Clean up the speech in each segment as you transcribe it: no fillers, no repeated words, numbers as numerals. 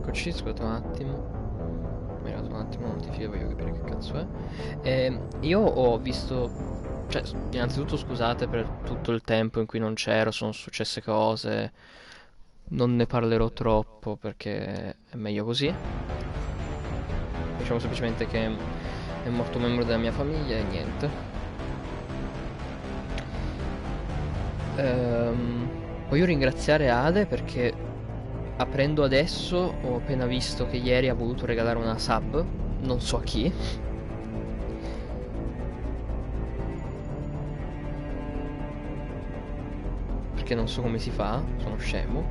Eccoci, scusate un attimo. Mi è arrivato un attimo la notifica, voglio capire che cazzo è. Io ho visto. Cioè, innanzitutto scusate per tutto il tempo in cui non c'ero, sono successe cose. Non ne parlerò troppo perché è meglio così. Diciamo semplicemente che è morto un membro della mia famiglia e niente. Voglio ringraziare Ade perché aprendo adesso ho appena visto che ieri ha voluto regalare una sub, non so a chi. Perché non so come si fa, sono scemo.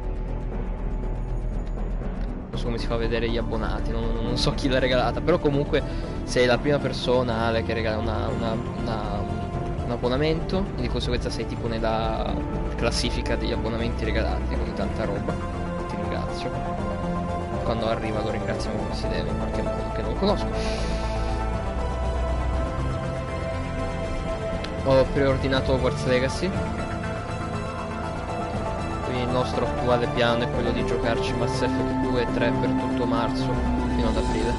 Non so come si fa a vedere gli abbonati, non so chi l'ha regalata, però comunque sei la prima persona, Ale, che regala un abbonamento e di conseguenza sei tipo nella classifica degli abbonamenti regalati, quindi tanta roba. Ti ringrazio. Quando arriva lo ringraziamo come si deve, in qualche modo che non conosco. Ho preordinato Hogwarts Legacy. Il nostro attuale piano è quello di giocarci Mass Effect 2 e 3 per tutto marzo fino ad aprile.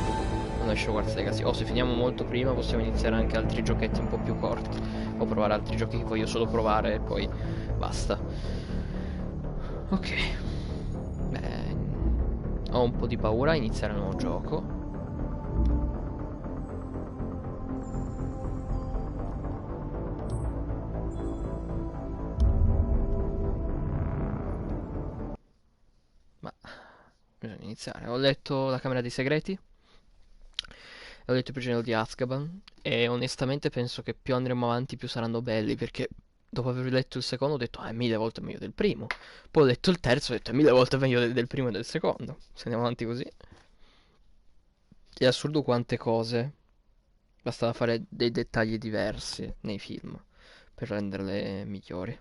Non esce Hogwarts Legacy. O se finiamo molto prima possiamo iniziare anche altri giochetti un po' più corti. O provare altri giochi che voglio solo provare e poi basta. Ok. Beh, ho un po' di paura a iniziare un nuovo gioco. Ma bisogna iniziare. Ho letto La Camera dei Segreti. Ho letto Il prigioniero di Azkaban e onestamente penso che più andremo avanti più saranno belli perché dopo aver letto il secondo ho detto è mille volte meglio del primo. Poi ho letto il terzo e ho detto è mille volte meglio del primo e del secondo. Se andiamo avanti così. È assurdo quante cose bastava fare dei dettagli diversi nei film per renderle migliori.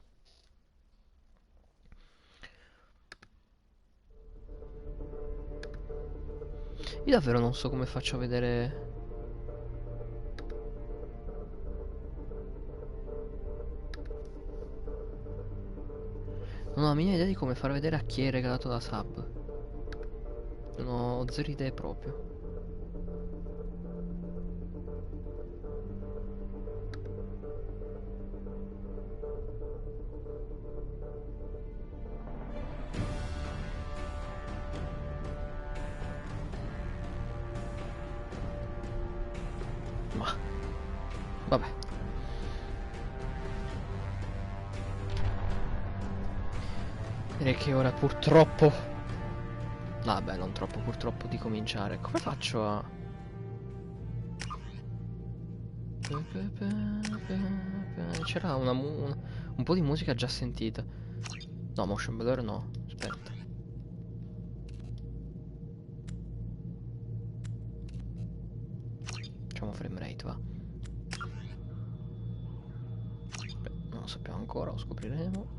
Io davvero non so come faccio a vedere. Non ho la minima idea di come far vedere a chi hai regalato la sub. Non ho zero idee proprio. Ma vabbè. Direi che ora purtroppo. Vabbè, non troppo purtroppo di cominciare. Come faccio a. C'era un po' di musica già sentita. No, motion blur no. Aspetta. Facciamo frame rate, va. Beh, non lo sappiamo ancora, lo scopriremo.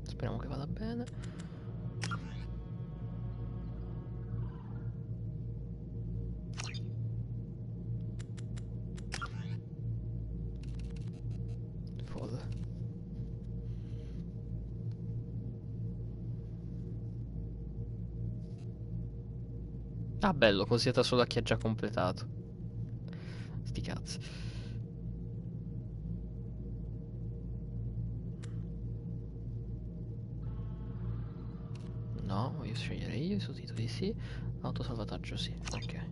Speriamo che vada bene. Folle. Ah, bello, consigliata solo a chi ha già completato. Sti cazzi. No, voglio scegliere io i sottotitoli sì. Autosalvataggio sì. Ok.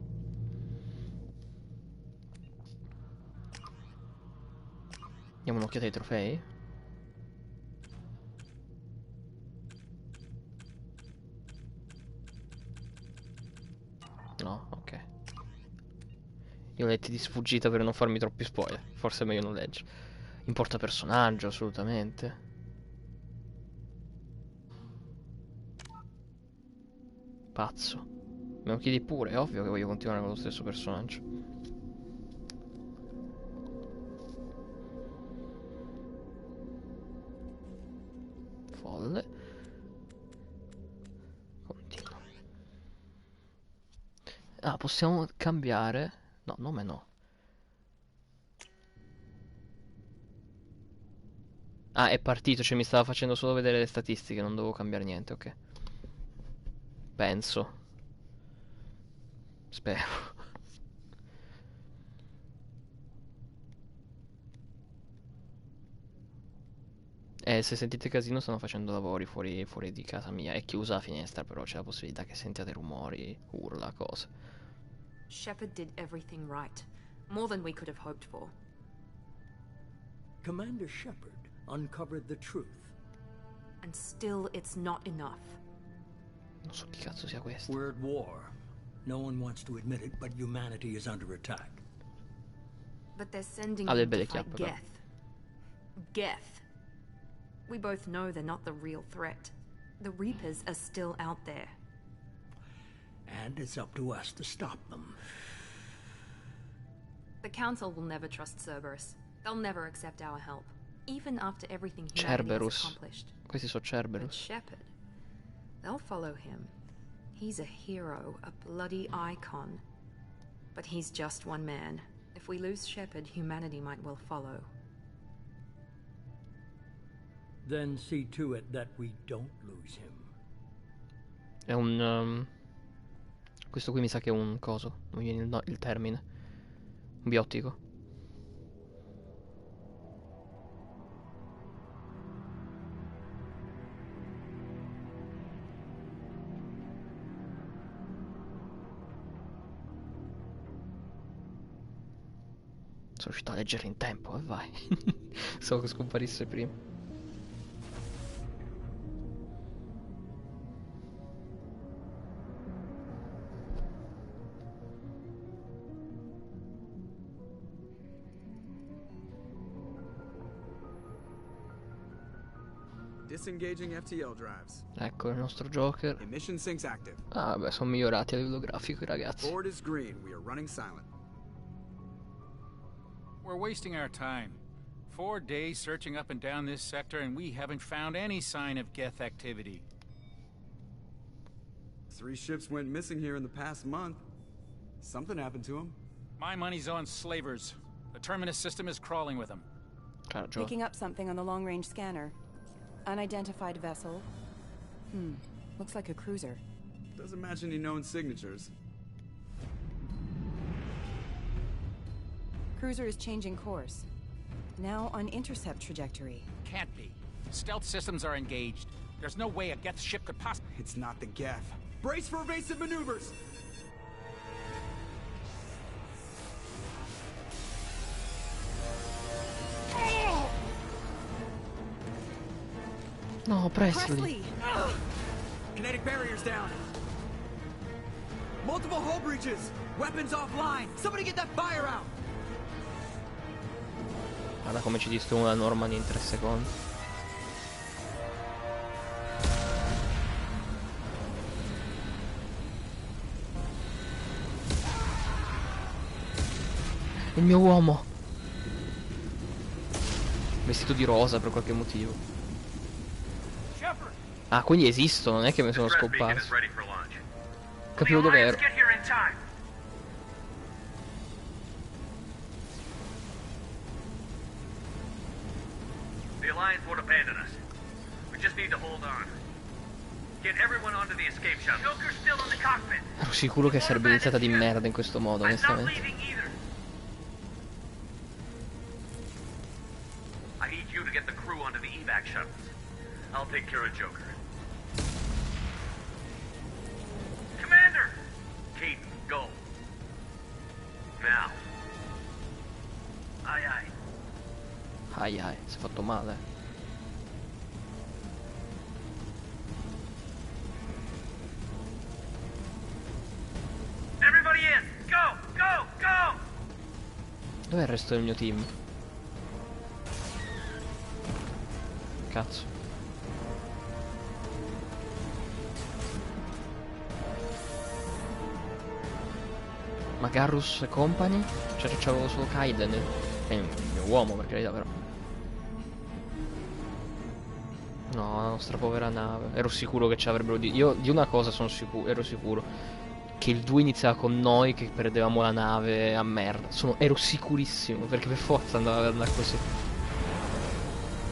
Diamo un'occhiata ai trofei. No, ok. Io ho letti di sfuggita per non farmi troppi spoiler. Forse è meglio non leggere. Importa personaggio, assolutamente. Pazzo. Me lo chiedi pure, è ovvio che voglio continuare con lo stesso personaggio. Folle. Continua. Ah, possiamo cambiare. No, nome no. Ah, è partito, cioè mi stava facendo solo vedere le statistiche, non dovevo cambiare niente, ok. Penso. Spero. Se sentite casino stanno facendo lavori fuori di casa mia. È chiusa la finestra, però c'è la possibilità che sentiate rumori, urla, cose. Shepard did everything right. More than we could have hoped for. Commander Shepard uncovered the truth. And still, it's not enough. Non so chi cazzo sia questo. We're at war. No one wants to admit it, but humanity is under attack. But they're sending Ha del them to belle fight chiappe, però. Geth. Geth. We both know they're not the real threat. The Reapers are still out there. And it's up to us to stop them. The Council will never trust Cerberus. They'll never accept our help, even after everything humanity has Cerberus. accomplished. Questi sono But Cerberus. Shepard, they'll follow him. He's a hero, a bloody icon. But he's just one man. If we lose Shepard, humanity might well follow. Then see to it that we don't lose him. È un... questo qui mi sa che è un coso. Non mi viene il termine. Un biotico. Sono riuscito a leggere in tempo, e vai. So che scomparisse prima. Disengaging FTL drives. Ecco il nostro Joker. Emission sinks active. Ah, beh, sono migliorati a livello grafico i ragazzi. Board is green. We are running silent. We're wasting our time. 4 days searching up and down this sector, and we haven't found any sign of Geth activity. 3 ships went missing here in the past month. Something happened to them. My money's on slavers. The Terminus system is crawling with them. C'ha ragione. Picking up something on the long-range scanner. Unidentified vessel. Looks like a cruiser. Doesn't match any known signatures. Cruiser is changing course. Now on intercept trajectory. Can't be. Stealth systems are engaged. There's no way a Geth ship could possibly... It's not the Geth. Brace for evasive maneuvers! No, Presley. Kinetic barriers down. Multiple hull breaches. Weapons offline. Somebody get that fire out. Guarda come ci distruggono la Normandy in 3 secondi. Il mio uomo. Vestito di rosa per qualche motivo. Ah, quindi esistono, non è che mi sono scomparso. Capivo dove ero. The Alliance won't abandon us. We just need to hold on. Get everyone onto the escape shuttle. Joker's still in the cockpit. Ero sicuro che sarebbe iniziata di merda in questo modo, I'm not onestamente. leaving either. I need you to get the crew onto the evac shuttles. I'll take care of Joker. Commander! Keaton, go. Now. Aye, aye. Ai ai, si è fatto male. Everybody in! Go! Go! Go! Dov'è il resto del mio team? Cazzo. Ma Garrus e company? Cioè c'avevo solo Kaiden. È il mio uomo, per carità, però. No, la nostra povera nave. Ero sicuro che ci avrebbero Io di una cosa sono sicuro. Ero sicuro. che il 2 iniziava con noi che perdevamo la nave a merda. Ero sicurissimo, perché per forza andava così.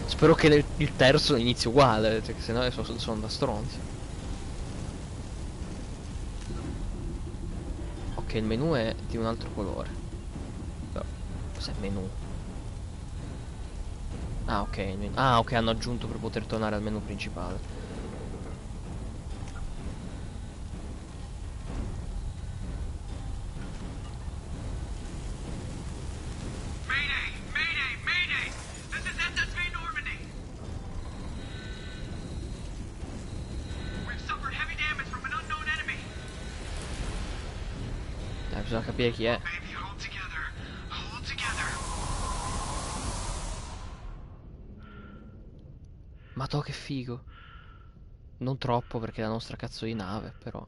Spero che il terzo inizi uguale, perché sennò sono da stronzi. Ok, il menu è di un altro colore. Però, cos'è il menu? Ah, ok, il menu. Ah, ok, hanno aggiunto per poter tornare al menu principale. Mayday! Mayday! Mayday! This is SSV Normandy! We've suffered heavy damage from an unknown enemy. Bisogna capire chi è. Baby, hold together. Hold together. Ma to che figo. Non troppo perché è la nostra cazzo di nave, però.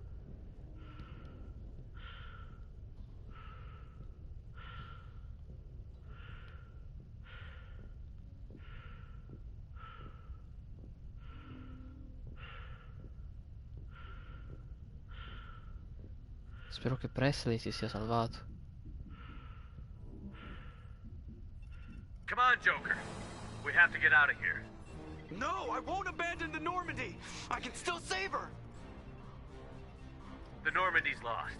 Spero che Presley si sia salvato. Come on, Joker. We have to get out of here. No, I won't abandon the Normandy. I can still save her. The Normandy's lost.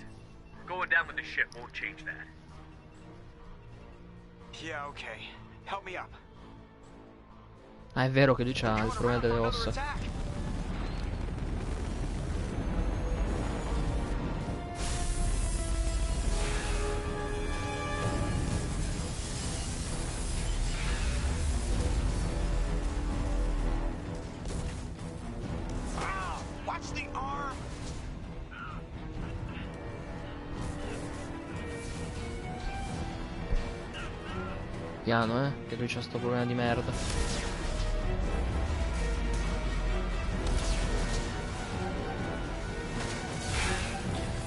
Going down with the ship won't change that. Yeah, okay. Help me up. Ah, è vero che lui c'ha il problema delle ossa. Watch the arm. Piano, che lui c'ha sto problema di merda.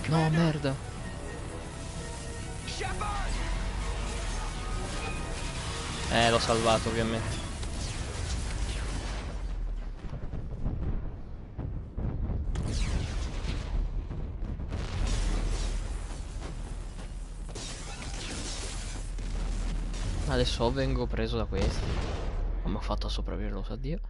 No, merda. L'ho salvato, ovviamente. Adesso vengo preso da questi. Come ho fatto a sopravvivere, lo sa Dio.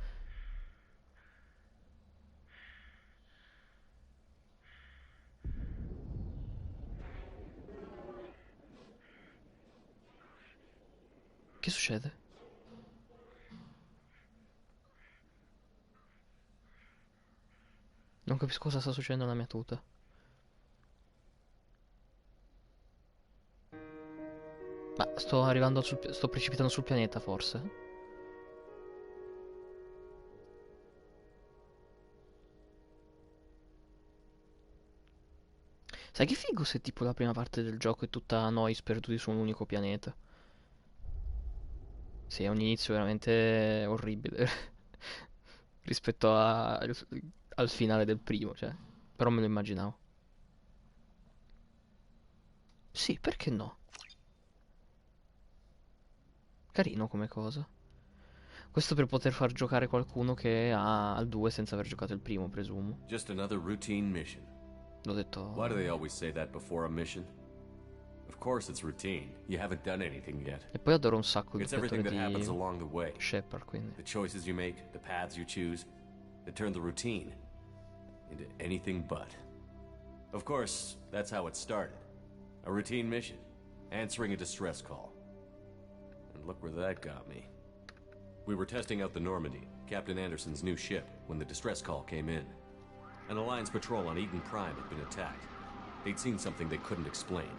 Che succede? Non capisco cosa sta succedendo alla mia tuta. Ma sto arrivando sto precipitando sul pianeta, forse? Sai che figo se tipo la prima parte del gioco è tutta noi sperduti su un unico pianeta? Sì, è un inizio veramente orribile rispetto al finale del primo, cioè. Però me lo immaginavo. Sì, perché no? Carino come cosa. Questo per poter far giocare qualcuno che ha al 2 senza aver giocato il primo, presumo. Just another routine mission. L'ho detto. Why do they always say that before a mission? Of course it's routine. You haven't done anything yet. E poi adoro un sacco il It's everything doppiatore that happens di along the way. Shepard, quindi. The choices you make, the paths you choose, that turn the routine into anything but. Of course, that's how it started. A routine mission, answering a distress call. And look where that got me. We were testing out the Normandy, Captain Anderson's new ship, when the distress call came in. An Alliance patrol on Eden Prime had been attacked. They'd seen something they couldn't explain.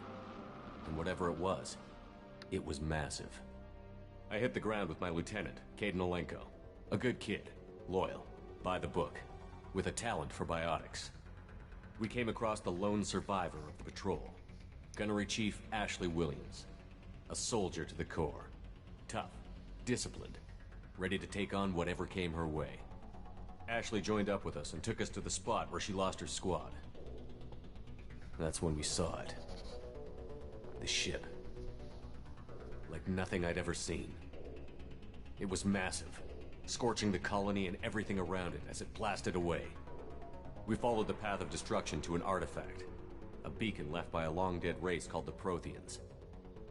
And whatever it was massive. I hit the ground with my lieutenant, Caden Olenko. A good kid, loyal, by the book, with a talent for biotics. We came across the lone survivor of the patrol, Gunnery Chief Ashley Williams. A soldier to the core. Tough, disciplined, ready to take on whatever came her way. Ashley joined up with us and took us to the spot where she lost her squad. That's when we saw it. The ship. Like nothing I'd ever seen. It was massive, scorching the colony and everything around it as it blasted away. We followed the path of destruction to an artifact. a beacon left by a long-dead race called the Protheans.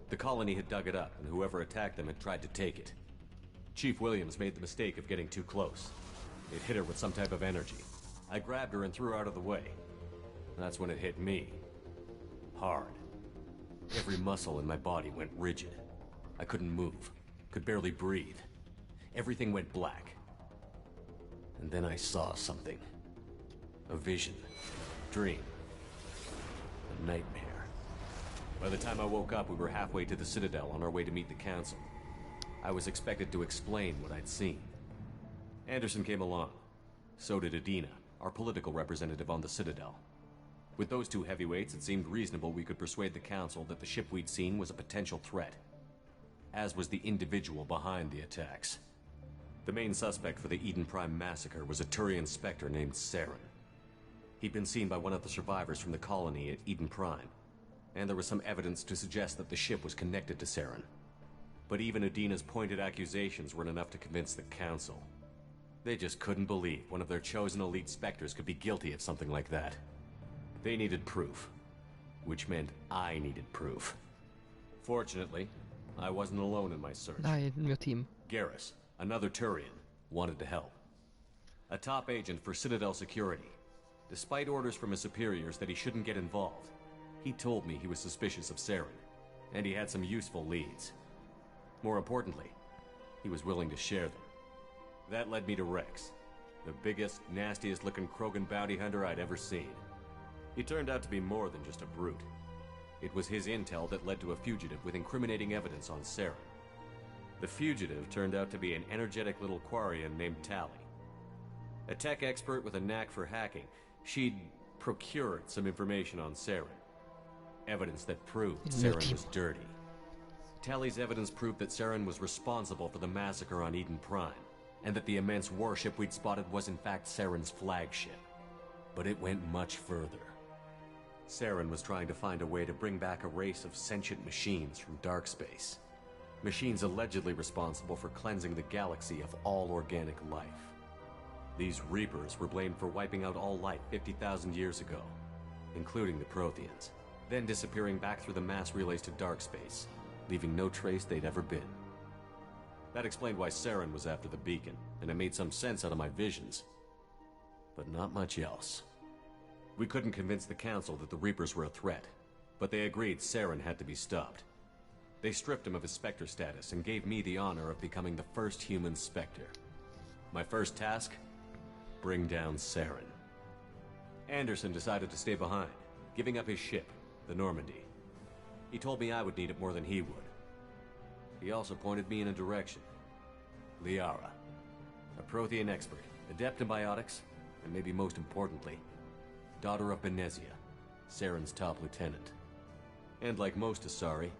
The colony had dug it up, and whoever attacked them had tried to take it. Chief Williams made the mistake of getting too close. It hit her with some type of energy. I grabbed her and threw her out of the way. That's when it hit me. Hard. Every muscle in my body went rigid. I couldn't move, could barely breathe. Everything went black. And then I saw something. A vision. A dream. A nightmare. By the time I woke up, we were halfway to the Citadel on our way to meet the Council. I was expected to explain what I'd seen. Anderson came along. So did Adina, our political representative on the Citadel. With those two heavyweights, it seemed reasonable we could persuade the Council that the ship we'd seen was a potential threat. As was the individual behind the attacks. The main suspect for the Eden Prime massacre was a Turian Spectre named Saren. He'd been seen by one of the survivors from the colony at Eden Prime, and there was some evidence to suggest that the ship was connected to Saren. But even Adina's pointed accusations weren't enough to convince the Council. They just couldn't believe one of their chosen elite Spectres could be guilty of something like that. They needed proof, which meant I needed proof. Fortunately, I wasn't alone in my search. Dai, il mio team. Garrus, another Turian, wanted to help. A top agent for Citadel Security. Despite orders from his superiors that he shouldn't get involved, he told me he was suspicious of Saren, and he had some useful leads. More importantly, he was willing to share them. That led me to Rex, the biggest, nastiest-looking Krogan bounty hunter I'd ever seen. He turned out to be more than just a brute. It was his intel that led to a fugitive with incriminating evidence on Saren. The fugitive turned out to be an energetic little Quarian named Tally. A tech expert with a knack for hacking, she'd procured some information on Saren. Evidence that proved Saren was dirty. Tally's evidence proved that Saren was responsible for the massacre on Eden Prime, and that the immense warship we'd spotted was in fact Saren's flagship. But it went much further. Saren was trying to find a way to bring back a race of sentient machines from dark space. Machines allegedly responsible for cleansing the galaxy of all organic life. These Reapers were blamed for wiping out all life 50,000 years ago, including the Protheans, then disappearing back through the mass relays to dark space, leaving no trace they'd ever been. That explained why Saren was after the beacon, and it made some sense out of my visions. But not much else. We couldn't convince the Council that the Reapers were a threat, but they agreed Saren had to be stopped. They stripped him of his Spectre status and gave me the honor of becoming the first human Spectre. My first task? Bring down Saren. Anderson decided to stay behind, giving up his ship, the Normandy. He told me I would need it more than he would. He also pointed me in a direction. Liara, a Prothean expert, adept in biotics, and maybe most importantly, daughter of Benezia, Saren's top lieutenant. And like most Asari,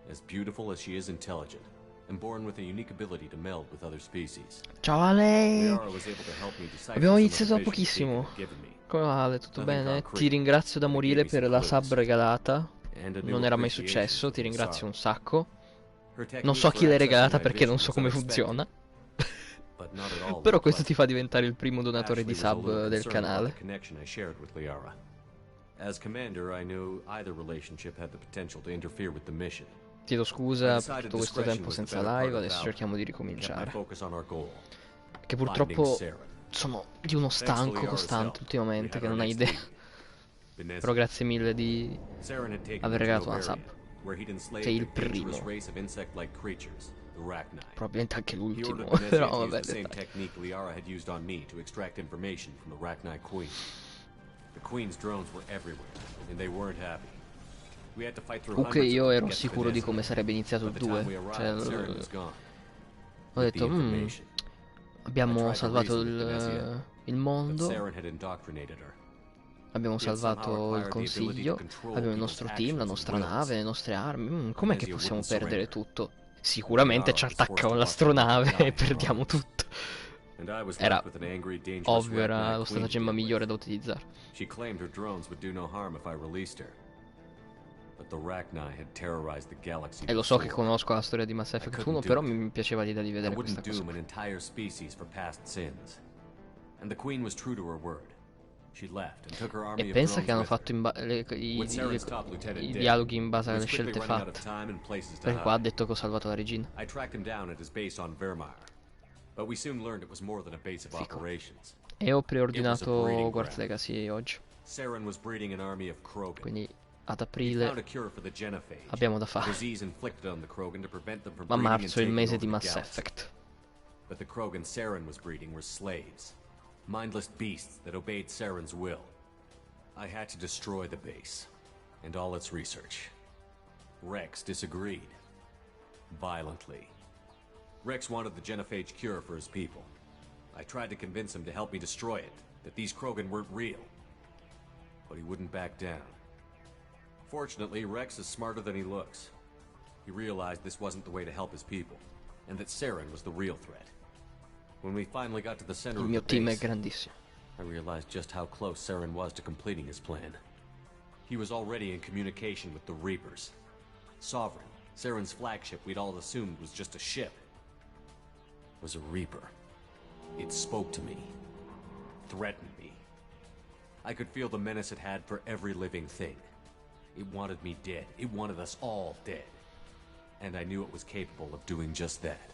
as beautiful as she is intelligent, and born with a unique ability to meld with other species. Ciao Ale! Liara was able to help me decipher Abbiamo some iniziato of da the visions Deacon pochissimo. had given me. Come va Ale? Tutto Nothing bene? concrete. Ti ringrazio da They morire gave me per some la clues. sub regalata. And a new Non era mai appreciation successo, for ti the ringrazio Asari. un sacco. Her technique Non so a for chi l'hai accessing regalata my perché non vision so was come unexpected, funziona. but not at all Però questo unpleasant. ti fa diventare il primo donatore Ashley di was a sub little del concerned about canale. the connection I shared with Liara. As commander, I knew either relationship had the potential to interfere with the mission. Chiedo scusa I per decided tutto questo discretion tempo was the senza better part live, of adesso valor. cerchiamo di I kept my ricominciare. focus on our goal, Che finding purtroppo Saren. sono di uno Thanks to stanco Liara's costante help, we ultimamente had che our non hai next idea. lead, Benezia. Però grazie mille di Saren had taken aver me to regalato una sub. Novaria, where he'd enslaved Sei a il dangerous primo. race of insect-like creatures, the Rachni. Probabilmente anche He l'ultimo, ordered Benezia però to use vabbè, the same dettagli. technique Liara had used on me to extract information from the Rachni Queen. The Queen's drones were everywhere, and they weren't happy. We had to fight through Comunque hundreds of io them to ero get to sicuro di Benezia. come sarebbe iniziato By il the time 2. we Cioè, arrived, Saren was gone. ho With the detto, information. abbiamo I tried to salvato reason with Benezia, il but mondo, Saren had indoctrinated her. abbiamo He had somehow salvato il acquired the ability to consiglio, control abbiamo il people's nostro team, la actions and nostra wills. nave, le nostre armi. Com'è che Benezia possiamo wouldn't perdere surrender. tutto? Sicuramente Liara ci was forced attaccano to l'astronave watch her e die, perdiamo probably. tutto. And I was Era left with an angry, dangerous ovvio, era Rachni lo Queen to stratagemma deal migliore with. da utilizzare. She claimed her drones would do no harm if I released her. But the Rachni had terrorized the galaxy E lo so che before. conosco la storia di Mass Effect 1, però mi piaceva l'idea di I vedere questa wouldn't cosa. doom an entire species for past sins. And the Queen was true to her word. She left and took her E army of pensa che drones hanno with her. fatto When Saren's top lieutenant i did, dialoghi in base he alle was quickly scelte running out of fatte. time and places to Perché qua ha hide. detto che ho salvato la regina. I tracked him down at his base on Vermeer, but we soon learned it was more than a base of Fico. operations. E ho It was a preordinato breeding Guards ground. Legacy oggi. Saren was breeding an army of Krogan. Quindi ad He aprile found a cure for the genophage, abbiamo da a fare. disease inflicted on the Krogan to prevent them from Ma breeding and marzo è il taking mese over di the Mass galaxy. Effect. But the Krogan Saren was breeding were slaves, mindless beasts that obeyed Saren's will. I had to destroy the base and all its research. Rex disagreed. Violently. Rex wanted the genophage cure for his people. I tried to convince him to help me destroy it, that these Krogan weren't real. But he wouldn't back down. Fortunately, Rex is smarter than he looks. He realized this wasn't the way to help his people, and that Saren was the real threat. When we finally got to the center Il of mio the team è base, grandissimo. I realized just how close Saren was to completing his plan. He was already in communication with the Reapers. Sovereign, Saren's flagship we'd all assumed was just a ship, was a Reaper. It spoke to me, threatened me. I could feel the menace it had for every living thing. It wanted me dead. It wanted us all dead. And I knew it was capable of doing just that.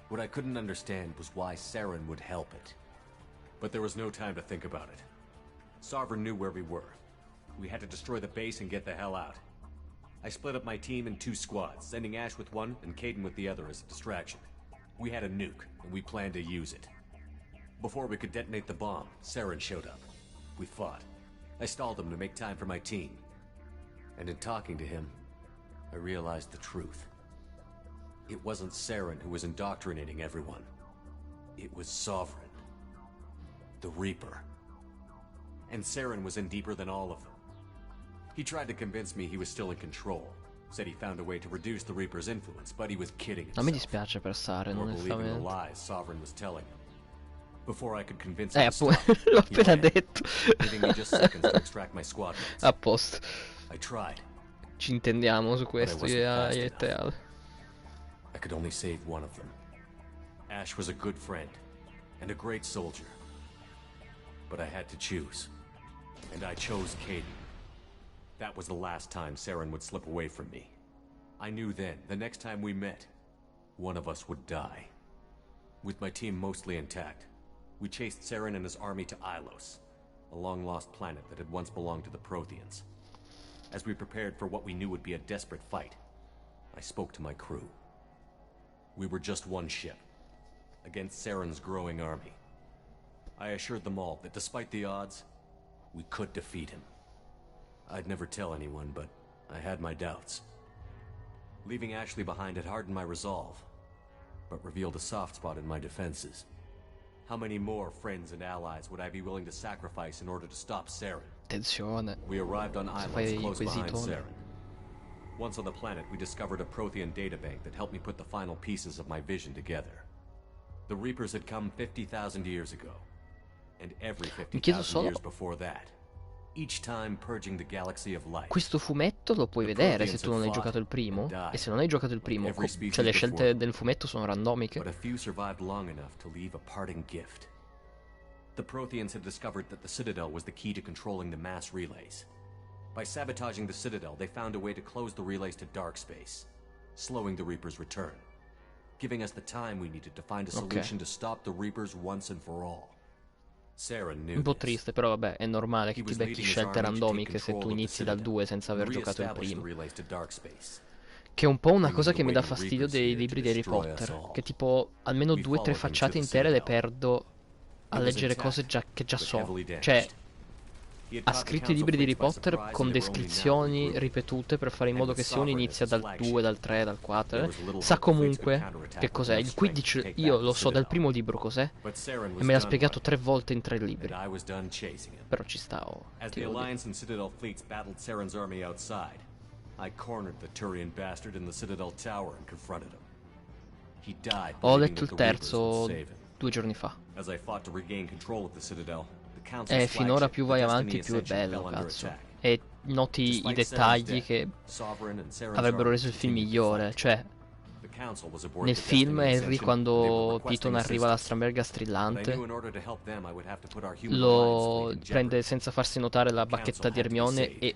What I couldn't understand was why Saren would help it. But there was no time to think about it. Sovereign knew where we were. We had to destroy the base and get the hell out. I split up my team in 2 squads, sending Ash with one and Caden with the other as a distraction. We had a nuke, and we planned to use it. Before we could detonate the bomb, Saren showed up. We fought. I stalled him to make time for my team. And in talking to him, I realized the truth. It wasn't Saren who was indoctrinating everyone. It was Sovereign. The Reaper. And Saren was in deeper than all of them. He tried to convince me he was still in control. Said he found a way to reduce the Reaper's influence, but he was kidding himself. Non mi dispiace per Saren, Nor believing the onestamente. lies Sovereign was telling him. Before I could convince him to Appunto, stop, l'ho he appena ran, detto. giving me just seconds to extract my squad mates. A posto. I tried. Ci intendiamo su But I questo, wasn't io fast e enough. Teal. I could only save one of them. Ash was a good friend and a great soldier. But I had to choose. And I chose Caden. That was the last time Saren would slip away from me. I knew then, the next time we met, one of us would die. With my team mostly intact, we chased Saren and his army to Ilos, a long-lost planet that had once belonged to the Protheans. As we prepared for what we knew would be a desperate fight, I spoke to my crew. We were just one ship, against Saren's growing army. I assured them all that despite the odds, we could defeat him. I'd never tell anyone, but I had my doubts. Leaving Ashley behind had hardened my resolve, but revealed a soft spot in my defenses. How many more friends and allies would I be willing to sacrifice in order to stop Saren? Attenzione. We arrived on fai islands degli close behind quesitoni. Saren. Once on the planet, we discovered a Prothean databank that helped me put the final pieces of my vision together. The Reapers had come 50,000 years ago, and every Mi chiedo 50,000 solo, years before that, each time purging the galaxy of light. questo fumetto lo puoi vedere se tu non hai giocato il primo? E se non hai giocato il primo, cioè le scelte del fumetto sono randomiche? But a few survived long enough to leave a parting gift. The Protheans had discovered that the Citadel was the key to controlling the mass relays. By sabotaging the Citadel, they found a way to close the relays to dark space, slowing the Reapers' return, giving us the time we needed to find a solution to stop the Reapers once and for all. Saren knew Un po' this. triste, però vabbè, è normale che He ti was becchi leading his scelte army to take randomiche se control tu of the inizi dal Citadel 2 senza aver and giocato il reestablish the primo. relays to dark space. Che è un po' una Bringing cosa the che mi dà waiting fastidio Reapers dei here libri to di Harry destroy us Potter. all. Che tipo almeno We 2 o 3 followed them to facciate the intere le Citadel. perdo a It was leggere intact, cose che già but so. heavily damaged. Cioè, He had ha caught the scritto i Council libri di Harry fleets by Potter surprise con and they were only now descrizioni regrouped. ripetute per fare in modo And che with se uno Sovereign inizia as his dal flagship, 2, dal 3, dal 4, there was little sa hope the fleets comunque could counterattack che cos'è. with Il enough strength to Quidditch take io back lo the so dal Citadel. primo libro cos'è But Saren e was me l'ha done spiegato by 3 volte in 3 it, libri. and I was done chasing him. Però ci sta, oh, As ti the devo dire. Alliance and Citadel fleets battled Saren's army outside, I cornered the Turian bastard in the Citadel Tower and confronted him. He died Ho believing letto that il the Reapers would terzo save him. 2 giorni fa. As I fought to regain control of the Citadel, the Council's Finora flagship, più the vai Destiny avanti più è Ascension, bello, fell under cazzo. attack. E noti i Despite Saren's dettagli death, che Sovereign and Saren's avrebbero army reso il film continued to migliore. fight. Cioè, The Nel film Harry, quando Piton arriva alla Stramberga strillante, lo prende senza farsi notare la bacchetta di Hermione e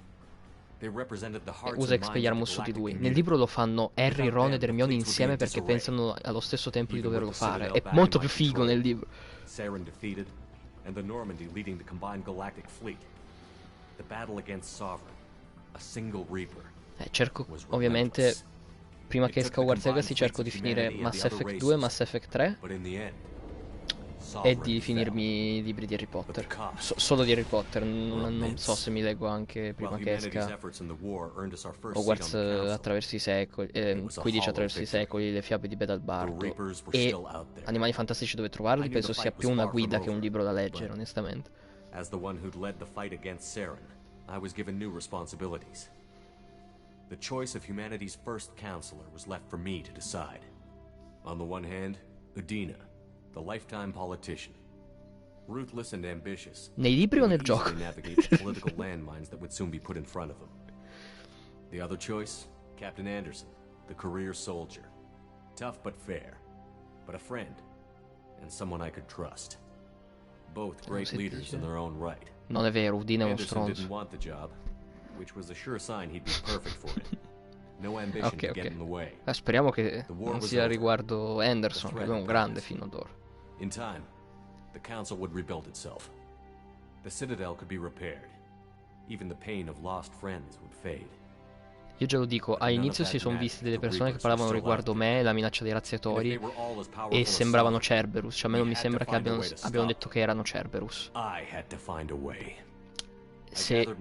usa Expelliarmus su di lui. Nel libro lo fanno Harry, Ron ed Hermione insieme perché pensano allo stesso tempo di doverlo fare. È molto più figo nel libro. Saren defeated, and the Normandy leading the combined galactic fleet. The battle against Sovereign, a single Reaper. Cerco, ovviamente, prima che esca Hogwarts Legacy, cerco di finire Mass Effect 2 e Mass Effect 3 e di finirmi i libri di Harry Potter. Solo di Harry Potter, non so se mi leggo anche prima che esca Hogwarts attraverso i secoli, Quidditch attraverso i secoli, le fiabe di Bedalbardo e Animali Fantastici dove trovarli. Penso sia più una guida che un libro da leggere, onestamente. As the one who'd led the fight against Saren, I was given new responsibilities. The choice of humanity's first counselor was left for me to decide. On the one hand, Udina, the lifetime politician. Ruthless and ambitious. Nei libri o nel gioco? Navigate the political landmines that would soon be put in front of him. The other choice, Captain Anderson, the career soldier. Tough but fair, but a friend, and someone I could trust. Both great leaders in their own right. Non è vero, Udine è uno Anderson didn't stronzo. want the job, which was a sure sign he'd be perfect for it. No ambition to get in the way. Speriamo che non sia riguardo Anderson, che lui è un grande fino d'ora. In time, the Council would rebuild itself. The Citadel could be repaired. Even the pain of lost friends would fade. Io già lo dico, all'inizio si sono viste delle persone che parlavano riguardo me, la minaccia dei razziatori, e sembravano Cerberus. Cioè a me non mi sembra che abbiano detto che erano Cerberus. Se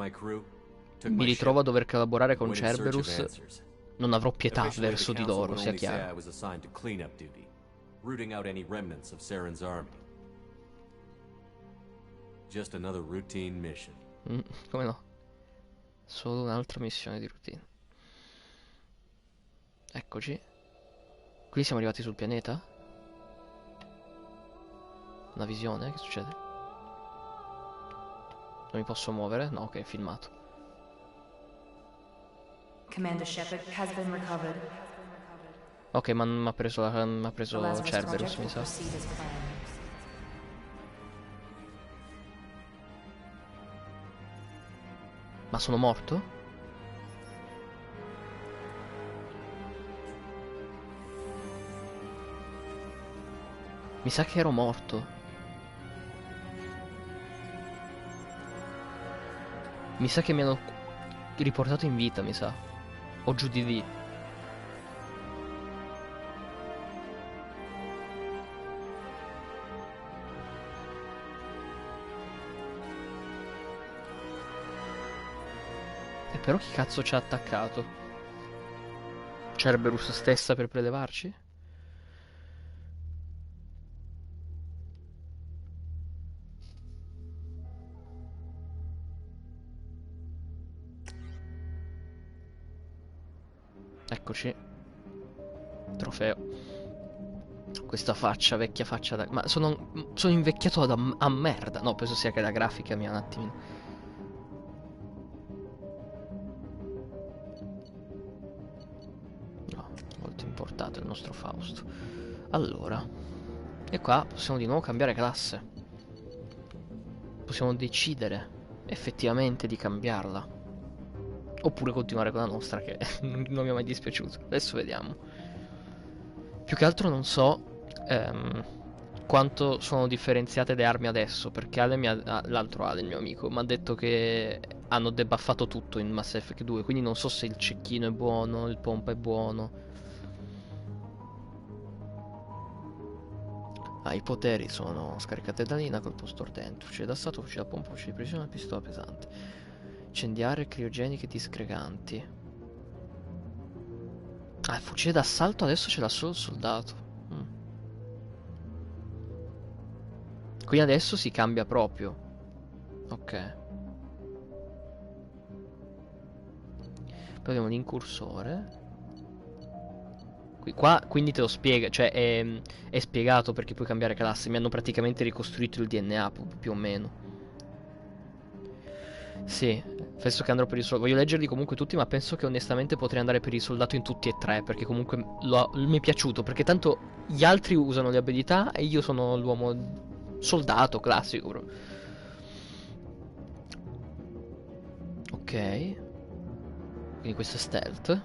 mi ritrovo a dover collaborare con Cerberus, non avrò pietà verso di loro, sia chiaro. Rooting out any remnants of Saren's army. Just another routine mission. Come no? Solo un'altra missione di routine. Eccoci. Qui siamo arrivati sul pianeta? Una visione? Che succede? Non mi posso muovere? No, ok, è filmato. Commander Shepard has been recovered. Ok, ma mi ha preso Cerberus, mi sa. Ma sono morto? Mi sa che ero morto. Mi sa che mi hanno riportato in vita, mi sa. O giù di lì. E però chi cazzo ci ha attaccato? Cerberus stessa per prelevarci? Eccoci. Trofeo. Questa faccia, vecchia faccia da... Ma sono invecchiato a merda. No, penso sia che la grafica mia un attimino. No, molto importato il nostro Fausto. Allora. E qua possiamo di nuovo cambiare classe. Possiamo decidere effettivamente di cambiarla. Oppure continuare con la nostra, che non mi è mai dispiaciuto. Adesso vediamo. Più che altro non so quanto sono differenziate le armi adesso, perché l'altro Ale, il mio amico, mi ha detto che hanno debuffato tutto in Mass Effect 2, quindi non so se il cecchino è buono, il pompa è buono. I poteri sono scaricate da Lina, colpo stordente, fucile da stato, fucile da pompa, fucile di precisione, pistola pesante. Incendiare, criogeniche, disgreganti. Ah, il fucile d'assalto adesso ce l'ha solo il soldato. Quindi adesso si cambia proprio. Ok. Poi abbiamo l'incursore. Qua quindi te lo spiega, cioè è spiegato perché puoi cambiare classe. Mi hanno praticamente ricostruito il DNA più o meno. Sì, penso che andrò per il soldato. Voglio leggerli comunque tutti, ma penso che onestamente potrei andare per il soldato in tutti e tre, perché comunque mi è piaciuto, perché tanto gli altri usano le abilità e io sono l'uomo soldato classico, bro. Ok, quindi questo è stealth.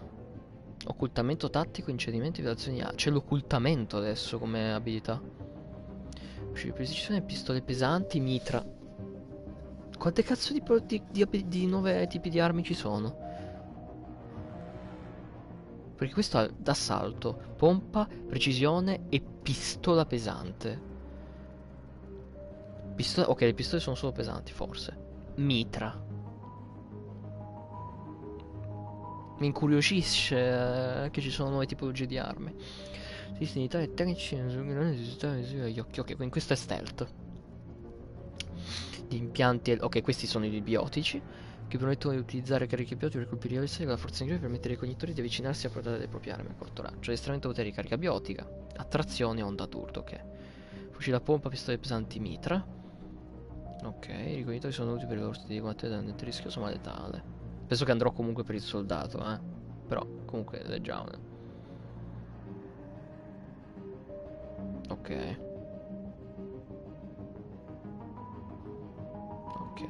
Occultamento tattico, incedimenti, violazioni A. C'è l'occultamento adesso come abilità. Precisione, pistole pesanti, mitra. Quante cazzo di nuove tipi di armi ci sono? Perché questo ha d'assalto, pompa, precisione e pistola pesante. Ok, le pistole sono solo pesanti, forse. Mitra. Mi incuriosisce che ci sono nuove tipologie di armi. Esistono in Italia tecnici gli occhi. Ok, quindi questo è stealth. Gli impianti. Ok, questi sono i biotici. Che permettono di utilizzare cariche biotiche per colpire gli avversari con la forza in grado per permettere ai cognitori di avvicinarsi a portata delle proprie armi a corto raggio. Addestramento potere di carica biotica. Attrazione onda d'urto, ok. Fucile a pompa, pistole pesanti mitra. Ok, i ricognitori sono utili per i loro stili di combattere talmente rischioso ma letale. Penso che andrò comunque per il soldato, Però, comunque, leggiamone. Ok. Ok.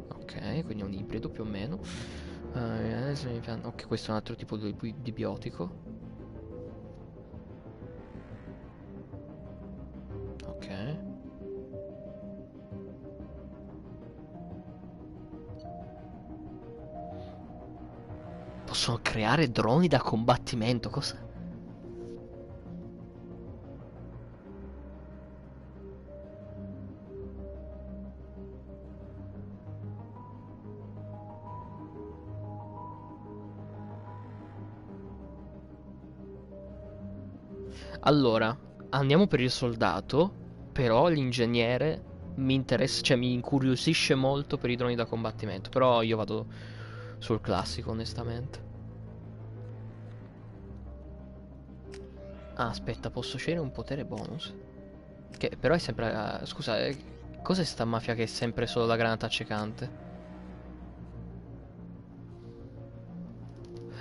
Ok, quindi è un ibrido più o meno. Ok, questo è un altro tipo di biotico. Ok. Possono creare droni da combattimento, cosa? Allora, andiamo per il soldato, però l'ingegnere mi interessa, cioè mi incuriosisce molto per i droni da combattimento, però io vado sul classico, onestamente. Ah, aspetta, posso scegliere un potere bonus? Che però è sempre... scusa, cos'è sta mafia che è sempre solo la granata accecante?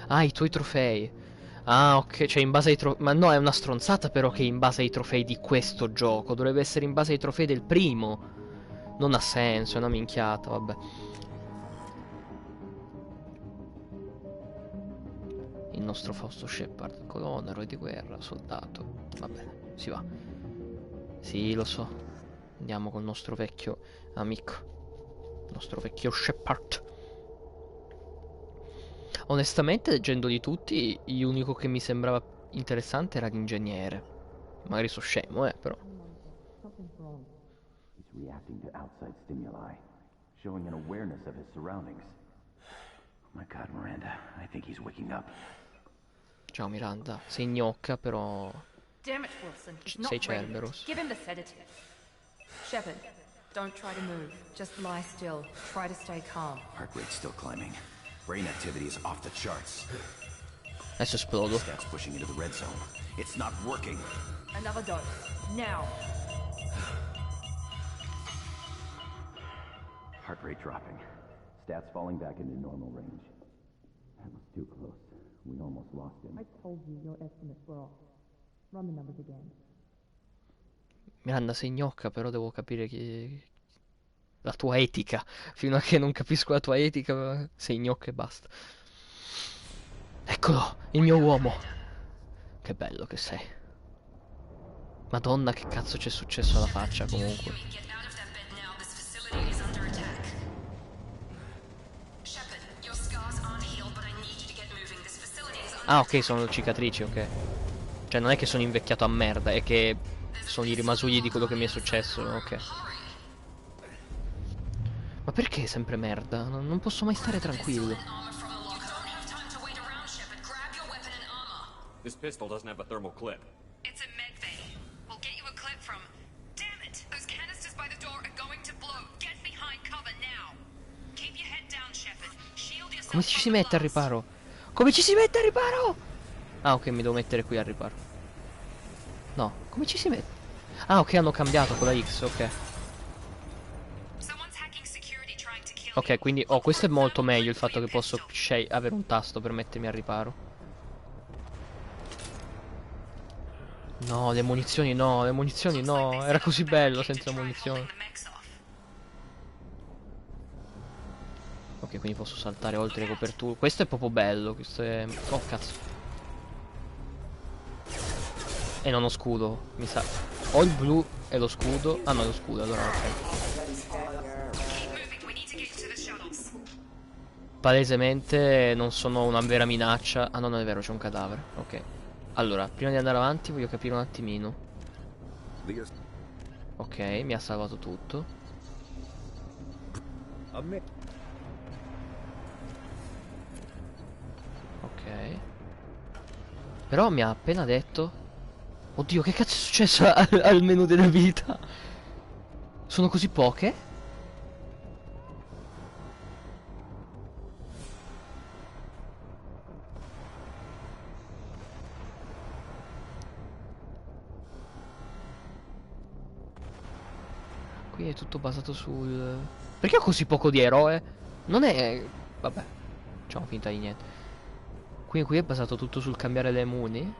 Ah, i tuoi trofei. Ah, ok, cioè in base ai trofei... Ma no, è una stronzata però che è in base ai trofei di questo gioco. Dovrebbe essere in base ai trofei del primo. Non ha senso, è una minchiata, vabbè. Il nostro Fausto Shepard, colonna, eroe di guerra, soldato. Va bene, si va. Sì, lo so. Andiamo col nostro vecchio amico. Il nostro vecchio Shepard. Onestamente, leggendoli tutti, l'unico che mi sembrava interessante era l'ingegnere. Magari so scemo, però. He's reacting to outside stimuli, showing an awareness of his surroundings. Oh my god, Miranda, I think he's waking up. Ciao Miranda, sei gnocca, però Damn it, Wilson. He's sei not ready. Cerberus. Give him the sedative. Shepard, don't try to move. Just lie still. Try to stay calm. Heart rate's still climbing. Brain activity is off the charts. Adesso esplodo. Stats pushing into the red zone. It's not working. Another dose. Now. Heart rate dropping. Stats falling back into normal range. That was too close. We almost lost him. I told you your estimates were off. Run the numbers again. Miranda, sei gnocca, però devo capire la tua etica. Fino a che non capisco la tua etica, sei gnocca e basta. Eccolo, il mio uomo. Che bello che sei. Madonna, che cazzo c'è successo alla faccia comunque. Ah, ok, sono cicatrici, ok. Cioè, non è che sono invecchiato a merda, è che sono i rimasugli di quello che mi è successo, ok. Ma perché sempre merda? Non posso mai stare tranquillo. This pistol doesn't have a thermal clip. It's a med bay. We'll get you a clip from... Damn it! Those canisters by the door are going to blow. Get behind cover now. Keep your head down, Shepard. Shield yourself. Come ci si mette al riparo? Come ci si mette al riparo? Ah, ok, mi devo mettere qui al riparo. No, come ci si mette? Ah, ok, hanno cambiato con la X, ok. Ok, quindi... Oh, questo è molto meglio il fatto che posso avere un tasto per mettermi al riparo. No, le munizioni no, le munizioni no. Era così bello senza munizioni. Ok, quindi posso saltare oltre le coperture. Questo è proprio bello, questo è... Oh, cazzo. E non ho scudo, mi sa. Ho il blu e lo scudo. Ah, no, è lo scudo, allora ok. Palesemente non sono una vera minaccia. Ah no, non è vero, c'è un cadavere. Ok. Allora, prima di andare avanti voglio capire un attimino. Ok, mi ha salvato tutto. Ok. Però mi ha appena detto... Oddio, che cazzo è successo al menu delle abilità? Sono così poche? Qui è tutto basato sul... Perché ho così poco di eroe? Non è... Vabbè, facciamo finta di niente. Qui è basato tutto sul cambiare le muni.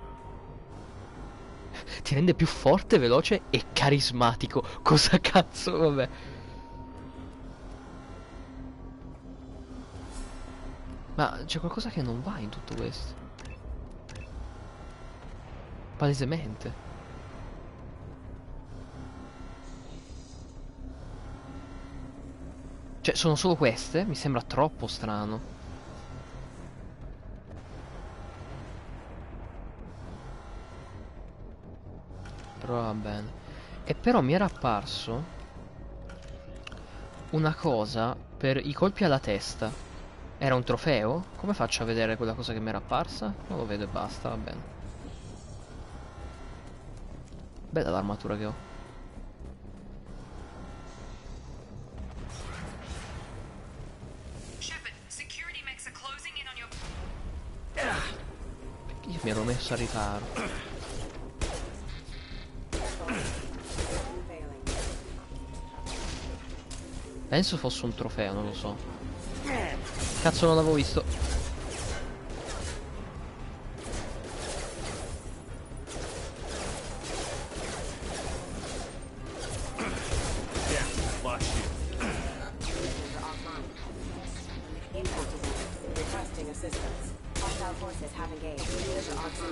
Ti rende più forte, veloce e carismatico. Cosa cazzo, vabbè. Ma c'è qualcosa che non va in tutto questo. Palesemente. Cioè, sono solo queste? Mi sembra troppo strano. Però va bene. E però mi era apparso una cosa per i colpi alla testa. Era un trofeo? Come faccio a vedere quella cosa che mi era apparsa? Non lo vedo e basta, va bene. Bella l'armatura che ho. Perché io mi ero messo a riparo. Penso fosse un trofeo, non lo so. Cazzo, non l'avevo visto.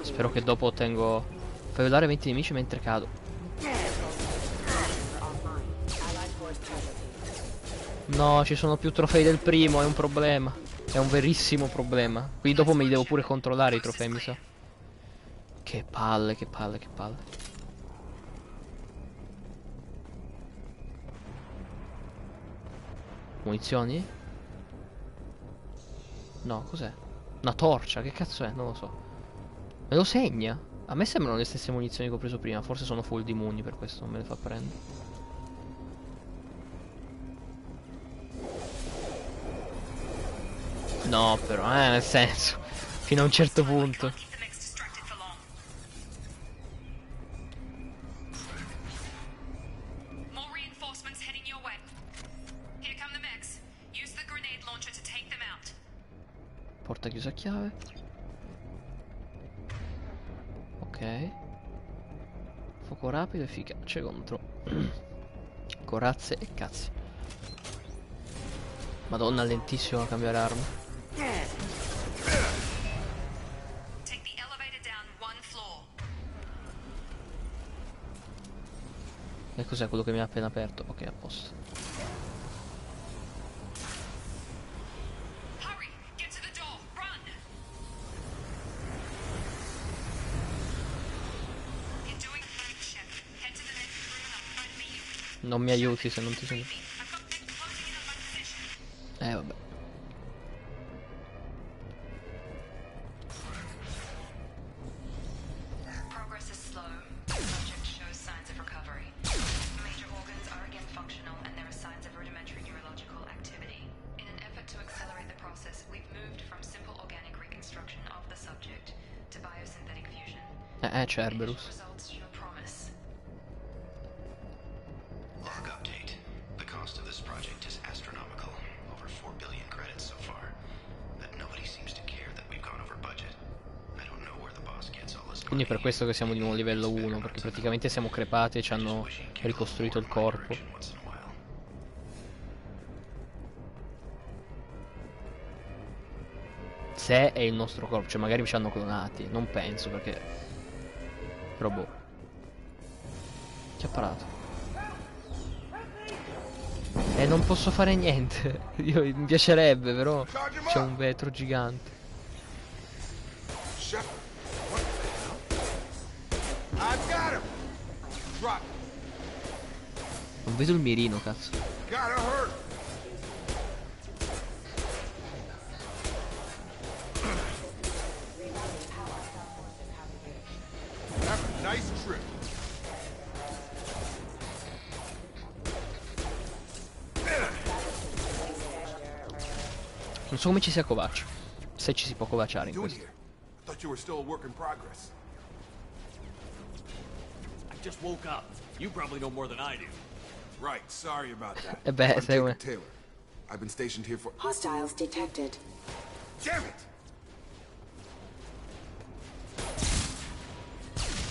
Spero che dopo ottengo... Fai vedere 20 nemici mentre cado. No, ci sono più trofei del primo, è un problema. È un verissimo problema. Quindi dopo me li devo pure controllare i trofei, mi sa. Che palle, che palle, che palle. Munizioni? No, cos'è? Una torcia, che cazzo è? Non lo so. Me lo segna? A me sembrano le stesse munizioni che ho preso prima. Forse sono full di muni, per questo non me le fa prendere. No, però, nel senso, fino a un certo punto. Porta chiusa a chiave. Ok. Fuoco rapido, efficace contro corazze e cazzi. Madonna, lentissimo a cambiare arma. E cos'è quello che mi ha appena aperto? Ok, a posto. Non mi aiuti se non ti sento. Vabbè. We've moved from simple organic reconstruction of the subject to biosynthetic Cerberus. Results to your promise. Log update. The cost of this project is astronomical. Over 4 billion credits so far. But nobody seems to care that we've gone over budget. I don't know where the boss gets all this Quindi money. è per questo che siamo di nuovo a livello 1, perché praticamente siamo crepati e ci hanno ricostruito il corpo. Se è il nostro corpo, cioè magari ci hanno clonati, non penso perché... Però boh. Chi ha parato? E non posso fare niente. Mi piacerebbe, però c'è un vetro gigante. Non vedo il mirino, cazzo. Nice trip. Non so come ci sia Kovac. Se ci si può covacciare in questo. I thought you were still a work in progress. I just woke up. You probably know more than I do. Right, sorry about that. E beh, I'm sai come... Jacob Taylor. I've been stationed here for... Hostiles detected. Damn it!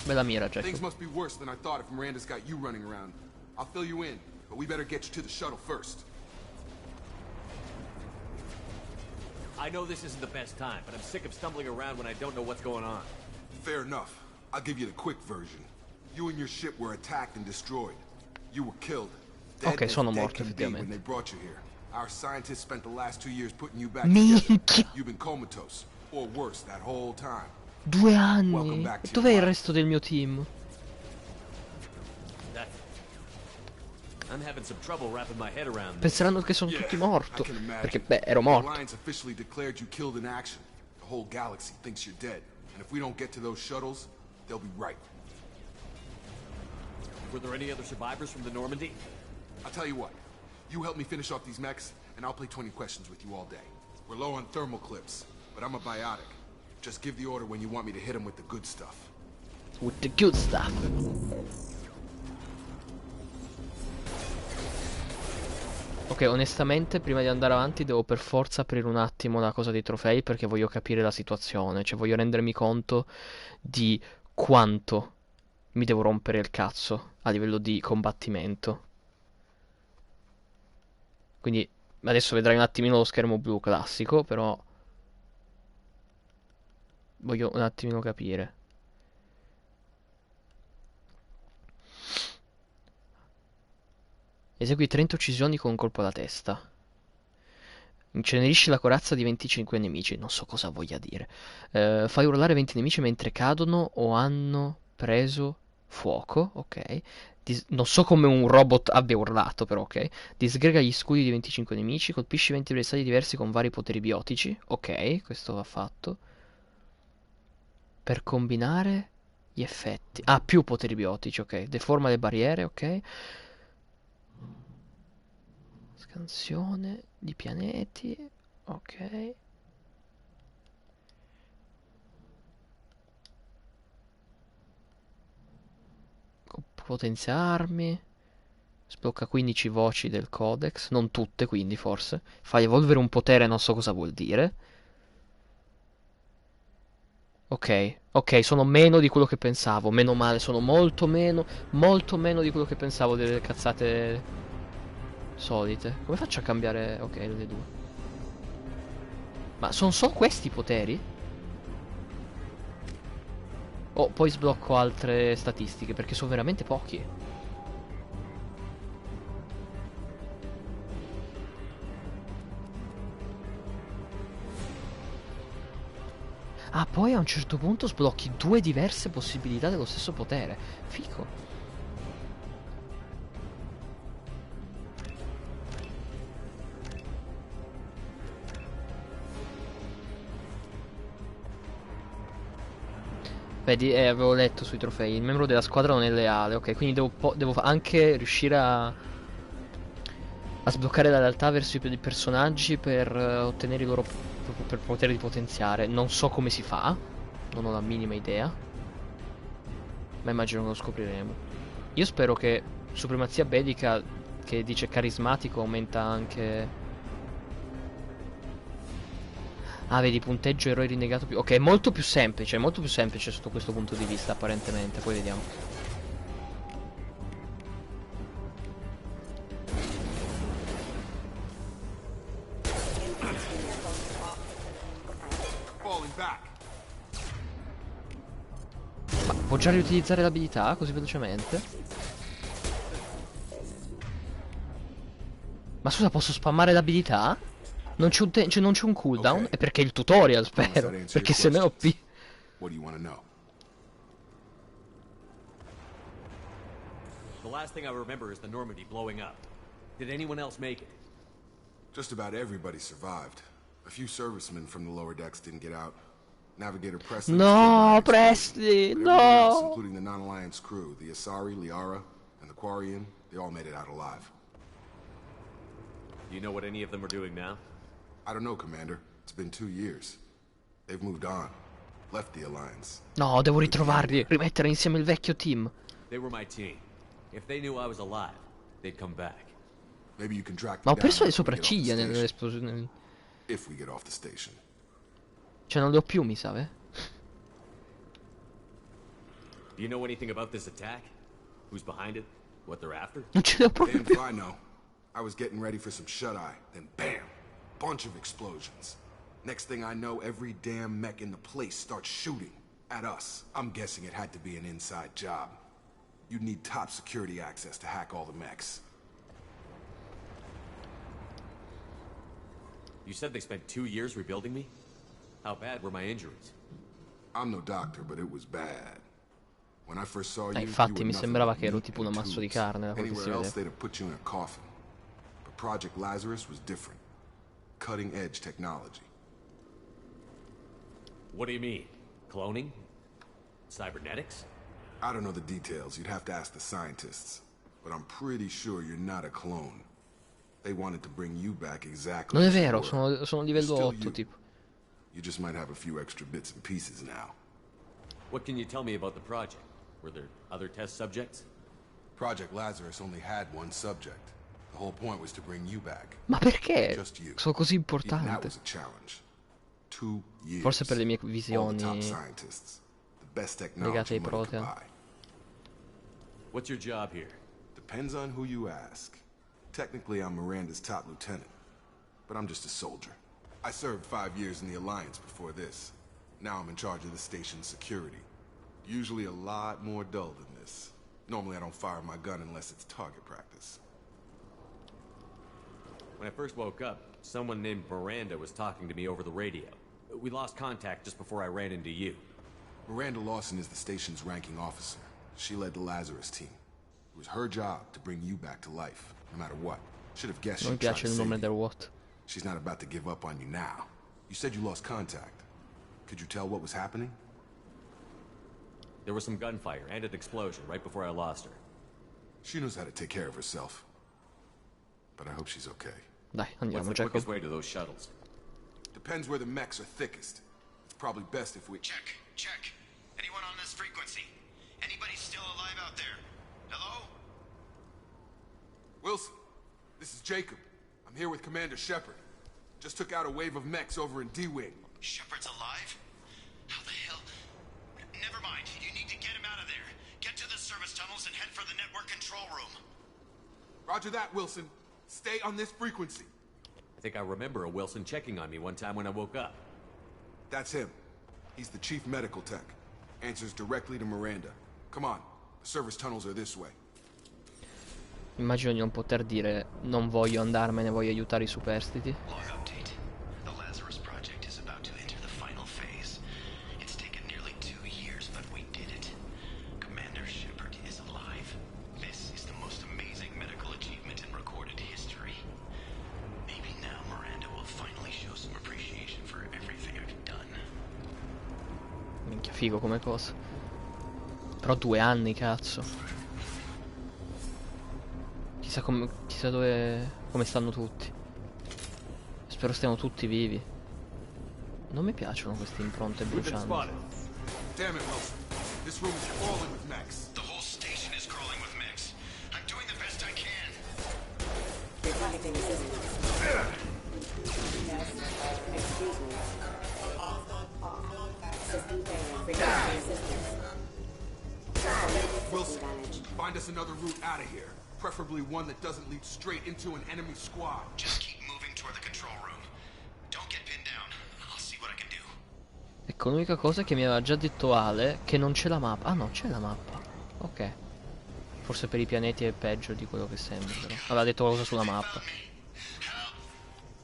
Bella mira, Jacob. Things must be worse than I thought if Miranda's got you running around. I'll fill you in, but we better get you to the shuttle first. I know this isn't the best time, but I'm sick of stumbling around when I don't know what's going on. Fair enough. I'll give you the quick version. You and your ship were attacked and destroyed. You were killed. Ok, sono dead morto can be when they effettivamente. brought you here. Our scientists spent the last 2 years putting you back Minchia. together. You've been comatose, or worse, that whole time. 2 anni! Welcome back E to dov'è your il life. resto del mio team? I'm having some trouble wrapping my head around this. Penseranno che sono tutti morto. I can imagine. Perché, beh, ero The morto. Alliance officially declared you killed in action. The whole galaxy thinks you're dead. And if we don't get to those shuttles, they'll be right. Were there any other survivors from the Normandy? I'll tell you what. You help me finish off these mechs, and I'll play 20 questions with you all day. We're low on thermal clips, but I'm a biotic. Just give the order when you want me to hit them with the good stuff. With the good stuff. Ok, onestamente prima di andare avanti devo per forza aprire un attimo la cosa dei trofei perché voglio capire la situazione, cioè voglio rendermi conto di quanto mi devo rompere il cazzo a livello di combattimento. Quindi adesso vedrai un attimino lo schermo blu classico, però voglio un attimino capire. Esegui 30 uccisioni con un colpo alla testa. Incenerisci la corazza di 25 nemici. Non so cosa voglia dire. Fai urlare 20 nemici mentre cadono o hanno preso fuoco. Ok. Non so come un robot abbia urlato, però ok. Disgrega gli scudi di 25 nemici. Colpisci 20 avversari diversi con vari poteri biotici. Ok, questo va fatto. Per combinare gli effetti. Ah, più poteri biotici, ok. Deforma le barriere, ok. Scansione di pianeti, ok. Potenzia armi. Sblocca 15 voci del codex, non tutte quindi forse. Fa evolvere un potere, non so cosa vuol dire. Ok, ok, sono meno di quello che pensavo. Meno male, sono molto meno di quello che pensavo delle cazzate solite. Come faccio a cambiare... Ok, le due. Ma sono solo questi i poteri? Oh, poi sblocco altre statistiche perché sono veramente pochi. Ah, poi a un certo punto sblocchi 2 diverse possibilità dello stesso potere. Fico. Vedi, avevo letto sui trofei. Il membro della squadra non è leale. Ok, quindi devo anche riuscire a sbloccare la lealtà verso i personaggi per ottenere i loro per poterli potenziare. Non so come si fa. Non ho la minima idea. Ma immagino che lo scopriremo. Io spero che supremazia bellica, che dice carismatico, aumenta anche... Ah, vedi, punteggio eroe rinnegato più... Ok, è molto più semplice sotto questo punto di vista, apparentemente. Poi vediamo. Ma può già riutilizzare l'abilità così velocemente? Ma scusa, posso spammare l'abilità? Non c'è un, cioè, non c'è un cooldown? È perché è il tutorial, spero. Perché se no è OP. What do you want to know? The last thing I remember is the Normandy blowing up. Did anyone else make it? Just about everybody survived. A few servicemen from the lower decks didn't get out. Navigator Presley was killed by an Presley, explosion, but everyone else, no! including the non-Alliance crew, the Asari, Liara, and the Quarian, they all made it out alive. Do you know what any of them are doing now? I don't know, Commander. It's been 2 years. They've moved on. Left the Alliance. No, devo ritrovarli, rimettere insieme il vecchio team. They were my team. If they knew I was alive, they'd come back. Maybe you can track Ma them ho perso down le if we get off the sopracciglia station. nell'esplosione. If we get off the station. Cioè, non le ho più, mi sa, Do you know anything about this attack? Who's behind it? What they're after? Non ce le ho proprio Damn più. if I know. I was getting ready for some shut-eye, then bam! Bunch of explosions. Next thing I know, every damn mech in the place starts shooting at us. I'm guessing it had to be an inside job. You'd need top security access to hack all the mechs. You said they spent 2 years rebuilding me? How bad were my injuries? I'm no doctor, but it was bad. When I first saw you, Infatti you mi were sembrava nothing che ero but tipo un meat ammasso and di tubes. carne da quel che si Anywhere else, vedeva. they'd have put you in a coffin. But Project Lazarus was different. Cutting-edge technology. What do you mean? Cloning? Cybernetics? I don't know the details. You'd have to ask the scientists. But I'm pretty sure you're not a clone. They wanted to bring you back exactly Non è as you vero, were. sono You're livello still 8, you. tipo. You just might have a few extra bits and pieces now. What can you tell me about the project? Were there other test subjects? Project Lazarus only had one subject. The whole point was to bring you back. Ma perché Just you. sono così Even that importante? was a challenge. 2 years. Forse per le mie All the visioni top scientists. The best legate technology ai money could protean. buy. What's your job here? Depends on who you ask. Technically, I'm Miranda's top lieutenant. But I'm just a soldier. I served 5 years in the Alliance before this. Now I'm in charge of the station's security. Usually a lot more dull than this. Normally I don't fire my gun unless it's target practice. When I first woke up, someone named Miranda was talking to me over the radio. We lost contact just before I ran into you. Miranda Lawson is the station's ranking officer. She led the Lazarus team. It was her job to bring you back to life, no matter what. Should have guessed Non mi she'd try piace to il save nome you. del what. She's not about to give up on you now. You said you lost contact. Could you tell what was happening? There was some gunfire and an explosion right before I lost her. She knows how to take care of herself. But I hope she's okay. Dai, What's andiamo, the Jacob. quickest way to those shuttles? Depends where the mechs are thickest. It's probably best if we... Check, check. Anyone on this frequency? Anybody still alive out there? Hello? Wilson, this is Jacob. I'm here with Commander Shepard. Just took out a wave of mechs over in D-Wing. Shepard's alive? How the hell? Never mind. You need to get him out of there. Get to the service tunnels and head for the network control room. Roger that, Wilson. Stay on this frequency. I think I remember a Wilson checking on me one time when I woke up. That's him. He's the chief medical tech. Answers directly to Miranda. Come on. The service tunnels are this way. Immagino di non poter dire non voglio andarmene, voglio aiutare i superstiti. Log update. The Lazarus project is about to enter the final phase. It's taken nearly 2 years, but we did it. Commander Shepard is alive. This is the most amazing medical achievement in recorded history. Maybe now Miranda will finally show some appreciation for everything I've done. Minchia, figo come cosa. Però 2 anni, cazzo. Chissà dove... come stanno tutti. Spero stiamo tutti vivi. Non mi piacciono queste impronte brucianti. Damn it, Wilson. This room is crawling with mechs. Find us another route out of here. Preferably one that doesn't lead straight into an enemy squad. Just keep moving toward the control room. Don't get pinned down. I'll see what I can do. Ecco, l'unica cosa è che mi aveva già detto Ale che non c'è la mappa. Ah no, c'è la mappa. Ok. Forse per i pianeti è peggio di quello che sembra, però. Aveva detto qualcosa sulla mappa.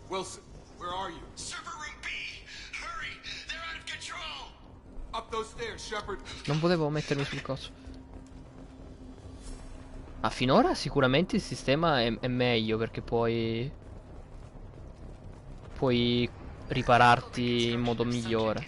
Wilson, where are you? Server room B! Hurry! They're out of control! Up those stairs, Shepard. Non volevo mettermi sul coso. Ah, finora sicuramente il sistema è meglio perché puoi ripararti in modo migliore.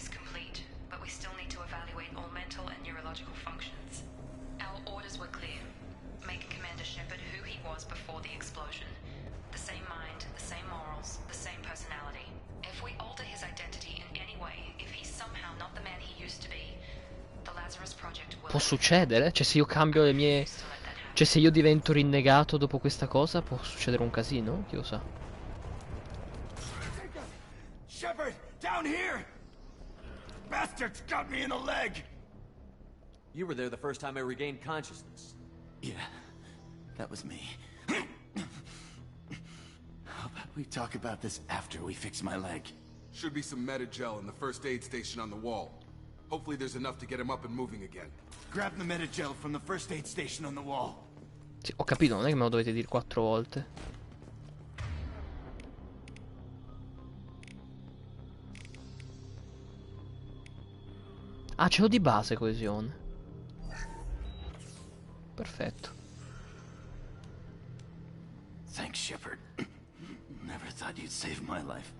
Può succedere? Cioè se io cambio le mie... Cioè se io divento rinnegato dopo questa cosa può succedere un casino? Chi lo sa? Shepard, down here! Bastards got me in the leg! You were there the first time I regained consciousness. Yeah, that was me. How about we talk about this after we fix my leg? Should be some medi-gel in the first aid station on the wall. Hopefully there's enough to get him up and moving again. Grab the medi-gel from the first aid station on the wall. Sì, ho capito, non è che me lo dovete dire 4 volte. Ah, ce l'ho di base coesione. Perfetto. Thanks, Shepard. Never thought you'd save my life.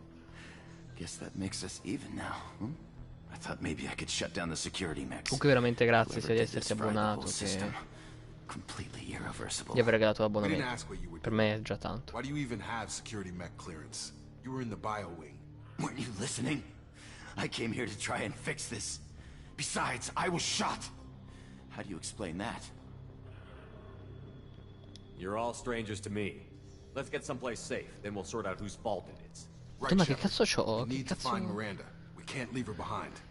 Guess that makes us even now, hmm? I thought maybe I could shut down the security mechs. Comunque veramente grazie sia di esserti abbonato che di aver regalato l'abbonamento. Per me è già tanto. Why do you even have security mech clearance? You were in the bio wing. Weren't you listening? I came here to try and fix this. Besides, I was shot. How do you explain that? You're all strangers to me. Let's get someplace safe, then we'll sort out whose fault it is. Ma che cazzo c'ho? Che cazzo...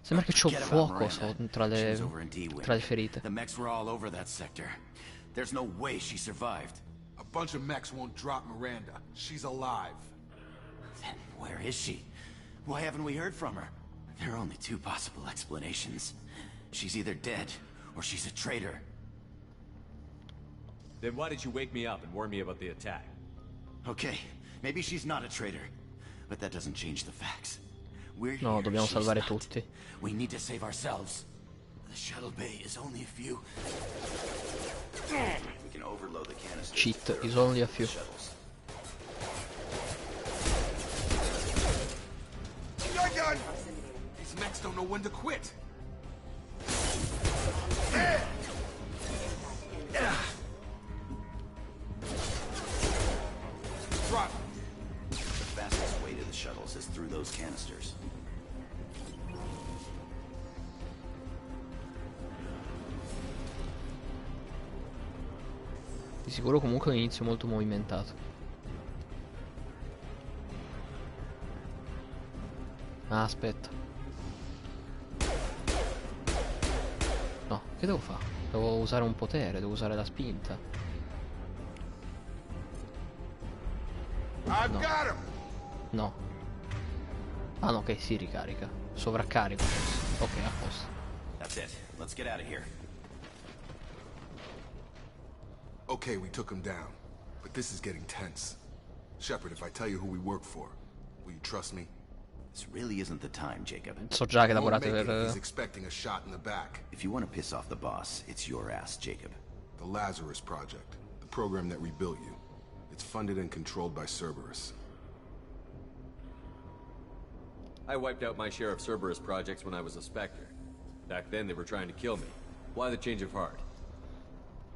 Sembra che c'ho fuoco tra le ferite. The mechs were all over that sector. There's no way she survived. A bunch of mechs won't drop Miranda. She's alive. Then where is she? Why haven't we heard from her? There are only two possible explanations. She's either dead, or she's a traitor. Then why did you wake me up and warn me about the attack? Okay, maybe she's not a traitor, but that doesn't change the facts. We're No, here, dobbiamo she's salvare not. tutti. We need to save ourselves. The shuttle bay is only a few. We can overload the canisters. Cheat is only a few. Your gun! These mechs don't know when to quit. Drop. The fastest way to the shuttles is through those canisters. Di sicuro comunque è un inizio molto movimentato. Ah, aspetta. No, che devo fare? Devo usare un potere, devo usare la spinta. No. No. Ah no, ok, si ricarica. Sovraccarico. Ok, a posto. That's it. Let's get out of here. Okay, we took him down, but this is getting tense. Shepard, if I tell you who we work for, will you trust me? This really isn't the time, Jacob. So già che Won't lavorate make it. per... He's expecting a shot in the back. If you want to piss off the boss, it's your ass, Jacob. The Lazarus Project, the program that rebuilt you. It's funded and controlled by Cerberus. I wiped out my share of Cerberus projects when I was a Spectre. Back then they were trying to kill me. Why the change of heart?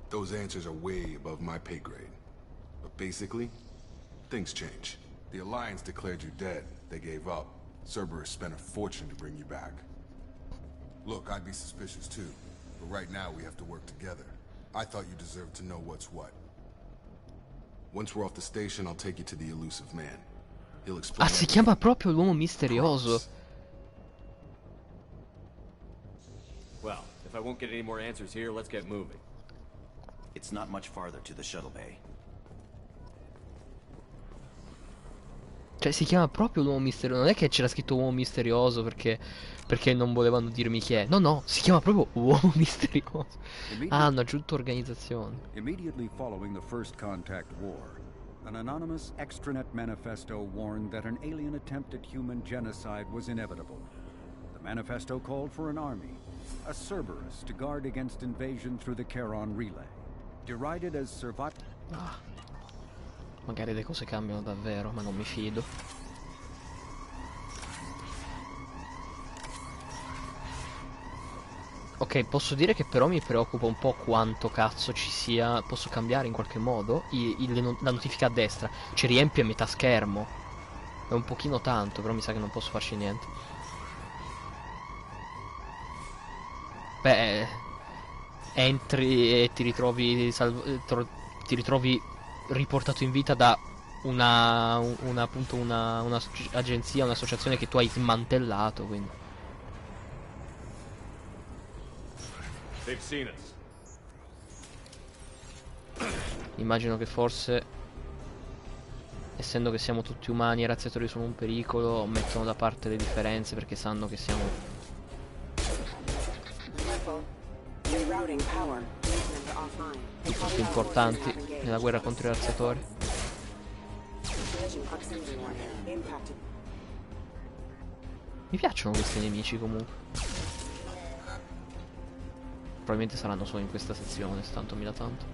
Those answers are way above my pay grade. But basically, things change. The Alliance declared you dead. They gave up. Cerberus spent a fortune to bring you back. Look, I'd be suspicious too. But right now we have to work together. I thought you deserved to know what's what. Once we're off the station, I'll take you to the elusive man. He'll explain. Ah, si chiama proprio l'uomo misterioso. Well, if I won't get any more answers here, let's get moving. It's not much farther to the shuttle bay. Cioè si chiama proprio l'uomo misterioso. Non è che c'era scritto uomo misterioso perché non volevano dirmi chi è. No, no, si chiama proprio uomo misterioso. Ah, hanno aggiunto organizzazione. Immediately following the First Contact War, an anonymous extranet manifesto warned that an alien attempt at human genocide was inevitable. The manifesto called for an army, a Cerberus, to guard against invasion through the Charon Relay. Derided as Magari le cose cambiano davvero, ma non mi fido. Ok, posso dire che però mi preoccupa un po' quanto cazzo ci sia. Posso cambiare in qualche modo la notifica a destra. Ci riempie metà schermo. È un pochino tanto, però mi sa che non posso farci niente. Beh, entri e ti ritrovi ti ritrovi riportato in vita da appunto una agenzia, un'associazione che tu hai smantellato, quindi. They've seen us. Immagino che forse, essendo che siamo tutti umani e i razziatori sono un pericolo, mettono da parte le differenze perché sanno che siamo i più importanti nella guerra contro i razziatori. Mi piacciono questi nemici comunque. Probabilmente saranno solo in questa sezione, tanto mi dà tanto.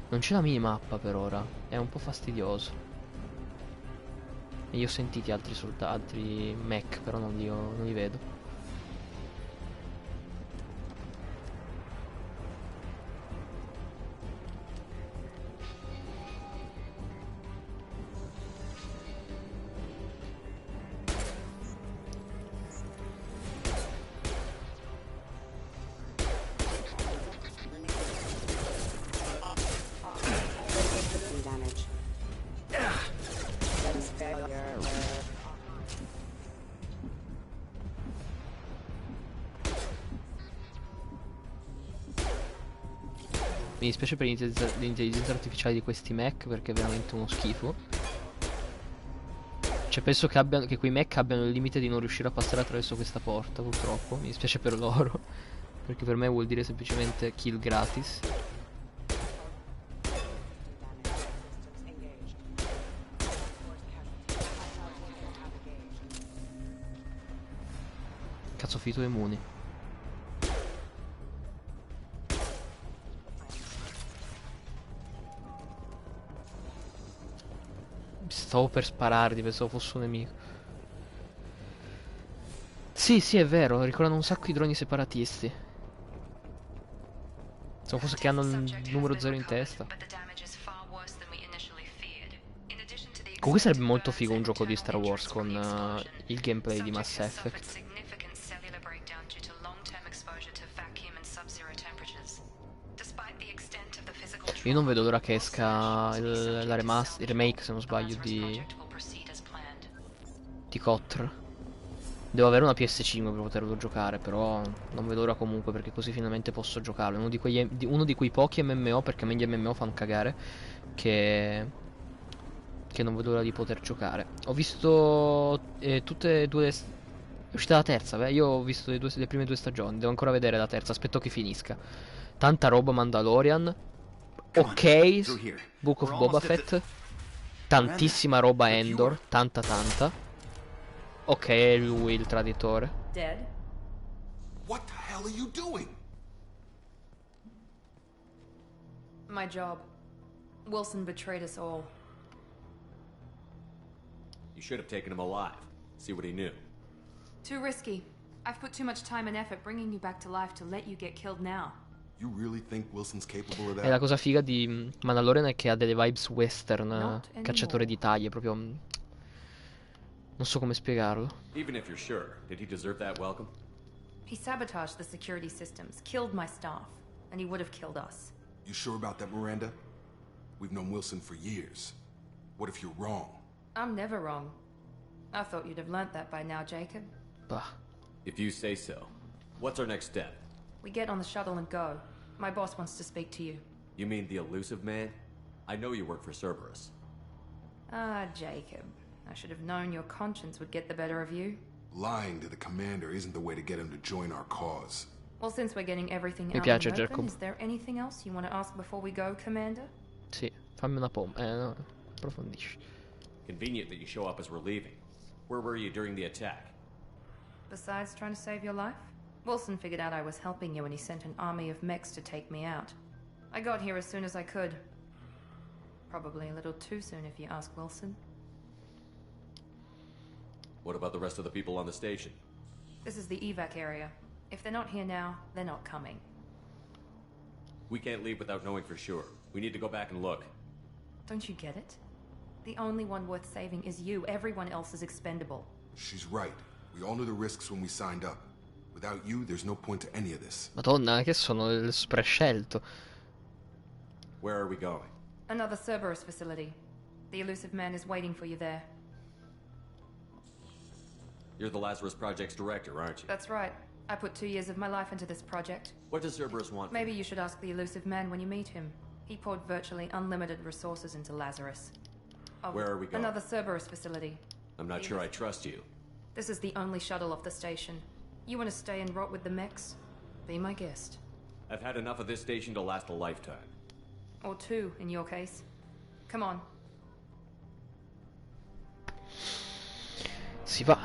Non c'è la minimappa per ora, è un po' fastidioso. E io ho sentiti altri mech, però non li vedo. Mi dispiace per l'intelligenza artificiale di questi mech perché è veramente uno schifo. Cioè penso che quei mech abbiano il limite di non riuscire a passare attraverso questa porta, purtroppo. Mi dispiace per loro, perché per me vuol dire semplicemente kill gratis. Cazzo, ho finito le muni. Stavo per sparargli, pensavo fosse un nemico. Sì, sì, è vero, ricordano un sacco i droni separatisti. Pensavo fosse che hanno il numero 0 in testa. Comunque sarebbe molto figo un gioco di Star Wars con il gameplay di Mass Effect. Io non vedo l'ora che esca il remake, se non sbaglio, di Kotr. Devo avere una PS5 per poterlo giocare, però non vedo l'ora comunque, perché così finalmente posso giocarlo. È uno di quei pochi MMO, perché a me gli MMO fanno cagare, che non vedo l'ora di poter giocare. Ho visto tutte e due è uscita la terza, beh, io ho visto le prime due stagioni, devo ancora vedere la terza, aspetto che finisca. Tanta roba Mandalorian. Ok, Book of Boba Fett. Tantissima roba Endor, tanta. Ok, è lui il traditore. Dead? What the hell are you doing? My job. Wilson betrayed us all. You should have taken him alive. See what he knew. Too risky. I've put too much time and effort bringing you back to life to let you get killed now. You really think Wilson's capable of that? E la cosa figa di Mandalorian è che ha delle vibes western, cacciatore di taglie, proprio. Non so come spiegarlo. Even if you're sure, did he deserve that welcome? He sabotaged the security systems, killed my staff, and he would have killed us. You sure about that, Miranda? We've known Wilson for years. What if you're wrong? I'm never wrong. I thought you'd have learnt that by now, Jacob. Bah. If you say so. What's our next step? We get on the shuttle and go. My boss wants to speak to you. You mean the elusive man? I know you work for Cerberus. Ah, Jacob. I should have known your conscience would get the better of you. Lying to the commander isn't the way to get him to join our cause. Well, since we're getting everything Mi out piace, in the open, Jacob. is there anything else you want to ask before we go, Commander? Sì, fammi una pompa. No, approfondisci. Convenient that you show up as we're leaving. Where were you during the attack? Besides trying to save your life, Wilson figured out I was helping you when he sent an army of mechs to take me out. I got here as soon as I could. Probably a little too soon if you ask Wilson. What about the rest of the people on the station? This is the evac area. If they're not here now, they're not coming. We can't leave without knowing for sure. We need to go back and look. Don't you get it? The only one worth saving is you. Everyone else is expendable. She's right. We all knew the risks when we signed up. Without you, there's no point to any of this. Madonna, che sono il prescelto. Where are we going? Another Cerberus facility. The elusive man is waiting for you there. You're the Lazarus Project's director, aren't you? That's right. I put 2 years of my life into this project. What does Cerberus want? Maybe you should ask the elusive man when you meet him. He poured virtually unlimited resources into Lazarus. Oh, Where are we going? Another Cerberus facility. I'm not sure I trust you. This is the only shuttle off the station. You want to stay and rot with the mechs? Be my guest. I've had enough of this station to last a lifetime. Or 2, in your case. Come on. Si va.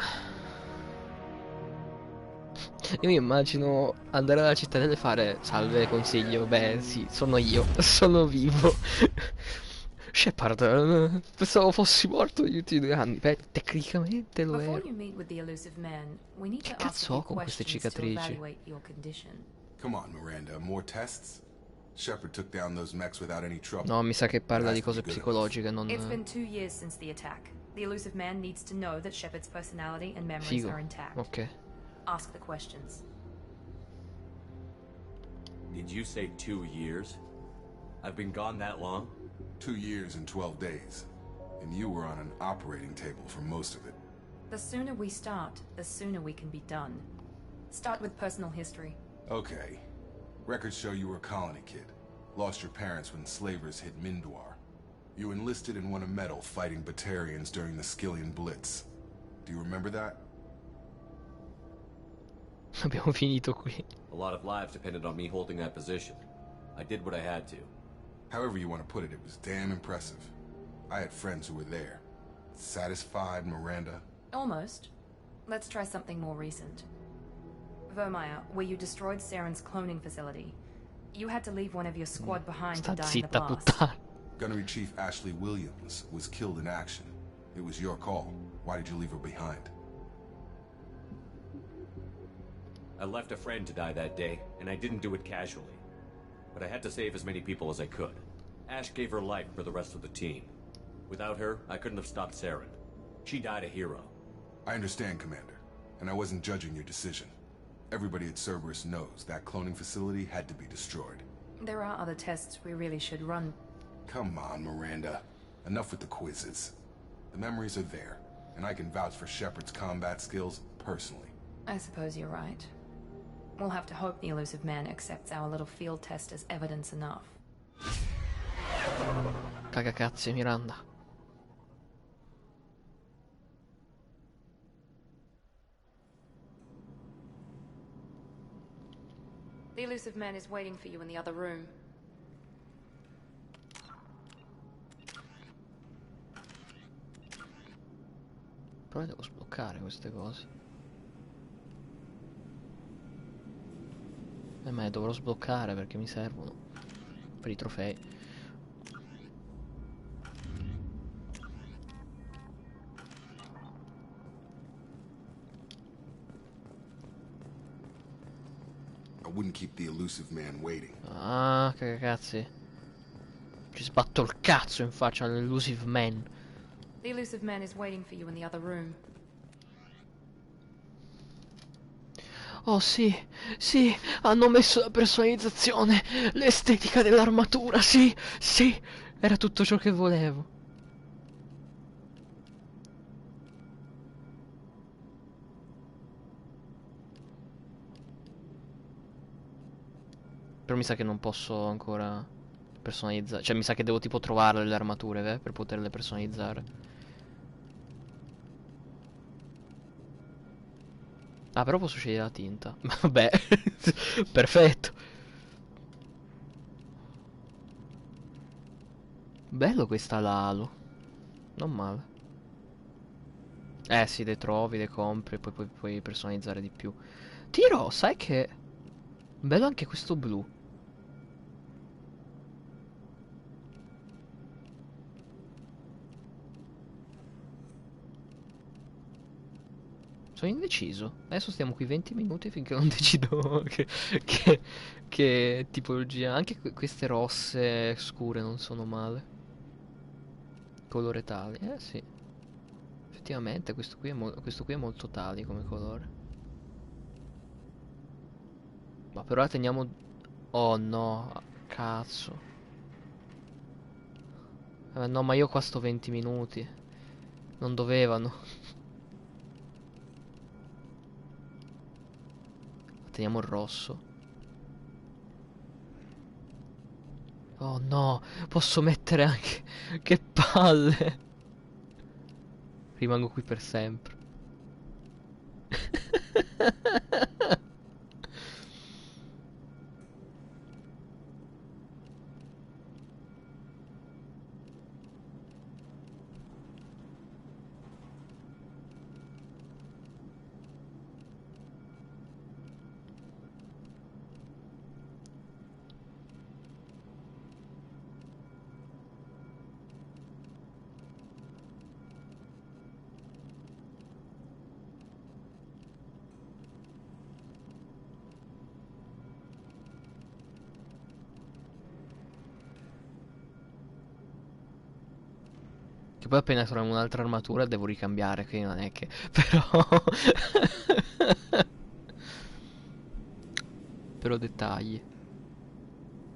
Io mi immagino andare alla cittadella e fare salve, consiglio, beh sì, sono io, sono vivo. Shepard, pensavo fossi morto negli ultimi 2 anni, beh, tecnicamente lo Before ero. you meet with the elusive man, we need Che to ask a cazzo ho few con queste questions to cicatrici? evaluate your condition. Come on, Miranda. More tests? Shepard took down those mechs without any trouble. No, mi sa che parla di Has to be cose good psicologiche, non... It's been 2 years since the attack. The elusive man needs to know that Shepard's personality and memories Figo, are intact. ok. Ask the questions. Did you say 2 years? I've been gone that long? 2 years and 12 days. And you were on an operating table for most of it. The sooner we start, the sooner we can be done. Start with personal history. Okay. Records show you were a colony kid. Lost your parents when slavers hit Mindwar. You enlisted and won a medal fighting Batarians during the Skillian Blitz. Do you remember that? Abbiamo finito qui. A lot of lives depended on me holding that position. I did what I had to. However you want to put it, it was damn impressive. I had friends who were there. Satisfied, Miranda? Almost. Let's try something more recent. Vermeer, where you destroyed Saren's cloning facility. You had to leave one of your squad behind to Sta die in the zitta, blast. puttana. Gunnery Chief Ashley Williams was killed in action. It was your call. Why did you leave her behind? I left a friend to die that day, and I didn't do it casually. But I had to save as many people as I could. Ash gave her life for the rest of the team. Without her, I couldn't have stopped Saren. She died a hero. I understand, Commander, and I wasn't judging your decision. Everybody at Cerberus knows that cloning facility had to be destroyed. There are other tests we really should run. Come on, Miranda. Enough with the quizzes. The memories are there, and I can vouch for Shepard's combat skills personally. I suppose you're right. We'll have to hope the elusive man accepts our little field test as evidence enough. Cagacazzi, Miranda. The elusive man is waiting for you in the other room. Però devo sbloccare queste cose. Ma le dovrò sbloccare perché mi servono per i trofei. I wouldn't keep the elusive man waiting. Ah, cagacazzi. Ci sbatto il cazzo in faccia all'elusive man. The elusive man is waiting for you in the other room. Oh sì, sì, hanno messo la personalizzazione, l'estetica dell'armatura, sì, sì, era tutto ciò che volevo. Però mi sa che non posso ancora personalizzare. Cioè mi sa che devo tipo trovare le armature, per poterle personalizzare. Ah, però posso scegliere la tinta. Vabbè, perfetto. Bello questa Lalo. Non male. Sì, le trovi, le compri, poi puoi personalizzare di più. Tiro, sai che... Bello anche questo blu. Sono indeciso. Adesso stiamo qui 20 minuti finché non decido che, che tipologia. Anche queste rosse scure non sono male. Colore tali. Sì. Effettivamente questo qui è molto tali come colore. Ma per ora teniamo... Oh no, cazzo. No, ma io qua sto 20 minuti. Non dovevano. Teniamo il rosso. Oh no, posso mettere anche... Che palle. Rimango qui per sempre. Che poi appena troviamo un'altra armatura devo ricambiare, quindi non è che... Però... Però dettagli.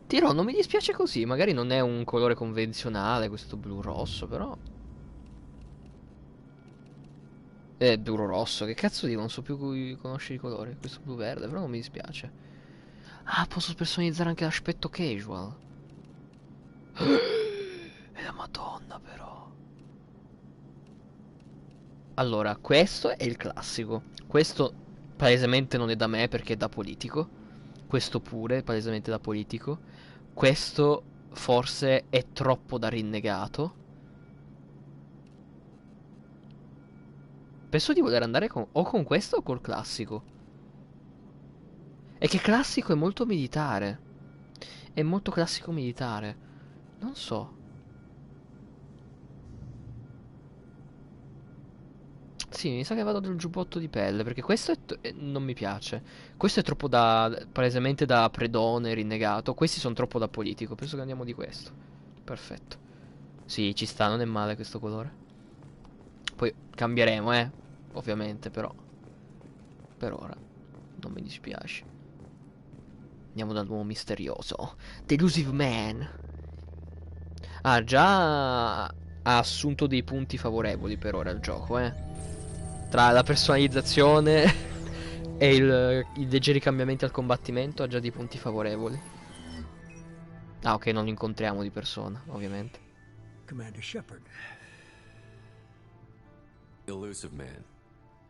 Tiro, non mi dispiace così, magari non è un colore convenzionale questo blu rosso, però... Blu rosso, che cazzo dico, non so più cui conoscere i colori. Questo blu verde, però non mi dispiace. Ah, posso personalizzare anche l'aspetto casual. È la Madonna, però. Allora, questo è il classico. Questo palesemente non è da me perché è da politico. Questo pure, palesemente da politico. Questo forse è troppo da rinnegato. Penso di voler andare o con questo o col classico. È che classico è molto militare. È molto classico militare. Non so. Sì, mi sa che vado del giubbotto di pelle, perché questo non mi piace. Questo è troppo palesemente da predone, rinnegato. Questi sono troppo da politico. Penso che andiamo di questo. Perfetto. Sì, ci sta, non è male questo colore. Poi cambieremo, ovviamente, però. Per ora non mi dispiace. Andiamo dal nuovo misterioso. Delusive Man. Ah, già ha assunto dei punti favorevoli per ora il gioco, Tra la personalizzazione e i leggeri cambiamenti al combattimento ha già dei punti favorevoli. Ah, ok, non lo incontriamo di persona, ovviamente. Commander Shepard. Elusive man.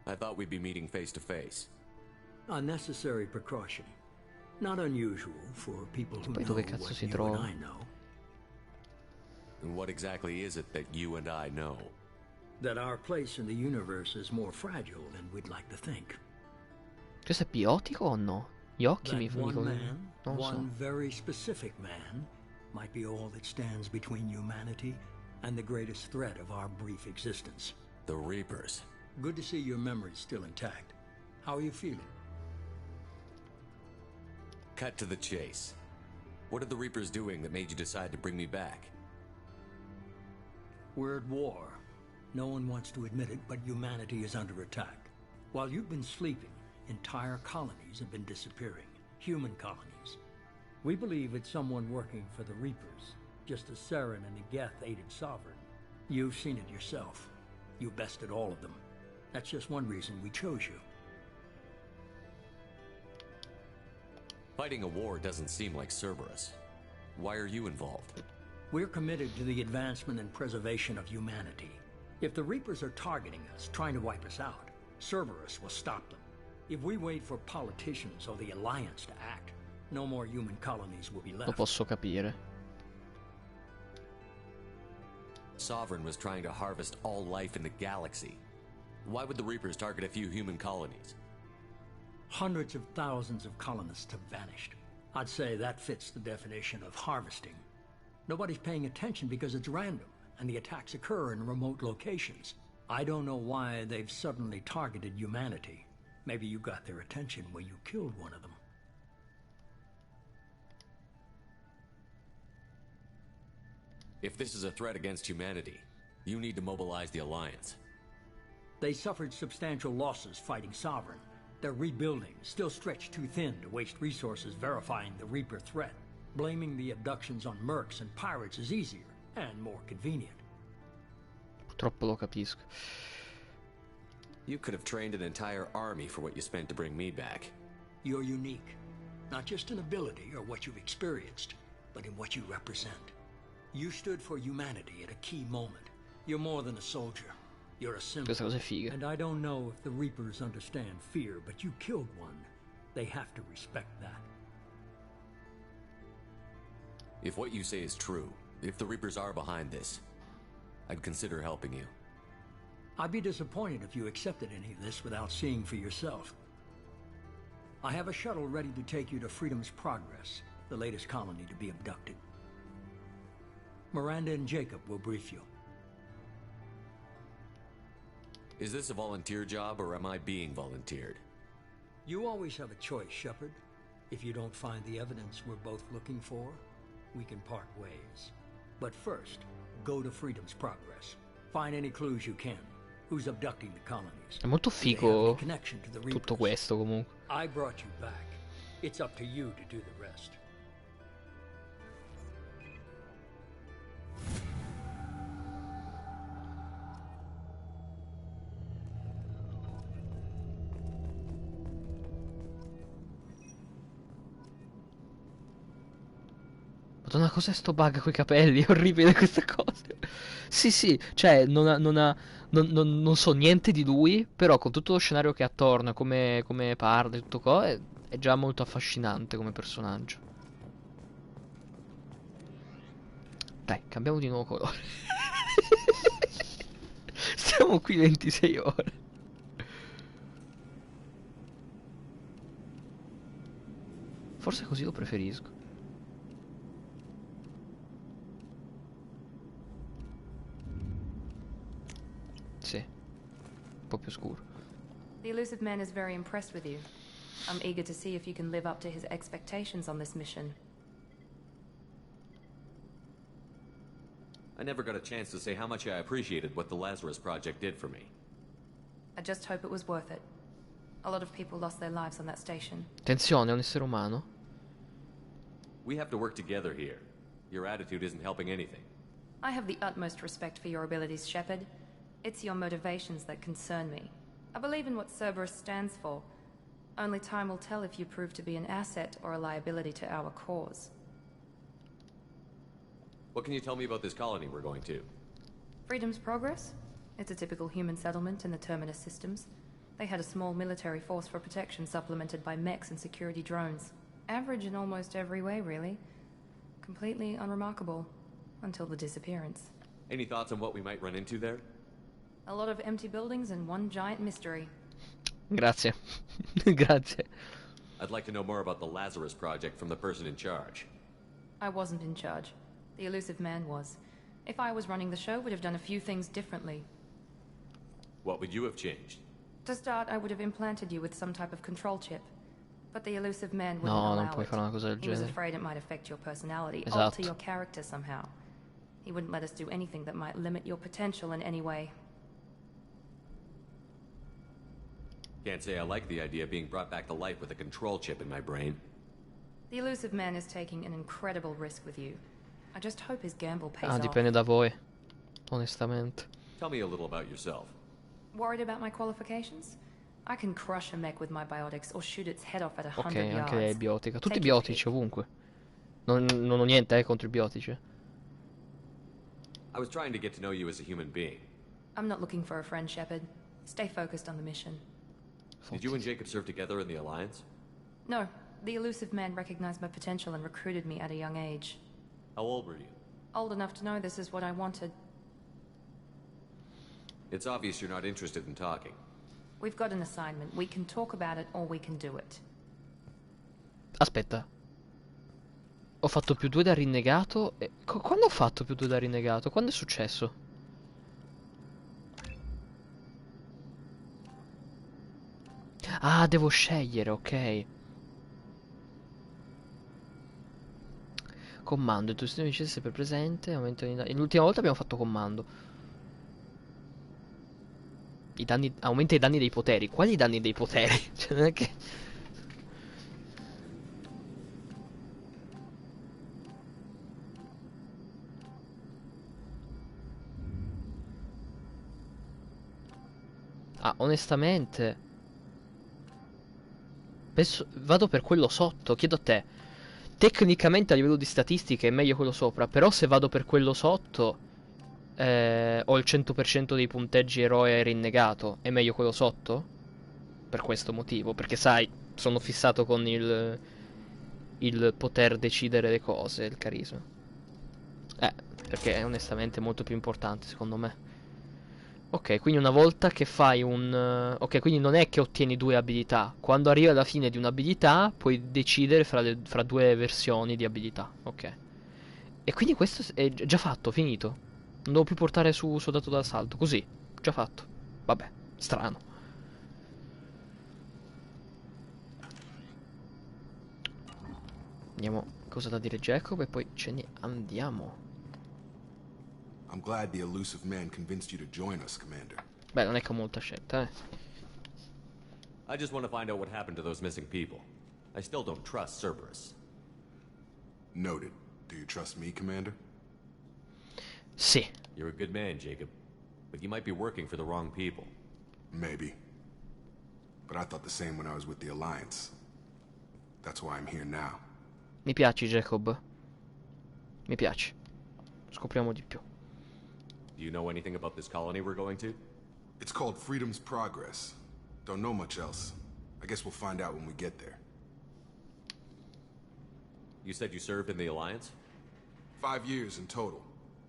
I thought we'd be meeting face to face. Unnecessary precaution. Not unusual for people who Poi know dove cazzo what si you trova? and I know. And what exactly is it that you and I know? That our place in the universe is more fragile than we'd like to think. Questo è biotico o no? Gli occhi mi That one dicono... man, Non lo so. one very specific man, might be all that stands between humanity and the greatest threat of our brief existence. The Reapers. Good to see your memory's still intact. How are you feeling? Cut to the chase. What are the Reapers doing that made you decide to bring me back? We're at war. No one wants to admit it, but humanity is under attack. While you've been sleeping, entire colonies have been disappearing. Human colonies. We believe it's someone working for the Reapers, just as Saren and the Geth aided Sovereign. You've seen it yourself. You bested all of them. That's just one reason we chose you. Fighting a war doesn't seem like Cerberus. Why are you involved? We're committed to the advancement and preservation of humanity. If the Reapers are targeting us, trying to wipe us out, Cerberus will stop them. If we wait for politicians or the Alliance to act, no more human colonies will be left. Lo posso capire. Sovereign was trying to harvest all life in the galaxy. Why would the Reapers target a few human colonies? Hundreds of thousands of colonists have vanished. I'd say that fits the definition of harvesting. Nobody's paying attention because it's random, and the attacks occur in remote locations. I don't know why they've suddenly targeted humanity. Maybe you got their attention when you killed one of them. If this is a threat against humanity, you need to mobilize the Alliance. They suffered substantial losses fighting Sovereign. They're rebuilding, still stretched too thin to waste resources verifying the Reaper threat. Blaming the abductions on mercs and pirates is easier and more convenient. Purtroppo lo capisco. You could have trained an entire army for what you spent to bring me back. You're unique, not just in ability or what you've experienced, but in what you represent. You stood for humanity at a key moment. You're more than a soldier. You're a symbol. Questa cosa è figa. And I don't know if the Reapers understand fear, but you killed one. They have to respect that. If what you say is true, if the Reapers are behind this, I'd consider helping you. I'd be disappointed if you accepted any of this without seeing for yourself. I have a shuttle ready to take you to Freedom's Progress, the latest colony to be abducted. Miranda and Jacob will brief you. Is this a volunteer job, or am I being volunteered? You always have a choice, Shepard. If you don't find the evidence we're both looking for, we can part ways. But first, go to Freedom's Progress. Find any clues you can. Who's abducting the colonies? È molto figo tutto questo comunque. I brought you back. It's up to you to do the rest. Madonna, cos'è sto bug coi capelli? È orribile questa cosa. Sì, sì, cioè, non so niente di lui, però con tutto lo scenario che ha attorno, come parla, e tutto è già molto affascinante come personaggio. Dai, cambiamo di nuovo colore. Stiamo qui 26 ore. Forse così lo preferisco. Sì, un po' più scuro. The elusive man is very impressed with you. I'm eager to see if you can live up to his expectations on this mission. I never got a chance to say how much I appreciated what the Lazarus Project did for me. I just hope it was worth it. A lot of people lost their lives on that station. Attenzione, è un essere umano. We have to work together here. Your attitude isn't helping anything. I have the utmost respect for your abilities, Shepard. It's your motivations that concern me. I believe in what Cerberus stands for. Only time will tell if you prove to be an asset or a liability to our cause. What can you tell me about this colony we're going to? Freedom's Progress? It's a typical human settlement in the Terminus systems. They had a small military force for protection supplemented by mechs and security drones. Average in almost every way, really. Completely unremarkable. Until the disappearance. Any thoughts on what we might run into there? A lot of empty buildings and one giant mystery. Grazie. Grazie. I'd like to know more about the Lazarus Project from the person in charge. I wasn't in charge. The elusive man was. If I was running the show, would have done a few things differently. What would you have changed? To start, I would have implanted you with some type of control chip. But the elusive man wouldn't No, allow non puoi fare una cosa del He was genere. afraid it might affect your personality, Esatto. alter your character somehow. He wouldn't let us do anything that might limit your potential in any way. Can't say I like the idea of being brought back to life with a control chip in my brain. The elusive man is taking an incredible risk with you. I just hope his gamble pays off. Dipende da voi, onestamente. Tell me a little about yourself. Worried about my qualifications? I can crush a mech with my biotics or shoot its head off at Ok, 100 anche lei è yards. biotica. Tutti Take your biotici pick. ovunque. Non ho niente contro i biotici. I was trying to get to know you as a human being. I'm not looking for a friend, Shepard. Stay focused on the mission. Did you and Jacob serve together in the Alliance? No, the elusive man recognized my potential and recruited me at a young age. How old were you? Old enough to know this is what I wanted. It's obvious you're not interested in talking. We've got an assignment. We can talk about it or we can do it. Aspetta. Ho fatto +2 da rinnegato. Quando ho fatto +2 da rinnegato? Quando è successo? Ah, devo scegliere, ok. Comando, il tuo sistema di difesa è sempre presente. L'ultima volta abbiamo fatto comando. Aumenta i danni dei poteri. Quali danni dei poteri? Cioè, non è che... Ah, onestamente... vado per quello sotto, chiedo a te. Tecnicamente a livello di statistiche è meglio quello sopra, però se vado per quello sotto... ho il 100% dei punteggi eroe rinnegato. È meglio quello sotto? Per questo motivo. Perché sai, sono fissato con il poter decidere le cose, il carisma. Perché è onestamente molto più importante secondo me. Ok, quindi una volta che fai ok, quindi non è che ottieni 2 abilità. Quando arrivi alla fine di un'abilità puoi decidere fra 2 versioni di abilità. Ok. E quindi questo è già fatto, finito. Non devo più portare su soldato d'assalto. Così, già fatto. Vabbè, strano. Vediamo cosa da dire Jacob e poi ce ne andiamo. I'm glad the elusive man convinced you to join us, Commander. Beh, non è che ho molta scelta, I just want to find out what happened to those missing people. I still don't trust Cerberus. Noted. Do you trust me, Commander? Sì. You're a good man, Jacob. But you might be working for the wrong people. Maybe. But I thought the same when I was with the Alliance. That's why I'm here now. Mi piaci, Jacob. Mi piaci. Scopriamo di più. Do you know anything about this colony we're going to? It's called Freedom's Progress. Don't know much else. I guess we'll find out when we get there. You said you served in the Alliance? 5 years in total.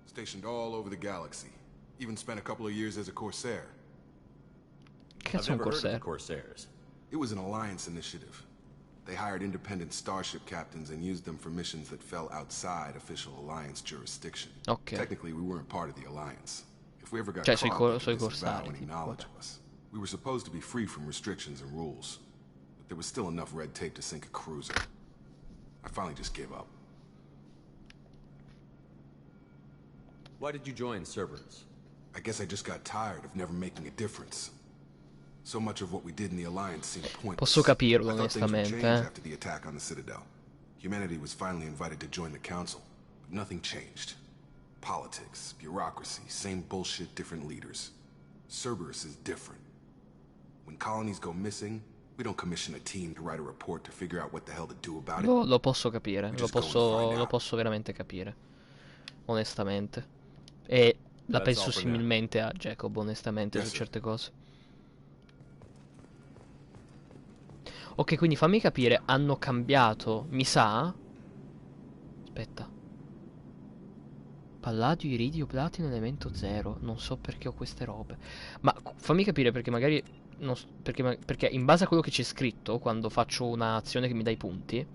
Stationed all over the galaxy. Even spent a couple of years as a Corsair. I've never heard of the Corsairs. It was an Alliance initiative. They hired independent starship captains and used them for missions that fell outside official Alliance jurisdiction. Ok. Technically, we weren't part of the Alliance. If we ever got Cioè, caught, sui they could disavow corsari. any knowledge of us. We were supposed to be free from restrictions and rules, but there was still enough red tape to sink a cruiser. I finally just gave up. Why did you join Cerberus? I guess I just got tired of never making a difference. So much of what we did in the Alliance seemed pointless. Posso capirlo, I thought things would onestamente, change after the attack on the Citadel. Humanity was finally invited to join the Council, but nothing changed. Politics, bureaucracy, same bullshit, different leaders. Cerberus is different. When colonies go missing, we don't commission a team to write a report to figure out what the hell to do about it. Lo posso capire, We just go and find lo out. posso veramente capire. Onestamente. E la That's penso all for now. similmente a Jacob, onestamente, Yes, su sir. certe cose. Ok, quindi fammi capire, hanno cambiato, mi sa... Aspetta. Palladio, iridio, platino, elemento 0. Non so perché ho queste robe. Ma fammi capire perché magari... perché in base a quello che c'è scritto, quando faccio un'azione che mi dà i punti...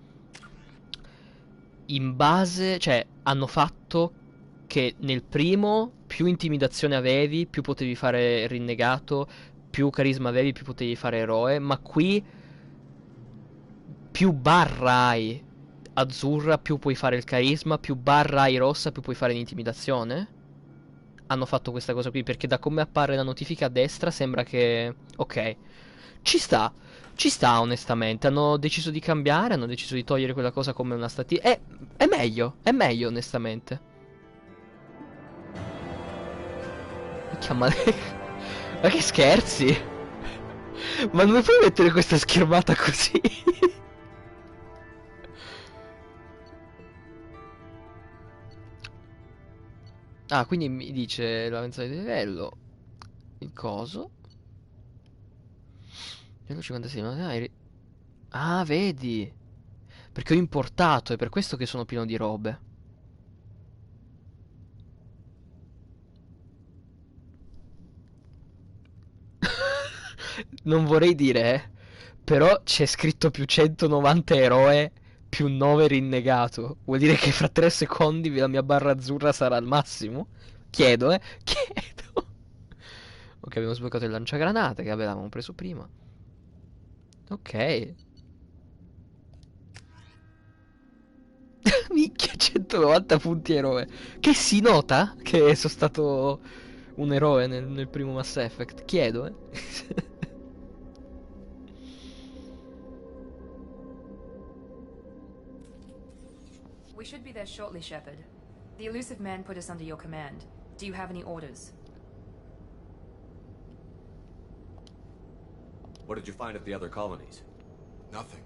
In base... Cioè, hanno fatto che nel primo più intimidazione avevi, più potevi fare rinnegato, più carisma avevi, più potevi fare eroe, ma qui più barra hai azzurra, più puoi fare il carisma, più barra hai rossa, più puoi fare l'intimidazione. Hanno fatto questa cosa qui perché da come appare la notifica a destra sembra che... Ok, ci sta onestamente. Hanno deciso di cambiare, hanno deciso di togliere quella cosa come una statistica. È meglio onestamente. Minchia, ma che scherzi? Ma non mi puoi mettere questa schermata così? Ah, quindi mi dice l'avanzare di livello. Il coso. Livello 56, ma dai. Ah, vedi. Perché ho importato, è per questo che sono pieno di robe. Non vorrei dire, però c'è scritto più 190 eroe più 9 rinnegato. Vuol dire che fra 3 secondi la mia barra azzurra sarà al massimo? Chiedo, chiedo. Ok, abbiamo sbloccato il lanciagranate che avevamo preso prima. Ok. Minchia, 190 punti eroe. Che si nota che sono stato un eroe nel primo Mass Effect? Chiedo, We should be there shortly, Shepard. The elusive man put us under your command. Do you have any orders? What did you find at the other colonies? Nothing.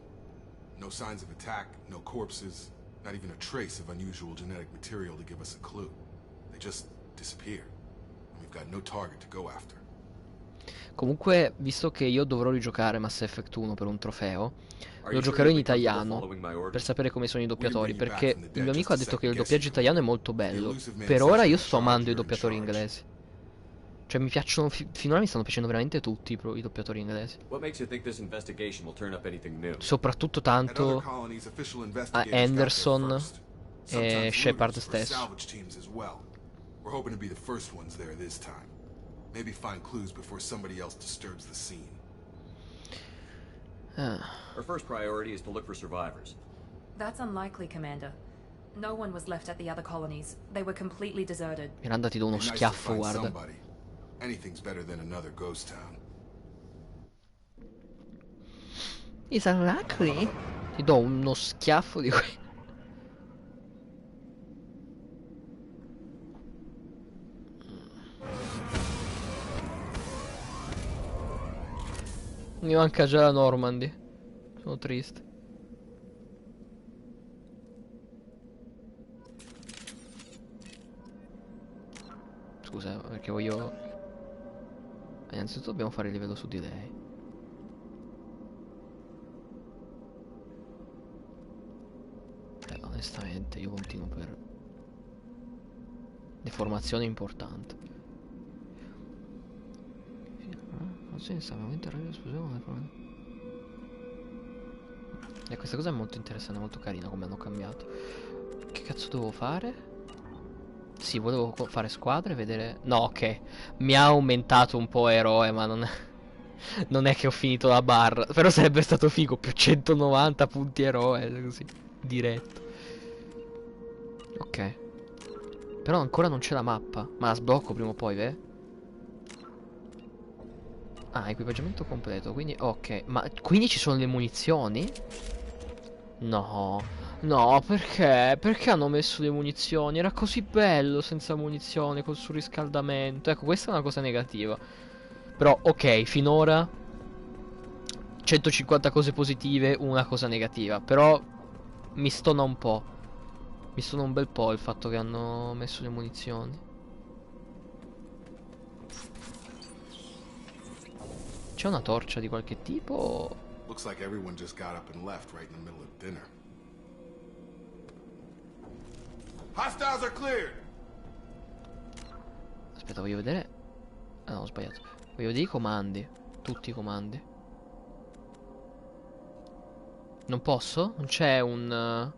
No signs of attack, no corpses, not even a trace of unusual genetic material to give us a clue. They just disappear. And we've got no target to go after. Comunque, visto che io dovrò rigiocare Mass Effect 1 per un trofeo, Are lo you sure giocherò you'll in be comfortable italiano following my per orders? sapere come sono i We didn't doppiatori, bring you back perché from the il dead mio amico just ha to detto che il second guess doppiaggio you, italiano è Commander. molto The bello. elusive man Per says ora you're io in sto charge, amando i you're in doppiatori charge. inglesi. Cioè mi piacciono, finora mi stanno piacendo veramente tutti i doppiatori inglesi. What makes you think this investigation will turn up anything new? Soprattutto At other tanto colonies, official a investigators got there Anderson first. e Sometimes Shepard looters or stesso. salvage teams as well. We're hoping to be the first ones there this time. Maybe find clues before somebody else disturbs the scene. Our first priority is to look for survivors. That's unlikely, Commander. No one was left at the other colonies. They were completely deserted. Miranda ti do uno Be nice to schiaffo, find guarda. somebody. Anything's better than another ghost town. Is unlikely? Ti do uno schiaffo di qui. Mi manca già la Normandy. Sono triste. Scusa, perché voglio... Innanzitutto dobbiamo fare il livello su di lei. Onestamente io continuo per... Deformazione importante. E questa cosa è molto interessante, molto carina come hanno cambiato. Che cazzo dovevo fare? Sì, volevo fare squadre e vedere... No, ok. Mi ha aumentato un po' eroe, ma non è... non è che ho finito la barra. Però sarebbe stato figo, più 190 punti eroe, così, diretto. Ok. Però ancora non c'è la mappa. Ma la sblocco prima o poi, Ah, equipaggiamento completo, quindi... Ok, ma quindi ci sono le munizioni? No. No, perché? Perché hanno messo le munizioni? Era così bello senza munizioni, col surriscaldamento. Ecco, questa è una cosa negativa. Però, ok, finora 150 cose positive, una cosa negativa. Però mi stona un po'. Mi stona un bel po' il fatto che hanno messo le munizioni. C'è una torcia di qualche tipo? Looks like everyone just got up and left right in the middle of dinner. Hostiles are cleared! Aspetta, voglio vedere... Ah no, ho sbagliato. Voglio vedere i comandi. Tutti i comandi. Non posso? Non c'è un...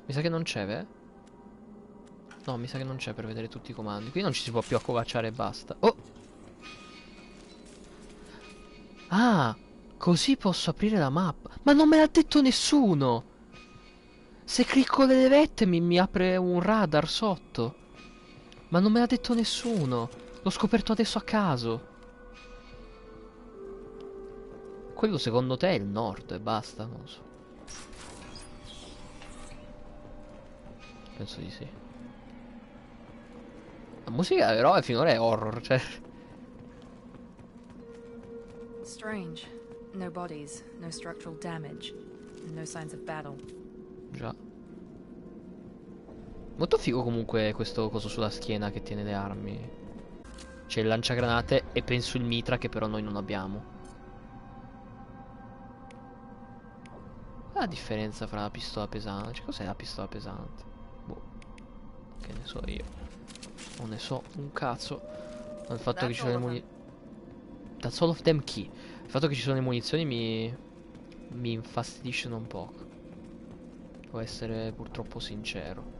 Mi sa che non c'è, No, mi sa che non c'è per vedere tutti i comandi. Qui non ci si può più accovacciare e basta. Oh! Ah! Così posso aprire la mappa. Ma non me l'ha detto nessuno! Se clicco le levette mi apre un radar sotto. Ma non me l'ha detto nessuno. L'ho scoperto adesso a caso. Quello secondo te è il nord e basta, non lo so. Penso di sì. La musica però finora è horror, cioè... Strange. No bodies, no structural damage, and no signs of battle. Già. Molto figo comunque questo coso sulla schiena che tiene le armi. C'è il lanciagranate e penso il mitra che però noi non abbiamo. Qual è la differenza fra la pistola pesante? Cioè, cos'è la pistola pesante? Boh. Che ne so io. Non ne so un cazzo. Ma il fatto che ci sono le munizioni. That's all of them key. Il fatto che ci sono le munizioni mi infastidisce un poco. Devo essere purtroppo sincero.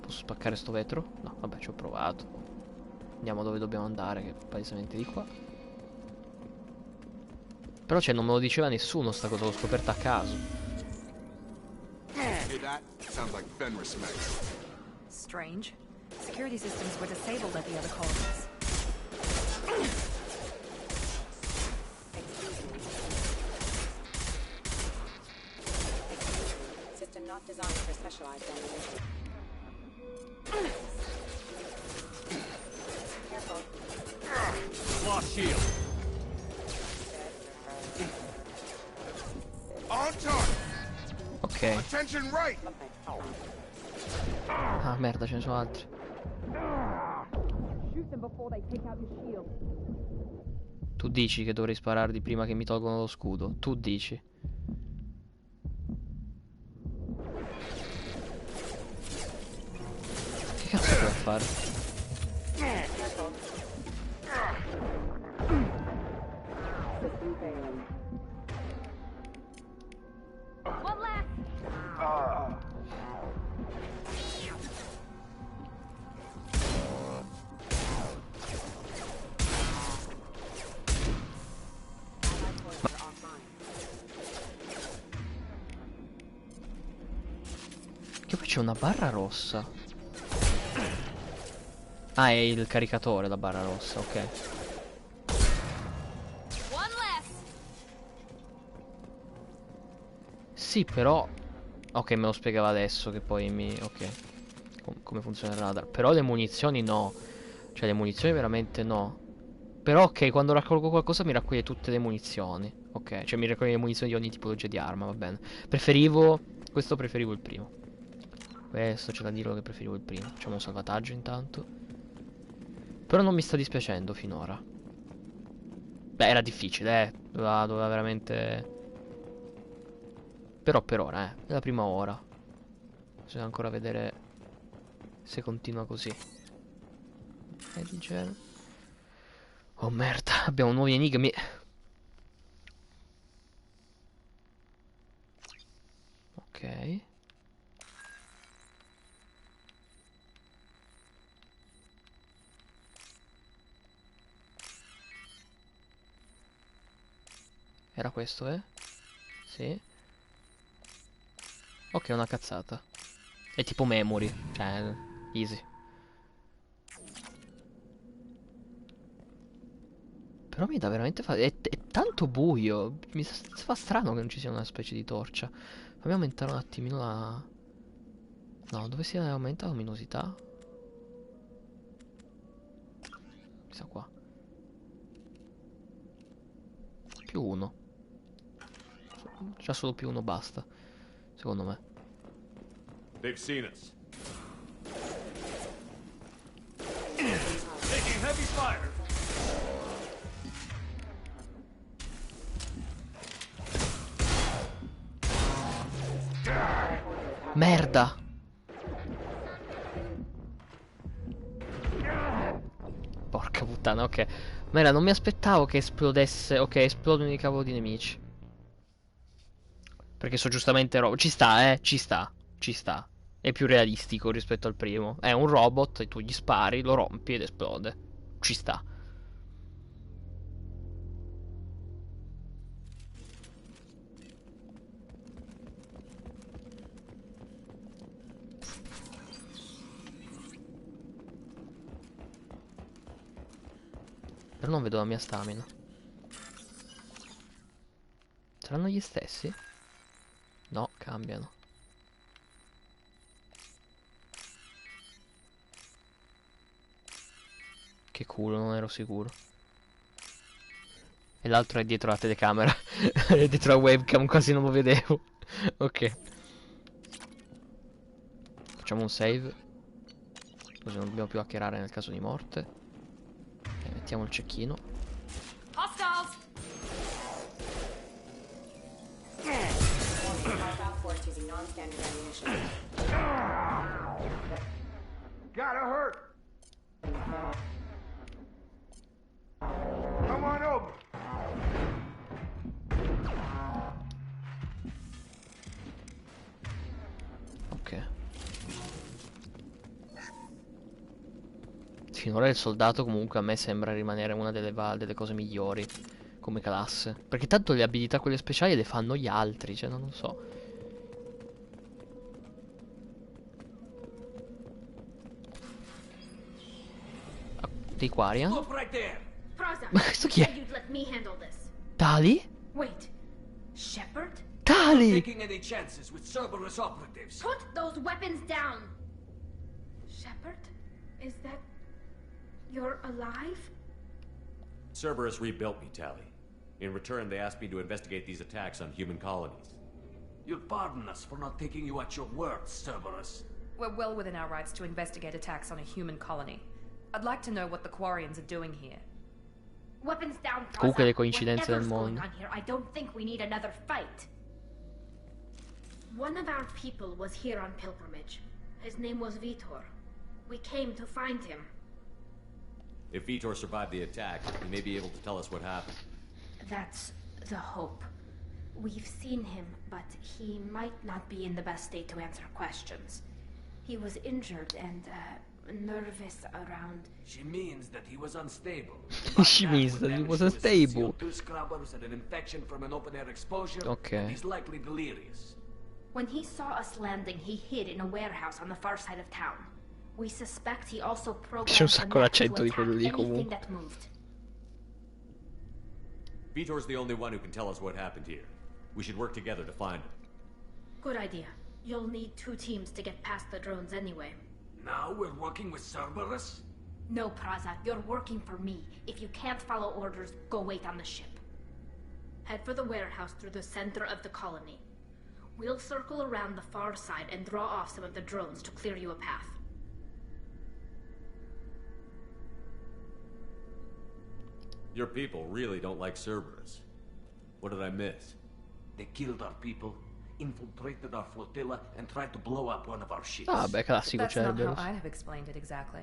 Posso spaccare sto vetro? No, vabbè, ci ho provato. Andiamo dove dobbiamo andare, che è palesemente di qua. Però cioè non me lo diceva nessuno sta cosa, l'ho scoperta a caso. Hey, that sounds like Fenris mechs. Strange. Security systems were disabled at the other colonies. System not designed for specialized ammunition. Careful. Lost shield. On target. Ok. Attention right. Ah merda, ce ne sono altri. Shoot them before they take out your shield. Tu dici che dovrei spararli prima che mi tolgono lo scudo. Tu dici. Che cazzo puoi fare? One left. Che poi c'è una barra rossa. Ah, è il caricatore la barra rossa, ok. One left. Sì, però. Ok, me lo spiegava adesso che poi mi. Ok. Come funziona il radar. Però le munizioni no. Cioè, le munizioni veramente no. Però, ok, quando raccolgo qualcosa mi raccoglie tutte le munizioni. Ok, cioè mi raccoglie le munizioni di ogni tipologia di arma, va bene. Preferivo. Questo preferivo il primo. Questo c'è da dirlo che preferivo il primo. Facciamo un salvataggio intanto. Però non mi sta dispiacendo finora. Beh, era difficile, doveva veramente. Però per ora, è la prima ora. Bisogna ancora vedere se continua così. Oh merda, abbiamo nuovi enigmi. Ok. Era questo, eh? Sì. Ok, è una cazzata. È tipo memory, cioè, easy. Però mi dà veramente è tanto buio. Mi fa strano che non ci sia una specie di torcia. Fammi aumentare un attimino la. No, dove si aumenta la luminosità? Questa qua. Più uno. Già solo più uno basta. Secondo me. They've seen us. Taking heavy fire. Merda! Porca puttana, ok. Merda, non mi aspettavo che esplodesse. Ok, esplodono i cavolo di nemici. Perché so giustamente ci sta, ci sta. Ci sta. È più realistico rispetto al primo. È un robot e tu gli spari, lo rompi ed esplode. Ci sta. Però non vedo la mia stamina. Saranno gli stessi? No, cambiano. Che culo, non ero sicuro. E l'altro è dietro la telecamera. È dietro la webcam, quasi non lo vedevo. Ok. Facciamo un save. Così non dobbiamo più hackerare nel caso di morte. E mettiamo il cecchino. Hostiles! Gotta hurt. Come on over. Ok. Finora il soldato comunque a me sembra rimanere una delle cose migliori come classe. Perché tanto le abilità quelle speciali le fanno gli altri, cioè non lo so. Ah, dei Quarian? Stop right there. Ma questo chi è? Tali? Wait, Shepard? Tali! Taking any chances with Cerberus operatives. Put those weapons down! Shepard? Is that... You're alive? Cerberus rebuilt me, Tally. In return, they asked me to investigate these attacks on human colonies. You'll pardon us for not taking you at your word, Cerberus. We're well within our rights to investigate attacks on a human colony. I'd like to know what the Quarians are doing here. Weapons down, Praza. Comunque le coincidenze del Whatever's going mondo. on here, I don't think we need another fight. One of our people was here on pilgrimage. His name was Vitor. We came to find him. If Vitor survived the attack, he may be able to tell us what happened. That's the hope. We've seen him, but he might not be in the best state to answer questions. He was injured and, nervous around... She means that he was unstable. She means that he was unstable. Two scrubbers and an infection from an open-air exposure. Okay. And he's likely delirious. When he saw us landing, he hid in a warehouse on the far side of town. We suspect he also programmed C'è un sacco the net to l'accento di quello lì attack anything comunque. that moved. Vitor's the only one who can tell us what happened here. We should work together to find him. Good idea. You'll need 2 teams to get past the drones anyway. Now we're working with Cerberus? No, Praza, you're working for me. If you can't follow orders, go wait on the ship. Head for the warehouse through the center of the colony. We'll circle around the far side and draw off some of the drones to clear you a path. Your people really don't like Cerberus. What did I miss? They killed our people, infiltrated our flotilla, and tried to blow up one of our ships. Ah, beh, classico That's not how Cerberus. I'd have explained it exactly.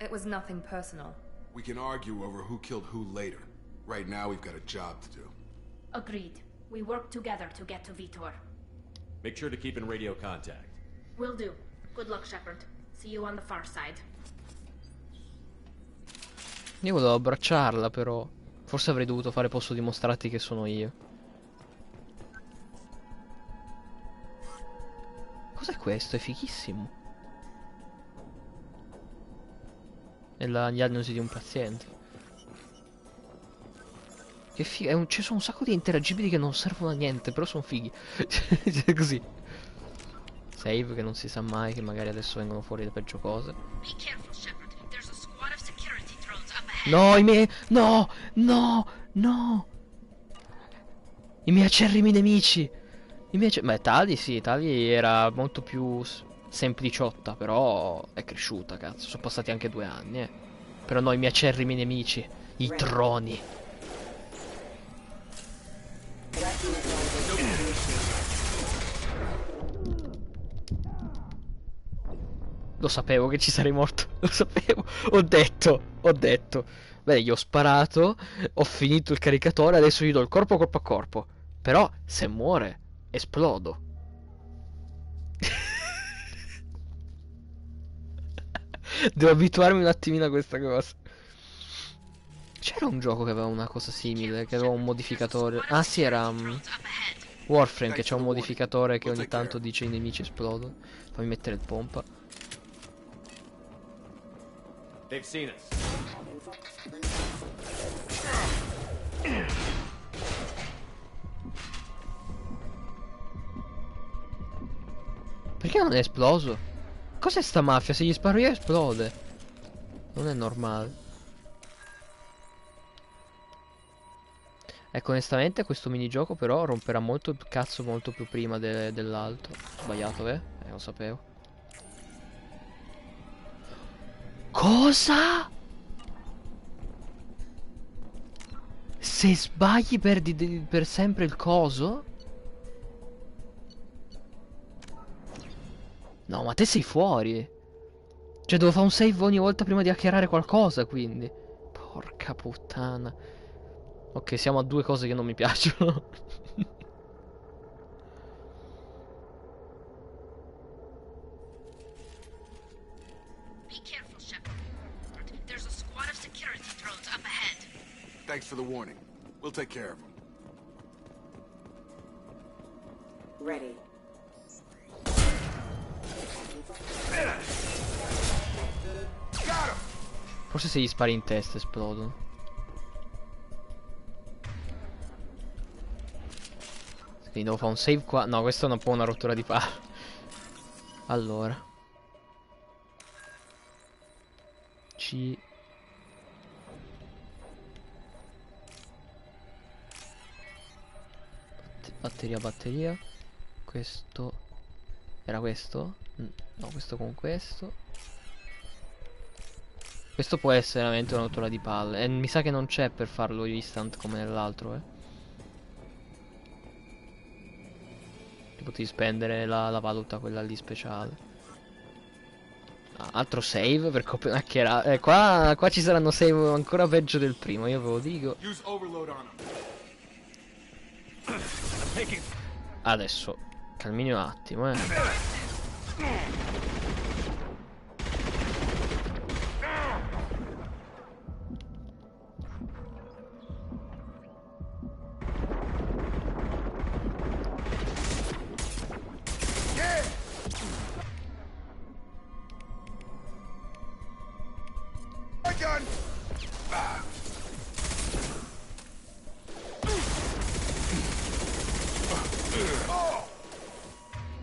It was nothing personal. We can argue over who killed who later. Right now, we've got a job to do. Agreed. We work together to get to Vitor. Make sure to keep in radio contact. Will do. Good luck, Shepard. See you on the far side. Io volevo abbracciarla, però. Forse avrei dovuto fare posso dimostrarti che sono io. Cos'è questo? È fighissimo. È la diagnosi di un paziente. Che figo. Ci sono un sacco di interagibili che non servono a niente, però sono fighi. Cioè, così. Save, che non si sa mai, che magari adesso vengono fuori le peggio cose. Be careful, Shepard. There's a squad of security drones up ahead. No, i miei... No! No! No! I miei acerrimi nemici! Beh, Tali sì, Tali era molto più sempliciotta, però è cresciuta, cazzo. Sono passati anche 2 anni, eh. Però no, i miei acerrimi nemici. I droni. Lo sapevo che ci sarei morto. Lo sapevo. Ho detto. Beh, gli ho sparato. Ho finito il caricatore. Adesso gli do il corpo a corpo. Però, se muore, esplodo. Devo abituarmi un attimino a questa cosa. C'era un gioco che aveva una cosa simile. Che aveva un modificatore. Ah, sì, era. Warframe, che c'ha un modificatore che ogni tanto dice i nemici esplodono. Fammi mettere il pompa. They've seen us. Perché non è esploso? Cos'è sta mafia? Se gli sparo io esplode. Non è normale. Ecco, onestamente questo minigioco però romperà molto il cazzo molto più prima dell'altro. Sbagliato, eh? Lo sapevo. Cosa? Se sbagli perdi per sempre il coso? No, ma te sei fuori. Cioè, devo fare un save ogni volta prima di hackerare qualcosa, quindi. Porca puttana. Ok, siamo a due cose che non mi piacciono. Be careful, Shepard. There's a squad of security drones up ahead. Thanks for the warning. We'll take care of them. Ready. Forse se gli spari in testa esplodono. Quindi devo fare un save qua. No, questa è un po' una rottura di palle. Allora. C. Batteria, batteria. Questo. Era questo? No, questo con questo. Questo può essere veramente una rottura di palle. E mi sa che non c'è per farlo instant come nell'altro, Potevi spendere la valuta, quella lì speciale. Ah, altro save per hackerare. Qua ci saranno save ancora peggio del primo, io ve lo dico. Adesso, calmini un attimo,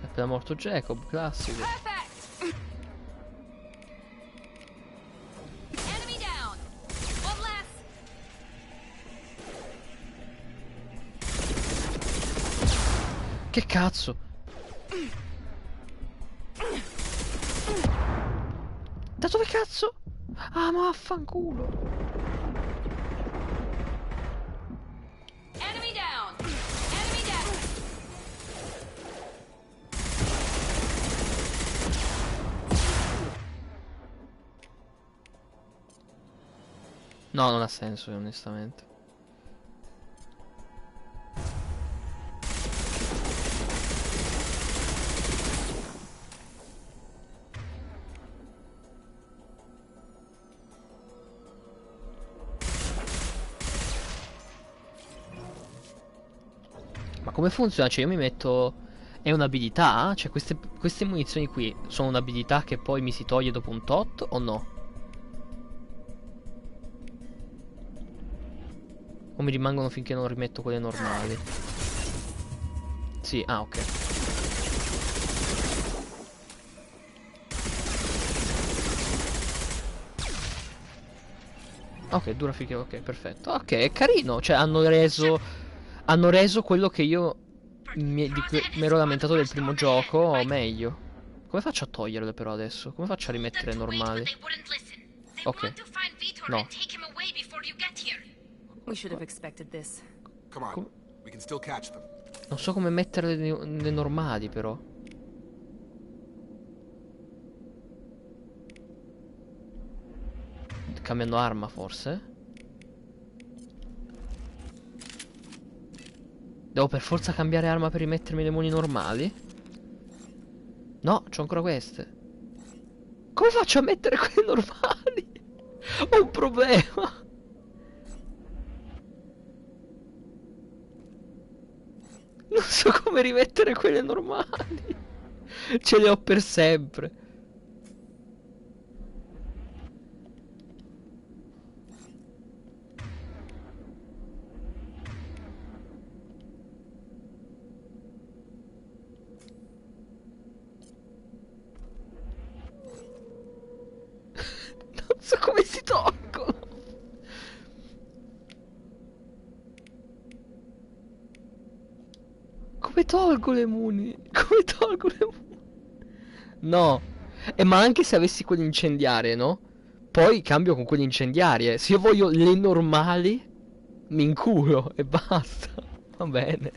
È appena morto Jacob, classico. Enemy down. One less. Che cazzo? Da dove cazzo? Ah, ma vaffanculo. Enemy down. Enemy down. No, non ha senso, onestamente. Ma come funziona? Cioè io mi metto... È un'abilità? Cioè queste munizioni qui sono un'abilità che poi mi si toglie dopo un tot o no? O mi rimangono finché non rimetto quelle normali? Sì, ah ok. Ok, dura finché... Ok, perfetto. Ok, è carino. Cioè hanno reso... Hanno reso quello che io di cui mi ero lamentato del primo gioco meglio. Come faccio a toglierle però adesso? Come faccio a rimettere normali? Ok. No. We should have expected this. Come on, we can still catch them. Non so come metterle le normali però. Cambiando arma forse? Devo per forza cambiare arma per rimettermi le muni normali? No, c'ho ancora queste. Come faccio a mettere quelle normali? Ho un problema. Non so come rimettere quelle normali. Ce le ho per sempre. Non so come si tolgono. come tolgo le muni? Come tolgo le muni? No. Ma anche se avessi quelle incendiarie, no? Poi cambio con quelle incendiarie. Se io voglio le normali, mi inculo e basta. Va bene.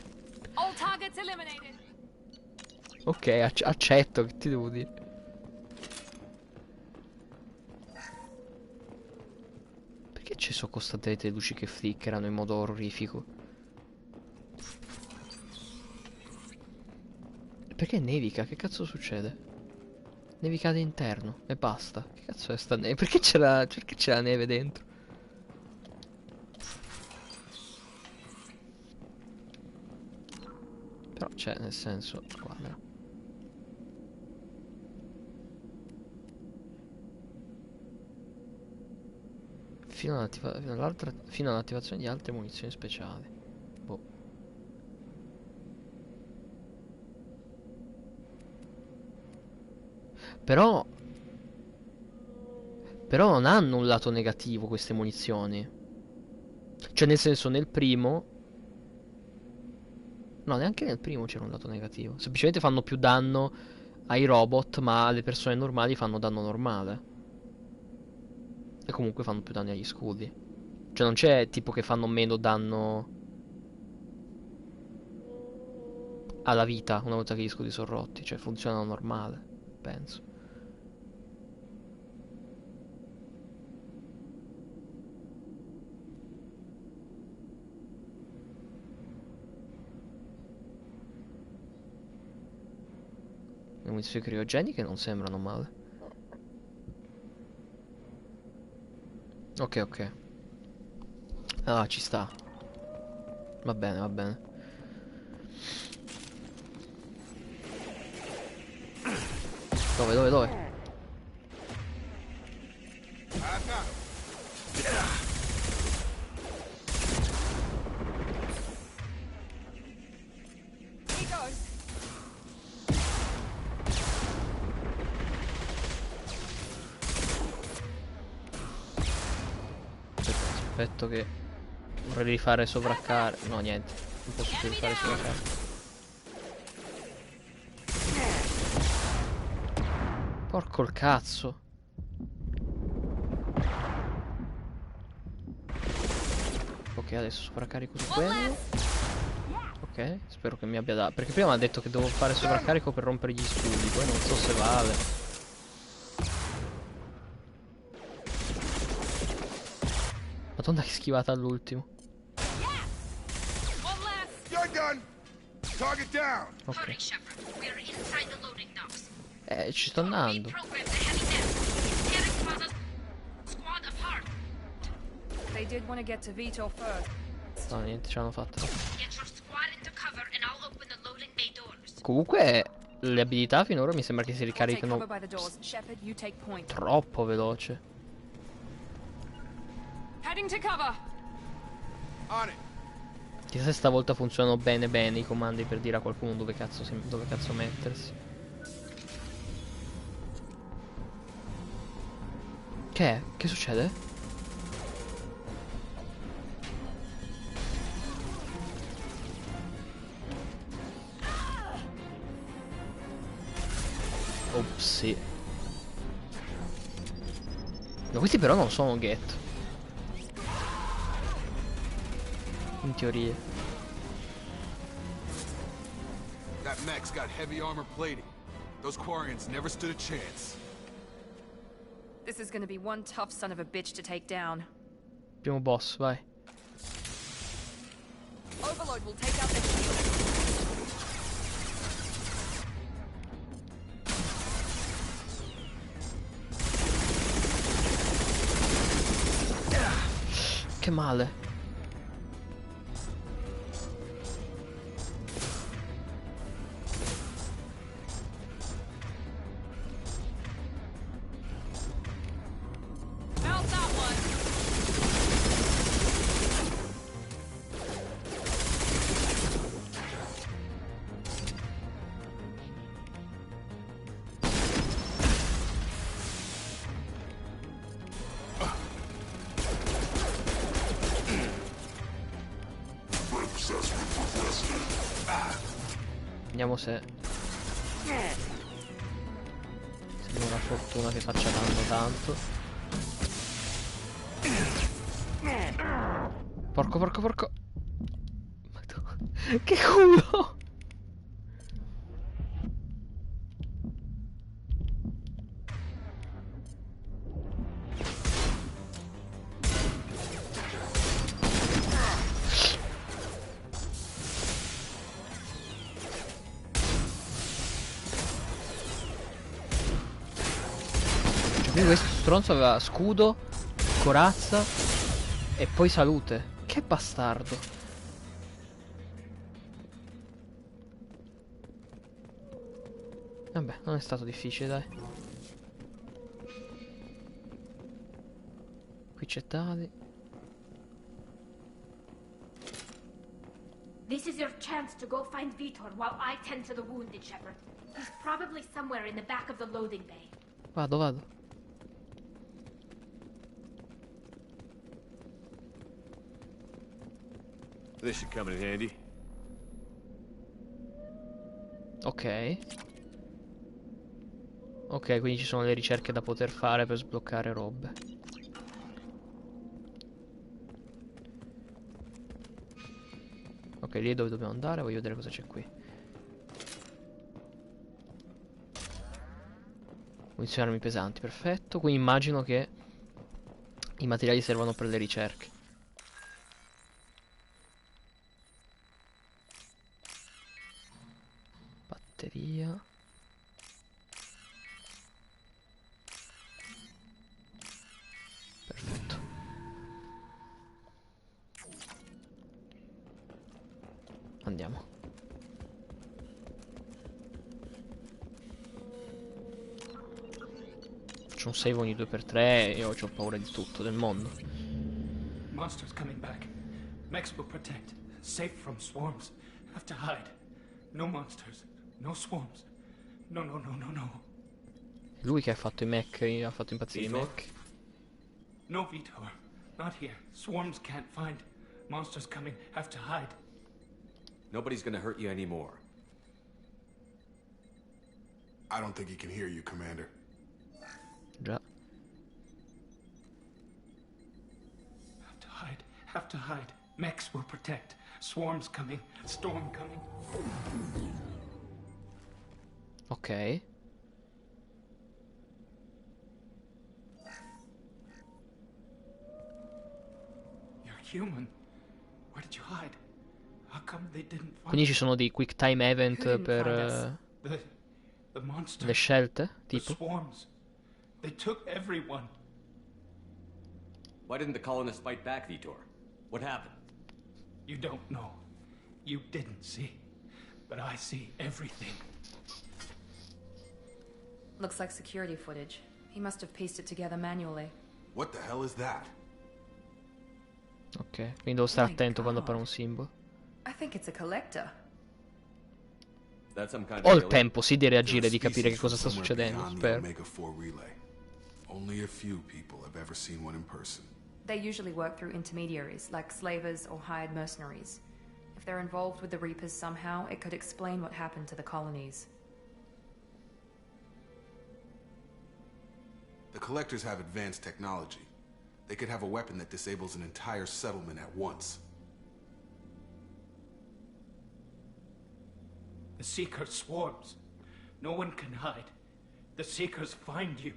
All targets eliminated. Ok, accetto, che ti devo dire. Perché ci sono costantemente le luci che flickerano in modo orrorifico? Perché nevica? Che cazzo succede? Nevica all'interno e basta. Che cazzo è sta neve? Perché c'è la neve dentro? Però c'è, nel senso, guarda. Fino all'attivazione di altre munizioni speciali. Boh. Però non hanno un lato negativo queste munizioni. Cioè nel senso nel primo. No, neanche nel primo c'era un lato negativo. Semplicemente fanno più danno ai robot, ma alle persone normali fanno danno normale. E comunque fanno più danni agli scudi. Cioè non c'è tipo che fanno meno danno alla vita una volta che gli scudi sono rotti. Cioè funzionano normale, penso. Le munizioni criogeniche non sembrano male. Ok, ok. Ah, ci sta. Va bene, va bene. Dove? Aspetto che vorrei rifare sovraccarico. No, niente. Non posso più rifare sovraccarico. Porco il cazzo. Ok, adesso sovraccarico su quello. Ok, spero che mi abbia dato. Perché prima ha detto che devo fare sovraccarico per rompere gli scudi. Poi non so se vale. Madonna che schivata all'ultimo. Ok. Ci sto andando. No, niente, ce l'hanno fatta. Comunque le abilità finora mi sembra che si ricaricano troppo veloce. Chissà se stavolta funzionano bene i comandi per dire a qualcuno dove cazzo mettersi. Che è? Che succede? Ops. No, questi però non sono ghetto. In teoria. That mech's got heavy armor plating. Those Quarians never stood a chance. This is gonna be one tough son of a bitch to take down. Primo boss, vai. Overload will take out their shield. Che male. Vediamo se... Sembra una fortuna che faccia danno tanto. Porco, porco, porco. Madonna. Che culo! Quindi questo stronzo aveva scudo, corazza e poi salute. Che bastardo. Vabbè, non è stato difficile, dai. Qui c'è Tali. This is your chance to go find Vitor while I tend to the wounded, Shepard. He's probably somewhere in the back of the loading bay. Vado, vado. This should come in handy. Ok. Ok, quindi ci sono le ricerche da poter fare per sbloccare robe. Ok, lì è dove dobbiamo andare, voglio vedere cosa c'è qui. Munizioni armi pesanti, perfetto. Quindi immagino che i materiali servano per le ricerche. Batteria. Perfetto. Andiamo. Faccio un save ogni 2x3 e io ho paura di tutto, del mondo. Monsters coming back. Mechs will protect. Safe from swarms. Have to hide. No monsters. No swarms. No, no, no, no, no. Lui che ha fatto i mech, ha fatto impazzire i mech. No, Vitor. Not here. Swarms can't find. Monsters coming. Have to hide. Nobody's gonna hurt you anymore. I don't think he can hear you, Commander. Già. Have to hide. Have to hide. Mechs will protect. Swarms coming. Storm coming. Ok. You're human. Where did you hide? How come they didn't find Quindi ci sono dei quick time event Who didn't per find us? The monsters. le scelte, The tipo. swarms. They took everyone. Why didn't the colonists fight back, Vitor? What happened? You don't know. You didn't see. But I see everything. Looks like security footage. He must have pieced it together manually. What the hell is that? Ok, quindi devo stare attento quando appare un simbolo. I think it's a collector. That's some kind Ho of il tempo, sì, di reagire, di capire che cosa sta succedendo. Spero. Omega-4 relay. Only a few people have ever seen one in person. They usually work through intermediaries, like slavers or hired mercenaries. If they're involved with the Reapers somehow, it could explain what happened to the colonies. The collectors have advanced technology. They could have a weapon that disables an entire settlement at once. The Seeker swarms. No one can hide. The Seekers find you,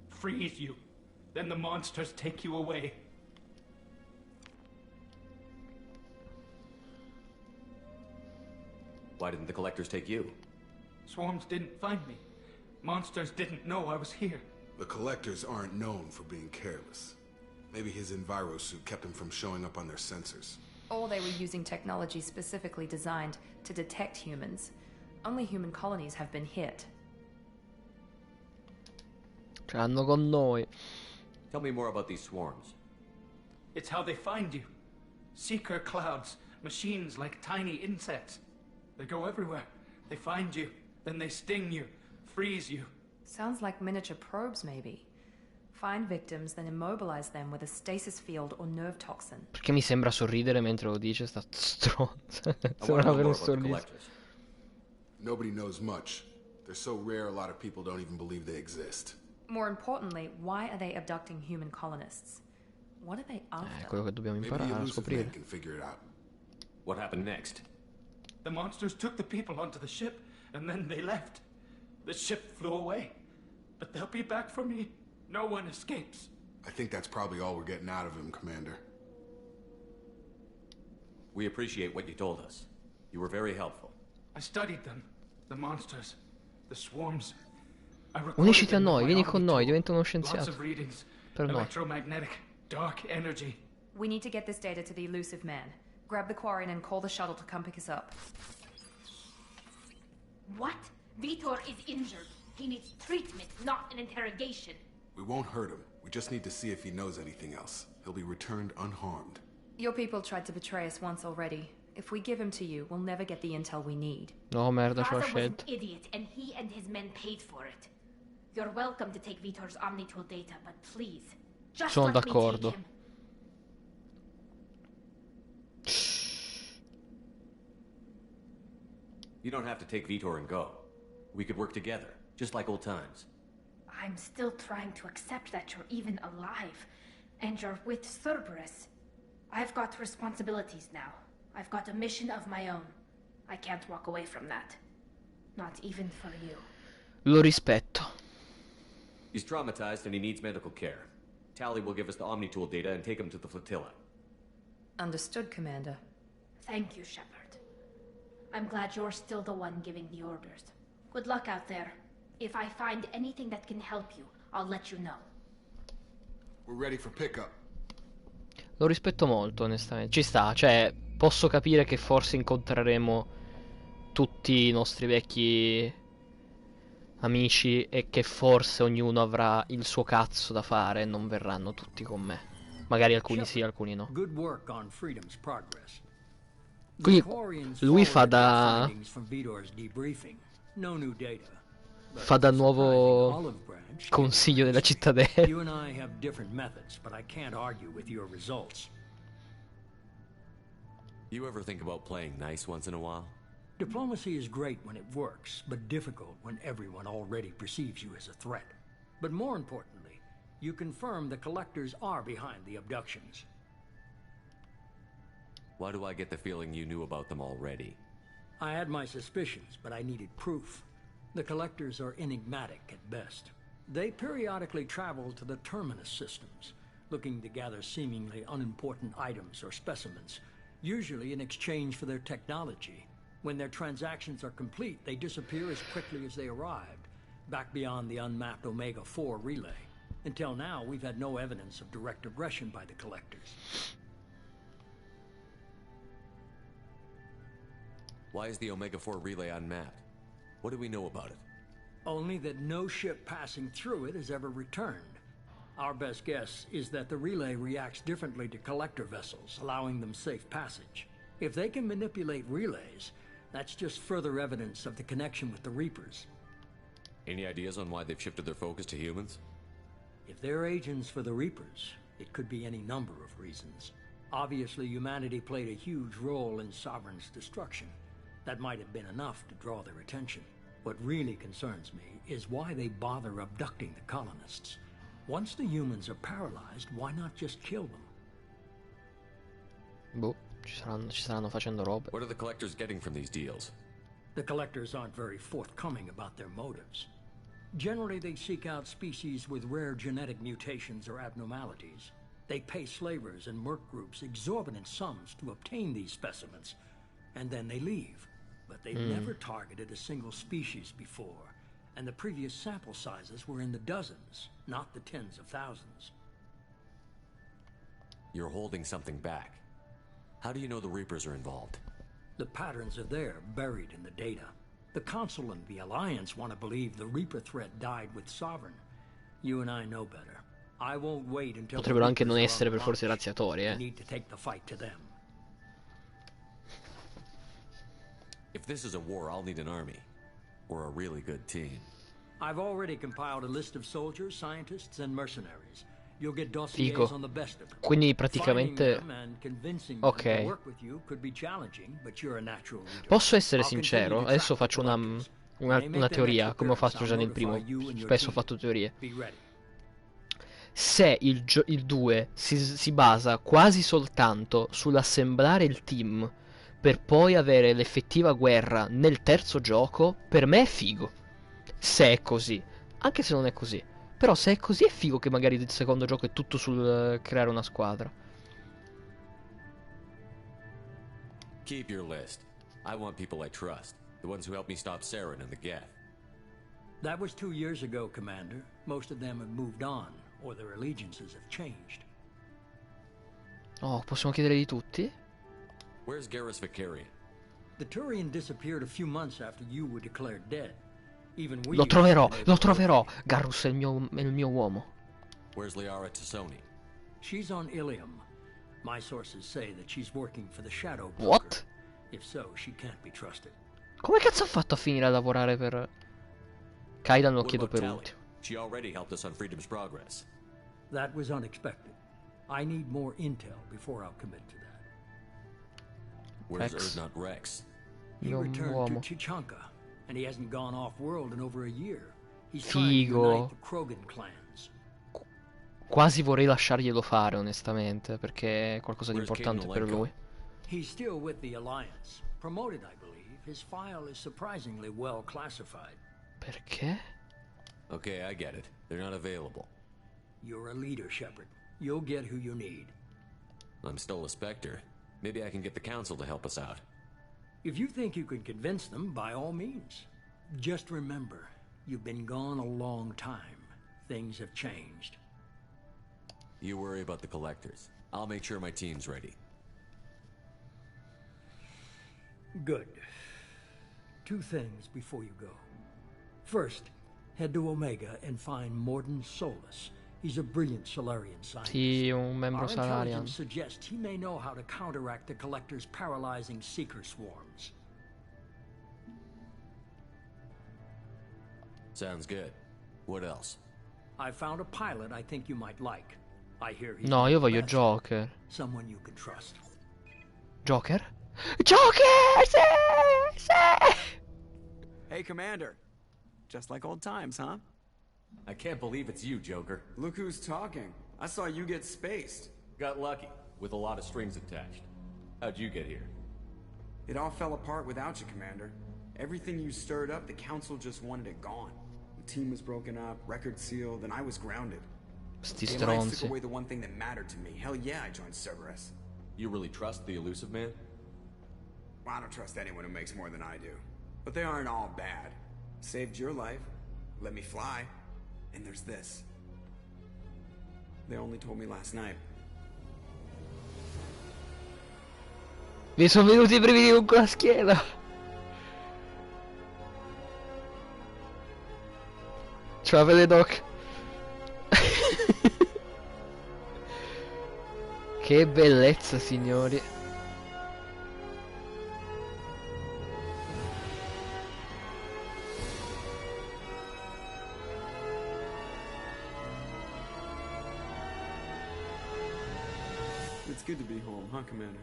freeze you. Then the monsters take you away. Why didn't the collectors take you? Swarms didn't find me. Monsters didn't know I was here. The collectors aren't known for being careless. Maybe his envirosuit kept him from showing up on their sensors. Or they were using technology specifically designed to detect humans. Only human colonies have been hit. Ce l'hanno con noi. Tell me more about these swarms. It's how they find you. Seeker clouds, machines like tiny insects. They go everywhere. They find you, then they sting you, freeze you. Sounds like miniature probes, maybe. Find victims, then immobilize them with a stasis field or nerve toxin. Perché mi sembra sorridere mentre lo dice sta stronza. I want Sembra to know avere more un about the sorriso. collectors. Nobody knows much. They're so rare a lot of people don't even believe they exist. More importantly, why are they abducting human colonists? What are they after? Quello che dobbiamo Maybe the imparare a elusive scoprire. man can figure it out. What happened next? The monsters took the people onto the ship, and then they left. The ship flew away. But they'll be back for me. No one escapes. I think that's probably all we're getting out of him, Commander. We appreciate what you told us. You were very helpful. I studied them. The monsters. The swarms. I Unisciti a recorded them noi, with vieni my con army noi, tool. diventa uno Lots scienziato. of readings. Per noi. Electromagnetic. Dark energy. We need to get this data to the elusive man. Grab the Quarian and call the shuttle to come pick us up. What? Vitor is injured. He needs treatment, not an interrogation. We won't hurt him. We just need to see if he knows anything else. He'll be returned unharmed. Your people tried to betray us once already. If we give him to you, we'll never get the intel we need. No, merda, c'ho la Father was an scelta. idiot, and he and his men paid for it. You're welcome to take Vitor's Omnitool data, but please, just Sono let me d'accordo. take him. You don't have to take Vitor and go. We could work together, just like old times. I'm still trying to accept that you're even alive, and you're with Cerberus. I've got responsibilities now. I've got a mission of my own. I can't walk away from that. Not even for you. Lo rispetto. He's traumatized and he needs medical care. Tally will give us the Omnitool data and take him to the flotilla. Understood, Commander. Thank you, Shepard. I'm glad you're still the one giving the orders. Good luck out there. If I find anything that can help you, I'll let you know. We're ready for pickup. Lo rispetto molto, onestamente. Ci sta, cioè, posso capire che forse incontreremo tutti i nostri vecchi amici e che forse ognuno avrà il suo cazzo da fare e non verranno tutti con me. Magari alcuni sì, alcuni no. Good work on Freedom's progress. Quindi The Quarians lui fa forwarded their da findings from Vitor's debriefing. No new data. But fa da surprising nuovo olive branch consiglio della cittadella. You and I have different methods, but I can't argue with your results. You ever think about playing nice once in a while? Diplomacy is great when it works, but difficult when everyone already perceives you as a threat. But more importantly, you confirm the collectors are behind the abductions. Why do I get the feeling you knew about them already? I had my suspicions, but I needed proof. The collectors are enigmatic at best. They periodically travel to the terminus systems, looking to gather seemingly unimportant items or specimens, usually in exchange for their technology. When their transactions are complete, they disappear as quickly as they arrived, back beyond the unmapped Omega-4 relay. Until now, we've had no evidence of direct aggression by the collectors. Why is the Omega-4 relay unmapped? What do we know about it? Only that no ship passing through it has ever returned. Our best guess is that the relay reacts differently to collector vessels, allowing them safe passage. If they can manipulate relays, that's just further evidence of the connection with the Reapers. Any ideas on why they've shifted their focus to humans? If they're agents for the Reapers, it could be any number of reasons. Obviously, humanity played a huge role in Sovereign's destruction. That might have been enough to draw their attention. What really concerns me is why they bother abducting the colonists. Once the humans are paralyzed, why not just kill them? Boh, ci saranno facendo robe. What are the collectors getting from these deals? The collectors aren't very forthcoming about their motives. Generally, they seek out species with rare genetic mutations or abnormalities. They pay slavers and merc groups exorbitant sums to obtain these specimens, and then they leave. But they've never targeted a single species before, and the previous sample sizes were in the dozens, not the tens of thousands. You're holding something back. How do you know the Reapers are involved? The patterns are there, buried in the data. The Council and the Alliance want to believe the Reaper threat died with Sovereign. You and I know better. I won't wait until Potrebbero anche non essere per forza i razziatori, We need to take the fight to them. If this is a war, I'll need an army. Or a really good team. I've already compiled a list of soldiers, scientists, and mercenaries. You'll get dossiers Figo. on the best of them. Quindi Finding praticamente... them and convincing them to Ok. work with you could be challenging, but you're a natural leader. Posso essere I'll continue sincero? to Adesso track the faccio una, collectors. una, When they una make their next teoria, come ho appearance, fatto già I'll nel primo. notify you and your Spesso ho team. fatto teorie. Be ready. Se il 2 si basa quasi soltanto sull'assemblare il team per poi avere l'effettiva guerra nel terzo gioco, per me è figo. Se è così. Anche se non è così. Però se è così è figo che magari il secondo gioco è tutto sul creare una squadra. Keep your list. I want people I trust. The ones who helped me stop Saren and the Geth. That was 2 years ago, Commander. Most of them have moved on, or their allegiances have changed. Oh, possiamo chiedere di tutti? Where's Garrus Vicarian? The Turian disappeared a few months after you were declared dead. Even we Lo troverò, lo troverò. Garrus è il mio uomo. Where's Liara Tassoni? She's on Ilium. My sources say that she's working for the Shadow Broker. What? If so, she can't be trusted. Come cazzo ha fatto a finire a lavorare per... Kaidan lo What chiedo about per Tali? ultimo. She already helped us on Freedom's Progress. That was unexpected. I need more intel before I'll commit to that. Where's Rex. Erdnot Rex? He Mio returned uomo. to Chichanka, and he hasn't gone off-world in over a year. He's trying to Figo. unite the Krogan clans. Quasi vorrei lasciarglielo fare, onestamente, perché è qualcosa di Where's importante per Kaidan lui. He's still with the Alliance. Promoted, I believe. His file is surprisingly well classified. Perché? Okay, I get it. They're not available. You're a leader, Shepard. You'll get who you need. I'm still a Spectre. Maybe I can get the Council to help us out. If you think you can convince them, by all means. Just remember, you've been gone a long time. Things have changed. You worry about the Collectors. I'll make sure my team's ready. Good. 2 things before you go. First, head to Omega and find Morden Solus. He's a brilliant Solarian scientist. Sì, un membro Our Salarian. intelligence suggests he may know how to counteract the Collector's paralyzing Seeker swarms. Sounds good. What else? I found a pilot I think you might like. I hear he's No, io the voglio best. Joker. Someone you can trust. Joker? Joker! Sì! Sì! Hey, Commander. Just like old times, huh? I can't believe it's you, Joker. Look who's talking. I saw you get spaced. Got lucky, with a lot of strings attached. How'd you get here? It all fell apart without you, Commander. Everything you stirred up, the Council just wanted it gone. The team was broken up, record sealed, and I was grounded. Sti The Alliance stronzi. took away the one thing that mattered to me. Hell yeah, I joined Cerberus. You really trust the Elusive Man? Well, I don't trust anyone who makes more than I do. But they aren't all bad. Saved your life, let me fly, and there's this. They only told me last night. Mi sono venuti i brividi con la schiena. Ciao, vede Doc. Che bellezza, signori. It's good to be home, huh, Commander?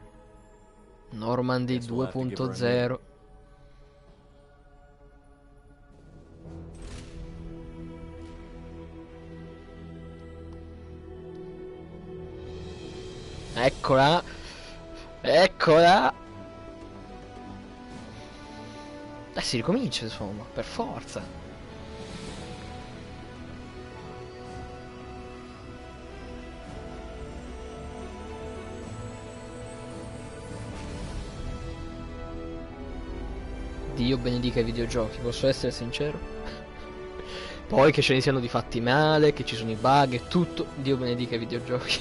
Normandy Guess we'll have to give her a 2.0. Eccola. Eccola. Si ricomincia, insomma, per forza. Dio benedica i videogiochi, posso essere sincero? Poi che ce ne siano di fatti male, che ci sono i bug e tutto, Dio benedica i videogiochi.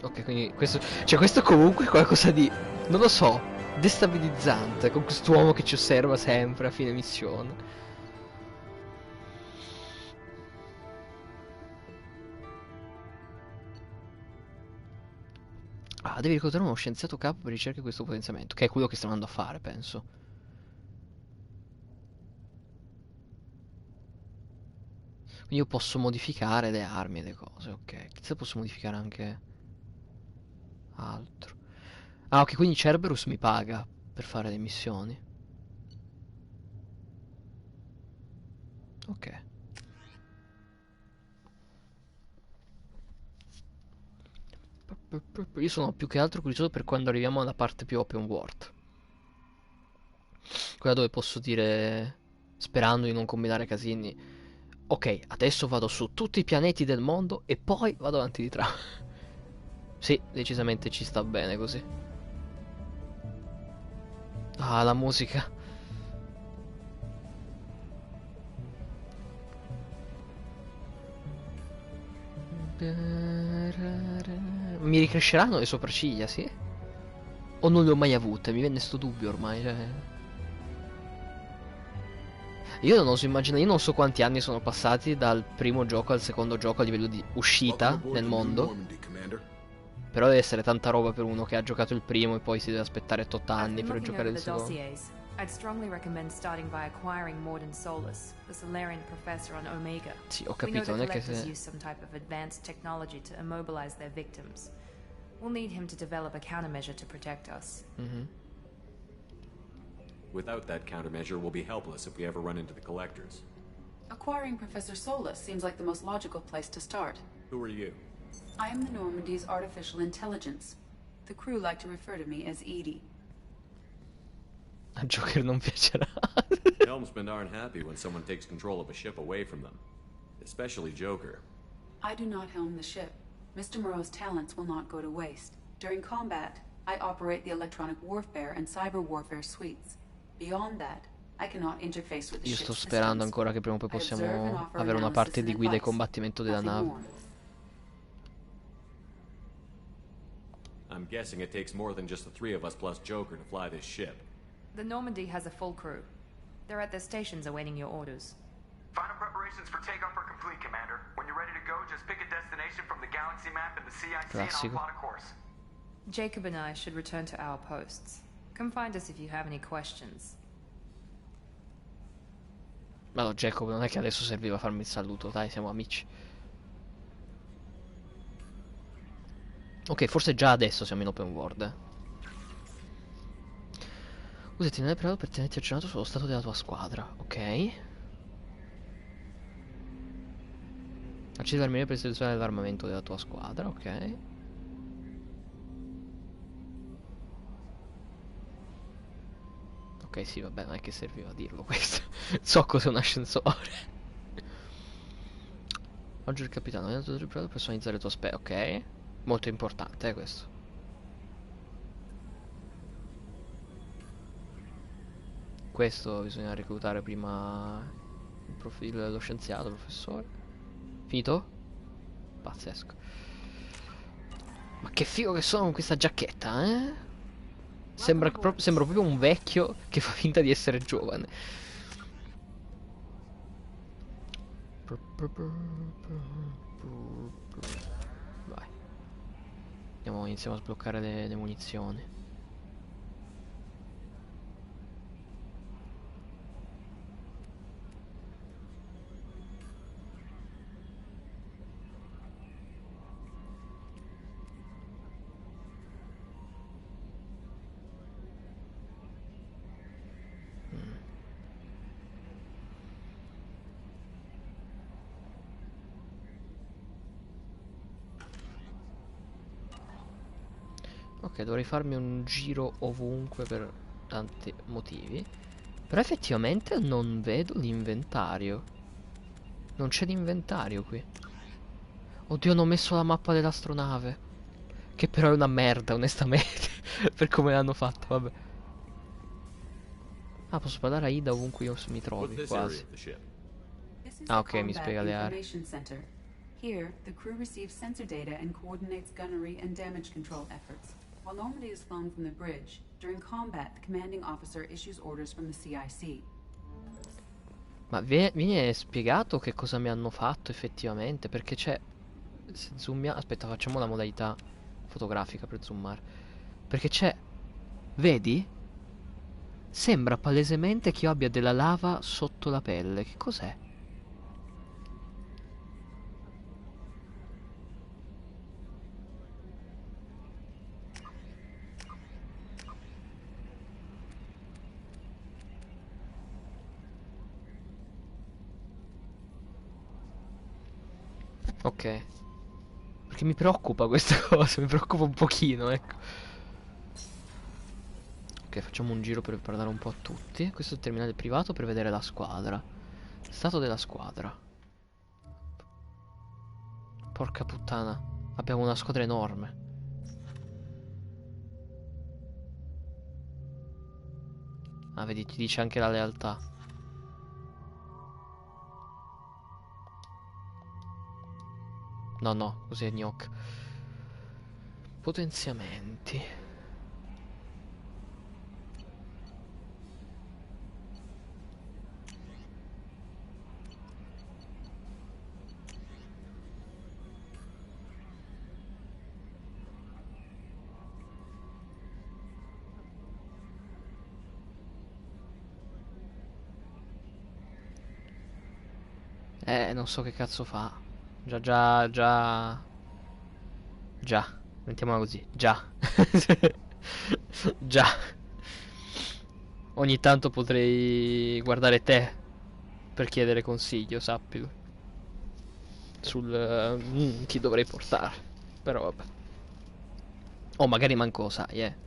Ok, quindi questo... Cioè questo comunque è qualcosa di... Non lo so, destabilizzante, con quest'uomo che ci osserva sempre a fine missione. Ah, devi incontrare uno scienziato capo per ricerca di questo potenziamento, che è quello che stanno andando a fare, penso. Quindi io posso modificare le armi e le cose, ok. Chissà, posso modificare anche altro. Ah, ok, quindi Cerberus mi paga per fare le missioni. Ok. Io sono più che altro curioso per quando arriviamo alla parte più open world. Quella dove posso dire, sperando di non combinare casini, ok, adesso vado su tutti i pianeti del mondo e poi vado avanti di trama. Sì, decisamente ci sta bene così. Ah, la musica. Mi ricresceranno le sopracciglia, sì? O non le ho mai avute? Mi venne sto dubbio ormai, cioè. Io non oso immaginare, io non so quanti anni sono passati dal primo gioco al secondo gioco a livello di uscita nel mondo. Però deve essere tanta roba per uno che ha giocato il primo e poi si deve aspettare 8 I've anni been per looking giocare over il the secondo. dossiers. I'd strongly recommend starting by acquiring Morden Solus, the Solarian professor on Omega. Sì, ho We know capito, the non è che collectors se... use some type of advanced technology to immobilize their victims. We'll need him to develop a countermeasure to protect us. Without that countermeasure, we'll be helpless if we ever run into the collectors. Acquiring Professor Solus seems like the most logical place to start. Who are you? I am the Normandy's artificial intelligence. The crew like to refer to me as Edie. A Joker non piacerà. Helmsmen aren't happy when someone takes control of a ship away from them. Especially Joker. I do not helm the ship. Mr. Moreau's talents will not go to waste. During combat, I operate the electronic warfare and cyber warfare suites. Beyond that, I cannot interface with the Io ship's sto sperando systems. ancora che prima o poi I observe and possiamo offer avere una analysis parte and di guida e advice. combattimento della Nothing nave. more. I'm guessing it takes more than just the three of us plus Joker to fly this ship. The Normandy has a full crew. They're at their stations awaiting your orders. Final preparations for takeoff are complete, Commander. When you're ready to go, just pick a destination from the galaxy map and the CIC and I'll plot a course. Jacob and I should return to our posts. Come find us if you have any questions. Ma no, Jacob, non è che adesso serviva farmi il saluto, dai, siamo amici. Ok, forse già adesso siamo in open world. Usa il timone preparato per tenerti aggiornato sullo stato della tua squadra, ok. Accedi al menu per selezionare l'armamento della tua squadra, ok. Ok, sì, vabbè, non è che serviva a dirlo questo. So cos'è un ascensore. Oggi il capitano ha dato per personalizzare il tuo aspetto, ok. Molto importante, questo. Questo bisogna reclutare prima il profilo dello scienziato, professore. Finito? Pazzesco. Ma che figo che sono con questa giacchetta, eh? Sembra proprio un vecchio che fa finta di essere giovane. Vai. Iniziamo a sbloccare le munizioni. Ok, dovrei farmi un giro ovunque per tanti motivi. Però effettivamente non vedo l'inventario. Non c'è l'inventario qui. Oddio, hanno messo la mappa dell'astronave. Che però è una merda, onestamente. Per come l'hanno fatto, vabbè. Ah, posso parlare a Ida ovunque io mi trovi, quasi. Ah, ok, mi spiega le aree. Here, the crew receives sensor data and coordinates gunnery and damage control efforts. While Normandy is flown from the bridge, during combat, the commanding officer issues orders from the CIC. Ma viene spiegato che cosa mi hanno fatto effettivamente? Perché c'è... Se zoomiamo... Aspetta, facciamo la modalità fotografica per zoomare. Perché c'è... Vedi? Sembra palesemente che io abbia della lava sotto la pelle. Che cos'è? Ok. Perché mi preoccupa questa cosa, mi preoccupa un pochino, ecco. Ok, facciamo un giro per parlare un po' a tutti. Questo è il terminale privato per vedere la squadra. Stato della squadra. Porca puttana, abbiamo una squadra enorme. Ah, vedi, ti dice anche la lealtà. No, no, così è gnocca. Potenziamenti. Non so che cazzo fa. Già, mettiamola così. Già. Già. Ogni tanto potrei guardare te per chiedere consiglio, sappilo. Sul chi dovrei portare. Però vabbè. O magari manco lo sai, eh.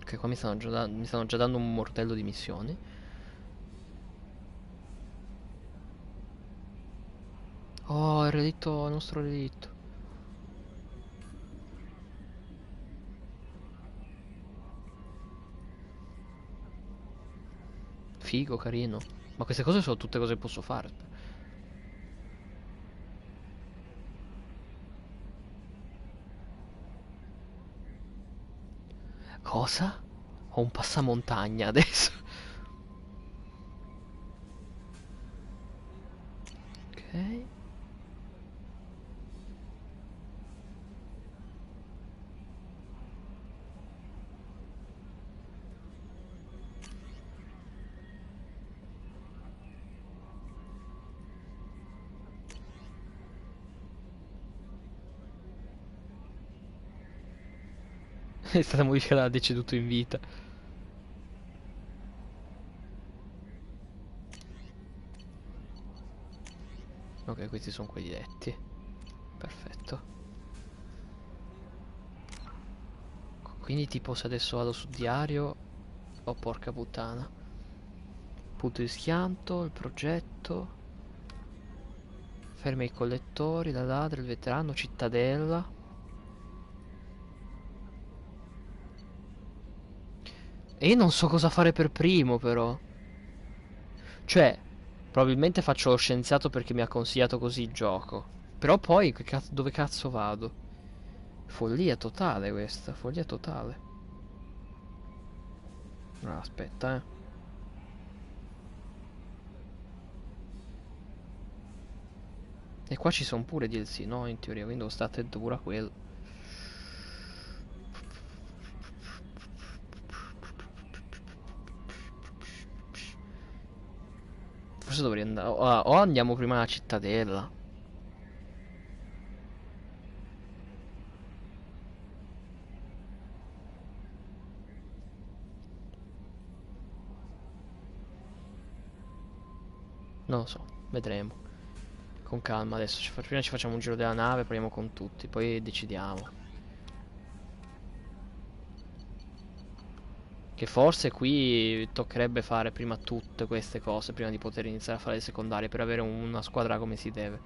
Ok, qua mi stanno già dando un mortello di missioni. Oh, il nostro relitto. Figo, carino. Ma queste cose sono tutte cose che posso fare. Cosa? Ho un passamontagna adesso. Ok. È stata modificata da deceduto in vita. Ok, questi sono quelli detti. Perfetto. Quindi tipo se adesso vado su diario. Oh porca puttana. Punto di schianto, il progetto. Ferma i collettori, la ladra, il veterano, cittadella. E io non so cosa fare per primo però. Cioè, probabilmente faccio lo scienziato perché mi ha consigliato così il gioco. Però poi dove cazzo vado? Follia totale questa, follia totale. No, aspetta, eh. E qua ci sono pure DLC, no? In teoria, quindi devo stare attento pure a quello. Forse dovrei andare. O andiamo prima alla cittadella. Non lo so, vedremo. Con calma adesso. Prima ci facciamo un giro della nave, proviamo con tutti, poi decidiamo. Che forse qui toccherebbe fare prima tutte queste cose, prima di poter iniziare a fare le secondarie, per avere una squadra come si deve.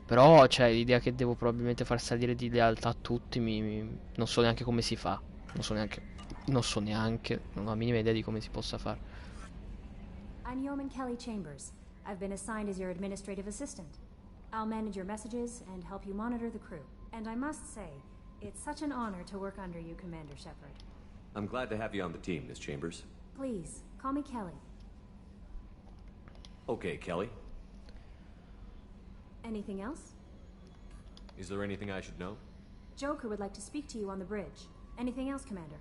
Però, cioè, l'idea che devo probabilmente far salire di lealtà a tutti, non so neanche come si fa. Non ho la minima idea di come si possa fare. I'm Yeoman Kelly Chambers. I've been assigned as your administrative assistant. I'll manage your messages and help you monitor the crew. And I must say, it's such an honor to work under you, Commander Shepard. I'm glad to have you on the team, Miss Chambers. Please, call me Kelly. Okay, Kelly. Anything else? Is there anything I should know? Joker would like to speak to you on the bridge. Anything else, Commander?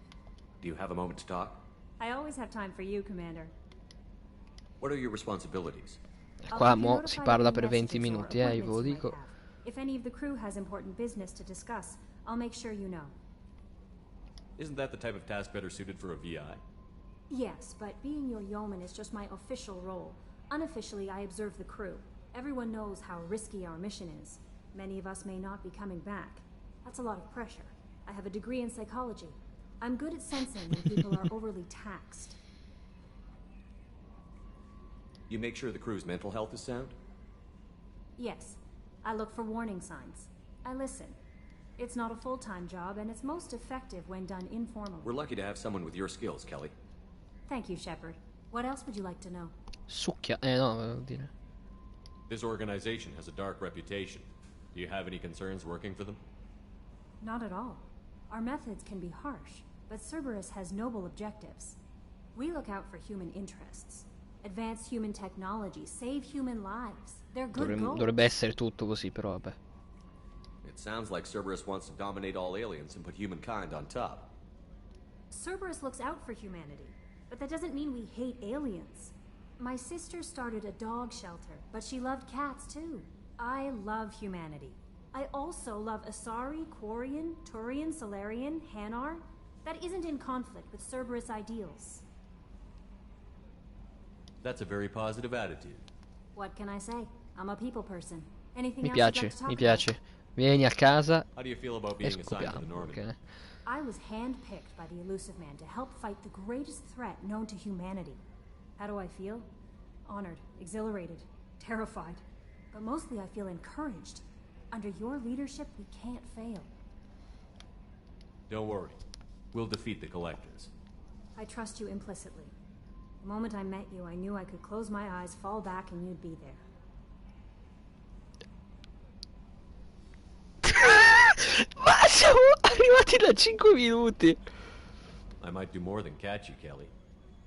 Do you have a moment to talk? I always have time for you, Commander. What are your responsibilities? Qua mo si parla per 20 minuti, io ve lo dico. If any of the crew has important business to discuss, I'll make sure you know. Isn't that the type of task better suited for a VI? Yes, but being your yeoman is just my official role. Unofficially, I observe the crew. Everyone knows how risky our mission is. Many of us may not be coming back. That's a lot of pressure. I have a degree in psychology. I'm good at sensing when people are overly taxed. You make sure the crew's mental health is sound? Yes. I look for warning signs. I listen. It's not a full-time job, and it's most effective when done informally. We're lucky to have someone with your skills, Kelly. Thank you, Shepard. What else would you like to know? Succhia. No, volevo dire. This organization has a dark reputation. Do you have any concerns working for them? Not at all. Our methods can be harsh, but Cerberus has noble objectives. We look out for human interests. Advance human technology, save human lives. They're good goals. Dovrebbe essere tutto così, però vabbè. It sounds like Cerberus wants to dominate all aliens and put humankind on top. Cerberus looks out for humanity, but that doesn't mean we hate aliens. My sister started a dog shelter, but she loved cats too. I love humanity. I also love Asari, Quarian, Turian, Solarian, Hanar. That isn't in conflict with Cerberus ideals. That's a very positive attitude. What can I say? I'm a people person. Anything Mi else you'd like piace, to talk mi about? piace. Vieni a casa How do you feel about e being assigned to the scopriamo. Normandy? Okay. I was handpicked by the Elusive Man to help fight the greatest threat known to humanity. How do I feel? Honored, exhilarated, terrified. But mostly I feel encouraged. Under your leadership, we can't fail. Don't worry. We'll defeat the Collectors. I trust you implicitly. The moment I met you, I knew I could close my eyes, fall back, and you'd be there. Ma siamo arrivati da 5 minuti. I might do more than catch you, Kelly.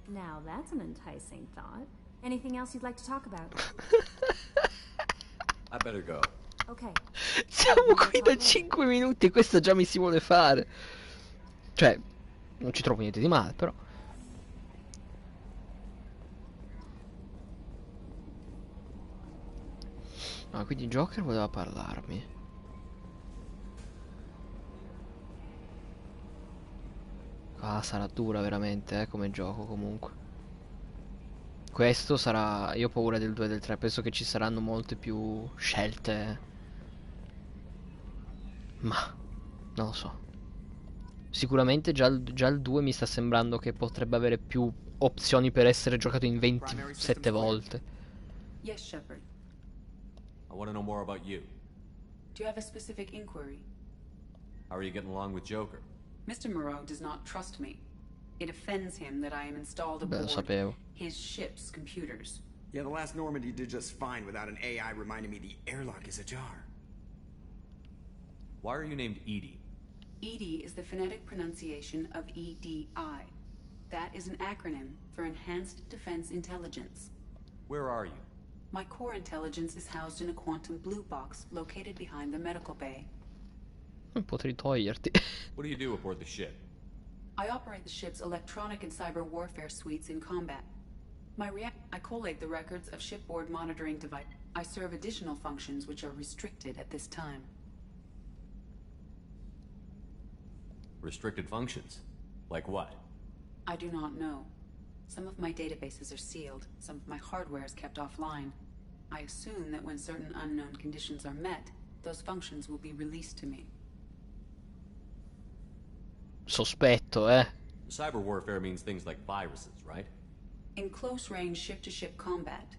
Now that's an enticing thought. Anything else you'd like to talk about? I better go. Okay. Siamo qui da 5 minuti e questo già mi si vuole fare. Cioè, non ci trovo niente di male, però. Ah, quindi Joker voleva parlarmi. Ah, sarà dura veramente, come gioco comunque. Questo sarà... Io ho paura del 2 e del 3, penso che ci saranno molte più scelte. Ma... non lo so. Sicuramente già il 2 mi sta sembrando che potrebbe avere più opzioni per essere giocato in 27 volte. Yes, Shepard. I want to know more about you. Do you have a specific inquiry? How are you getting along with Joker? Mr. Moreau does not trust me. It offends him that I am installed Beh, lo aboard sapevo. his ship's computers. Yeah, the last Normandy did just fine without an AI reminding me the airlock is ajar. Why are you named Edie? EDI is the phonetic pronunciation of EDI. That is an acronym for Enhanced Defense Intelligence. Where are you? My core intelligence is housed in a quantum blue box located behind the medical bay. Non potrei toglierti. What do you do aboard the ship? I operate the ship's electronic and cyber warfare suites in combat. I collate the records of shipboard monitoring device. I serve additional functions which are restricted at this time. Restricted functions? Like what? I do not know. Some of my databases are sealed, some of my hardware is kept offline. I assume that when certain unknown conditions are met, those functions will be released to me. Sospetto, eh? Cyber warfare means things like viruses, right? In close-range ship-to-ship combat,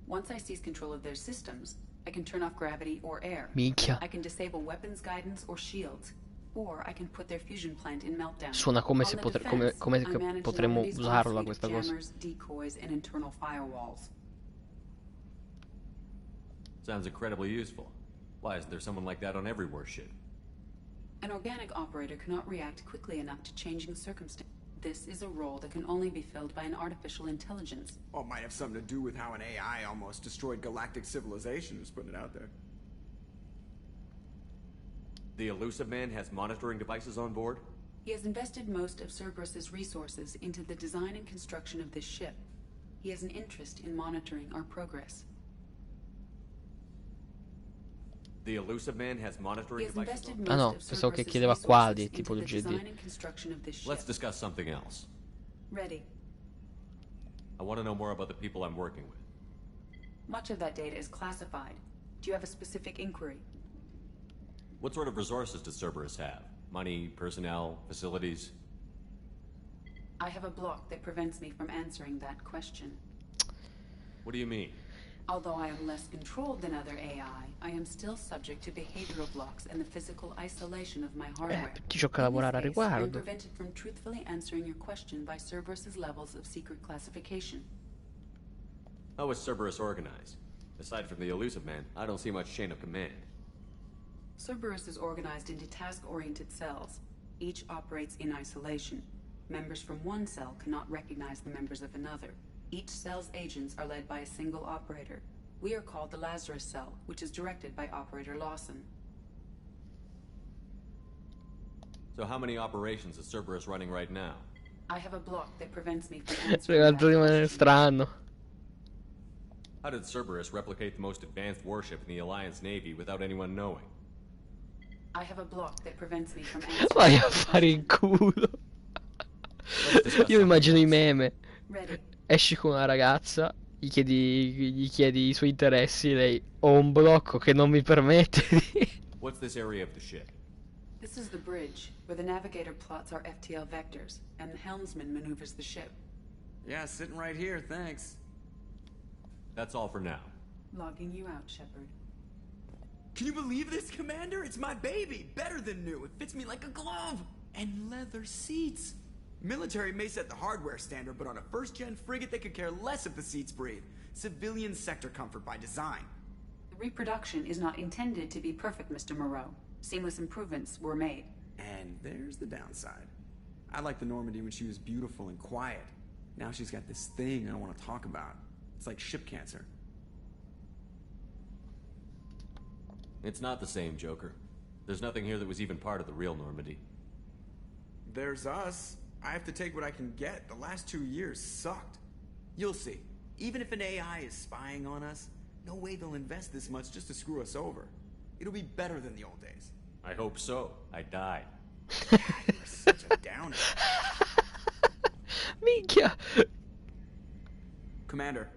once I seize control of their systems, I can turn off gravity or air. Minchia. I can disable weapons guidance or shields. Or I can put their fusion plant in meltdown. Suona come se On the defense, come I manage potremmo Normandy's usarla fleet of questa cosa. jammers, decoys, and internal firewalls. Sounds incredibly useful. Why isn't there someone like that on every warship? An organic operator cannot react quickly enough to changing circumstances. This is a role that can only be filled by an artificial intelligence. Well, it might have something to do with how an AI almost destroyed galactic civilization, who's putting it out there. The Elusive Man has monitoring devices on board? He has invested most of Cerberus's resources into the design and construction of this ship. He has an interest in monitoring our progress. The Elusive Man has monitoring devices. Ah no, pensavo che chiedeva quali, tipo il GD. Let's discuss something else. Ready. I want to know more about the people I'm working with. Much of that data is classified. Do you have a specific inquiry? What sort of resources does Cerberus have? Money, personnel, facilities? I have a block that prevents me from answering that question. What do you mean? Although I am less controlled than other AI, I am still subject to behavioral blocks and the physical isolation of my hardware. Ti tocca lavorare a I am riguardo. prevented from truthfully answering your question by Cerberus's levels of secret classification. How is Cerberus organized? Aside from the Elusive Man, I don't see much chain of command. Cerberus is organized into task-oriented cells. Each operates in isolation. Members from one cell cannot recognize the members of another. Each cell's agents are led by a single operator. We are called the Lazarus Cell, which is directed by Operator Lawson. So how many operations is Cerberus running right now? I have a block that prevents me from answering that question. Strano. How did Cerberus replicate the most advanced warship in the Alliance Navy without anyone knowing? I have a block that prevents me from answering. Vai a fare in culo. Io immagino i meme. Ready. Esci con una ragazza, gli chiedi i suoi interessi, lei ho un blocco che non mi permette di... What's this area of the ship? This is the bridge, where the navigator plots our FTL vectors, and the helmsman maneuvers the ship. Yeah, sitting right here, thanks. That's all for now. Logging you out, Shepard. Can you believe this, Commander? It's my baby! Better than new. It fits me like a glove! And leather seats! Military may set the hardware standard, but on a first-gen frigate they could care less if the seats breathe. Civilian sector comfort by design. The reproduction is not intended to be perfect, Mr. Moreau. Seamless improvements were made. And there's the downside. I liked the Normandy when she was beautiful and quiet. Now she's got this thing I don't want to talk about. It's like ship cancer. It's not the same, Joker. There's nothing here that was even part of the real Normandy. There's us. I have to take what I can get. The last 2 years sucked. You'll see. Even if an AI is spying on us, no way they'll invest this much just to screw us over. It'll be better than the old days. I hope so. I died. God, you're such a downer. Minchia. Commander.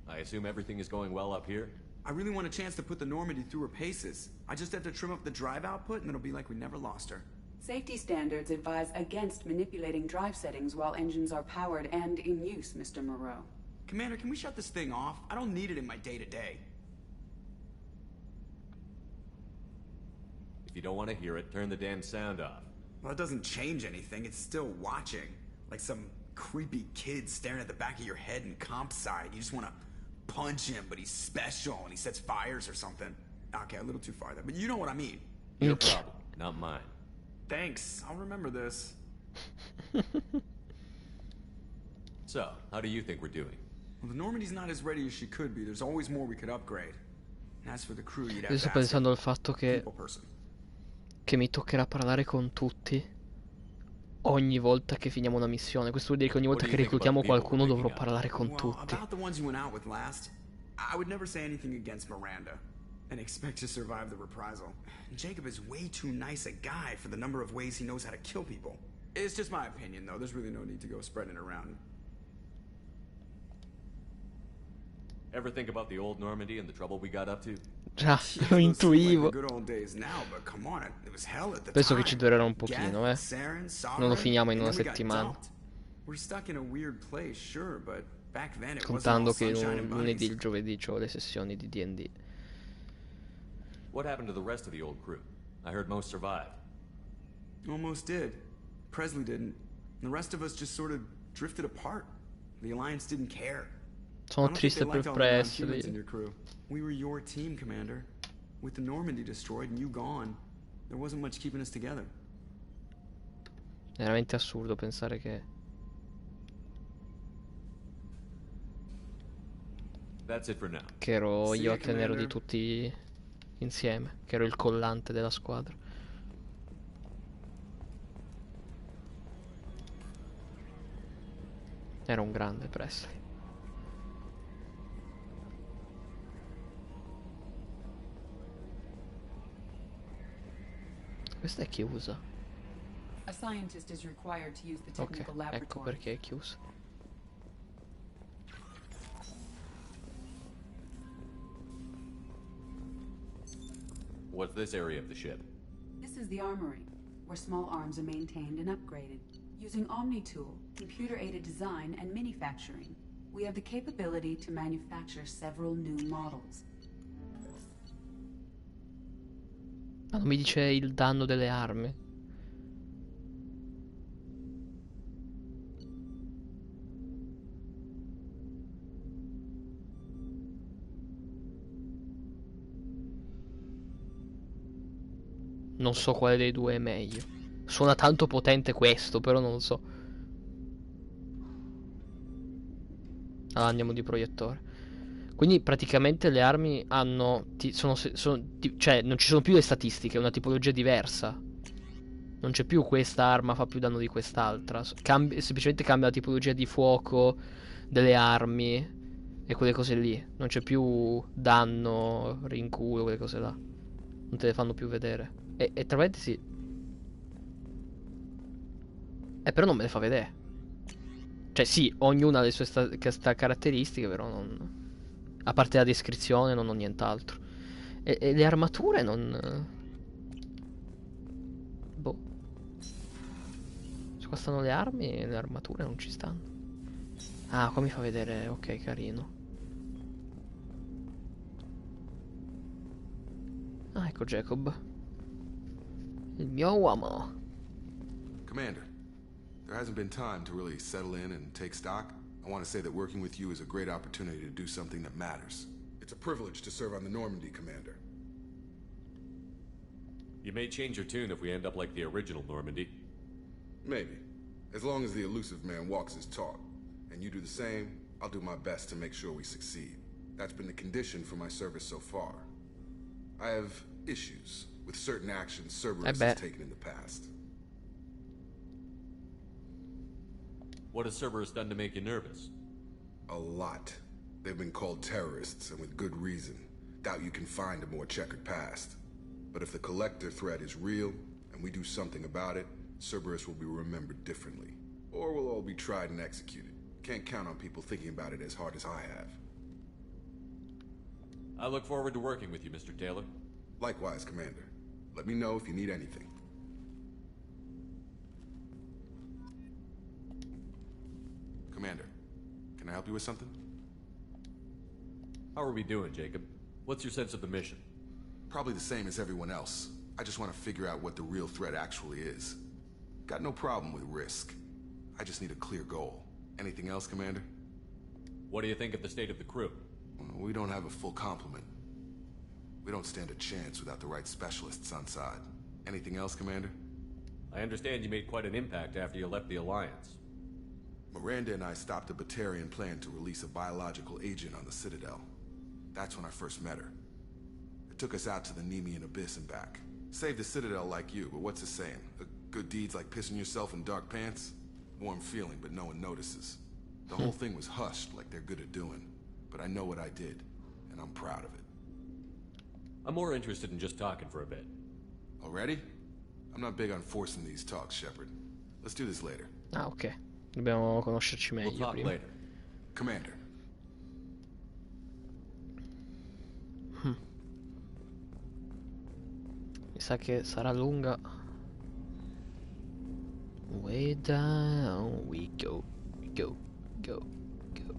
I assume everything is going well up here? I really want a chance to put the Normandy through her paces. I just have to trim up the drive output and it'll be like we never lost her. Safety standards advise against manipulating drive settings while engines are powered and in use, Mr. Moreau. Commander, can we shut this thing off? I don't need it in my day-to-day. If you don't want to hear it, turn the damn sound off. Well, it doesn't change anything. It's still watching. Like some creepy kid staring at the back of your head in comp side. You just want to punch him, but he's special and he sets fires or something. Okay, a little too far there, but you know what I mean. Your problem, not mine. Thanks, I'll remember this. So, how do you think we're doing? Well, the Normandy's not as ready as she could be. There's always more we could upgrade. And as for the crew, you'd have Io sto to ask pensando al fatto che mi toccherà parlare con tutti ogni volta che finiamo una missione. Questo vuol dire che ogni volta che reclutiamo qualcuno dovrò parlare con tutti. About the ones you went out with last, I would never say anything against Miranda and expect to survive the reprisal. Jacob is way too nice a guy for the number of ways he knows how to kill people. It's just my opinion, though. There's really no need to go spreading it around. Ever think about the old Normandy and the trouble we got up to? Già, lo intuivo. Penso che ci durerà un pochino, Non lo finiamo in una settimana. Contando che lunedì e il giovedì ho le sessioni di D&D. What happened to the rest of the old crew? I heard most survived. Almost did. Presley didn't. The rest of us just sort of drifted apart. The Alliance didn't care. Sono triste per Presley. We were your team, Commander. With the Normandy destroyed and you gone, there wasn't much keeping us together. È veramente assurdo pensare che... That's it for now. Che ero io a tenerli tutti insieme. Che ero il collante della squadra. Era un grande Presley. Questa è chiusa. A scientist is required to use the technical Ok, laboratory. ecco perché è chiusa. What's this area of the ship? This is the armory, where small arms are maintained and upgraded. Using Omni-Tool, computer-aided design, and manufacturing, we have the capability to manufacture several new models. Ma non mi dice il danno delle armi. Non so quale dei due è meglio. Suona tanto potente questo, però non so. Allora andiamo di proiettore. Quindi praticamente le armi hanno... cioè non ci sono più le statistiche, è una tipologia diversa. Non c'è più questa arma fa più danno di quest'altra. Semplicemente cambia la tipologia di fuoco delle armi e quelle cose lì. Non c'è più danno, rinculo, quelle cose là. Non te le fanno più vedere. E tra parentesi... però non me le fa vedere. Cioè sì, ognuna ha le sue caratteristiche, però non... A parte la descrizione non ho nient'altro. E le armature non... Boh. Se qua stanno le armi e le armature non ci stanno. Ah, qua mi fa vedere... Ok, carino. Ah, ecco Jacob. Il mio uomo. Commander, there hasn't been time to really settle in and take stock. I want to say that working with you is a great opportunity to do something that matters. It's a privilege to serve on the Normandy, Commander. You may change your tune if we end up like the original Normandy. Maybe. As long as the elusive man walks his talk, and you do the same, I'll do my best to make sure we succeed. That's been the condition for my service so far. I have issues with certain actions Cerberus has taken in the past. What has Cerberus done to make you nervous? A lot. They've been called terrorists, and with good reason. Doubt you can find a more checkered past. But if the Collector threat is real, and we do something about it, Cerberus will be remembered differently. Or we'll all be tried and executed. Can't count on people thinking about it as hard as I have. I look forward to working with you, Mr. Taylor. Likewise, Commander. Let me know if you need anything. Commander, can I help you with something? How are we doing, Jacob? What's your sense of the mission? Probably the same as everyone else. I just want to figure out what the real threat actually is. Got no problem with risk. I just need a clear goal. Anything else, Commander? What do you think of the state of the crew? We don't have a full complement. We don't stand a chance without the right specialists on side. Anything else, Commander? I understand you made quite an impact after you left the Alliance. Miranda and I stopped a Batarian plan to release a biological agent on the Citadel. That's when I first met her. It took us out to the Nemean Abyss and back. Saved the Citadel like you, but what's the saying? A good deed's like pissing yourself in dark pants? Warm feeling, but no one notices. The whole thing was hushed like they're good at doing. But I know what I did, and I'm proud of it. I'm more interested in just talking for a bit. Already? I'm not big on forcing these talks, Shepard. Let's do this later. Ah, ok. Dobbiamo conoscerci meglio We'll talk prima. later. Commander. Mi sa che sarà lunga. Way down we go, go, go, go,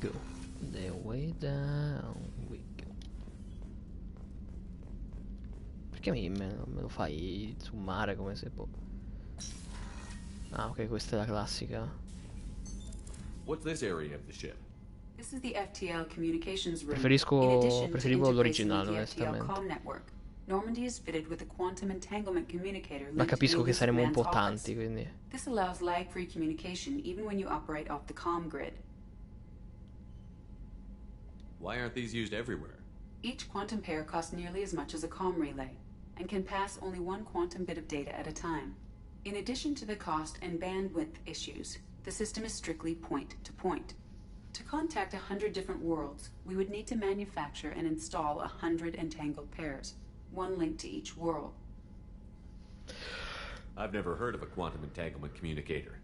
go. The way down we go. Perché me lo fai zoomare come se boh. Ah, ok, questa è la classica. What's this area of the ship? This is the FTL communications room. Preferivo l'originale, onestamente. Normandy is fitted with a quantum entanglement communicator. Ma capisco che saremo un po' tanti, quindi. This allows lag-free communication even when you operate off the comm grid. Why aren't these used everywhere? Each quantum pair costs nearly as much as a comm relay, and can pass only one quantum bit of data at a time. In addition to the cost and bandwidth issues, The system is strictly point-to-point. To contact 100 different worlds, we would need to manufacture and install 100 entangled pairs, one link to each world. I've never heard of a quantum entanglement communicator.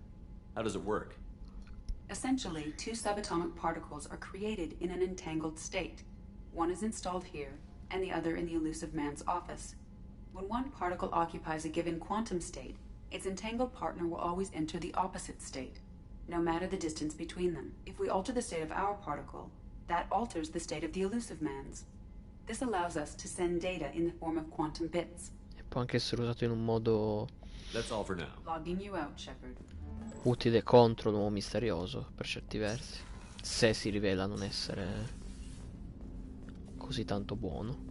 How does it work? Essentially, two subatomic particles are created in an entangled state. One is installed here, and the other in the elusive man's office. When one particle occupies a given quantum state, its entangled partner will always enter the opposite state, no matter the distance between them. If we alter the state of our particle, that alters the state of the elusive man's. This allows us to send data in the form of quantum bits. E può anche essere usato in un modo That's all for now. Logging you out, Shepard. utile contro l'uomo misterioso, per certi versi. Se si rivela non essere così tanto buono.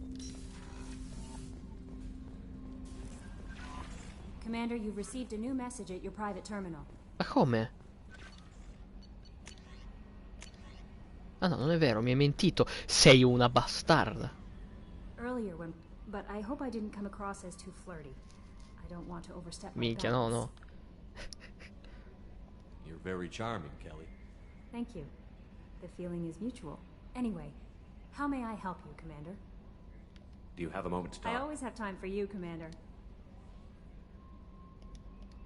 Commander, you've received a new message at your private terminal. Ma come? Ah no, non è vero, mi hai mentito. Sei una bastarda. Earlier when... But I hope I didn't come across as too flirty. I don't want to overstep my Minchia, no, bounds. no. You're very charming, Kelly. Thank you. The feeling is mutual. Anyway, how may I help you, Commander? Do you have a moment to I talk? always have time for you, Commander.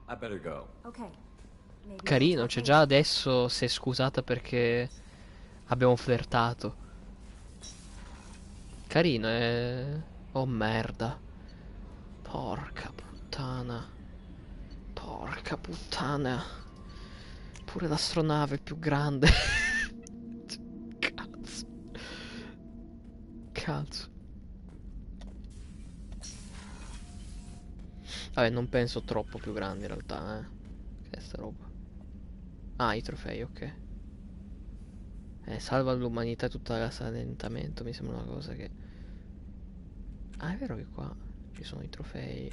I better go. Okay. Maybe Carino, we'll cioè talk già later. adesso si è scusata perché abbiamo flirtato. Carino, oh merda. Porca puttana. Porca puttana. Pure l'astronave più grande. Cazzo. Cazzo. Vabbè, non penso troppo più grande in realtà, Che è sta roba? Ah, i trofei, ok. Salva l'umanità e tutta la casa d'allentamento, mi sembra una cosa che... Ah, è vero che qua ci sono i trofei.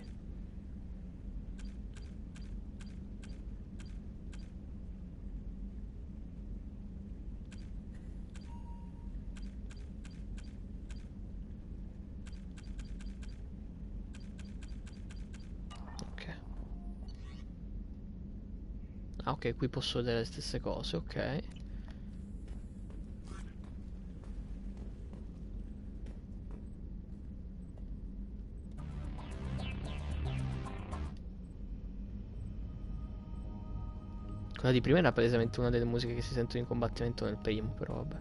Ok. Ah, ok, qui posso vedere le stesse cose, ok. Quella di prima era palesemente una delle musiche che si sentono in combattimento nel primo, però vabbè.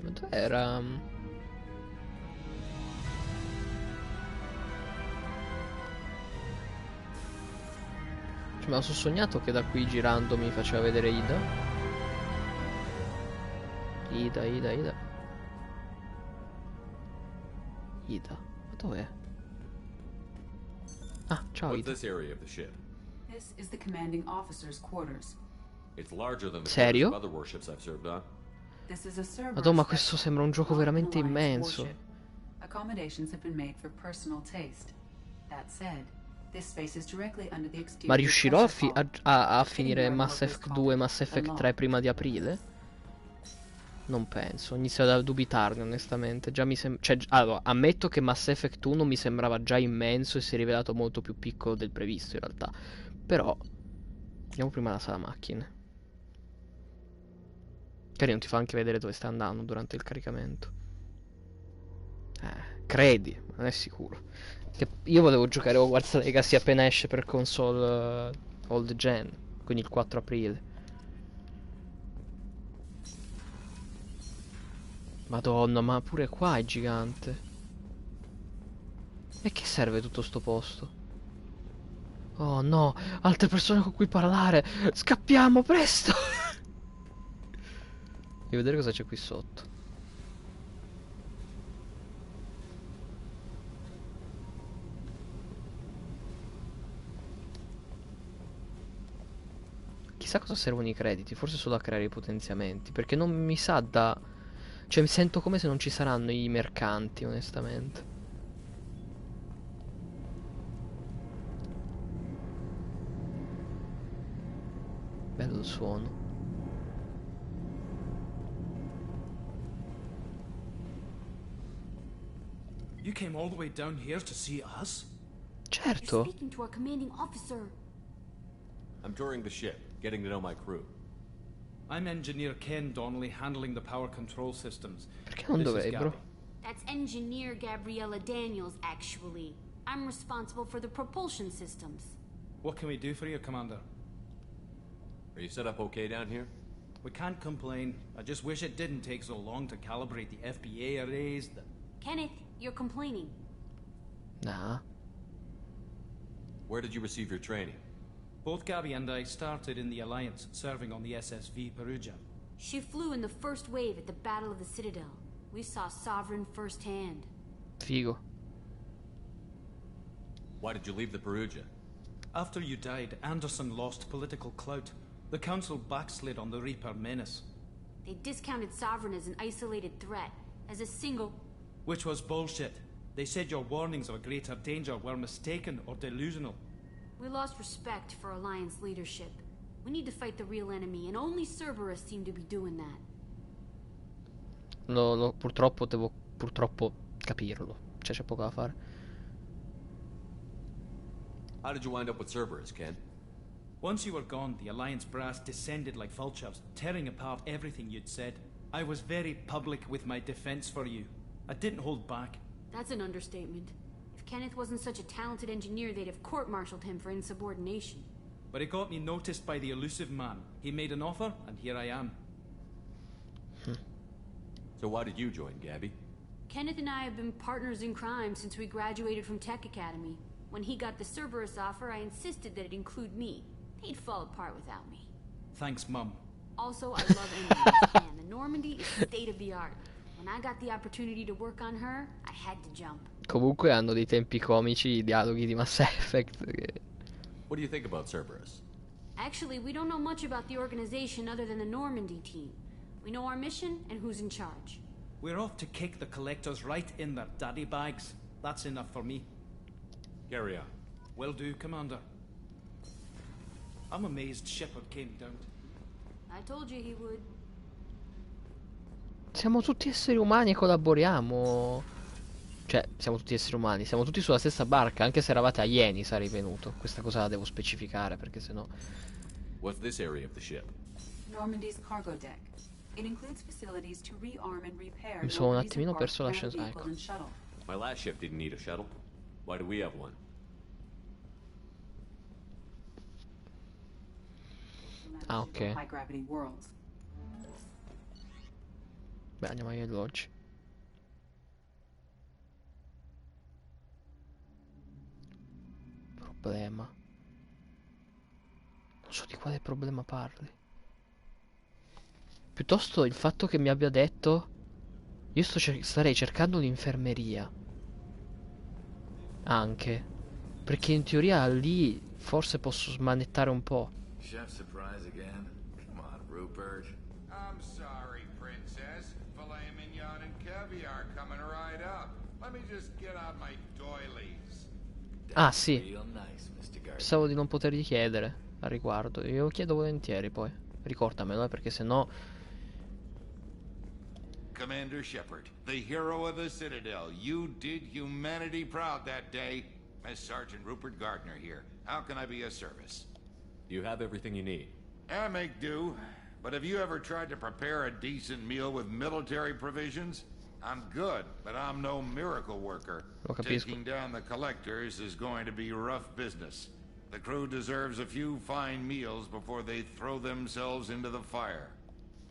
Ma dov'era? Cioè, me lo sono sognato che da qui girando mi faceva vedere Ida. Ida. Ida. Ma dov'è? Ah, ciao What's Ida. this area of the ship? This is the commanding officer's quarters. It's larger than the Serio? quarters of other warships I've served on. This is a server. Madonna, ma questo sembra un gioco veramente Alliance immenso. warship. Accommodations have been made for personal taste. That said, this space is directly under the exterior. Ma riuscirò pressure a hull, finire fitting Mass where Effect 2 e Mass Effect 3 prima di aprile? Non penso, inizio a dubitarne onestamente. Già mi cioè, allora, ammetto che Mass Effect 1 mi sembrava già immenso e si è rivelato molto più piccolo del previsto in realtà. Però vediamo prima la sala macchine. Carino, ti fa anche vedere dove stai andando durante il caricamento. Credi, ma non è sicuro. Che io volevo giocare Hogwarts Legacy appena esce per console old gen, quindi il 4 aprile. Madonna, ma pure qua è gigante. E che serve tutto sto posto? Oh no, altre persone con cui parlare. Scappiamo, presto. Devo vedere cosa c'è qui sotto. Chissà cosa servono i crediti, forse solo a creare i potenziamenti, perché non mi sa da... Cioè mi sento come se non ci saranno i mercanti, onestamente. Bello il suono. You came all the way down here to see us? You're Certo. speaking to our commanding officer. I'm touring the ship, getting to know my crew. I'm Engineer Ken Donnelly, handling the power control systems. Perché non This is dovrebbero? Gabby. That's Engineer Gabriella Daniels, actually. I'm responsible for the propulsion systems. What can we do for you, Commander? Are you set up okay down here? We can't complain. I just wish it didn't take so long to calibrate the FBA arrays. Kenneth, you're complaining. Nah. Where did you receive your training? Both Gabby and I started in the Alliance, serving on the SSV Perugia. She flew in the first wave at the Battle of the Citadel. We saw Sovereign firsthand. Figo. Why did you leave the Perugia? After you died, Anderson lost political clout. The Council backslid on the Reaper menace. They discounted Sovereign as an isolated threat, as a single... Which was bullshit. They said your warnings of a greater danger were mistaken or delusional. We lost respect for Alliance leadership. We need to fight the real enemy, and only Cerberus seem to be doing that. Purtroppo devo capirlo. Cioè c'è poco da fare. How did you wind up with Cerberus, Ken? Once you were gone, the Alliance brass descended like vultures, tearing apart everything you'd said. I was very public with my defense for you. I didn't hold back. That's an understatement. If Kenneth wasn't such a talented engineer, they'd have court-martialed him for insubordination. But it got me noticed by the elusive man. He made an offer, and here I am. So why did you join, Gabby? Kenneth and I have been partners in crime since we graduated from Tech Academy. When he got the Cerberus offer, I insisted that it include me. They'd fall apart without me. Thanks, Mum. Also, I love engines, and the Normandy is state-of-the-art. When I got the opportunity to work on her, I had to jump. Comunque hanno dei tempi comici i dialoghi di Mass Effect. What do you think about Cerberus? Actually, we don't know much about the organization other than the Normandy team. We know our mission and who's in charge. We're off to kick the Collectors right in their daddy bags. That's enough for me. Carry on. Will do, Commander. I'm amazed Shepard came down. I told you he would. Siamo tutti esseri umani e collaboriamo. Cioè, siamo tutti esseri umani, siamo tutti sulla stessa barca, anche se eravate alieni sarei venuto. Questa cosa la devo specificare perché sennò. What's this area of the ship? Normandy's cargo deck. It includes facilities to rearm and repair. Mi sono un attimino perso la scienza. Ecco. My last ship didn't need a shuttle. Why do we have one? Ah, ok. High gravity worlds. Beh, andiamo agli alloggi. Problema. Non so di quale problema parli. Piuttosto il fatto che mi abbia detto... Io starei cercando l'infermeria. Anche. Perché in teoria lì forse posso smanettare un po'. Chef surprise again? Come on, Rupert. I'm sorry, princess. Filet mignon and caviar coming right up. Let me just get out my doilies. Ah, sì. Real nice, Mr. Gardner. Pensavo di non potergli chiedere al riguardo. Io chiedo volentieri poi. Ricordamelo, perché sennò... Commander Shepard, the hero of the Citadel. You did humanity proud that day. As Sergeant Rupert Gardner here. How can I be of service? You have everything you need. I make do. But have you ever tried to prepare a decent meal with military provisions? I'm good, but I'm no miracle worker. Taking down the Collectors is going to be rough business. The crew deserves a few fine meals before they throw themselves into the fire.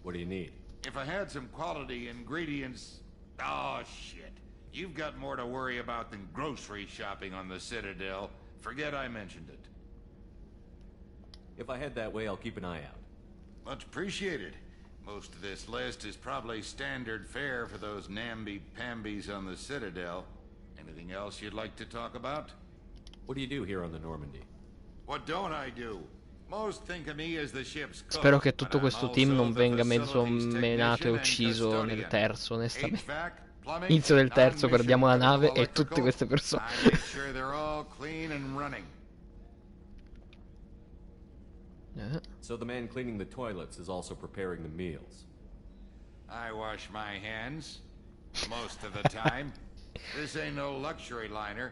What do you need? If I had some quality ingredients... Oh, shit. You've got more to worry about than grocery shopping on the Citadel. Forget I mentioned it. If I head that way, I'll keep an eye out. Much appreciated. Most of this list is probably standard fare for those namby-pambies on the Citadel. Anything else you'd like to talk about? What do you do here on the Normandy? What don't I do? Most think of me as the ship's cook. Spero che tutto questo team non venga mezzo menato e ucciso nel terzo, onestamente. Inizio del terzo, perdiamo la nave e tutte queste persone. So the man cleaning the toilets is also preparing the meals. I wash my hands most of the time. This ain't no luxury liner.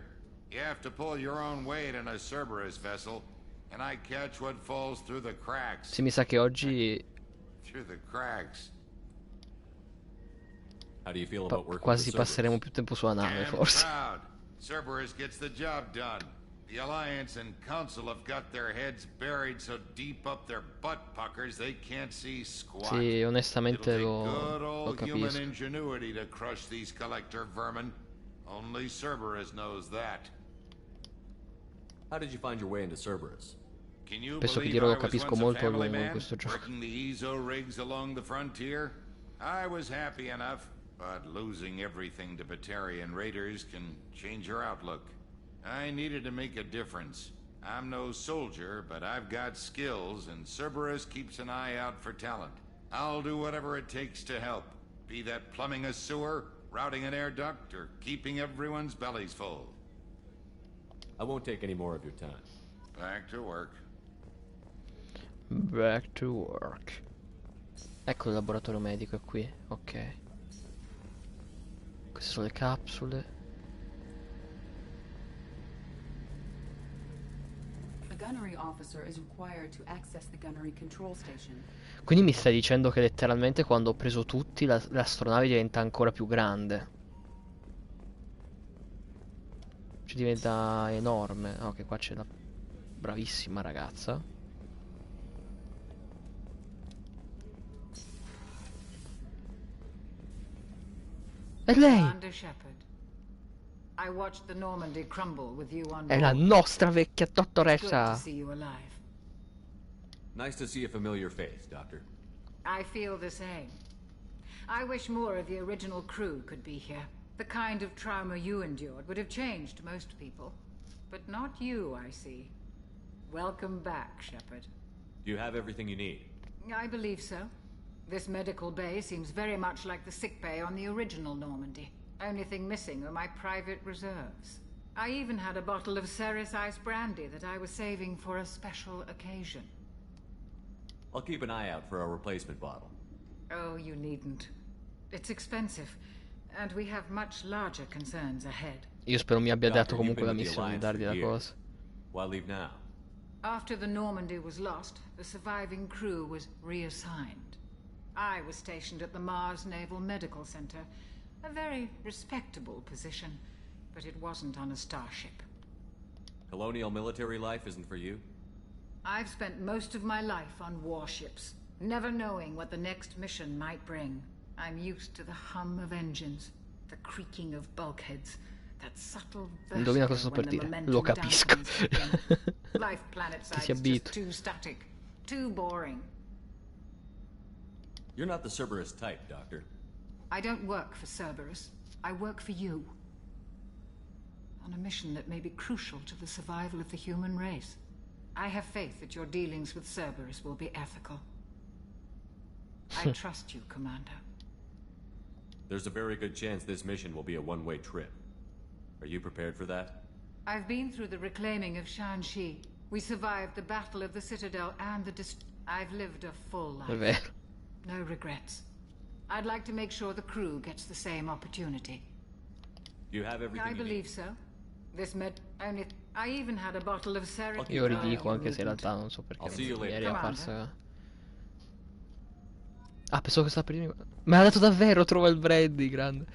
You have to pull your own weight in a Cerberus vessel, and I catch what falls through the cracks. Sì, mi sa che oggi Through the cracks. How do you feel about working quasi for Cerberus? passeremo più tempo sulla nave, Damn forse. proud. Cerberus gets the job done. The Alliance and Council have got their heads buried so deep up their butt puckers they can't see squat. Sì, onestamente It'll take good lo old human capisco. ingenuity to crush these collector vermin. Only Cerberus knows that. How did you find your way into Cerberus? Can you Penso che believe dirò I lo was capisco once a molto a family lungo in man, questo gioco. working the ESO rigs along the frontier? I was happy enough, but losing everything to Batarian raiders can change your outlook. I needed to make a difference. I'm no soldier, but I've got skills, and Cerberus keeps an eye out for talent. I'll do whatever it takes to help, be that plumbing a sewer, routing an air duct, or keeping everyone's bellies full. I won't take any more of your time. Back to work. Back to work. Ecco il laboratorio medico, è qui. Ok. Queste sono le capsule. A gunnery officer is required to access the gunnery control station. Quindi mi stai dicendo che letteralmente quando ho preso tutti l'astronave diventa ancora più grande. Cioè diventa enorme. Ok, qua c'è la bravissima ragazza. È lei! Commander Shepard. I watched the Normandy crumble with you on È la board. nostra vecchia It's good to dottoressa. see you alive. Nice to see a familiar face, Doctor. I feel the same. I wish more of the original crew could be here. The kind of trauma you endured would have changed most people. But not you, I see. Welcome back, Shepard. Do you have everything you need? I believe so. This medical bay seems very much like the sick bay on the original Normandy. Only thing missing are my private reserves. I even had a bottle of Ceres Ice brandy that I was saving for a special occasion. I'll keep an eye out for a replacement bottle. Oh, you needn't. It's expensive, and we have much larger concerns ahead. Io spero mi abbia dato Doctor, you've comunque been la with the missione di Alliance dargli for la years. cosa. Why leave now? After the Normandy was lost, the surviving crew was reassigned. I was stationed at the Mars Naval Medical Center, a very respectable position, but it wasn't on a starship. Colonial military life isn't for you? I've spent most of my life on warships, never knowing what the next mission might bring. I'm used to the hum of engines, the creaking of bulkheads, that subtle Indovina cosa sto per vertigo when the dire. Lo momentum capisco. dampens again. Life Ti si planet-side is abitui. just too static, too boring. You're not the Cerberus type, Doctor. I don't work for Cerberus. I work for you. On a mission that may be crucial to the survival of the human race. I have faith that your dealings with Cerberus will be ethical. I trust you, Commander. There's a very good chance this mission will be a one-way trip. Are you prepared for that? I've been through the reclaiming of Shanxi. We survived the Battle of the Citadel and the I've lived a full È life. vero. No regrets. I'd like to make sure the crew gets the same opportunity. Do you have everything I you need? believe so. This only I even had a bottle of Ceres. Io ridico anche se in realtà non so perché. I'll see you later. Ieri a Commander. farsa. Ah, pensavo che stava per dirmi. Me l'ha dato davvero, trova il brandy, grande.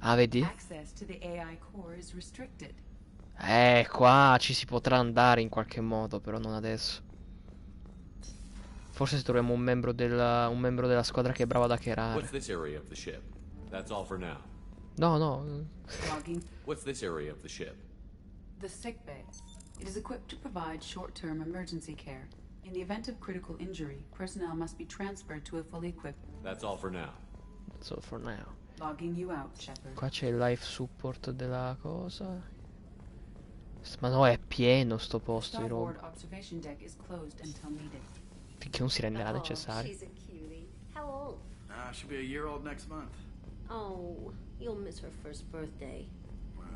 Ah, vedi? Access to the AI core is restricted. Qua ci si potrà andare in qualche modo, però non adesso. Forse se troviamo un membro della squadra che è bravo ad hackerare. What's this area of the ship? That's all for now. No, no. Logging. What's this area of the ship? The sick bay. It is equipped to provide short-term emergency care. In the event of critical injury, personnel must be transferred to a fully equipped... That's all for now. That's all for now. Logging you out, Shepard. Qua c'è il life support della cosa. Ma no, è pieno sto posto di roba. Starboard observation deck is closed until needed. Finché non si renderà necessario. She's a cutie. How old? She'll be a year old next month. Oh, you'll miss her first birthday. Well,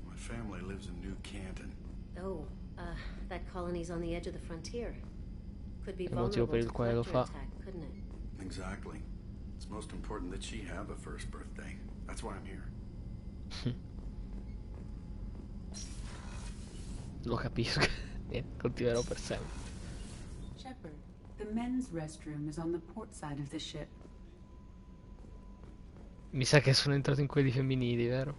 my family lives in New Canton. Oh, that colony's on the edge of the frontier. Could be Il motivo vulnerable per il to quale lo collector fa. attack, couldn't it? Exactly. It's most important that she have a first birthday. That's why I'm here. Lo capisco. Continuerò per sempre. Shepard, the men's restroom is on the port side of the ship. Mi sa che sono entrato in quelli femminili, vero?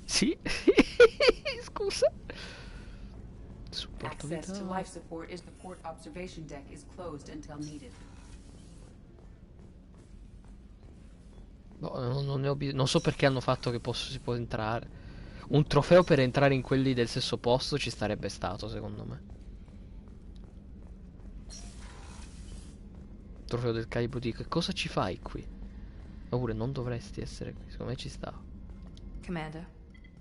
Sì. Scusa. Supporto Access to vitale. life support is the port observation deck is closed until needed. No, non so perché hanno fatto che si può entrare. Un trofeo per entrare in quelli del stesso posto ci starebbe stato, secondo me. Trofeo del calibro di che cosa ci fai qui? Oppure non dovresti essere qui, secondo me ci sta. Commander,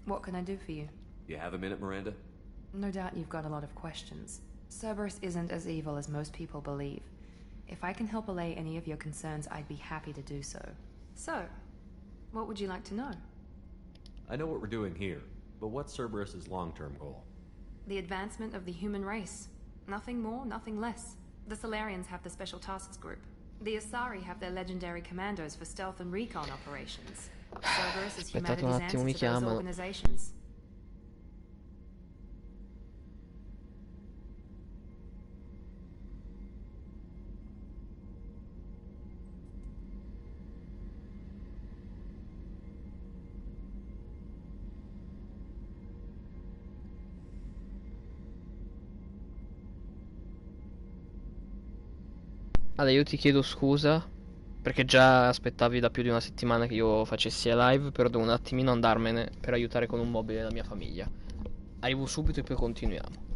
what can I do for you? You have a minute, Miranda? No doubt you've got a lot of questions. Cerberus isn't as evil as most people believe. If I can help allay any of your concerns, I'd be happy to do so. So, what would you like to know? I know what we're doing here, but what's Cerberus's long-term goal? The advancement of the human race. Nothing more, nothing less. The Solarians have the Special Tasks Group. The Asari have their legendary commandos for stealth and recon operations. Cerberus is Aspettate un humanity's attimo, answer mi to those chiamano. organizations. Allora, io ti chiedo scusa perché già aspettavi da più di una settimana che io facessi la live, però devo un attimino andarmene per aiutare con un mobile la mia famiglia. Arrivo subito e poi continuiamo.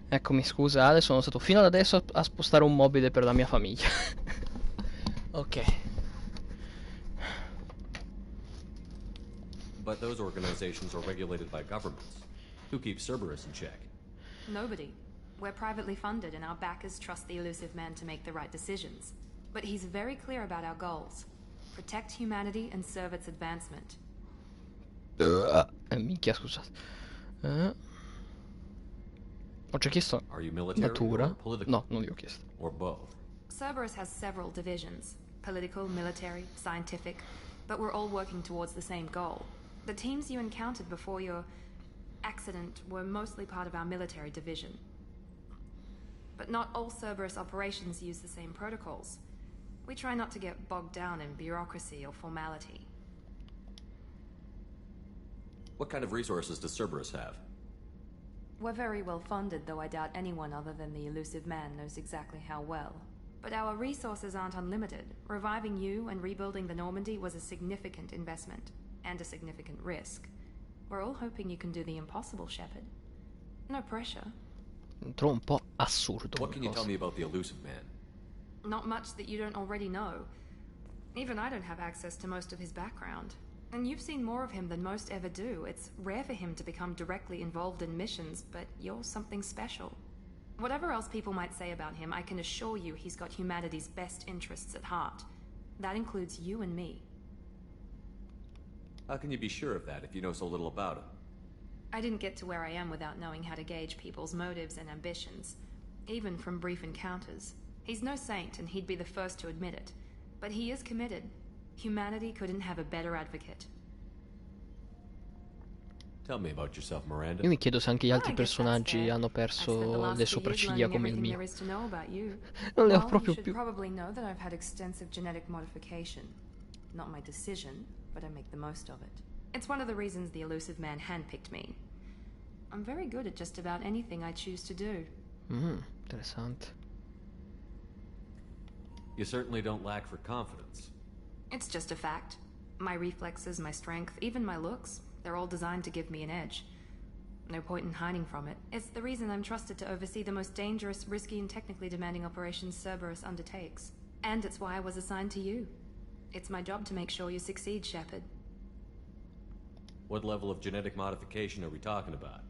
Eccomi, scusate, sono stato fino ad adesso a spostare un mobile per la mia famiglia. Ok. But those organizations are regulated by governments. Who keeps Cerberus in check? Nobody. We're privately funded and our backers trust the elusive man to make the right decisions. But he's very clear about our goals. Protect humanity and serve its advancement. Minchia, scusate. Ho già chiesto natura. No, non li ho chiesto. Or both. Cerberus has several divisions. Political, military, scientific. But we're all working towards the same goal. The teams you encountered before your accident were mostly part of our military division. But not all Cerberus operations use the same protocols. We try not to get bogged down in bureaucracy or formality. What kind of resources does Cerberus have? We're very well funded, though I doubt anyone other than the elusive man knows exactly how well. But our resources aren't unlimited. Reviving you and rebuilding the Normandy was a significant investment, and a significant risk. We're all hoping you can do the impossible, Shepard. No pressure. Trovo un po' assurdo. What can you tell me about the elusive man? Not much that you don't already know. Even I don't have access to most of his background. And you've seen more of him than most ever do. It's rare for him to become directly involved in missions, but you're something special. Whatever else people might say about him, I can assure you he's got humanity's best interests at heart. That includes you and me. How can you be sure of that if you know so little about him? I didn't get to where I am without knowing how to gauge people's motives and ambitions, even from brief encounters. He's no saint, and he'd be the first to admit it. But he is committed. Humanity couldn't have a better advocate. Tell me about yourself, Miranda. Io mi chiedo se anche gli altri personaggi hanno perso le sopracciglia come il mio. Non le ho proprio più. Probably know that I've had extensive genetic modification. Not my decision, but I make the most of it. It's one of the reasons the elusive man handpicked me. I'm very good at just about anything I choose to do. Interessante. You certainly don't lack for confidence. It's just a fact. My reflexes, my strength, even my looks, they're all designed to give me an edge. No point in hiding from it. It's the reason I'm trusted to oversee the most dangerous, risky, and technically demanding operations Cerberus undertakes. And it's why I was assigned to you. It's my job to make sure you succeed, Shepard. What level of genetic modification are we talking about?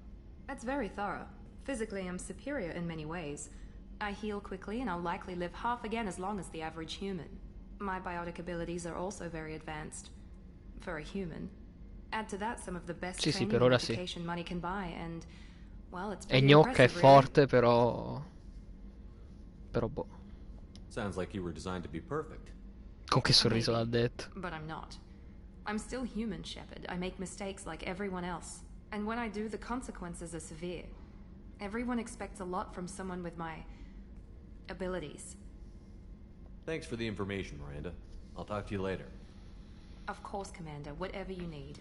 That's very thorough. Physically, I'm superior in many ways. I heal quickly, and I'll likely live half again as long as the average human. My biotic abilities are also very advanced. For a human. Add to that some of the best training and education money can buy, and, well, it's pretty gnocca, è impressive, forte, però boh. Sounds like you were designed to be perfect. Con che sorriso l'ha detto. But I'm not. I'm still human, Shepard. I make mistakes like everyone else. And when I do, the consequences are severe. Everyone expects a lot from someone with my abilities. Thanks for the information, Miranda. I'll talk to you later. Of course, Commander. Whatever you need.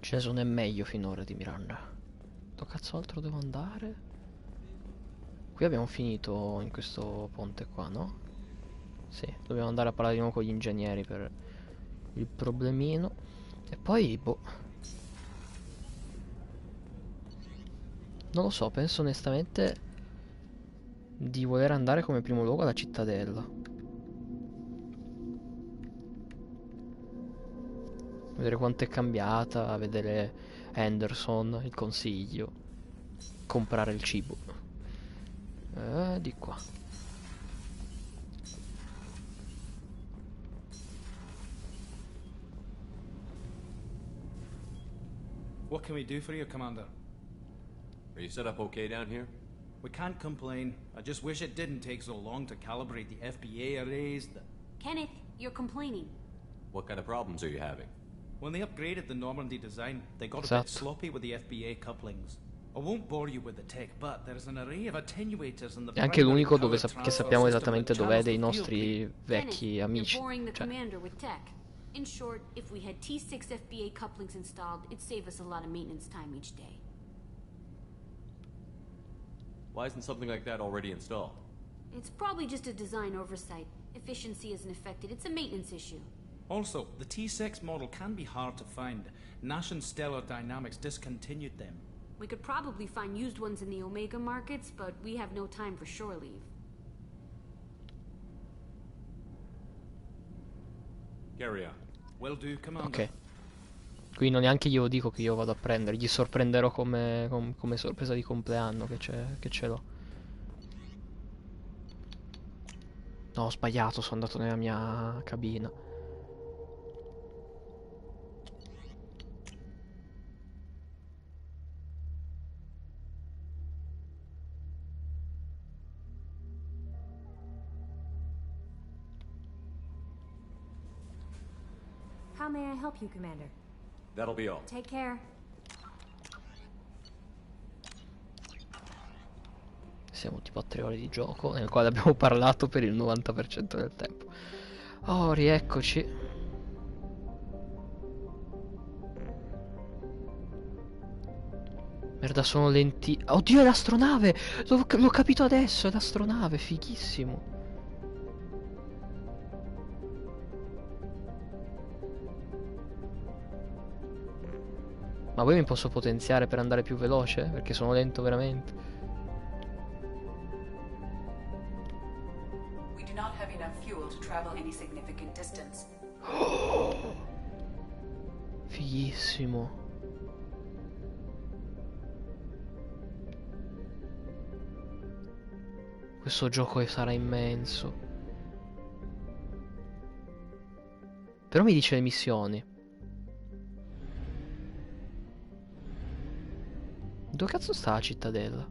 Jason è meglio finora di Miranda. Dove cazzo altro devo andare? Qui abbiamo finito in questo ponte qua, no? Sì, dobbiamo andare a parlare di nuovo con gli ingegneri per il problemino. E poi, boh, non lo so, penso onestamente di voler andare come primo luogo alla cittadella. Vedere quanto è cambiata, vedere Henderson, il consiglio, comprare il cibo. Di qua. What can we do for you, Commander? Are you set up okay down here? We can't complain. I just wish it didn't take so long to calibrate the FBA arrays. Kenneth, you're complaining. What kind of problems are you having? When they upgraded the Normandy design, they got a bit sloppy with the FBA couplings. I won't bore you with the tech, but there's an array of attenuators in the È anche l'unico dove che sappiamo esattamente dov'è dei nostri vecchi amici. You're boring the commander with tech. In short, if we had T6 FBA couplings installed, it'd save us a lot of maintenance time each day. Why isn't something like that already installed? It's probably just a design oversight. Efficiency isn't affected. It's a maintenance issue. Also, the T6 model can be hard to find. Nash and Stellar Dynamics discontinued them. We could probably find used ones in the Omega markets, but we have no time for shore leave. Carry on. Will do, Commander. Ok. Qui non neanche io dico che io vado a prendere, gli sorprenderò come sorpresa di compleanno che ce l'ho. No, ho sbagliato, sono andato nella mia cabina. How may I help you, Commander? That'll be all. Take care. Siamo tipo a 3 ore di gioco, nel quale abbiamo parlato per il 90% del tempo. Oh, rieccoci. Merda, sono lenti. Oddio, è l'astronave! L'ho capito adesso, è l'astronave, fighissimo. Ma poi mi posso potenziare per andare più veloce? Perché sono lento veramente. We do not have enough fuel to travel any significant distance. Oh, fighissimo. Questo gioco sarà immenso. Però mi dice le missioni. Dove cazzo sta la cittadella?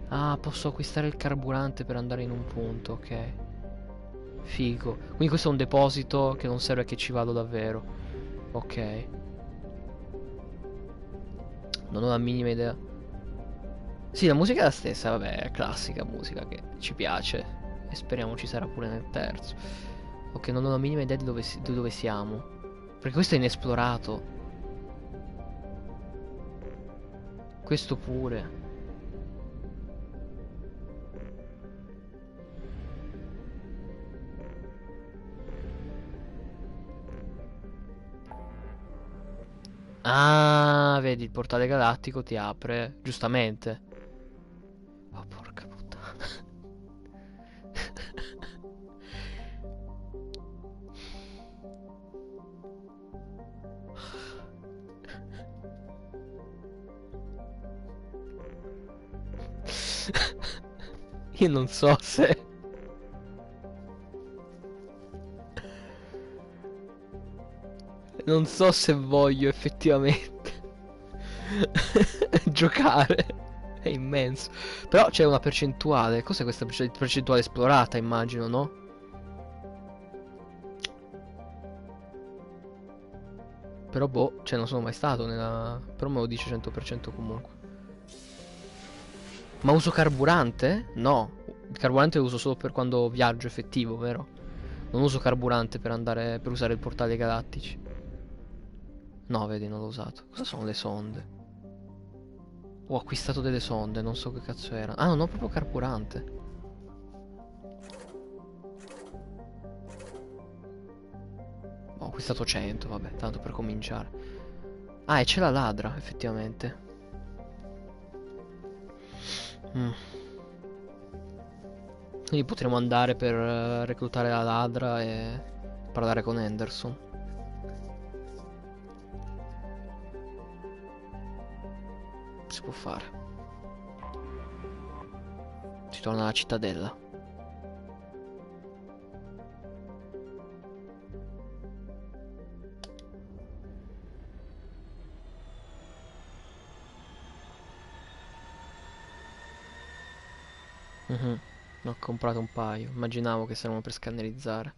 Ah, posso acquistare il carburante per andare in un punto, ok. Figo. Quindi questo è un deposito che non serve che ci vado davvero. Ok. Non ho la minima idea. Sì, la musica è la stessa, vabbè, è classica musica che ci piace. E speriamo ci sarà pure nel terzo. Ok, non ho la minima idea di dove siamo. Perché questo è inesplorato. Questo pure. Ah, vedi, il portale galattico ti apre, giustamente. Oh, porca puttana. Io non so se... Non so se voglio effettivamente giocare. È immenso. Però c'è una percentuale. Cos'è questa percentuale esplorata, immagino, no? Però boh, cioè non sono mai stato nella... Però me lo dice 100% comunque. Ma uso carburante? No. Il carburante lo uso solo per quando viaggio effettivo, vero? Non uso carburante per andare... per usare il portale galattici. No, vedi, non l'ho usato. Cosa sono le sonde? Ho acquistato delle sonde, non so che cazzo erano. Ah, non ho proprio carburante. Ho acquistato 100, vabbè, tanto per cominciare. Ah, e c'è la ladra, effettivamente. Quindi potremo andare per reclutare la ladra e parlare con Henderson. Si può fare. Si torna alla cittadella. Ne ho comprato un paio. Immaginavo che servono per scannerizzare.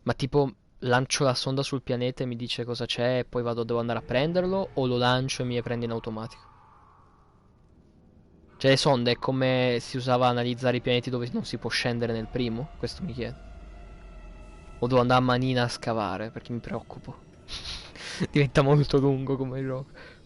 Ma tipo lancio la sonda sul pianeta e mi dice cosa c'è e poi devo andare a prenderlo, o lo lancio e mi prende in automatico? Cioè le sonde è come si usava a analizzare i pianeti dove non si può scendere nel primo? Questo mi chiedo. O devo andare a manina a scavare, perché mi preoccupo. Diventa molto lungo come gioco.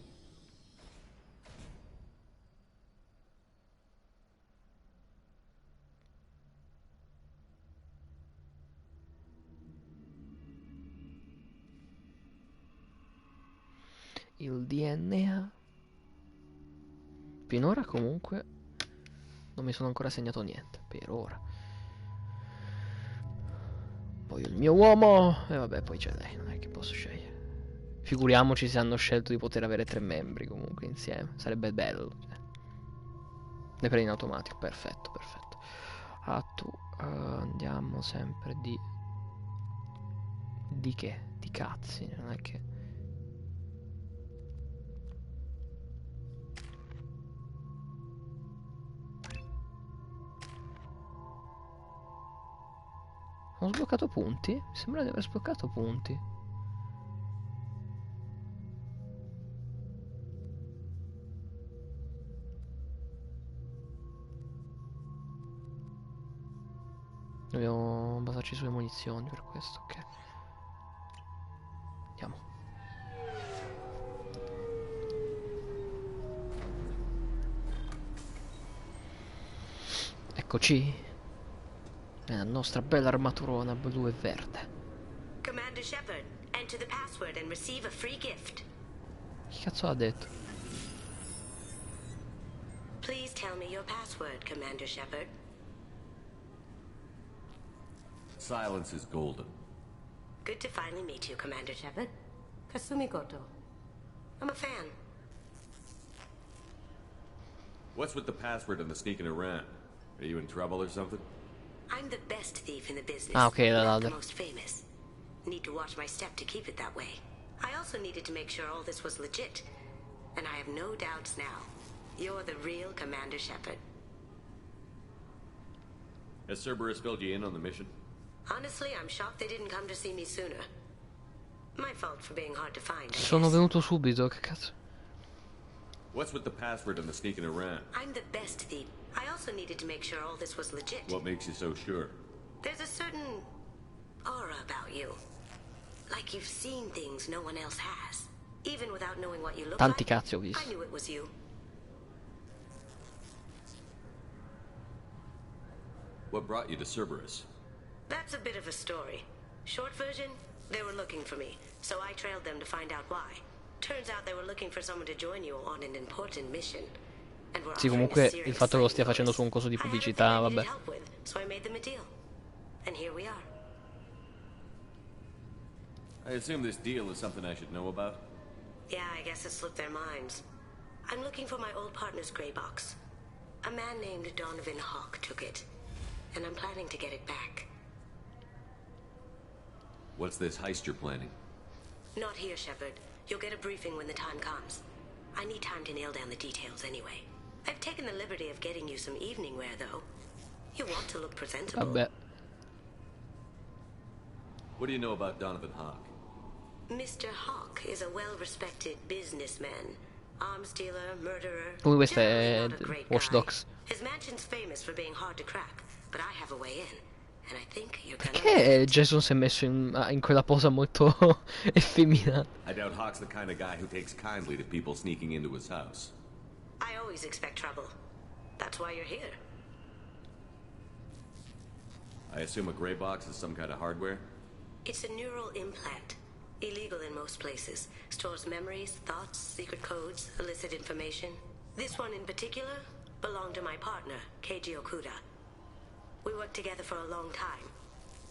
il DNA. Finora comunque non mi sono ancora segnato niente, per ora. Poi il mio uomo, e vabbè, poi c'è lei, non è che posso scegliere. Figuriamoci se hanno scelto di poter avere 3 membri comunque insieme, sarebbe bello. Ne prendi in automatico, perfetto, perfetto. Ah, tu, andiamo sempre di... Di che? Di cazzi, non è che... Ho sbloccato punti? Mi sembra di aver sbloccato punti. Dobbiamo basarci sulle munizioni per questo, ok. Andiamo. Eccoci. La nostra bella armaturona blu e verde. Commander Shepard, enter the password and receive a free gift. Che cazzo ha detto? Please tell me your password, Commander Shepard. Silence is golden. Good to finally meet you, Commander Shepard. Kasumi Goto. I'm a fan. What's with the password and the sneaking around? Are you in trouble or something? I'm the best thief in the business. Ah, ok, not the most famous. Need to watch my step to keep it that way. I also needed to make sure all this was legit. And I have no doubts now. You're the real Commander Shepard. Has Cerberus filled you in on the mission? Honestly, I'm shocked they didn't come to see me sooner. My fault for being hard to find. Sono venuto subito, che cazzo. What's with the password and the sneaking around? I'm the best thief. I also needed to make sure all this was legit. What makes you so sure? There's a certain aura about you. Like you've seen things no one else has. Even without knowing what you look Tanti like. cazzi ho visto. I knew it was you. What brought you to Cerberus? That's a bit of a story. Short version, they were looking for me, so I trailed them to find out why. Turns out they were looking for someone to join you on an important mission. Sì, comunque il fatto che lo stia facendo su un coso di pubblicità, vabbè. So I made them a deal. And here we are. I assume this deal is something I should know about? Yeah, I guess it slipped their minds. I'm looking for my old partner's gray box. A man named Donovan Hawk took it, and I'm planning to get it back. What's this heist you're planning? Not here, Shepard. You'll get a briefing when the time comes. I need time to nail down the details anyway. I've taken the liberty of getting you some evening wear, though. You want to look presentable. Vabbè. What do you know about Donovan Hawk? Mr. Hawk is a well-respected businessman. Arms dealer, murderer. Questo è Watch Dogs. His mansion's famous for being hard to crack, but I have a way in. And I think you're gonna... Perché Jason si è messo in quella posa molto effeminata? I doubt Hawk's the kind of guy who takes kindly to people sneaking into his house. I always expect trouble. That's why you're here. I assume a gray box is some kind of hardware? It's a neural implant. Illegal in most places. Stores memories, thoughts, secret codes, illicit information. This one in particular belonged to my partner, Keiji Okuda. We worked together for a long time,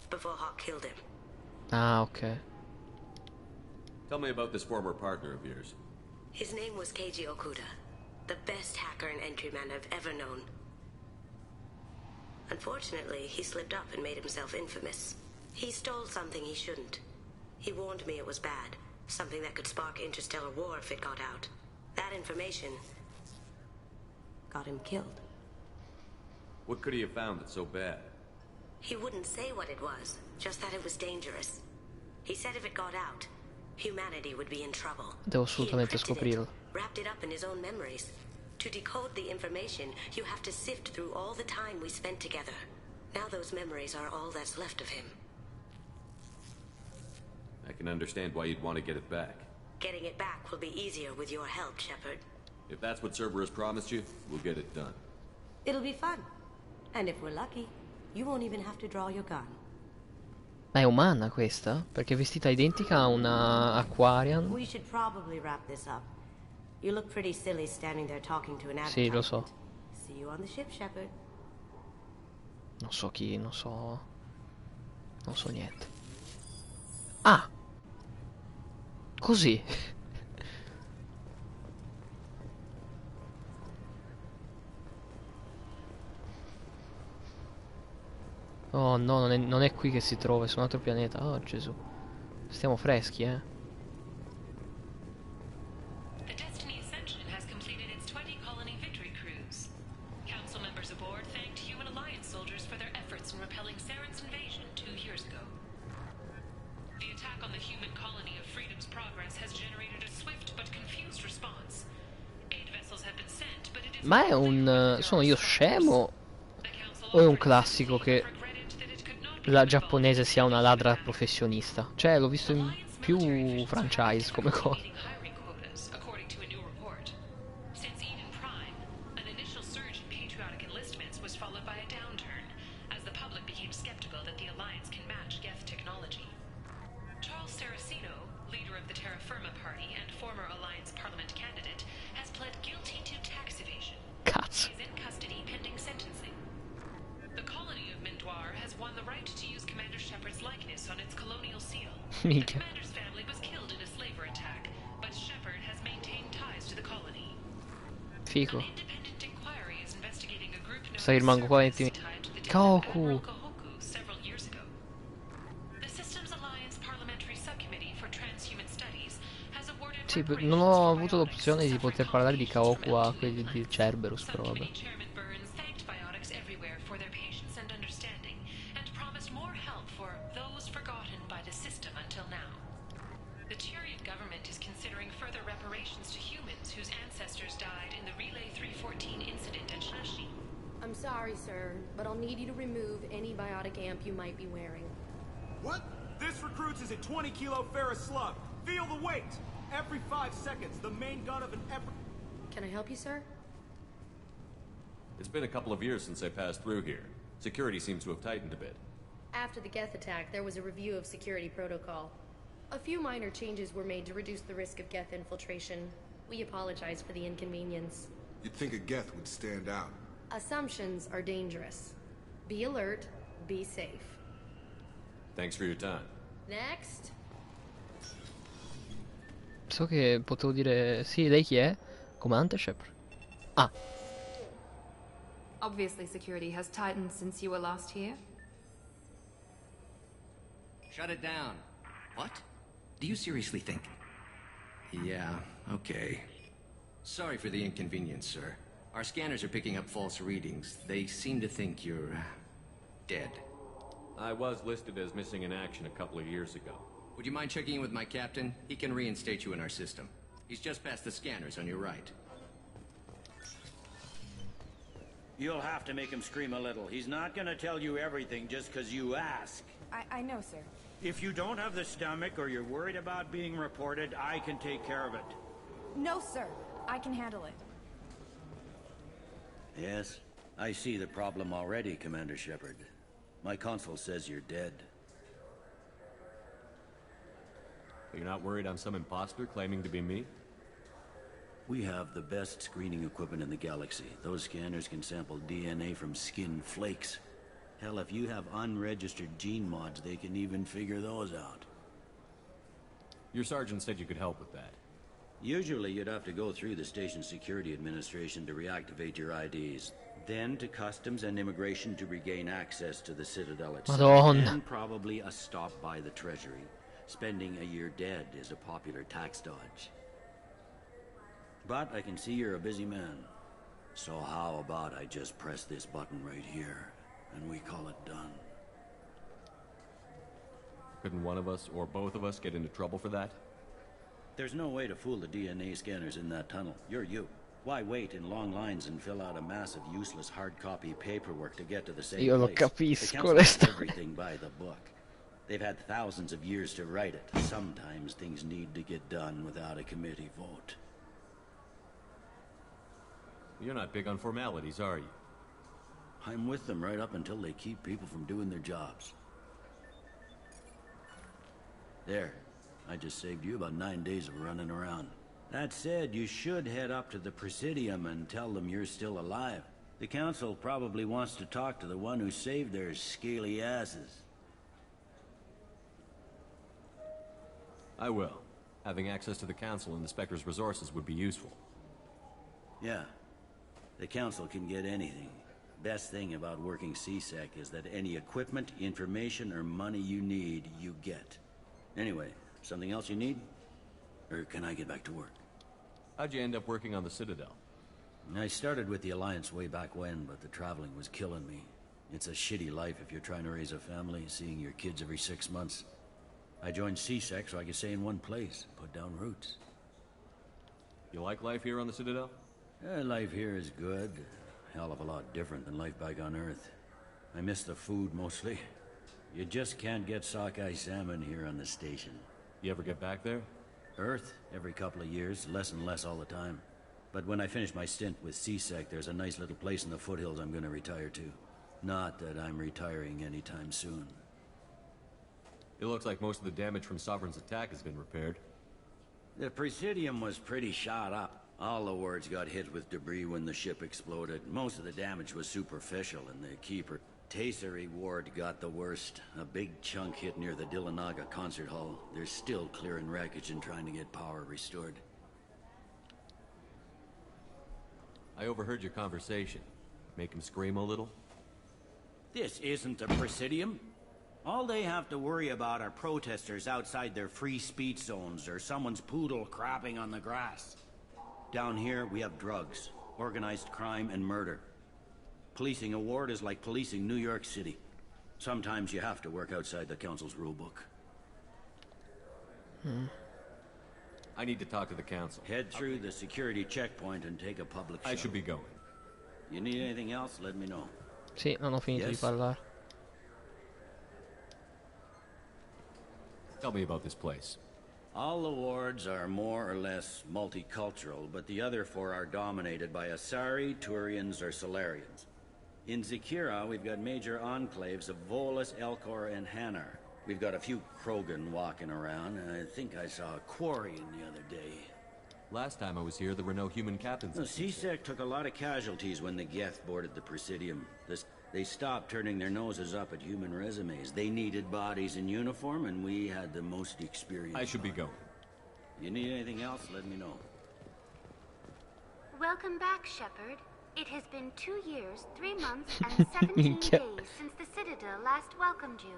before Hawk killed him. Ah, okay. Tell me about this former partner of yours. His name was Keiji Okuda, the best hacker and entryman I've ever known. Unfortunately, he slipped up and made himself infamous. He stole something he shouldn't. He warned me it was bad, something that could spark interstellar war if it got out. That information got him killed. What could he have found that's so bad? He wouldn't say what it was, just that it was dangerous. He said if it got out, humanity would be in trouble. Devo assolutamente scoprirlo. Wrapped it up in his own memories. To decode the information, you have to sift through all the time we spent together. Now those memories are all that's left of him. I can understand why you'd want to get it back. Getting it back will be easier with your help, Shepard. If that's what Cerberus promised you, we'll get it done. It'll be fun. And if we're lucky, you won't even have to draw your gun. Ma è umana questa? Perché è vestita identica a una Aquarian. We should probably wrap this up. You look pretty silly standing there talking to an Sì, lo advertisement. so. See you on the ship, Shepard. Non so chi, non so... Non so niente. Ah! Così. Oh no, non è qui che si trova, è su un altro pianeta. Oh Gesù. Stiamo freschi, eh. The Destiny Ascension has completed its 20 colony victory cruise. Council members aboard thanked Human Alliance soldiers for their efforts in repelling Saren's invasion 2 years ago. The attack on the human colony of Freedom's Progress has generated a swift but confused response. 8 vessels have been sent, but it is... Ma è un... sono io scemo? O è un classico che la giapponese sia una ladra professionista? Cioè, l'ho visto in più franchise come cosa. According to a new report. Since Eden Prime, an initial surge in patriotic enlistments was followed by a downturn, as the public became skeptical that the Alliance can match Geth technology. Charles Saraceno, leader of the Terra Firma Party and former Alliance Parliament candidate, has pled guilty to tax evasion. Cazzo. He is in custody pending sentencing. The colony of Mindoir has won the right to use Commander Shepard's likeness on its colonial seal. The Minchia. commander's family was killed in a slaver attack, but Shepard has maintained ties to the colony. Figo. An independent inquiry is investigating a group known Sai, as rimango qua Cerberus, 20 tied to the death of Kaoku. Admiral Kahoku several years ago. The Systems Alliance Parliamentary Subcommittee for Transhuman Studies has awarded Sì, non ho avuto l'opzione di poter parlare di Kaoku a quelli di Cerberus, però vabbè. Chairman Burns thanked biotics everywhere for their patience and understanding, and promised more help for those forgotten by the system until now. The Tyrian government is considering further reparations to humans whose ancestors died in the Relay 314 incident at Shashi. I'm sorry, sir, but I'll need you to remove any biotic amp you might be wearing. What? This recruits is a 20-kilo ferrous slug. Feel the weight! Every 5 seconds, the main gun of an Can I help you, sir? It's been a couple of years since I passed through here. Security seems to have tightened a bit. After the Geth attack, there was a review of security protocol. A few minor changes were made to reduce the risk of Geth infiltration. We apologize for the inconvenience. You'd think a Geth would stand out. Assumptions are dangerous. Be alert, be safe. Thanks for your time. Next. So che potevo dire... Sì, lei chi è? Comandante Shepard. Ah. Obviously, security has tightened since you were last here. Shut it down. What? Do you seriously think? Yeah, okay. Sorry for the inconvenience, sir. Our scanners are picking up false readings. They seem to think you're... dead. I was listed as missing in action a couple of years ago. Would you mind checking in with my captain? He can reinstate you in our system. He's just past the scanners on your right. You'll have to make him scream a little. He's not gonna tell you everything just because you ask. I know, sir. If you don't have the stomach or you're worried about being reported, I can take care of it. No, sir. I can handle it. Yes, I see the problem already, Commander Shepard. My console says you're dead. You're not worried I'm some imposter claiming to be me? We have the best screening equipment in the galaxy. Those scanners can sample DNA from skin flakes. Hell, if you have unregistered gene mods, they can even figure those out. Your sergeant said you could help with that. Usually you'd have to go through the station security administration to reactivate your IDs. Then to customs and immigration to regain access to the Citadel itself. Madonna. And probably a stop by the Treasury. Spending a year dead is a popular tax dodge. But I can see you're a busy man. So how about I just press this button right here, and we call it done? Couldn't one of us, or both of us, get into trouble for that? There's no way to fool the DNA scanners in that tunnel. You're you. Why wait in long lines and fill out a massive useless hard copy paperwork to get to the same Io lo place? capisco, The council does onestamente. everything by the book. They've had thousands of years to write it. Sometimes things need to get done without a committee vote. You're not big on formalities, are you? I'm with them right up until they keep people from doing their jobs. There. I just saved you about 9 days of running around. That said, you should head up to the Presidium and tell them you're still alive. The Council probably wants to talk to the one who saved their scaly asses. I will. Having access to the Council and the Spectre's resources would be useful. Yeah. The Council can get anything. Best thing about working CSEC is that any equipment, information, or money you need, you get. Anyway, something else you need? Or can I get back to work? How'd you end up working on the Citadel? I started with the Alliance way back when, but the traveling was killing me. It's a shitty life if you're trying to raise a family, seeing your kids every 6 months. I joined CSEC so I could stay in one place, put down roots. You like life here on the Citadel? Life here is good. Hell of a lot different than life back on Earth. I miss the food mostly. You just can't get sockeye salmon here on the station. You ever get back there? Earth, every couple of years, less and less all the time. But when I finish my stint with CSEC, there's a nice little place in the foothills I'm gonna retire to. Not that I'm retiring anytime soon. It looks like most of the damage from Sovereign's attack has been repaired. The Presidium was pretty shot up. All the wards got hit with debris when the ship exploded. Most of the damage was superficial, and the Keeper Tasery ward got the worst. A big chunk hit near the Dillanaga concert hall. They're still clearing wreckage and trying to get power restored. I overheard your conversation. Make him scream a little? This isn't the Presidium. All they have to worry about are protesters outside their free speech zones or someone's poodle crapping on the grass. Down here, we have drugs, organized crime, and murder. Policing a ward is like policing New York City. Sometimes you have to work outside the Council's rulebook. I need to talk to the Council. Head through the security checkpoint and take a public shuttle. I should be going. You need anything else, let me know. Sì, non ho finito di parlare. Tell me about this place. All the wards are more or less multicultural, but the other 4 are dominated by Asari, Turians, or Solarians. In Zakira, we've got major enclaves of Volus, Elcor, and Hanar. We've got a few Krogan walking around, and I think I saw a Quarian the other day. Last time I was here, there were no human captains. CSEC took a lot of casualties when the Geth boarded the Presidium. They stopped turning their noses up at human resumes. They needed bodies in uniform, and we had the most experience. I should be going. You need anything else, let me know. Welcome back, Shepard. It has been 2 years, 3 months, and 17 days since the Citadel last welcomed you.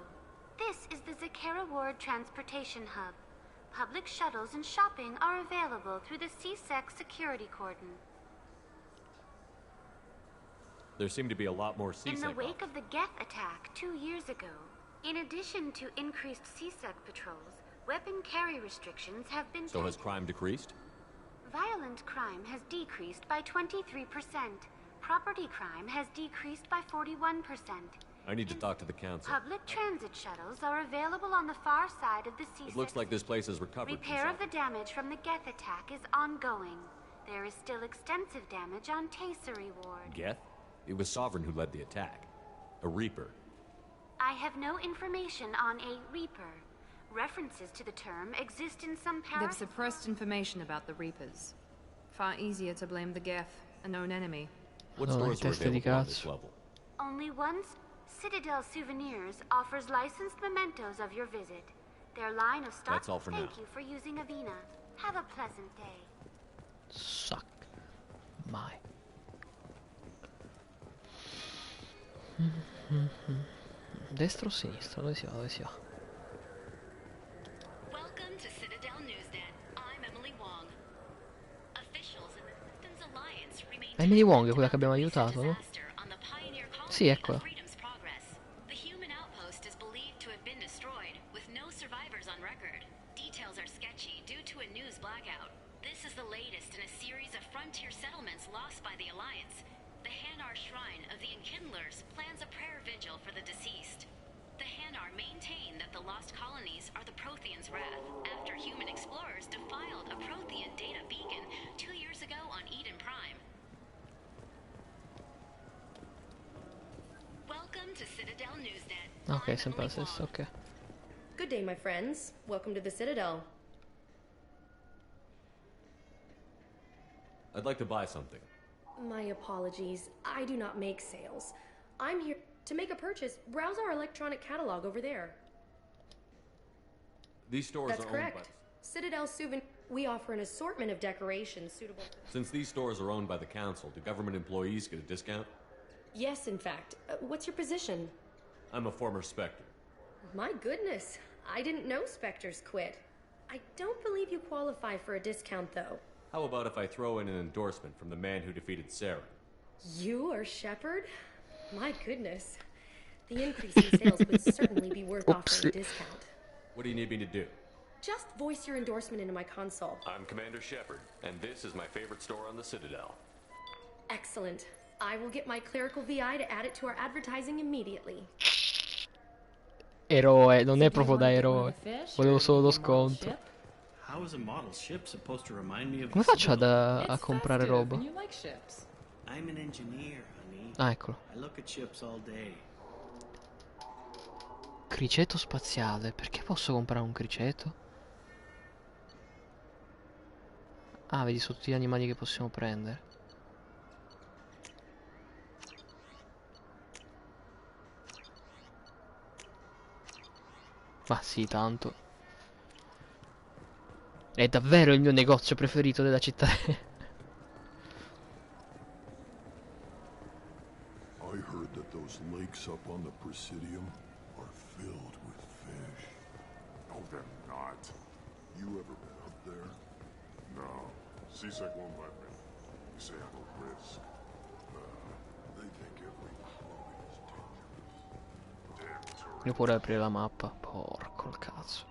This is the Zakera Ward Transportation Hub. Public shuttles and shopping are available through the CSEC security cordon. There seem to be a lot more CSEC. In the wake of the Geth attack 2 years ago, in addition to increased CSEC patrols, weapon carry restrictions have been So has crime decreased? Violent crime has decreased by 23%. Property crime has decreased by 41%. I need to talk to the Council. Public transit shuttles are available on the far side of the CSEC. It looks like this place has recovered. Repair of the damage from the Geth attack is ongoing. There is still extensive damage on Tasery Ward. Geth? It was Sovereign who led the attack. A Reaper. I have no information on a Reaper. References to the term exist in some They've suppressed information about the Reapers. Far easier to blame the Geth, a known enemy. What stores are available on this level? Only once, Citadel Souvenirs offers licensed mementos of your visit. Their line of stock. That's all for now. Thank you for using Avina. Have a pleasant day. Suck my. Destra o sinistra? Dove si va? Dove si va? Welcome to Citadel Newsnet. I'm Emily Wong. Officials in the Systems Alliance remain Emily Wong è quella che abbiamo aiutato, no? on the Pioneer Sì, colony eccola. of Freedom's Progress. The human outpost is believed to have been destroyed, with no survivors on record. Details are sketchy due to a news blackout. This is the latest in a series of frontier settlements lost by the Alliance. The Hanar Shrine of the Enkindlers plans a prayer vigil for the deceased. The Hanar maintain that the lost colonies are the Protheans' wrath after human explorers defiled a Prothean data beacon 2 years ago on Eden Prime. Welcome to Citadel Newsnet. Ok, sempre la stessa, ok. Good Good day, my friends. Welcome to the Citadel. I'd like to buy something. My apologies. I do not make sales. I'm here to make a purchase. Browse our electronic catalog over there. These stores That's are correct. owned by... Citadel Souvenir. We offer an assortment of decorations suitable. Since these stores are owned by the council, do government employees get a discount? Yes, in fact. What's your position? I'm a former Spectre. My goodness. I didn't know Spectres quit. I don't believe you qualify for a discount, though. How about if I throw in an endorsement from the man who defeated Sarah? You are Shepard? My goodness. The increase in sales would certainly be worth offering a discount. What do you need me to do? Just voice your endorsement into my console. I'm Commander Shepard, and this is my favorite store on the Citadel. Excellent. I will get my clerical VI to add it to our advertising immediately. Eroe, non è proprio da eroe. Volevo solo lo sconto. How is a model ship supposed to remind me of Come faccio a comprare roba? I'm an engineer, honey. Ah, eccolo. I look at ships all day. Criceto spaziale. Perché posso comprare un criceto? Ah, vedi sotto tutti gli animali che possiamo prendere. Ma sì, tanto. È davvero il mio negozio preferito della città. I heard that those lakes up on the Presidium are filled with fish. No, they're not. You ever been up there? No. CSEC won't let me. They say I'm a risk. They think every clone is dangerous. Damn tourists. Io pure aprire la mappa. Porco il cazzo.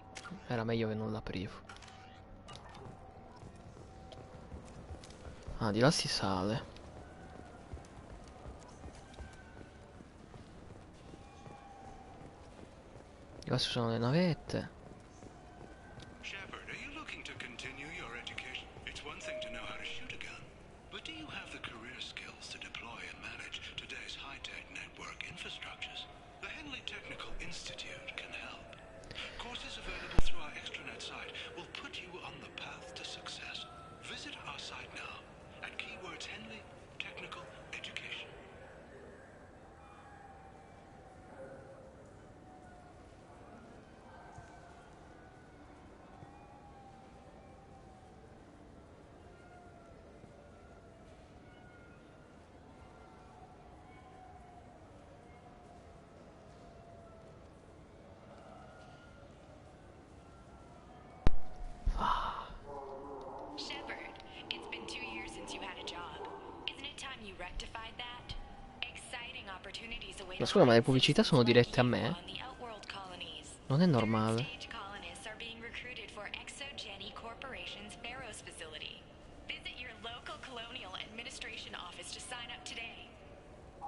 Era meglio che non l'aprivo. Ah, di là si sale. Di là ci sono le navette. Shepard, are you looking to continue your education? It's one thing to know how to shoot a gun, but do you have the career skills to deploy and manage today's high-tech network infrastructures? The Henley Technical Institute can help. Courses available through our extranet site will put you on the path to success. Visit our site now at keywords Henley Technical Education. Shepard, it's been 2 years since you had a job. Isn't it time you rectified that? Exciting opportunities await. Ma scusa, ma le pubblicità sono dirette a me? Non è normale. Stage colonists are being recruited for ExoGeni Corporation's Barrows facility. Visit your local colonial administration office to sign up today.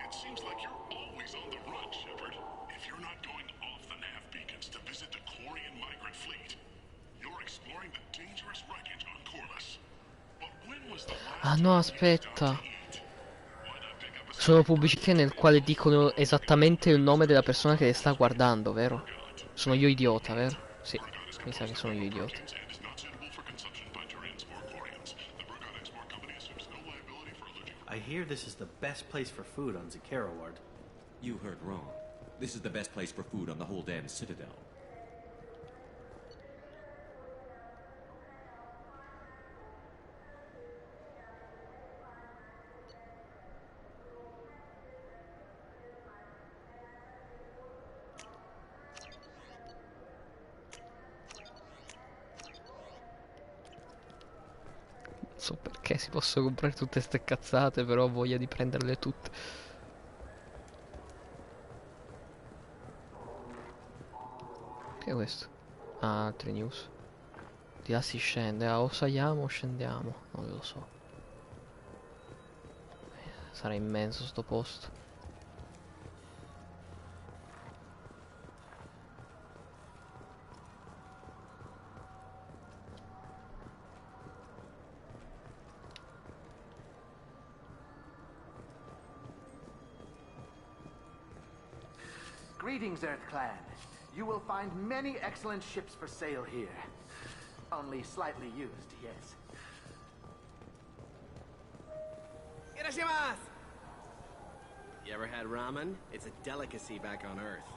It seems like you're always on the run, Shepard. If you're not going off the nav beacons to visit the Quarian migrant fleet, you're exploring the dangerous wreckage on Corvus. But when was the last Ah no, aspetta. Sono pubblicità nel quale dicono esattamente il nome della persona che le sta guardando, vero? Sono io idiota, vero? Sì, mi sa che sono io idiota. I hear this is the best place for food on Zakera Ward. You heard wrong. This is the best place for food on the whole damn Citadel. Non so perché si possono comprare tutte ste cazzate, però ho voglia di prenderle tutte. Che è questo? Ah, altre news. Di là si scende, ah, o saliamo o scendiamo, non lo so. Sarà immenso sto posto. Greetings, Earth Clan. You will find many excellent ships for sale here. Only slightly used, yes. Irashimasu! You ever had ramen? It's a delicacy back on Earth.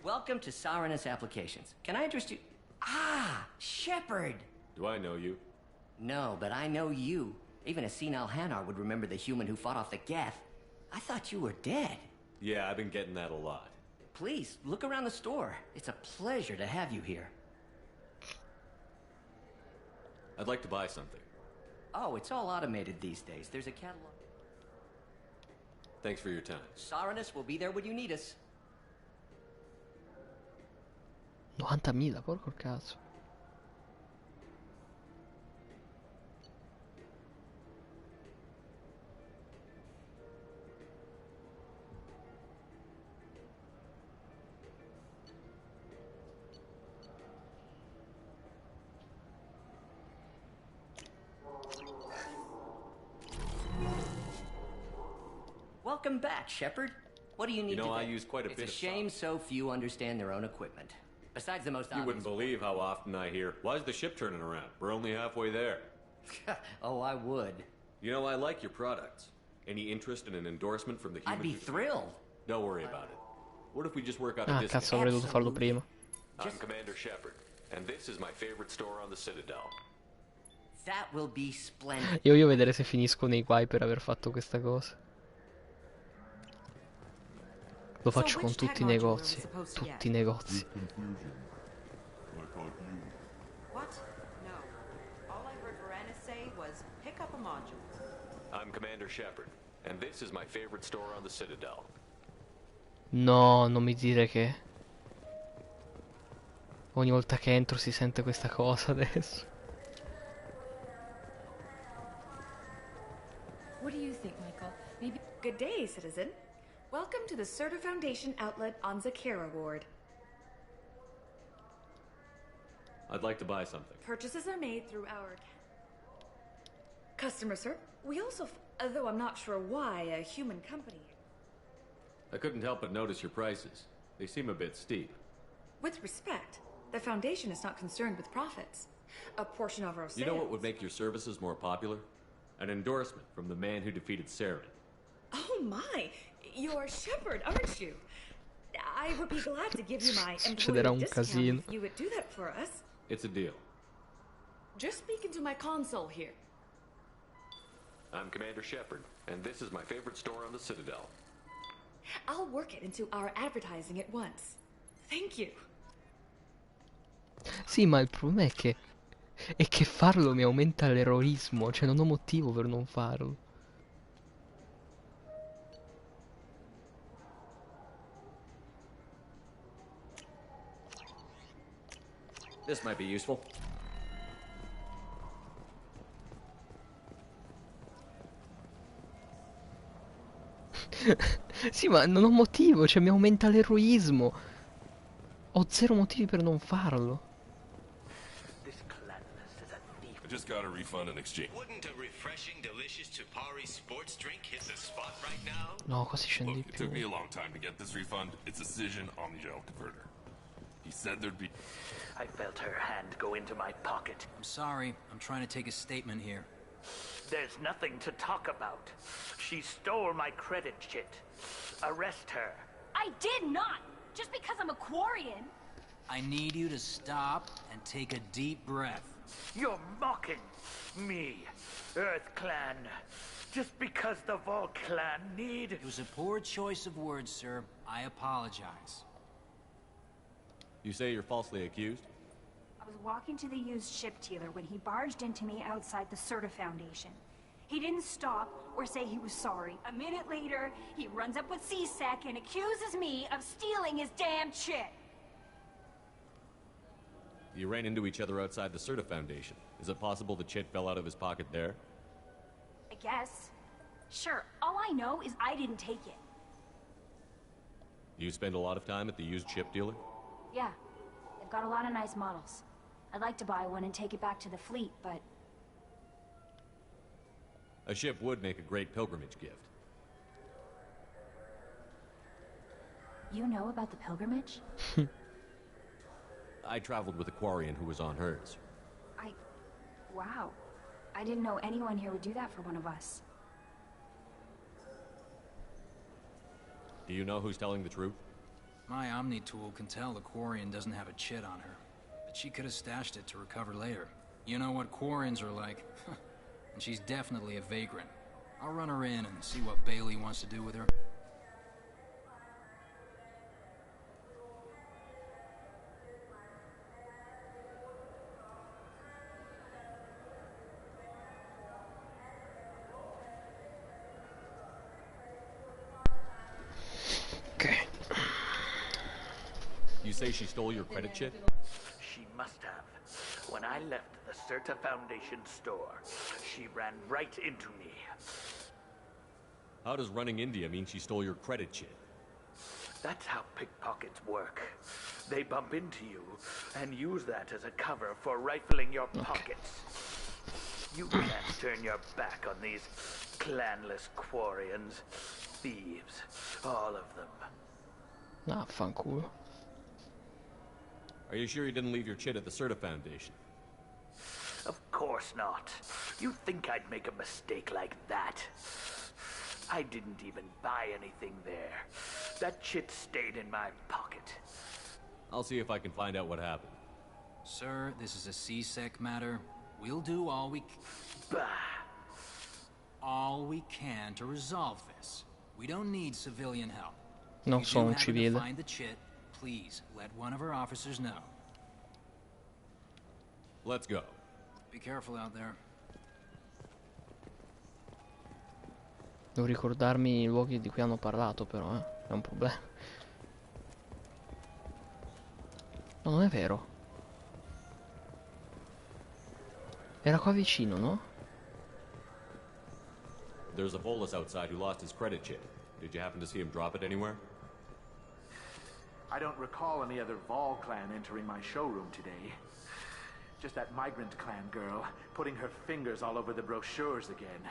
Welcome to Saranus Applications. Can I interest you? Ah, Shepard! Do I know you? No, but I know you. Even a senile Hanar would remember the human who fought off the Geth. I thought you were dead. Yeah, I've been getting that a lot. Please, look around the store. It's a pleasure to have you here. I'd like to buy something. Oh, it's all automated these days. There's a catalog. Thanks for your time. Saranus will be there when you need us. 90.000, porco cazzo. Welcome back, Shepard. What do you need You know, today? I use quite a bit of It's a shame so few understand their own equipment. Besides the most You obvious. wouldn't believe how often I hear, "Why's the ship turning around? We're only halfway there." Oh, I would. You know, I like your products. Any interest in an endorsement from the human... I'd be thrilled. Don't worry about it. What if we just work out a Ah, discount? cazzo, avrei dovuto farlo prima. I'm Commander Shepard, and this is my favorite store on the Citadel. That will be splendid. Io voglio vedere se finisco nei guai per aver fatto questa cosa. Lo faccio con tutti i negozi. Tutti i negozi. What? No. All I heard Varanus say was pick up a module. I'm Commander Shepard, and this is my favorite store on the Citadel. No, non mi dire che ogni volta che entro si sente questa cosa adesso. What do you think, Michael? Maybe. Good day, citizen. Welcome to the Serta Foundation outlet on Zakera Ward. I'd like to buy something. Purchases are made through our customer, sir. We also, though I'm not sure why, a human company. I couldn't help but notice your prices. They seem a bit steep. With respect, the Foundation is not concerned with profits. A portion of our sales... You know what would make your services more popular? An endorsement from the man who defeated Saren. Oh my! You're Shepard, aren't you? I would be glad to give you my employee discount if you would do that for us. It's a deal. Just speak into my console here. I'm Commander Shepard, and this is my favorite store on the Citadel. I'll work it into our advertising at once. Thank you. Sì, ma il problema è che farlo mi aumenta l'eroismo, cioè non ho motivo per non farlo. This might be useful. Sì, ma non ho motivo, cioè mi aumenta l'eroismo. Ho zero motivi per non farlo. I just got a refund in exchange. Wouldn't a refreshing, delicious Tupari sports drink hit the spot right now? No, così scende di Look, it più. took me a long time to get this refund. It's a Cision omnigel converter. He said there'd be... I felt her hand go into my pocket. I'm sorry. I'm trying to take a statement here. There's nothing to talk about. She stole my credit chit. Arrest her. I did not! Just because I'm a Quarian! I need you to stop and take a deep breath. You're mocking me, Earth Clan. Just because the Vol Clan need... It was a poor choice of words, sir. I apologize. You say you're falsely accused? I was walking to the used ship dealer when he barged into me outside the Serta Foundation. He didn't stop or say he was sorry. A minute later, he runs up with C-Sec and accuses me of stealing his damn chit. You ran into each other outside the Serta Foundation. Is it possible the chit fell out of his pocket there? I guess. Sure, all I know is I didn't take it. You spend a lot of time at the used ship dealer? Yeah, they've got a lot of nice models. I'd like to buy one and take it back to the fleet, but... A ship would make a great pilgrimage gift. You know about the pilgrimage? I traveled with a Quarian who was on hers. Wow. I didn't know anyone here would do that for one of us. Do you know who's telling the truth? My Omni tool can tell the Quarian doesn't have a chit on her, but she could have stashed it to recover later. You know what Quarians are like. And she's definitely a vagrant. I'll run her in and see what Bailey wants to do with her. You say she stole your credit chit? She must have. When I left the Certa Foundation store, she ran right into me. How does running India mean she stole your credit chit? That's how pickpockets work. They bump into you and use that as a cover for rifling your pockets. You can't turn your back on these clanless Quarians. Thieves. All of them. Ah, fanculo. Are you sure you didn't leave your chit at the Certa Foundation? Of course not. You think I'd make a mistake like that? I didn't even buy anything there. That chit stayed in my pocket. I'll see if I can find out what happened. Sir, this is a CSEC matter. We'll do all we can to resolve this. We don't need civilian help. Non sono un If you do happen to civile. find the chit, please let one of our officers know. Let's go. Be careful out there. Devo ricordarmi i luoghi di cui hanno parlato, però, è un problema. No, non è vero. Era qua vicino, no? There's a Volus outside who lost his credit chit. Did you happen to see him drop it anywhere? I don't recall any other Vol clan entering my showroom today. Just that migrant clan girl putting her fingers all over the brochures again.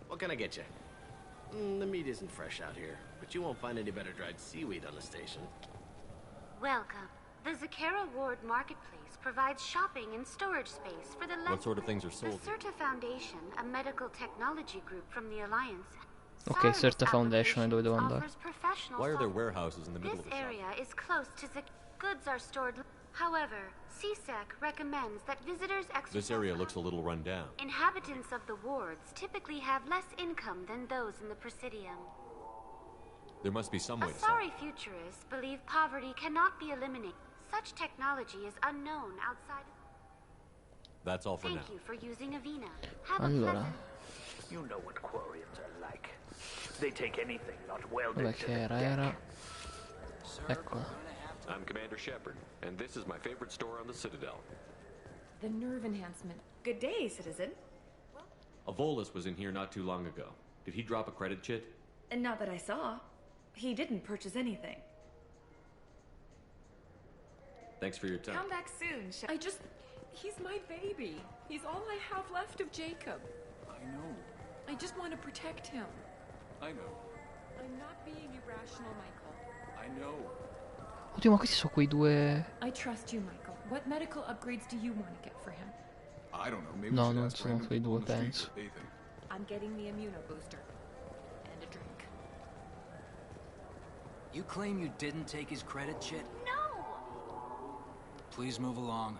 What can I get you? The meat isn't fresh out here, but you won't find any better dried seaweed on the station. Welcome. The Zakara Ward Marketplace provides shopping and storage space for the... What sort of things are sold The Certa Foundation, a medical technology group from the Alliance. Ok, Certa Foundation è dove devo andare. Why are there warehouses in the middle of This the shop? area is close to the goods are stored. However, CSEC recommends that visitors exercise... This area looks a little run down. Inhabitants of the wards typically have less income than those in the Presidium. There must be some way to solve Sorry futurists believe poverty cannot be eliminated. Such technology is unknown outside... That's all for now. Thank you for using Avena. Have a Allora, pleasant... You know what Quarians are like. They take anything not welded dov'è to che the era? deck. Era... Eccola. I'm Commander Shepard, and this is my favorite store on the Citadel. The nerve enhancement. Good day, citizen. A Volus was in here not too long ago. Did he drop a credit chit? And not that I saw. He didn't purchase anything. Thanks for your time. Come back soon. He's my baby. He's all I have left of Jacob. I know. I just want to protect him. I know. I'm not being irrational, Michael. I know. Oddio, ma questi sono quei due... I trust you, Michael. What medical upgrades do you want to get for him? I don't know. Maybe No, we should non ask sono random quei people due, on the street penso. what they think. I'm getting the immuno booster. And a drink. You claim you didn't take his credit chit? No! Please move along.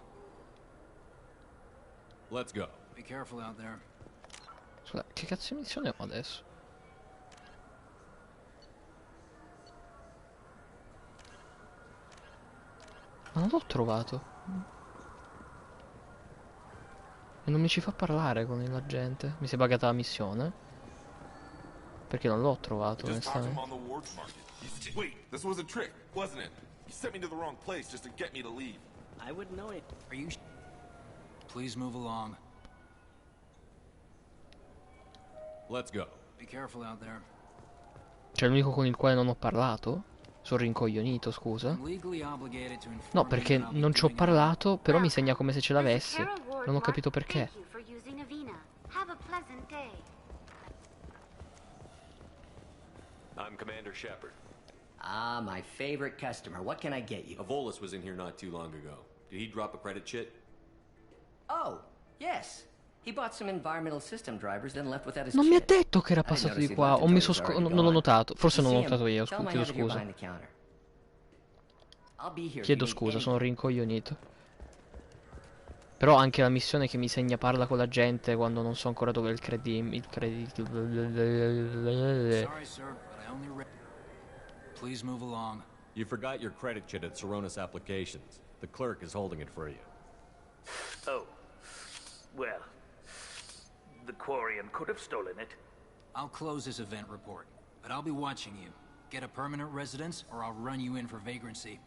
Let's go. Be careful out there. Scusa, che cazzo di missione ho adesso? Ma non l'ho trovato. E non mi ci fa parlare con la gente. Mi si è buggata la missione. Perché non l'ho trovato, Just talked to him onestamente. on the wards market. Wait, this was a trick, wasn't it? You sent me to the wrong place just to get me to leave. I wouldn't know it. Are you... Please move along. Let's go. Be careful out there. Cioè l'unico con il quale non ho parlato? Sono rincoglionito, scusa. I'm legally obligated to No, inform you perché that I'll be non ci ho giving out. parlato, però mi segna come se ce The l'avessi. Zakara Ward Non ho Mark capito perché. thank you for using Avena. Have a pleasant day. I'm Commander Shepard. Ah, my favorite customer. What can I get you? Avolis was in here not too long ago. Did he drop a credit chit? Oh, yes. He bought some environmental system drivers, then left without his Non mi ha chit. detto che era I didn't passato notice di he qua. left Ho until messo he was already non l'ho gone. notato. Forse If non you l'ho see him, notato io. tell him I Chiedo had it here scusa. behind the counter. I'll be here if Chiedo you need scusa, sono anything. rincoglionito. Però anche la missione che mi segna parla con la gente quando non so ancora dove è il credito. Sorry, sir, but I only read. Please move along. You forgot your credit chit at Saronis Applications. The clerk is holding it for you. Oh. Well, the Quarian could have stolen it. I'll close this event report, but I'll be watching you. Get a permanent residence, or I'll run you in for vagrancy.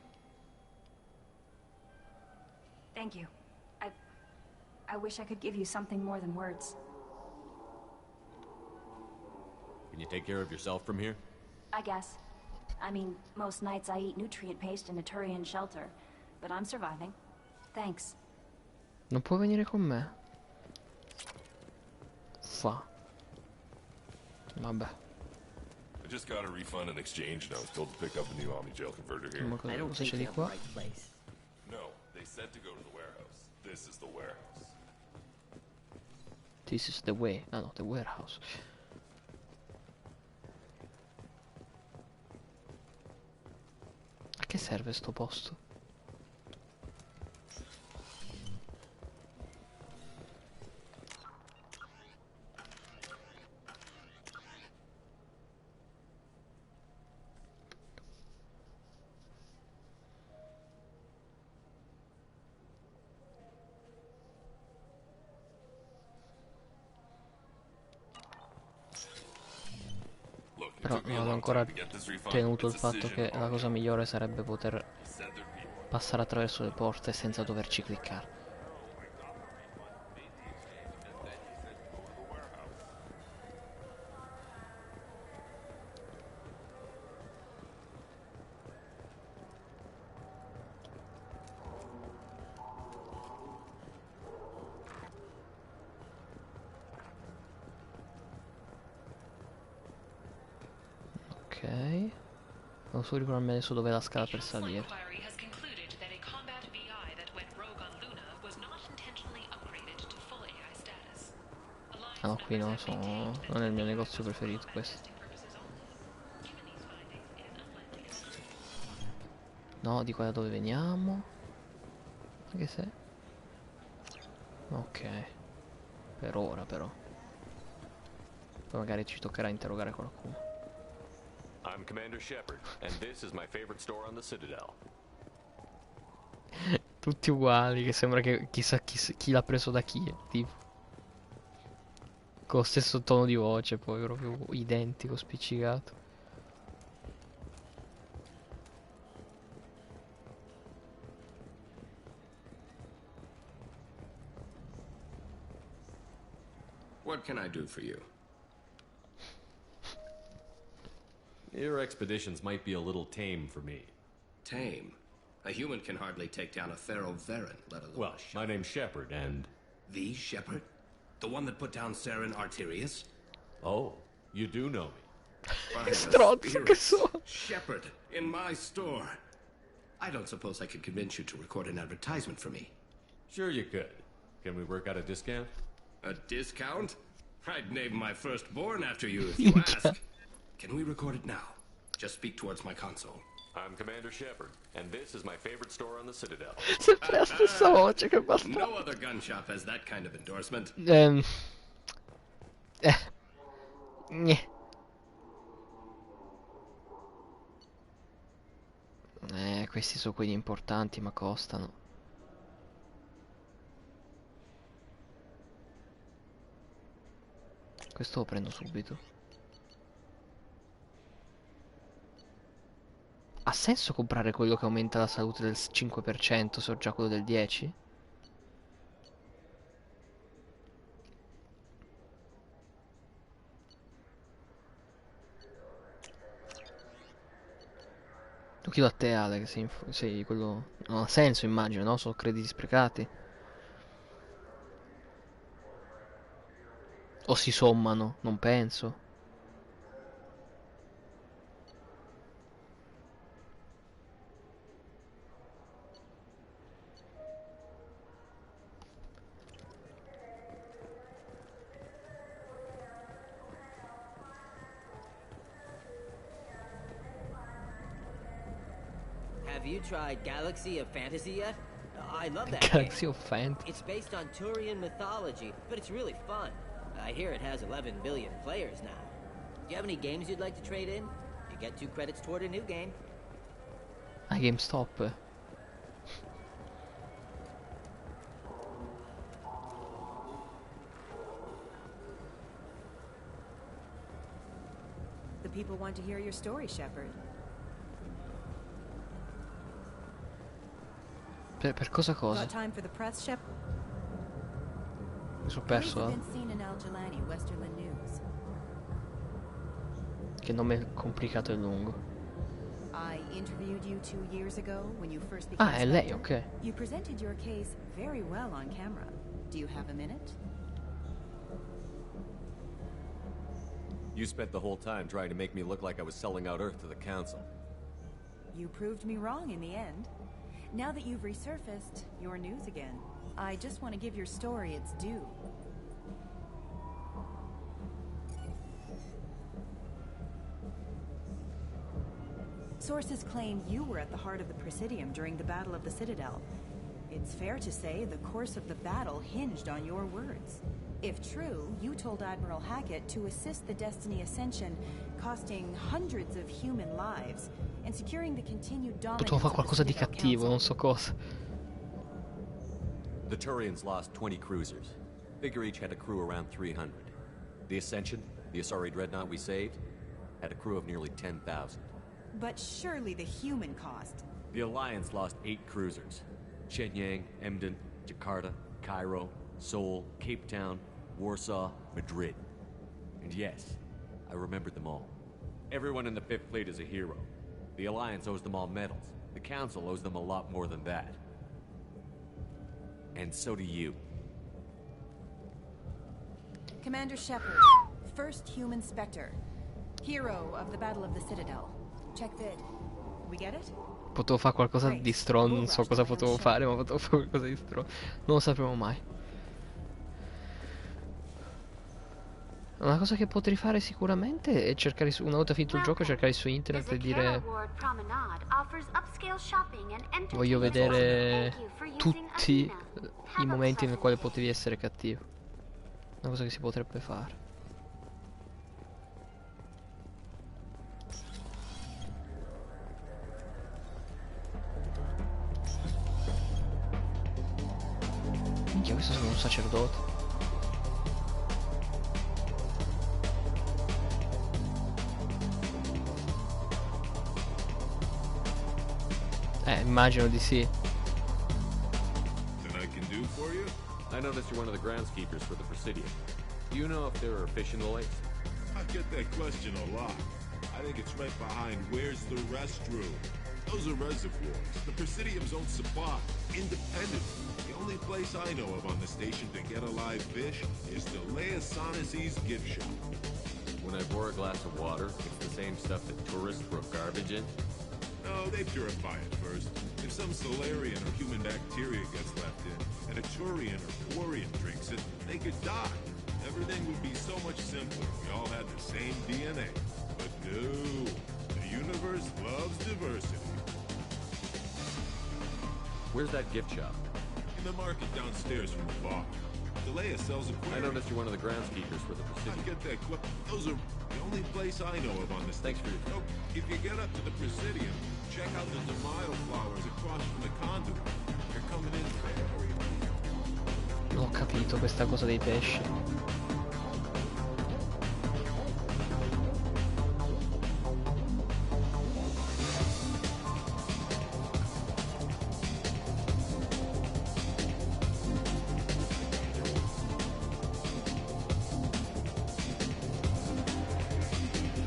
Thank you. I wish I could give you something more than words. Can you take care of yourself from here? I guess. I mean, most nights I eat nutrient paste in a Turian shelter, but I'm surviving. Thanks. Non può venire con me? Fa. Vabbè. I just got a refund and exchange, and I was told to pick up a new Omni Jail converter here. Ma cosa c'è di qua? No, they said to go to the warehouse. This is the warehouse. This is the way. Ah no, the warehouse. A che serve sto posto? Però non ho ancora tenuto il fatto che la cosa migliore sarebbe poter passare attraverso le porte senza doverci cliccare. Ok. Devo solo ricordarmi adesso dove è la scala per salire. Ah no, qui non è il mio negozio preferito questo. No, di qua da dove veniamo. Anche se... Ok. Per ora però. Poi magari ci toccherà interrogare qualcuno. I'm Commander Shepard, and this is my favorite store on the Citadel. Tutti uguali, che sembra che chissà chi l'ha preso da chi, tipo. Con lo stesso tono di voce, poi proprio identico, spiccicato. What can I do for you? Your expeditions might be a little tame for me. Tame? A human can hardly take down a Thero Varen, let alone Well, my name's Shepard, and... The Shepard? The one that put down Saren Arterius? Oh, you do know me. By the Stronzo che so. Shepard, in my store. I don't suppose I could convince you to record an advertisement for me. Sure you could. Can we work out a discount? A discount? I'd name my firstborn after you if you ask. Can we record it now? Just speak towards my console. I'm Commander Shepard, and this is my favorite store on the Citadel. Sempre la stessa voce, che basta. No other gun shop has that kind of endorsement. Questi sono quelli importanti, ma costano. Questo lo prendo subito. Ha senso comprare quello che aumenta la salute del 5% se ho già quello del 10%? Lo chiedo a te, Ale, che sei quello... Non ha senso, immagino, no? Sono crediti sprecati. O si sommano, non penso. Have you tried Galaxy of Fantasy yet? I love that Galaxy game. of Fantasy. It's based on Turian mythology, but it's really fun. I hear it has 11 billion players now. Do you have any games you'd like to trade in? You get 2 credits toward a new game. Ah, GameStop. The people want to hear your story, Shepard. Per cosa? Got time for the press, Shepard? Mi sono perso, Been seen in Al Jelani, Westerland News. Che nome complicato e lungo. I interviewed you 2 years ago when you first became Ah, è lei, Spectre. ok. You presented your case very well on camera. Do you have a minute? You spent the whole time trying to make me look like I was selling out Earth to the Council. You proved me wrong in the end. Now that you've resurfaced, you're news again. I just want to give your story its due. Sources claim you were at the heart of the Presidium during the Battle of the Citadel. It's fair to say the course of the battle hinged on your words. If true, you told Admiral Hackett to assist the Destiny Ascension, costing hundreds of human lives, and securing the continued dominance Potevo fare of the qualcosa di Citadel cattivo, Council. non so cosa. The Turians lost 20 cruisers. Figure each had a crew around 300. The Ascension, the Asari dreadnought we saved, had a crew of nearly 10,000. But surely the human cost. The Alliance lost 8 cruisers. Shenyang, Emden, Jakarta, Cairo, Seoul, Cape Town, Warsaw, Madrid. And yes, I remembered them all. Everyone in the 5th Fleet is a hero. The Alliance owes them all medals. The Council owes them a lot more than that. And so do you. Commander Shepard, first human Spectre. Hero of the Battle of the Citadel. Check vid. We get it? Potevo fare qualcosa di stronzo, non so cosa potevo fare, ma potevo fare qualcosa di stronzo. Non lo sapremo mai. Una cosa che potrei fare sicuramente è cercare una volta finito il gioco, cercare su internet e dire voglio vedere tutti i momenti nel quale potevi essere cattivo. Una cosa che si potrebbe fare. Minchia, questo sono un sacerdote. Immagino di sì. That I can do for you? I noticed you're one of the groundskeepers for the Presidium. Do you know if there are fish in the lakes? I get that question a lot. I think it's right behind where's the restroom. Those are reservoirs. The Presidium's own supply. Independent. The only place I know of on the station to get a live fish is the Leia Sonasy's gift shop. When I pour a glass of water, it's the same stuff that tourists throw garbage in? No, they purify it first. If some Solarian or human bacteria gets left in, and a Turian or Quarian drinks it, they could die. Everything would be so much simpler if we all had the same DNA. But no, the universe loves diversity. Where's that gift shop? In the market downstairs from the bar. Delea sells aquariums. I noticed you're one of the groundskeepers for the Presidium. I get that. Those are the only place I know of on this. Thanks for your time. If you get up to the Presidium, check out the Demaio flowers across from the conduit. They're coming in very. Non ho capito questa cosa dei pesci.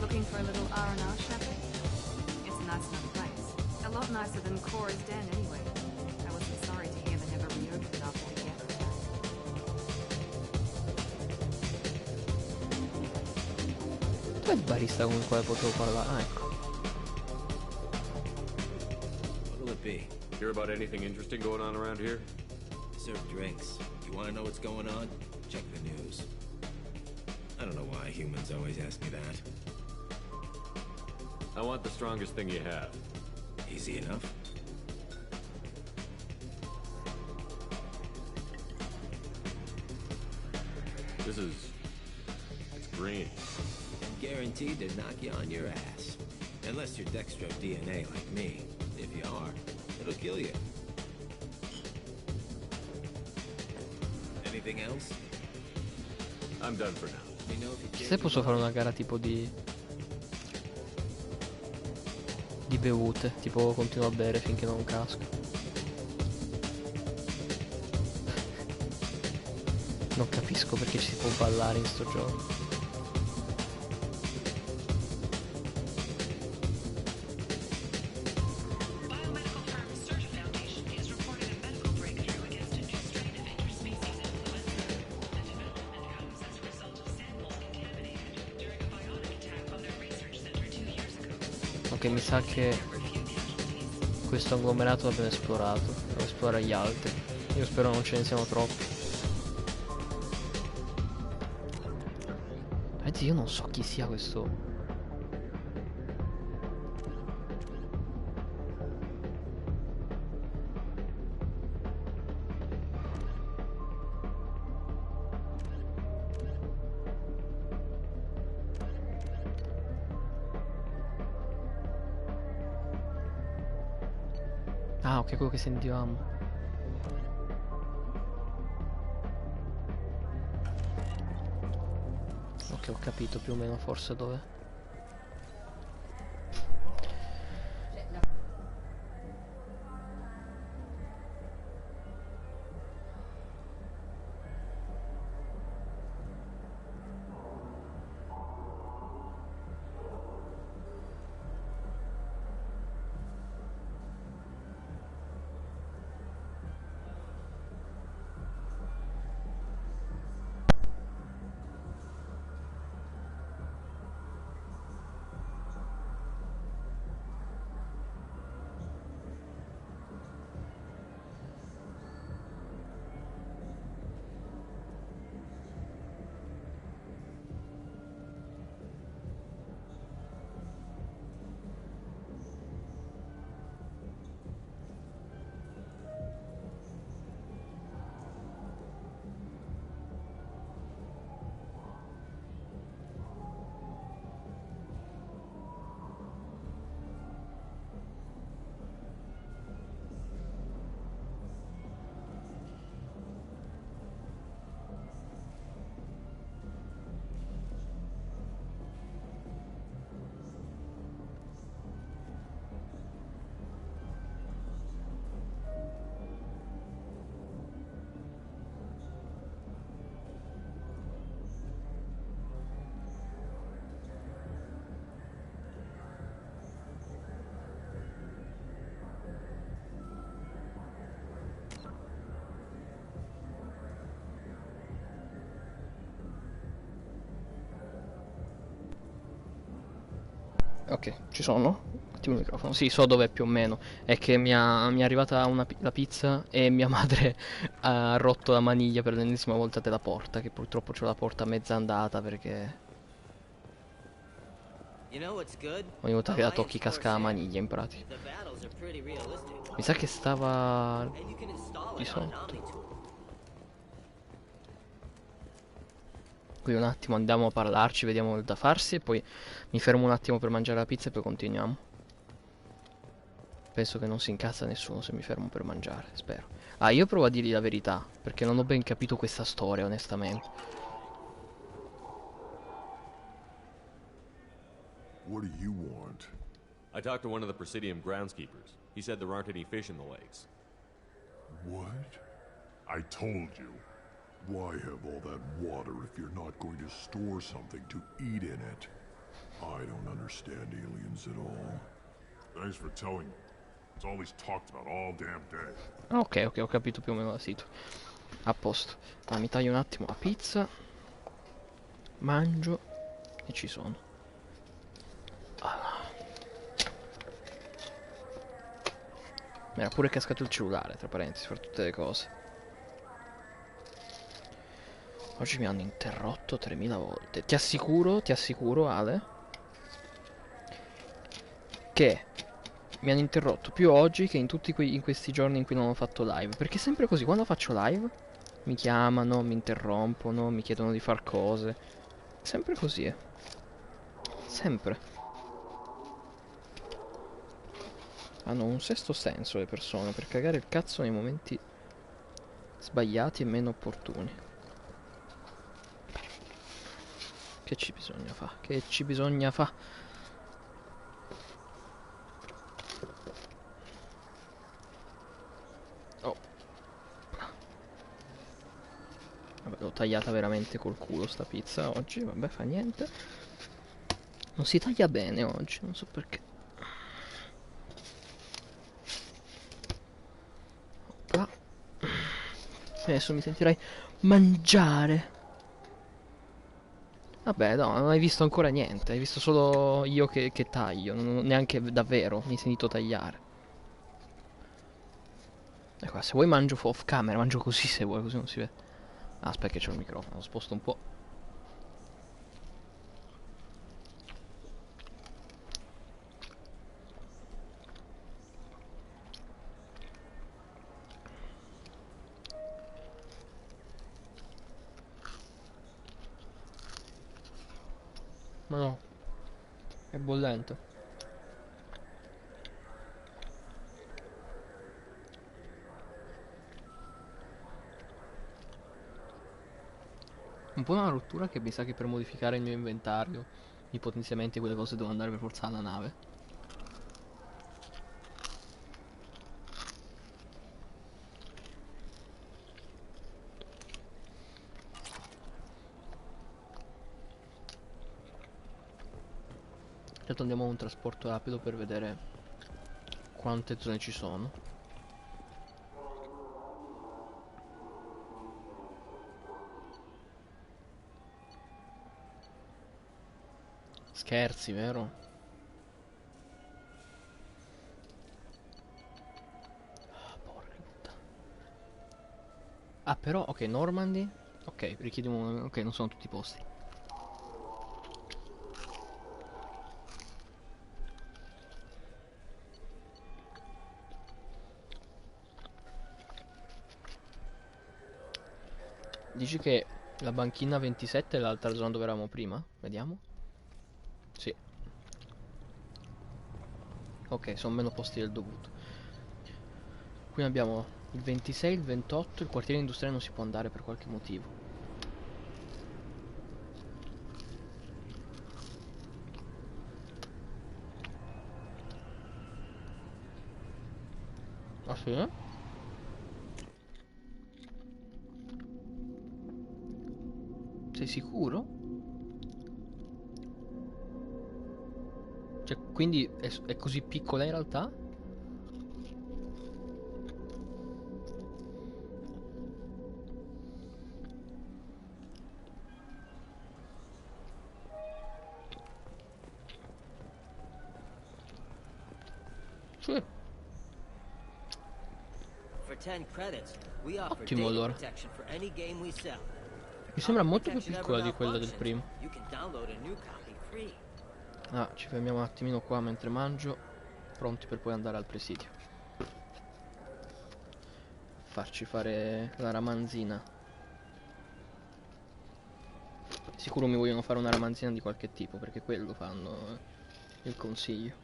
Looking for a little R&R, Shepard? It's a nice enough place. A lot nicer than Cora's den, anyway. I wasn't sorry to hear they never reopened after the geth attack. Dov'è il barista con il quale potevo parlare? Ah, ecco. What'll it be? Hear about anything interesting going on around here? Serve drinks. You want to know what's going on? Check the news. I don't know why humans always ask me that. I want the strongest thing you have. Easy enough. This is... it's green. And guaranteed to knock you on your ass. Unless you're dextro DNA like me. If you are, it'll kill you. Anything else? I'm done for now. Se posso fare una gara tipo di bevute, tipo continuo a bere finché non casco. Non capisco perché ci si può ballare in sto gioco. Ok, mi sa che questo agglomerato l'abbiamo esplorato. Devo esplorare gli altri. Io spero non ce ne siano troppi. Vedi, io non so chi sia questo. Ah, ok, quello che sentivamo. Ok, ho capito più o meno forse dov'è. Ok, ci sono? Attimo il microfono. Sì, so dov'è più o meno. È che mi è arrivata la pizza e mia madre ha rotto la maniglia per l'ennesima volta della porta, che purtroppo c'ho la porta mezza andata perché ogni volta che la tocchi casca la maniglia in pratica. Mi sa che stava di sotto. Qui un attimo andiamo a parlarci, vediamo il da farsi e poi mi fermo un attimo per mangiare la pizza e poi continuiamo. Penso che non si incazza nessuno se mi fermo per mangiare, spero. Ah, io provo a dirgli la verità, perché non ho ben capito questa storia, onestamente. What do you want? I talked to one of the Presidium groundskeepers. He said there aren't any fish in the lakes. What? I told you. Why have all that water if you're not going to store something to eat in it? I don't understand aliens at all. Thanks for telling me. It's all he's talked about all damn day. Ok, ok, ho capito più o meno la situ. A posto. Allora, mi taglio un attimo la pizza. Mangio. E ci sono. Mi era pure cascato il cellulare, tra parentesi, per tutte le cose. Oggi mi hanno interrotto 3000 volte. Ti assicuro, Ale, che mi hanno interrotto più oggi che in tutti in questi giorni in cui non ho fatto live. Perché è sempre così, quando faccio live mi chiamano, mi interrompono, mi chiedono di far cose. Sempre così, eh. Sempre. Hanno un sesto senso le persone per cagare il cazzo nei momenti sbagliati e meno opportuni. Che ci bisogna fa? Che ci bisogna fa? Oh. Vabbè, l'ho tagliata veramente col culo sta pizza oggi, vabbè, fa niente. Non si taglia bene oggi, non so perché. Opla. Adesso mi sentirai mangiare. Vabbè, no, non hai visto ancora niente, hai visto solo io che taglio, neanche davvero mi hai sentito tagliare. Ecco, se vuoi mangio off camera, mangio così se vuoi, così non si vede. Ah, aspetta che c'ho il microfono, lo sposto un po'. Ma no, è bollente. Un po' una rottura che mi sa che per modificare il mio inventario i potenziamenti e quelle cose devo andare per forza alla nave. Certo andiamo a un trasporto rapido per vedere quante zone ci sono. Scherzi, vero? Ah, porca puttana. Ah, però, ok, Normandy. Ok, richiediamo. Ok, non sono tutti i posti. Dici che la banchina 27 è l'altra zona dove eravamo prima? Vediamo. Sì. Ok, sono meno posti del dovuto. Qui abbiamo il 26, il 28, il quartiere industriale non si può andare per qualche motivo. Ah sì? Sei sicuro? Cioè, quindi è così piccola in realtà? Sì. For 10 credits, we offer Ottimo data allora. protection for any game we sell. Mi sembra molto più piccola di quella del primo. You can download a new copy free. Ah, ci fermiamo un attimino qua mentre mangio, pronti per poi andare al presidio. Farci fare la ramanzina. Sicuro mi vogliono fare una ramanzina di qualche tipo, perché quello fanno il consiglio.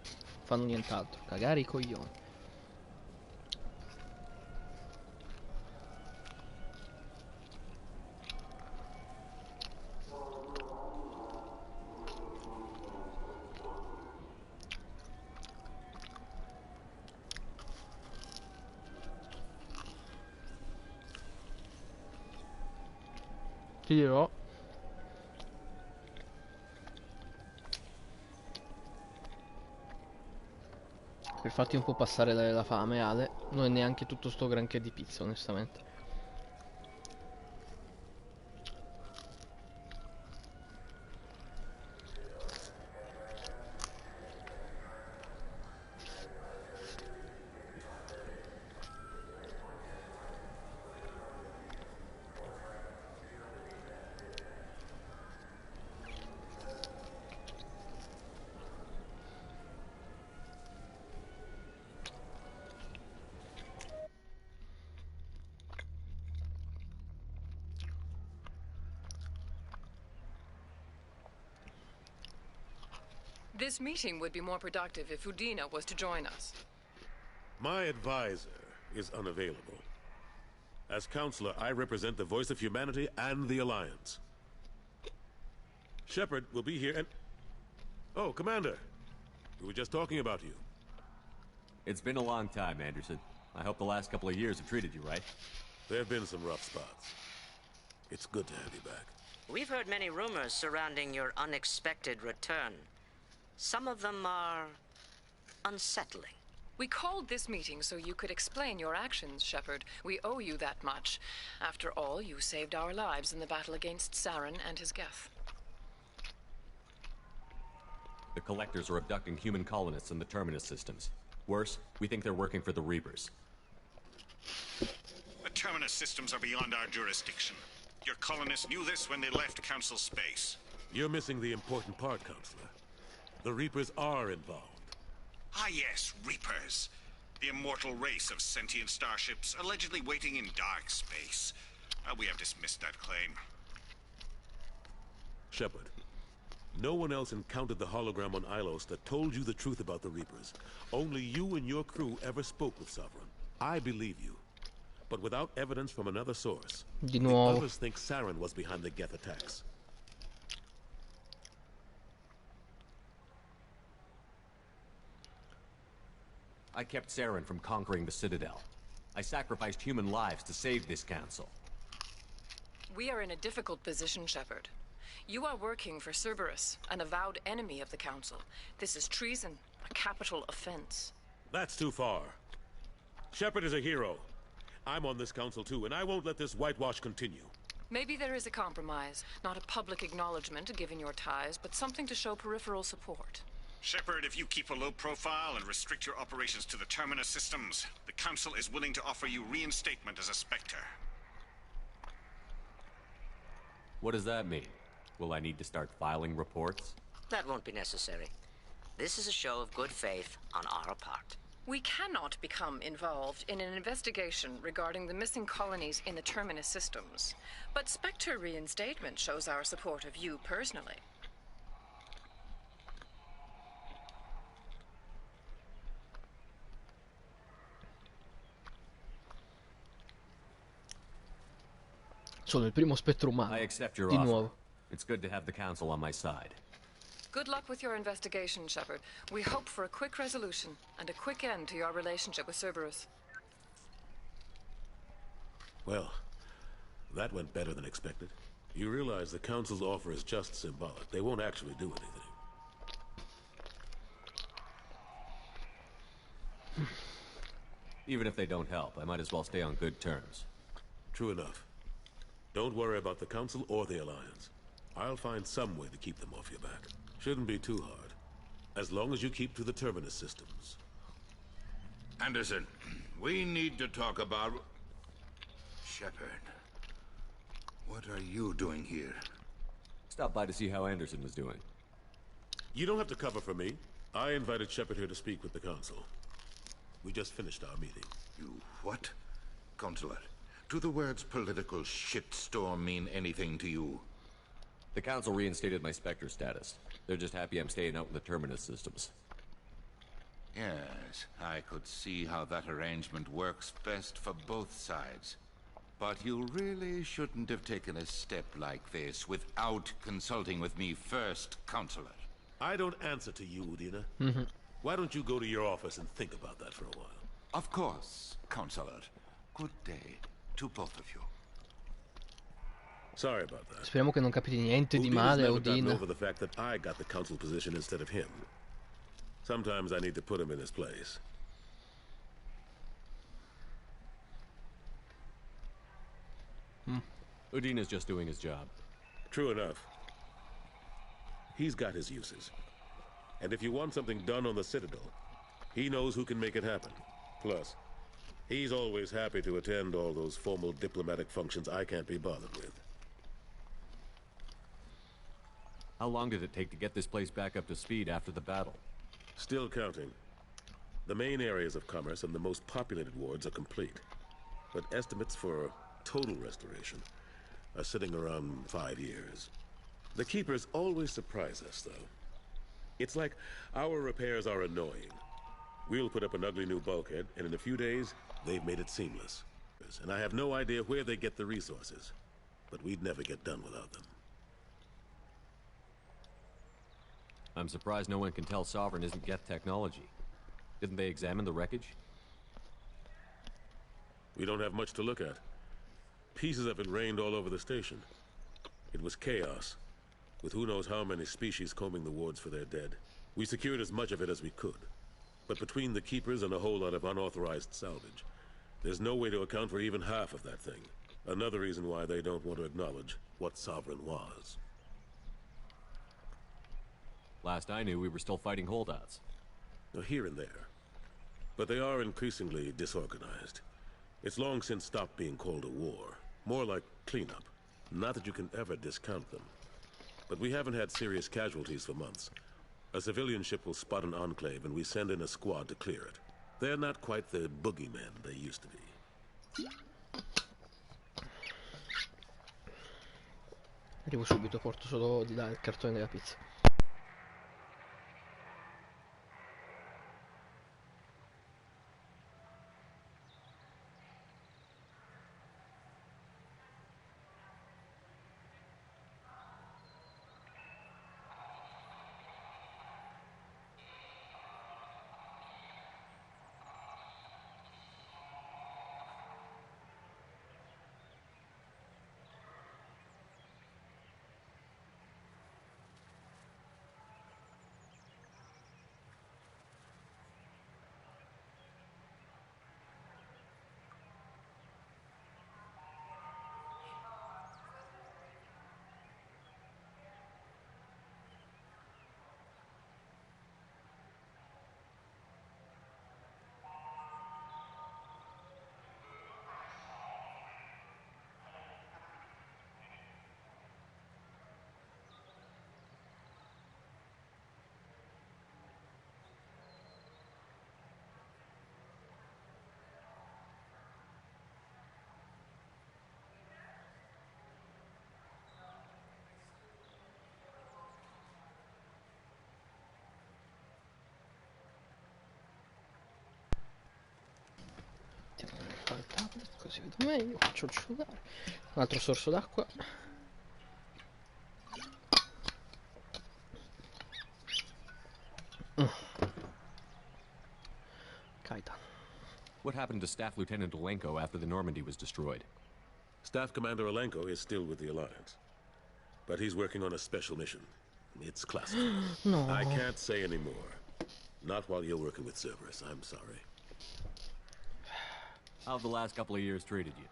Fanno nient'altro, cagare i coglioni. Ti dirò, Per farti un po' passare la fame, Ale, non è neanche tutto sto granché di pizza, onestamente. This meeting would be more productive if Udina was to join us. My advisor is unavailable. As counselor, I represent the voice of humanity and the Alliance. Shepard will be here and... Oh, Commander. We were just talking about you. It's been a long time, Anderson. I hope the last couple of years have treated you right. There have been some rough spots. It's good to have you back. We've heard many rumors surrounding your unexpected return. Some of them are unsettling. We called this meeting so you could explain your actions, Shepard. We owe you that much. After all, you saved our lives in the battle against Saren and his Geth. The Collectors are abducting human colonists in the Terminus systems. Worse, we think they're working for the Reapers. The Terminus systems are beyond our jurisdiction. Your colonists knew this when they left Council space. You're missing the important part, Counselor. The Reapers are involved. Ah yes, Reapers. The immortal race of sentient starships allegedly waiting in dark space. We have dismissed that claim. Shepard, no one else encountered the hologram on Ilos that told you the truth about the Reapers. Only you and your crew ever spoke with Sovereign. I believe you. But without evidence from another source, Di the nuovo. others think Saren was behind the Geth attacks. I kept Saren from conquering the Citadel. I sacrificed human lives to save this council. We are in a difficult position, Shepard. You are working for Cerberus, an avowed enemy of the Council. This is treason, a capital offense. That's too far. Shepard is a hero. I'm on this council too, and I won't let this whitewash continue. Maybe there is a compromise. Not a public acknowledgement given your ties, but something to show peripheral support. Shepard, if you keep a low profile and restrict your operations to the Terminus systems, the Council is willing to offer you reinstatement as a Spectre. What does that mean? Will I need to start filing reports? That won't be necessary. This is a show of good faith on our part. We cannot become involved in an investigation regarding the missing colonies in the Terminus systems. But Spectre reinstatement shows our support of you personally. Sono il primo spettro umano. I accept your Di offer. nuovo. It's good to have the council on my side. Good luck with your investigation, Shepard. We hope for a quick resolution and a quick end to your relationship with Cerberus. Well, that went better than expected. You realize the Council's offer is just symbolic. They won't actually do anything. Even if they don't help, I might as well stay on good terms. True enough. Don't worry about the Council or the Alliance. I'll find some way to keep them off your back. Shouldn't be too hard. As long as you keep to the Terminus systems. Anderson, we need to talk about... Shepard. What are you doing here? Stop by to see how Anderson was doing. You don't have to cover for me. I invited Shepard here to speak with the Council. We just finished our meeting. You what? Counselor, do the words political shitstorm mean anything to you? The Council reinstated my Spectre status. They're just happy I'm staying out in the Terminus systems. Yes, I could see how that arrangement works best for both sides. But you really shouldn't have taken a step like this without consulting with me first, Counselor. I don't answer to you, Udina. Why don't you go to your office and think about that for a while? Of course, Counselor. Good day to both of you. Sorry about that. Speriamo che non capiti niente di Udina's male a never gotten Udina. over the fact that I got the Council position instead of him. Sometimes I need to put him in his place. Udina's just doing his job. True enough. He's got his uses. And if you want something done on the Citadel, he knows who can make it happen. Plus, he's always happy to attend all those formal diplomatic functions I can't be bothered with. How long did it take to get this place back up to speed after the battle? Still counting. The main areas of commerce and the most populated wards are complete. But estimates for total restoration are sitting around 5 years. The Keepers always surprise us, though. It's like our repairs are annoying. We'll put up an ugly new bulkhead, and in a few days, they've made it seamless. And I have no idea where they get the resources. But we'd never get done without them. I'm surprised no one can tell Sovereign isn't Geth technology. Didn't they examine the wreckage? We don't have much to look at. Pieces of it rained all over the station. It was chaos, with who knows how many species combing the wards for their dead. We secured as much of it as we could. But between the Keepers and a whole lot of unauthorized salvage, there's no way to account for even half of that thing. Another reason why they don't want to acknowledge what Sovereign was. Last I knew, we were still fighting holdouts. Here and there. But they are increasingly disorganized. It's long since stopped being called a war. More like cleanup. Not that you can ever discount them. But we haven't had serious casualties for months. A civilian ship will spot an enclave and we send in a squad to clear it. They're not quite the boogeymen they used to be. Arrivo subito, porto solo di là il cartone della pizza. Il tablet così vedo meglio, faccio il cellulare, un altro sorso d'acqua. Kaitan. What happened to Staff Lieutenant Olenko after the Normandy was destroyed? Staff Commander Olenko is still with the Alliance. But he's working on a special mission. It's classified. No. I can't say any more. Not while you're working with Cerberus, I'm sorry. How have the last couple of years treated you?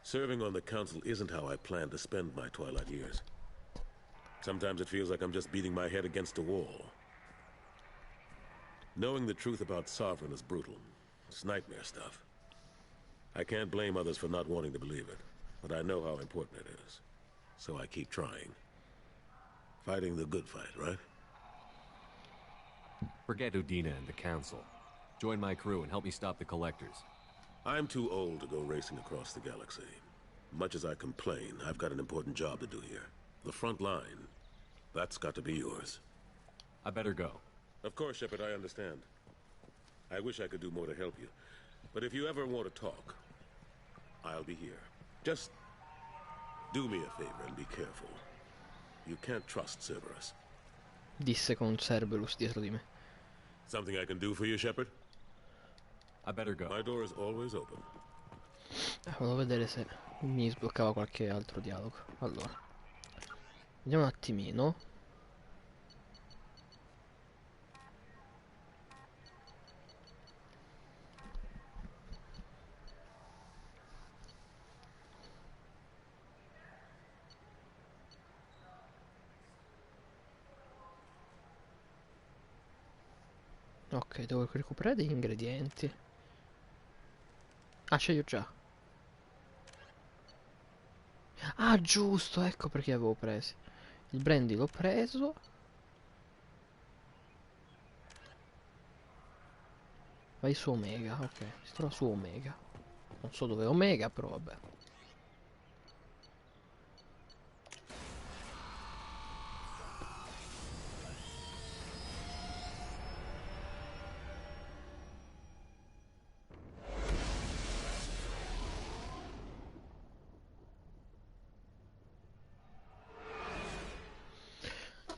Serving on the Council isn't how I plan to spend my twilight years. Sometimes it feels like I'm just beating my head against a wall. Knowing the truth about Sovereign is brutal. It's nightmare stuff. I can't blame others for not wanting to believe it, but I know how important it is. So I keep trying. Fighting the good fight, right? Forget Udina and the Council. Join my crew and help me stop the Collectors. I'm too old to go racing across the galaxy. Much as I complain, I've got an important job to do here. The front line. That's got to be yours. I better go. Of course, Shepard, I understand. I wish I could do more to help you. But if you ever want to talk, I'll be here. Just do me a favor and be careful. You can't trust Cerberus. Disse con Cerberus dietro di me. Something I can do for you, Shepard? I better go. My door is always open. Volevo vedere se mi sbloccava qualche altro dialogo. Allora, vediamo un attimino. Ok, devo recuperare degli ingredienti. Ah, ce li ho già. Ah, giusto, ecco perché avevo presi. Il brandy l'ho preso. Vai su Omega, ok. Si trova su Omega. Non so dove è Omega, però vabbè.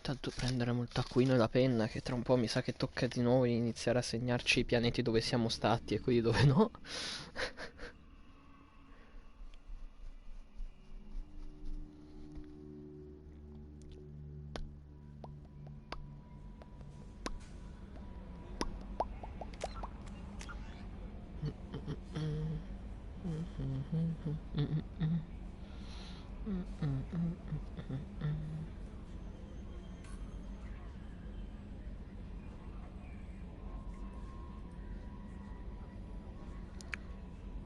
Tanto prenderemo il taccuino e la penna, che tra un po' mi sa che tocca di nuovo iniziare a segnarci i pianeti dove siamo stati e quelli dove no.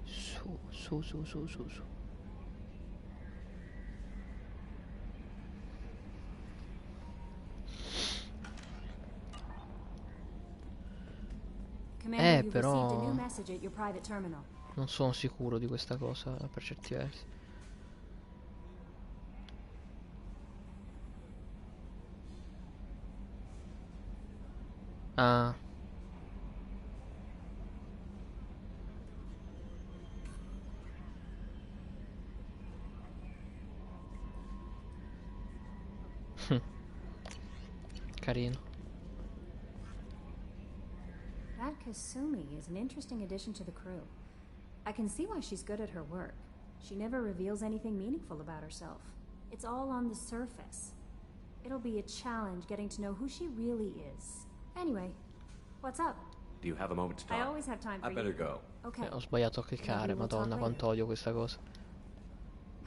Su. Commander, you've received a new Però message at your private terminal. non sono sicuro di questa cosa per certi versi. Ah. Carino. That Kasumi is an interesting addition to the crew. I can see why she's good at her work. She never reveals anything meaningful about herself. It's all on the surface. It'll be a challenge getting to know who she really is. Anyway, what's up? Do you have a moment to talk? I always have time for I better you. go. Okay. Ho sbagliato a cliccare, Maybe we'll talk madonna, later. quanto odio questa cosa.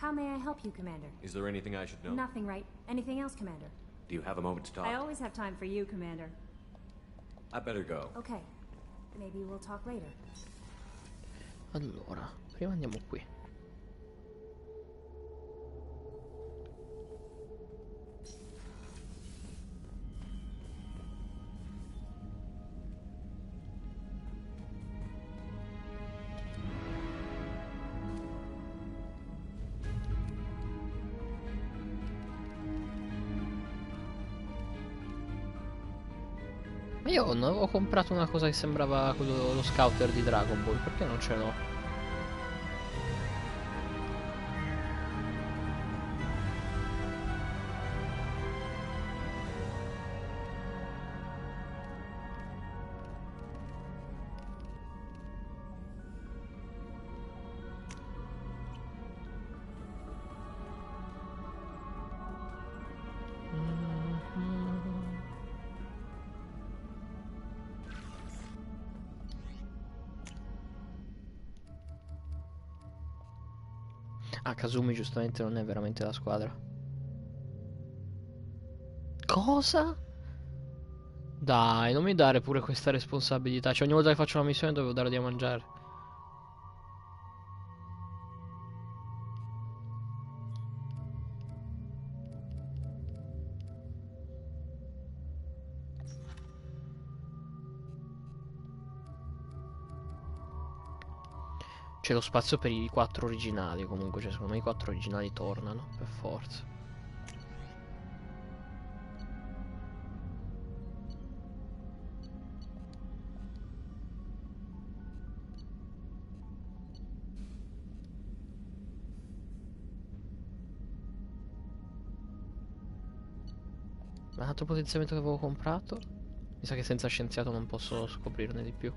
How may I help you, Commander? Is there anything I should know? Nothing, right? Anything else, Commander? Do you have a moment to talk? I always have time for you, Commander. I better go. Okay. Maybe we'll talk later. Allora, prima andiamo qui. Ma io non avevo comprato una cosa che sembrava quello, lo scouter di Dragon Ball, perché non ce l'ho? Ah, Kazumi giustamente non è veramente la squadra. Cosa? Dai, non mi dare pure questa responsabilità. Cioè, ogni volta che faccio una missione devo dare da mangiare. C'è lo spazio per i 4 originali comunque. Cioè, secondo me i 4 originali tornano, per forza. Ma l'altro potenziamento che avevo comprato? Mi sa che senza scienziato non posso scoprirne di più.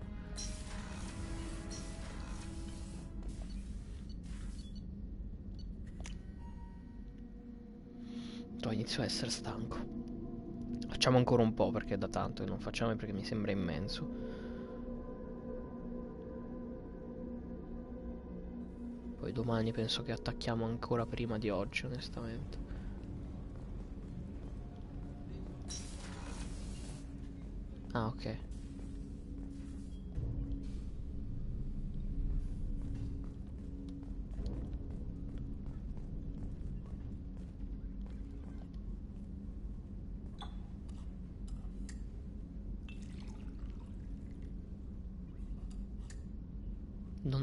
Inizio a essere stanco. Facciamo ancora un po' perché è da tanto che non facciamo perché mi sembra immenso. Poi domani penso che attacchiamo ancora prima di oggi, onestamente. Ah, ok.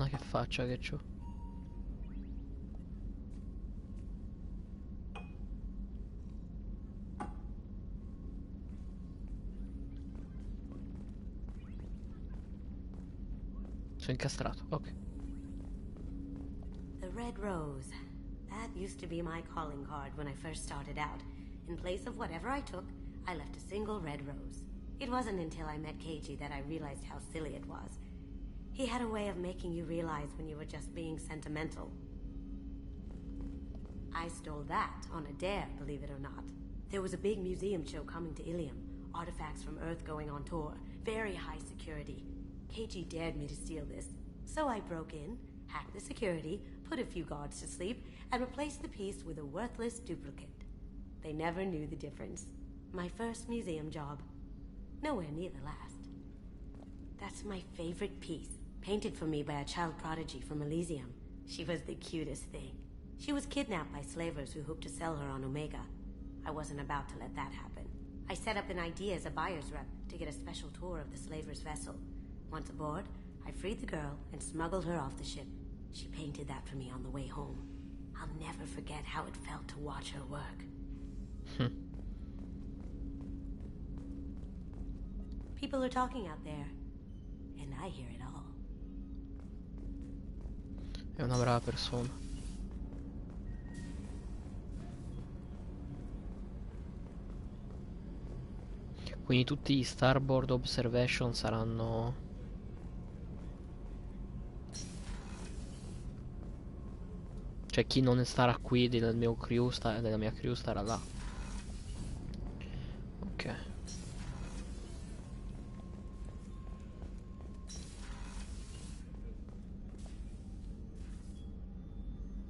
Madonna, che faccia che c'ho. Sono incastrato, ok. The Red Rose. That used to be my calling card when I first started out. In place of whatever I took, I left a single red rose. It wasn't until I met Keiji that I realized how silly it was. He had a way of making you realize when you were just being sentimental. I stole that on a dare, believe it or not. There was a big museum show coming to Ilium. Artifacts from Earth going on tour. Very high security. Keiji dared me to steal this. So I broke in, hacked the security, put a few guards to sleep, and replaced the piece with a worthless duplicate. They never knew the difference. My first museum job. Nowhere near the last. That's my favorite piece. Painted for me by a child prodigy from Elysium. She was the cutest thing. She was kidnapped by slavers who hoped to sell her on Omega. I wasn't about to let that happen. I set up an idea as a buyer's rep to get a special tour of the slaver's vessel. Once aboard, I freed the girl and smuggled her off the ship. She painted that for me on the way home. I'll never forget how it felt to watch her work. People are talking out there, and I hear it all. È una brava persona. Quindi tutti gli starboard observation saranno... Cioè chi non starà qui del mio crew, della mia crew starà là. Ok.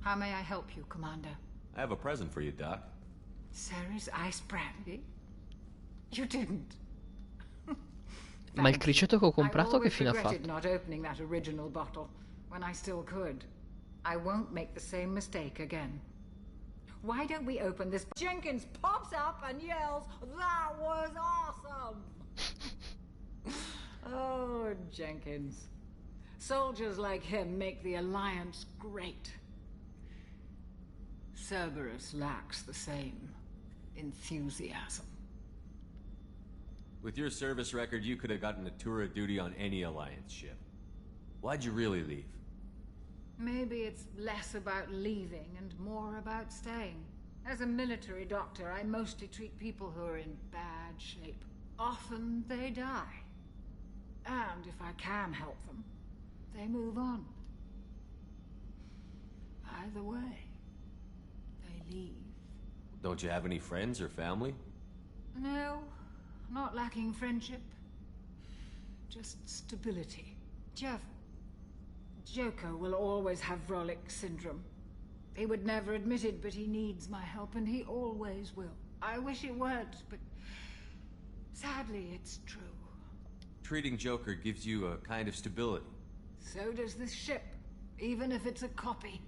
How may I help you, Commander? I have a present for you, Doc. Sarah's ice brandy? You didn't. Ma il criceto che ho comprato che fine ha I always fatto? regretted not opening that original bottle when I still could. I won't make the same mistake again. Why don't we open this? Jenkins pops up and yells, "That was awesome!" Oh, Jenkins. Soldiers like him make the Alliance great. Cerberus lacks the same enthusiasm. With your service record, you could have gotten a tour of duty on any Alliance ship. Why'd you really leave? Maybe it's less about leaving and more about staying. As a military doctor, I mostly treat people who are in bad shape. Often they die. And if I can help them, they move on. Either way, they leave. Don't you have any friends or family? No, not lacking friendship. Just stability. Jeff, Joker will always have Vrolic syndrome. He would never admit it, but he needs my help, and he always will. I wish it weren't, but sadly, it's true. Treating Joker gives you a kind of stability. So does this ship, even if it's a copy.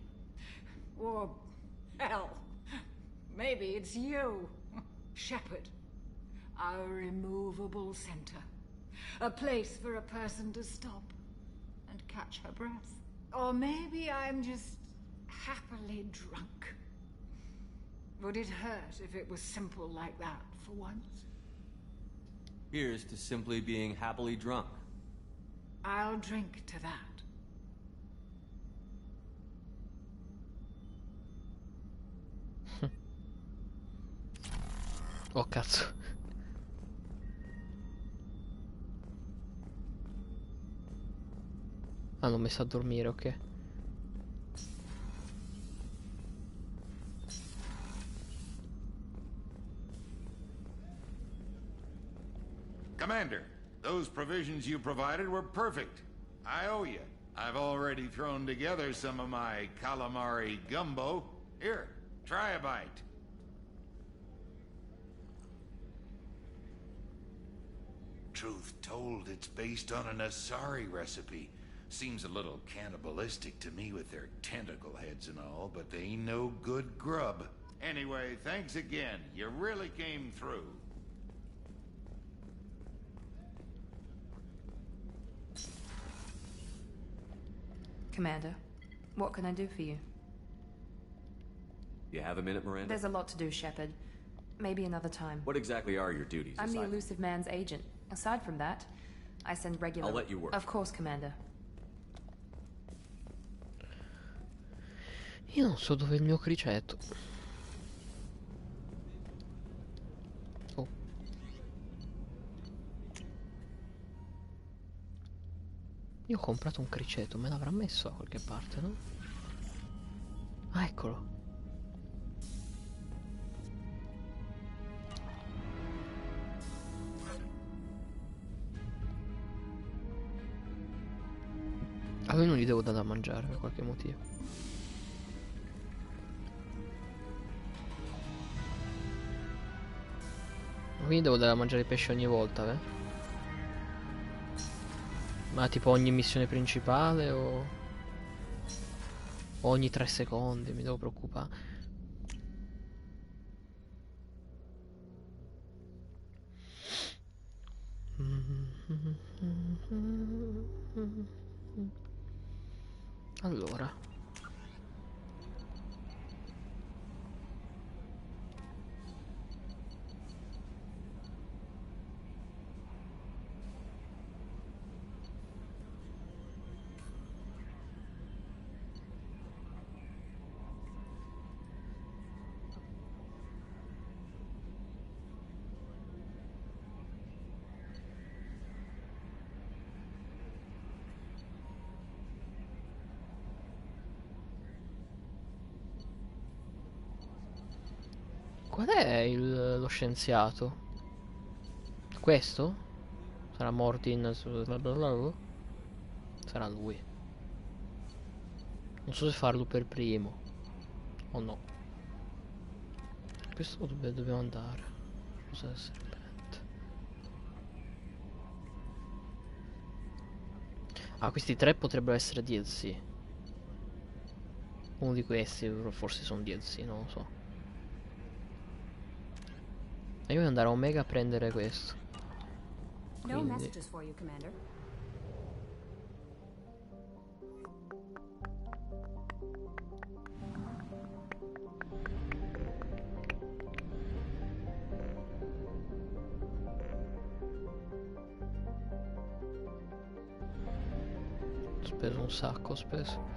Or, hell, maybe it's you, Shepard. Our immovable center. A place for a person to stop and catch her breath. Or maybe I'm just happily drunk. Would it hurt if it was simple like that for once? Here's to simply being happily drunk. I'll drink to that. Oh cazzo. Hanno messo a dormire, ok. Commander, those provisions you provided were perfect. I owe you. I've already thrown together some of my calamari gumbo. Here, try a bite. Truth told, it's based on an Asari recipe. Seems a little cannibalistic to me with their tentacle heads and all, but they ain't no good grub. Anyway, thanks again. You really came through. Commander, what can I do for you? You have a minute, Miranda? There's a lot to do, Shepard. Maybe another time. What exactly are your duties? I'm the aside- elusive man's agent. Aside from that, I send regular... I'll let you work. Of course, Commander. Io non so dove è il mio criceto. Oh. Io ho comprato un criceto, me l'avrà messo da qualche parte, no? Ah, eccolo. A lui non gli devo dare da mangiare per qualche motivo. Quindi devo dare da mangiare i pesci ogni volta, eh? Ma tipo ogni missione principale o ogni 3 secondi mi devo preoccupare. Allora, qual è lo scienziato? Questo? Sarà Mortin? Sarà lui. Non so se farlo per primo o no. Questo dove dobbiamo andare? Cos'è serpente? Ah, questi 3 potrebbero essere DLC. Uno di questi forse sono DLC, non lo so. E io devo andare a Omega a prendere questo. No Quindi messages for you, Commander. ho speso un sacco, ho speso.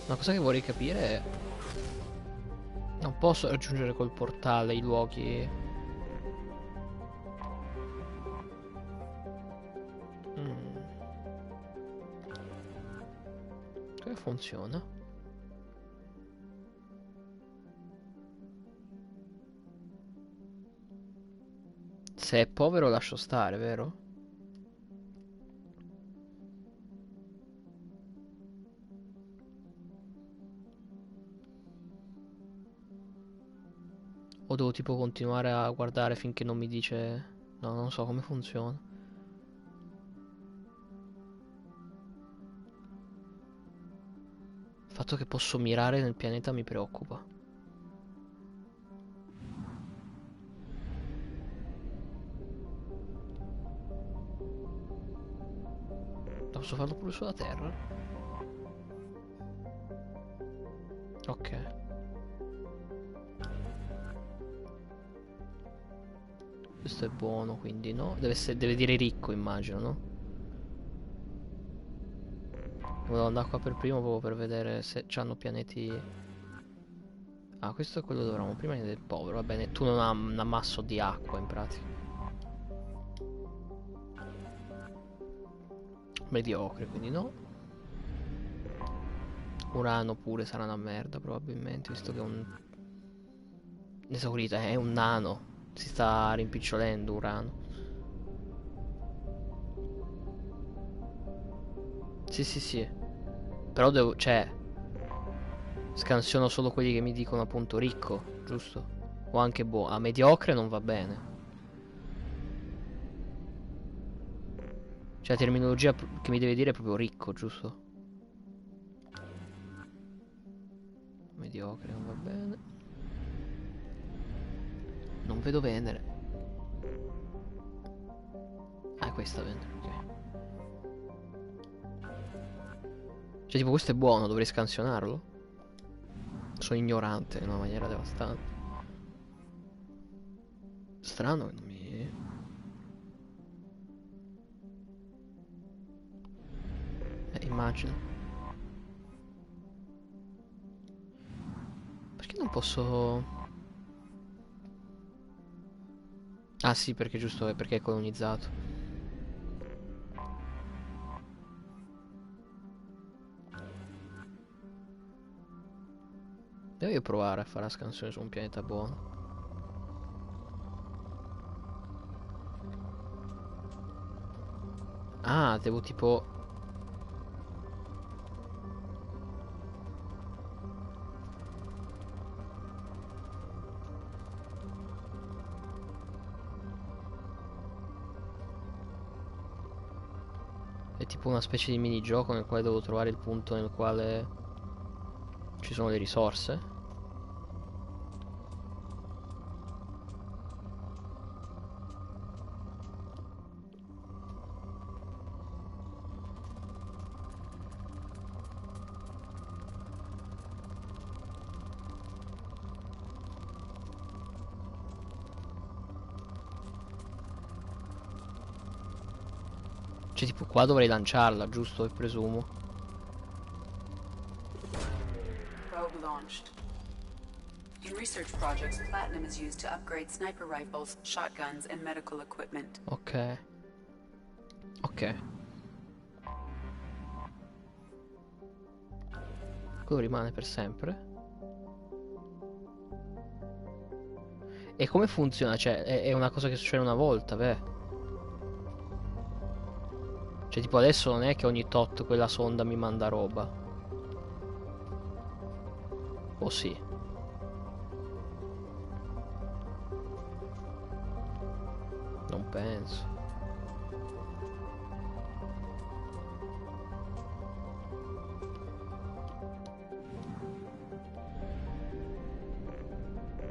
Una cosa che vorrei capire è... Non posso raggiungere col portale i luoghi... Come funziona? Se è povero lascio stare, vero? O devo tipo continuare a guardare finché non mi dice... No, non so come funziona. Il fatto che posso mirare nel pianeta mi preoccupa. Posso farlo pure sulla Terra? Ok. Questo è buono, quindi no. Deve dire ricco, immagino, no? Volevo andare qua per primo proprio per vedere se c'hanno pianeti... Ah, questo è quello dove eravamo prima del povero. Va bene, tu non ha un ammasso di acqua in pratica. Mediocre, quindi no. Urano pure sarà una merda probabilmente, visto che è un... Esaurita, è un nano. Si sta rimpicciolendo Urano. Sì, sì, sì. Però devo... Cioè... Scansiono solo quelli che mi dicono appunto ricco, giusto? O anche buono. A mediocre non va bene. Cioè la terminologia che mi deve dire è proprio ricco, giusto? Mediocre non va bene. Non vedo Venere. questa vendere, ok. Cioè tipo questo è buono, dovrei scansionarlo. Sono ignorante in una maniera devastante. Strano che non mi... immagino. Perché non posso... Ah sì, perché giusto, è perché è colonizzato. Devo io provare a fare la scansione su un pianeta buono. Ah, devo tipo... È tipo una specie di minigioco nel quale devo trovare il punto nel quale ci sono le risorse. Cioè tipo qua dovrei lanciarla, giusto? Presumo. Probe launched. In research projects, platinum is used to upgrade sniper rifles, shotguns, and medical equipment. Ok. Ok. Quello rimane per sempre. E come funziona? Cioè, è una cosa che succede una volta, beh. Cioè, tipo adesso non è che ogni tot quella sonda mi manda roba. O sì? Non penso.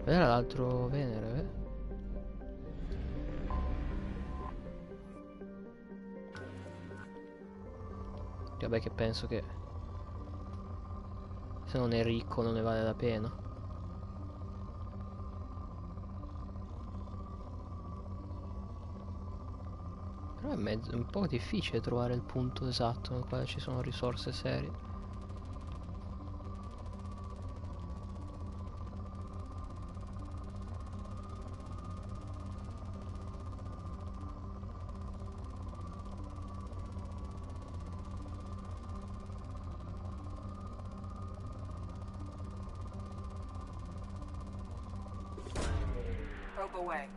Era l'altro Venere, eh? Vabbè che penso che se non è ricco non ne vale la pena. Però è un po' difficile trovare il punto esatto nel quale ci sono risorse serie. Probe away.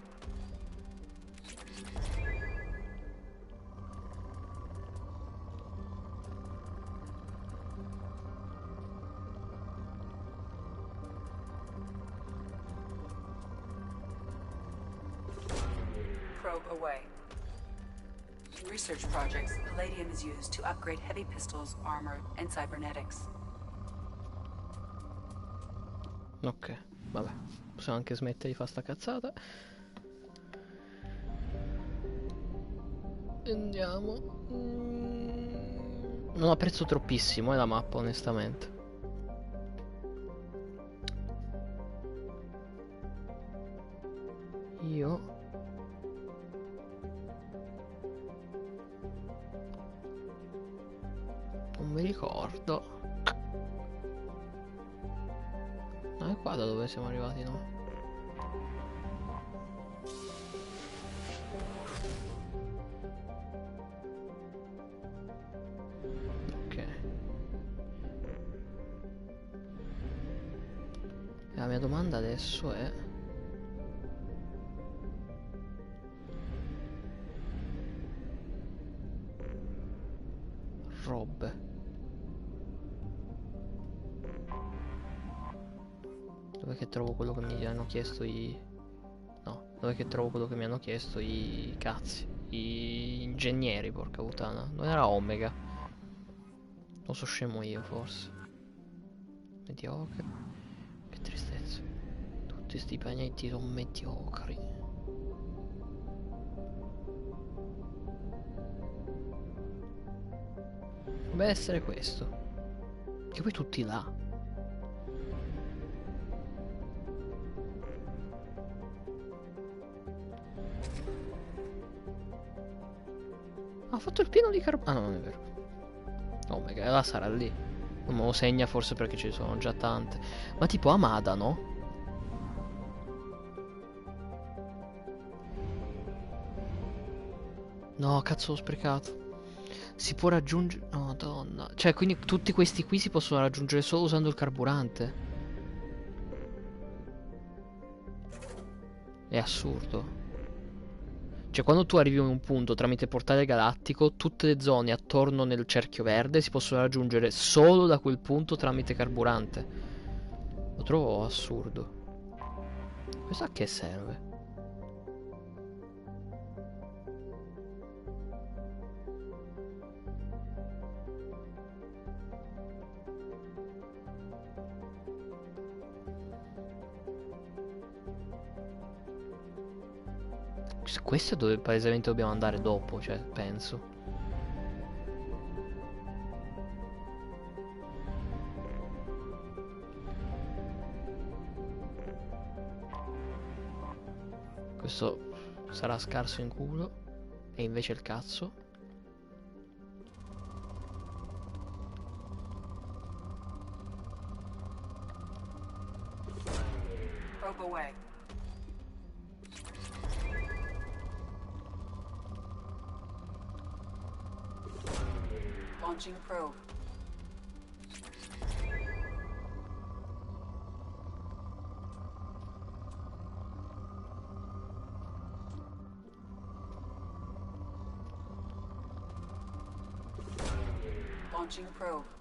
Probe away. In research projects, palladium is used to upgrade heavy pistols, armor, and cybernetics. Ok, vabbè. Possiamo anche smettere di fare sta cazzata. Andiamo. Non apprezzo troppissimo la mappa, onestamente. Io non mi ricordo. No, è qua da dove siamo arrivati noi. Ok. La mia domanda adesso è... robe. Dov'è che trovo quello che mi hanno chiesto i... No, dov'è che trovo quello che mi hanno chiesto i cazzi? Gli ingegneri, porca puttana. Non era Omega. Non so scemo io, forse. Mediocre. Che tristezza. Tutti sti pianeti sono mediocri. Deve essere questo. Che poi tutti là. Ha fatto il pieno di carbone. Ah no, non è vero. Oh mega, allora sarà lì. Non me lo segna forse perché ci sono già tante. Ma tipo Amada, no? No, cazzo, ho sprecato. Si può raggiungere... No, madonna. Cioè, quindi tutti questi qui si possono raggiungere solo usando il carburante. È assurdo. Cioè, quando tu arrivi a un punto tramite portale galattico, tutte le zone attorno nel cerchio verde si possono raggiungere solo da quel punto tramite carburante. Lo trovo assurdo. Questo a che serve? Questo è dove palesemente dobbiamo andare dopo, cioè, penso. Questo sarà scarso in culo. E invece il cazzo. Probe away. Launching probe. Launching probe.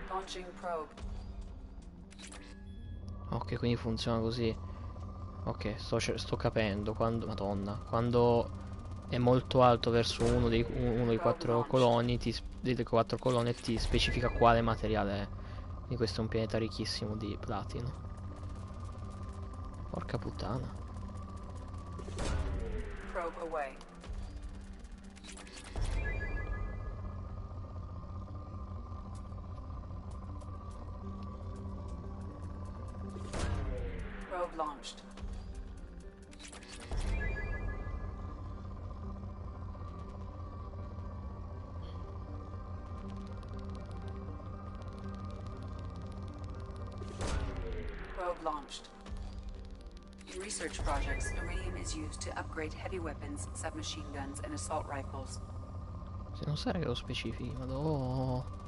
Launching probe. Ok, quindi funziona così. Ok, sto capendo. Quando... Madonna. Quando è molto alto verso uno dei quattro coloni, delle quattro colonne ti specifica quale materiale è. Quindi questo è un pianeta ricchissimo di platino. Porca puttana. Probe away. Probe launched. Probe launched. In research projects, iridium is used to upgrade heavy weapons, submachine guns, and assault rifles. Se non sarà che lo specifichi, ma no.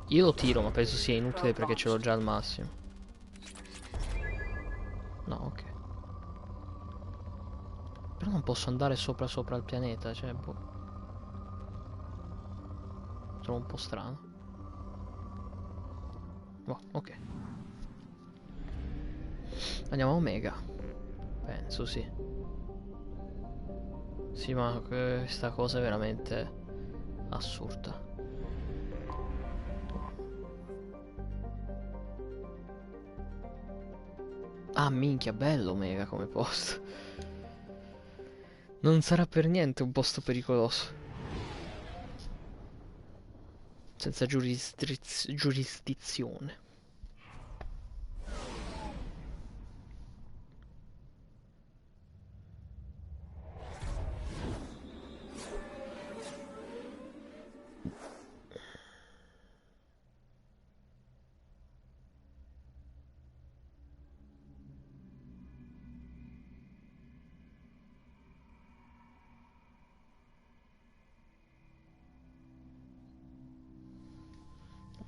Io lo tiro, ma penso sia inutile perché ce l'ho già al massimo. No, ok. Però non posso andare sopra il pianeta, cioè, boh. Trovo un po' strano. Boh, ok. Andiamo a Omega. Penso, sì. Sì, ma questa cosa è veramente assurda. Ah, minchia, bello Omega come posto. Non sarà per niente un posto pericoloso. Senza giurisdizione.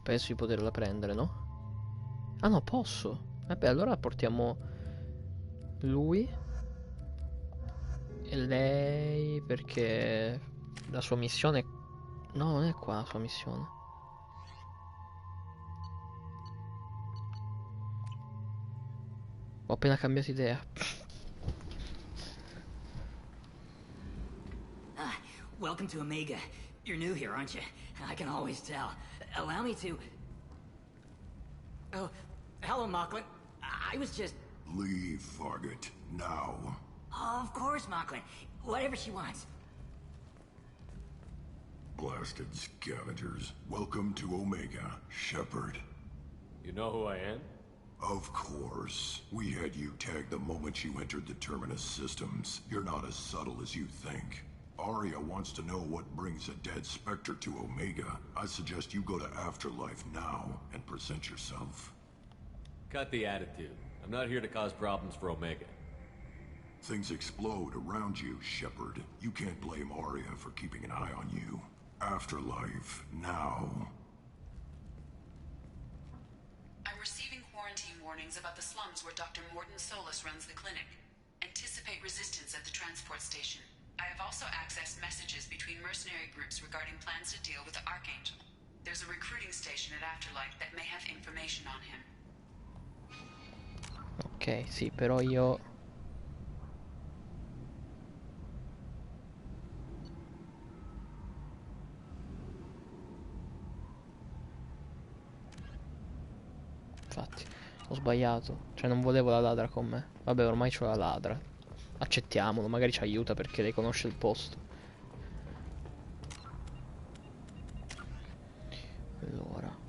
Penso di poterla prendere, no? Ah no, posso. Vabbè, allora portiamo lui e lei perché la sua missione No, non è qua la sua missione. Ho appena cambiato idea. Welcome to Omega. You're new here, aren't you? I can always tell. Allow me to... Oh, hello, Mocklin. I was just... Leave, Fargate. Now. Of course, Mocklin. Whatever she wants. Blasted scavengers. Welcome to Omega, Shepard. You know who I am? Of course. We had you tagged the moment you entered the Terminus systems. You're not as subtle as you think. Arya wants to know what brings a dead Spectre to Omega. I suggest you go to Afterlife now and present yourself. Cut the attitude. I'm not here to cause problems for Omega. Things explode around you, Shepard. You can't blame Arya for keeping an eye on you. Afterlife, now. I'm receiving quarantine warnings about the slums where Dr. Morton Solus runs the clinic. Anticipate resistance at the transport station. I have also accessed messages between mercenary groups regarding plans to deal with the Archangel. There's a recruiting station at Afterlife that may have information on him. Ok, sì, però io... Infatti, ho sbagliato. Cioè, non volevo la ladra con me. Vabbè, ormai c'ho la ladra. Accettiamolo, magari ci aiuta perché lei conosce il posto. Allora.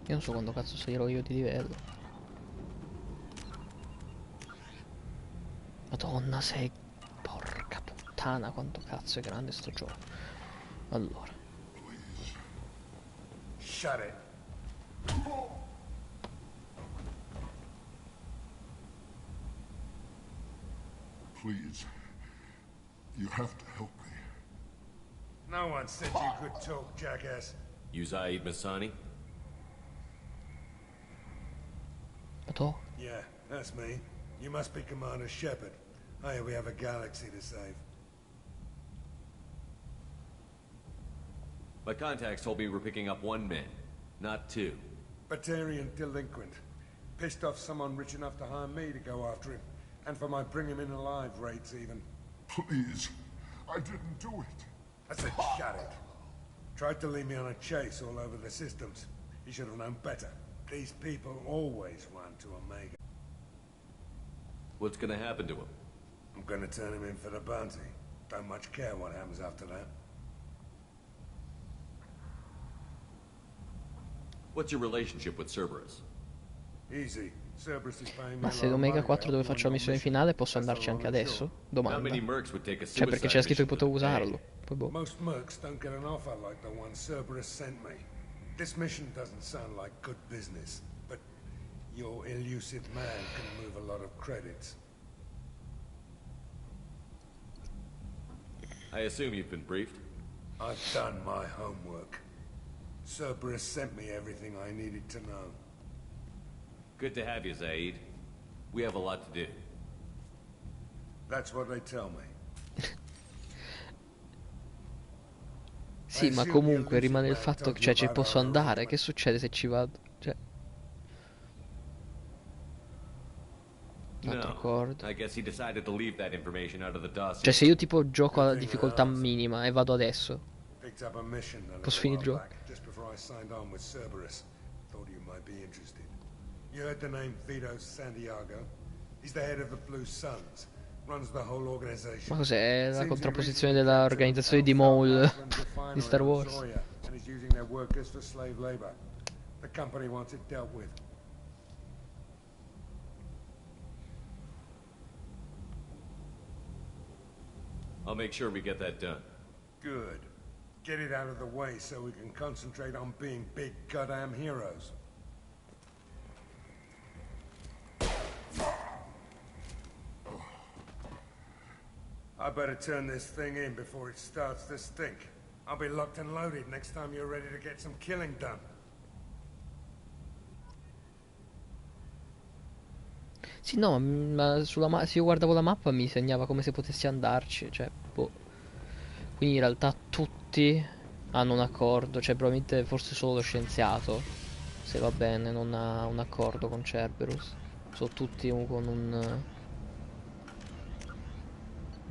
Io non so quando cazzo salirò io di livello. Madonna, sei... Porca puttana, quanto cazzo è grande sto gioco. Allora. Shut it. Please. You have to help me. No one said you could talk, jackass. You Zaid Masani? Yeah, that's me. You must be Commander Shepard. Hey, we have a galaxy to save. My contacts told me we're picking up one man, not two. Batarian delinquent. Pissed off someone rich enough to hire me to go after him. And for my bring him in alive rates even. Please. I didn't do it. I said shut it. Tried to lead me on a chase all over the systems. He should have known better. These people always run to Omega. What's gonna happen to him? I'm gonna turn him in for the bounty. Don't much care what happens after that. What's your relationship with Cerberus? Easy. Cerberus is paying me Ma se Omega 4 dove faccio la missione finale posso andarci anche adesso? Domanda. Cioè perché c'era scritto che potevo usarlo. Poi boh. Most mercs don't get an offer like the one Cerberus sent me. This mission doesn't sound like good business, but your elusive man can move a lot of credits. I assume you've been briefed? I've done my homework. Cerberus sent me everything I needed to know. Good to have you, Zaid. We have a lot to do. That's what they tell me. Sì, ma comunque rimane il fatto che ci posso andare. Che succede se ci vado? Cioè... Cioè se io tipo gioco a difficoltà minima e vado adesso, posso finire il gioco? You heard the name Vito Santiago? He's the head of the Blue Suns. Runs the whole organization. Ma cos'è la contrapposizione dell'organizzazione di Maul di Star Wars? And he's using their workers for slave labor. The company wants it dealt with. I'll make sure we get that done. Good. Get it out of the way so we can concentrate on being big goddamn heroes. I better turn this thing in before it starts to stink. I'll be locked and loaded next time you're ready to get some killing done. Sì, no, ma se io guardavo la mappa mi segnava come se potessi andarci, cioè, boh. Quindi in realtà tutti hanno un accordo, cioè probabilmente forse solo lo scienziato, se va bene, non ha un accordo con Cerberus. Sono tutti con un...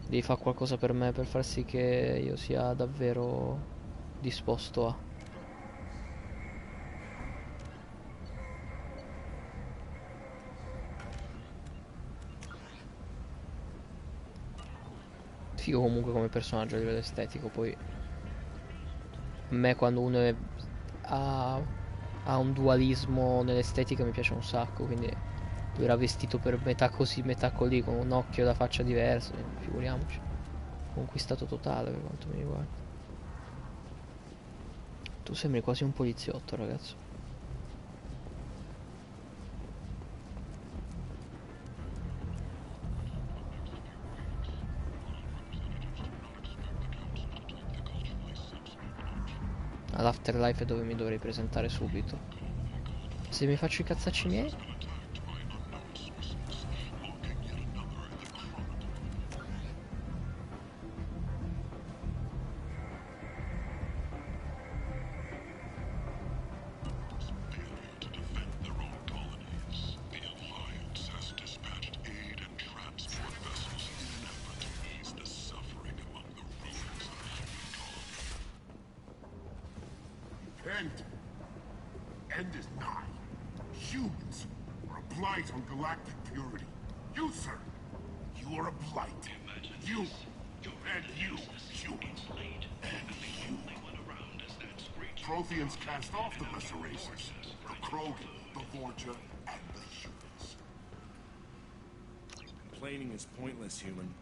Devi fare qualcosa per me per far sì che io sia davvero disposto a... Figo comunque come personaggio a livello estetico, poi... A me quando uno ha un dualismo nell'estetica mi piace un sacco, quindi lui era vestito per metà così, metà così, con un occhio e la faccia diverso, figuriamoci. Conquistato totale per quanto mi riguarda. Tu sembri quasi un poliziotto, ragazzo. All'Afterlife è dove mi dovrei presentare subito. Se mi faccio i cazzacci miei. End is nigh. Humans are a blight on galactic purity. You, sir, you are a blight. You, and you, humans, and you. Protheans cast off the lesser races. The Krogan, the Vorja, and the humans. Complaining is pointless, human.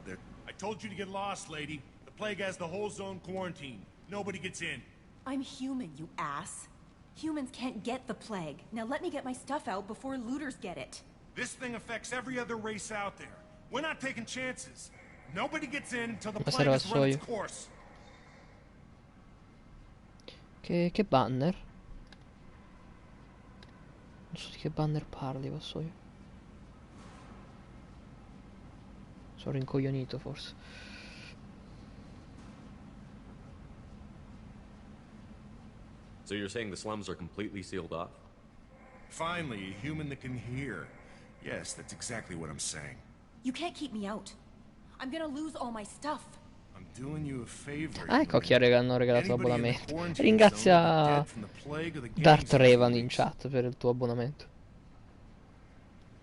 I told you to get lost, lady. The plague has the whole zone quarantined. Nobody gets in. I'm human, you ass. Humans can't get the plague. Now let me get my stuff out before looters get it. This thing affects every other race out there. We're not taking chances. Nobody gets in until the plague has run its course. Che banner? Non so di che banner parli, vassoio. Sono rincoglionito forse. So you're saying the slums are completely sealed off? Finally, a human that can hear. Yes, that's exactly what I'm saying. You can't keep me out. I'm gonna lose all my stuff. I'm doing you a favor. Ah, ecco chi hanno regalato l'abbonamento. Ringrazia Darth Revan in chat per il tuo abbonamento.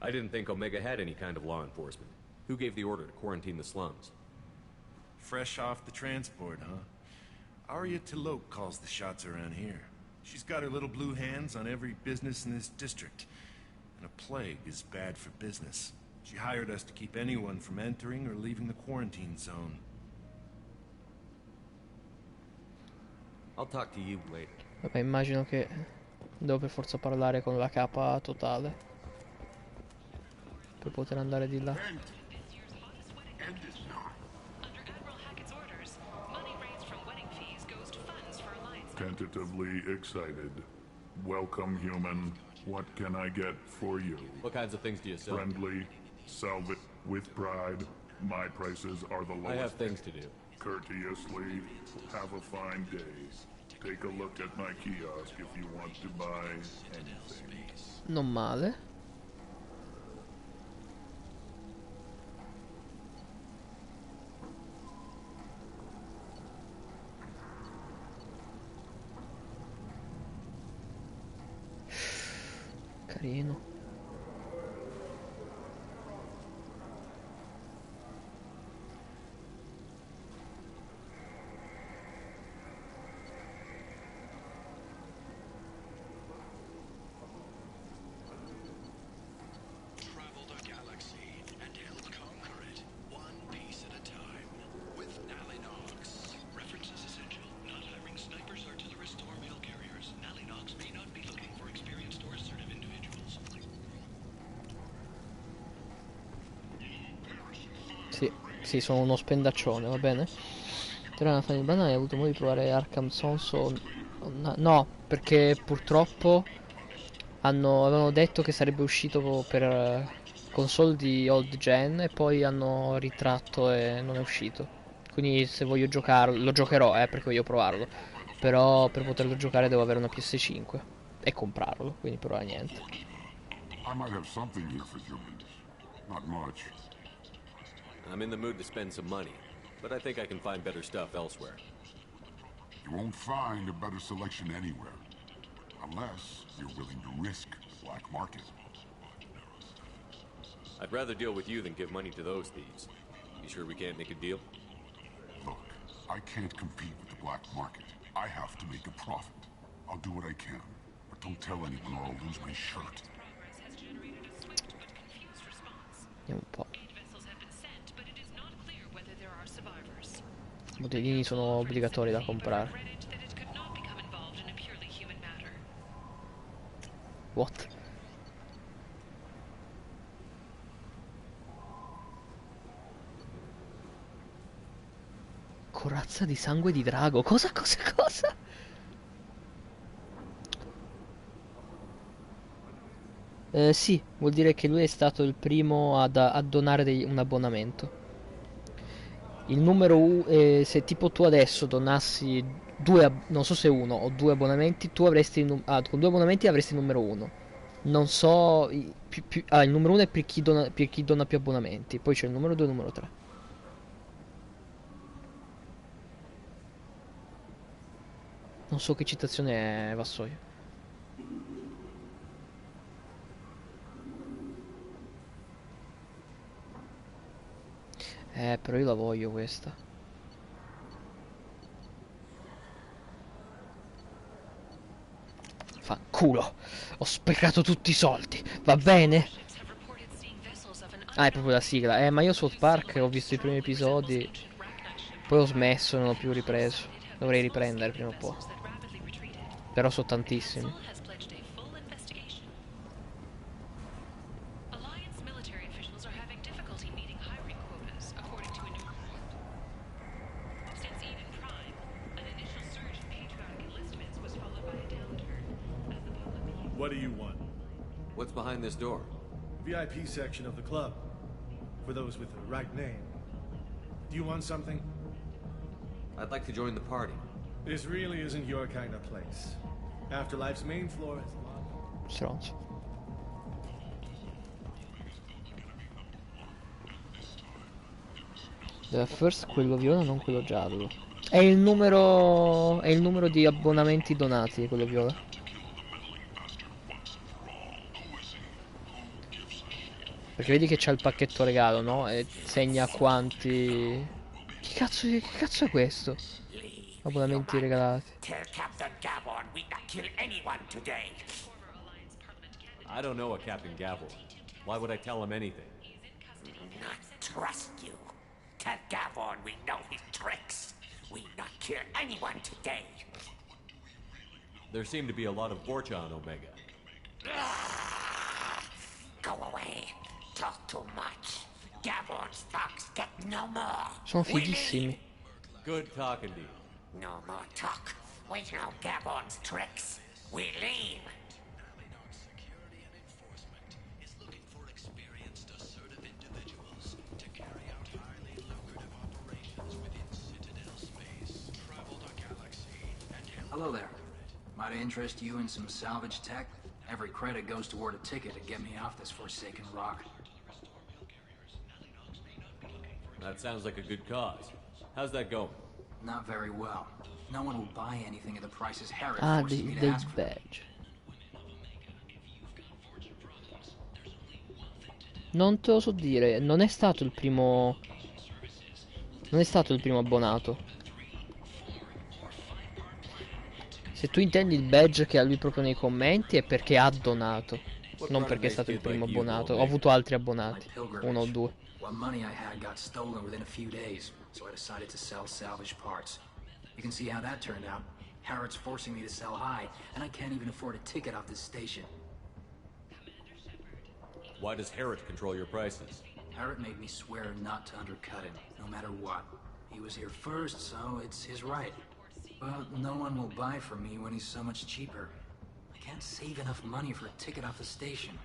I didn't think Omega had any kind of law enforcement. Who gave the order to quarantine the slums? Fresh off the transport, huh? Arya Tilok calls the shots around here. She's got her little blue hands on every business in this district. And a plague is bad for business. She hired us to keep anyone from entering or leaving the quarantine zone. I'll talk to you later. Vabbè, immagino che devo per forza parlare con la capa totale per poter andare di là. Tentatively excited. Welcome, human. What can I get for you? What kinds of things do you sell? Friendly, salve it with pride. My prices are the lowest. I have things to do. Courteously, have a fine day. Take a look at my kiosk if you want to buy anything. Non male. Carino. Travel the galaxy and help conquer it, one piece at a time, with Sì, sono uno spendaccione, va bene? Te una fan di banana, hai avuto modo di provare Arkham Sonso? No, perché purtroppo avevano detto che sarebbe uscito per console di old gen e poi hanno ritratto e non è uscito. Quindi se voglio giocarlo, lo giocherò, perché voglio provarlo. Però per poterlo giocare devo avere una PS5 e comprarlo, quindi per ora niente. I might have something here for humans. Not much. I'm in the mood to spend some money, but I think I can find better stuff elsewhere. You won't find a better selection anywhere. Unless you're willing to risk the black market. I'd rather deal with you than give money to those thieves. You sure we can't make a deal? Look, I can't compete with the black market. I have to make a profit. I'll do what I can, but don't tell anyone or I'll lose my shirt. Vediamo un po'. I botteghini sono obbligatori da comprare. What? Corazza di sangue di drago. Cosa? Sì, vuol dire che lui è stato il primo a donare un abbonamento. Il numero se tipo tu adesso donassi non so se uno o due abbonamenti, tu avresti con due abbonamenti avresti il numero uno. Non so, il numero uno è per chi dona più abbonamenti, poi c'è il numero 2 e il numero 3. Non so che citazione è, Vassoio. Però io la voglio questa. Fanculo, ho sprecato tutti i soldi, va bene? Ah, è proprio la sigla. Ma io South Park ho visto i primi episodi, poi ho smesso, non ho più ripreso. Dovrei riprendere prima o poi. Però so tantissimi. What do you want? What's behind this door? VIP section of the club. For those with the right name. Do you want something? I'd like to join the party. This really isn't your kind of place. Afterlife's main floor is Stronzo. First quello viola, non quello giallo. È il numero di abbonamenti donati, quello viola. Perché vedi che c'ha il pacchetto regalo, no? E segna quanti... Che cazzo è questo? Abbonamenti regalati. Tell Captain Gavon we not kill anyone today. I don't know a Captain Gavel. Why would I tell him anything? Not trust you. Tell Gavon we know his tricks. We not kill anyone today. There seem to be a lot of Vorcha on Omega. Go away. Talk too much. Gavon's thugs get no more. Sono fighissimi. Good talking to you. No more talk. We know Gabon's tricks. We leave. Hello there. Might I interest you in some salvage tech? Every credit goes toward a ticket to get me off this forsaken rock. That sounds like a good cause. How's that going? Not very well. No one will buy anything at the prices Harry Ah, forces me to dei ask for. badge. Non te lo so dire, non è stato il primo... Non è stato il primo abbonato. Se tu intendi il badge che ha lui proprio nei commenti è perché ha donato, non perché è stato il primo abbonato. Ho avuto altri abbonati, uno o due. What money I had got stolen within a few days, so I decided to sell salvage parts. You can see how that turned out. Harrod's forcing me to sell high, and I can't even afford a ticket off this station. Why does Harrod control your prices? Harrod made me swear not to undercut him, no matter what. He was here first, so it's his right. But no one will buy from me when he's so much cheaper. I can't save enough money for a ticket off the station.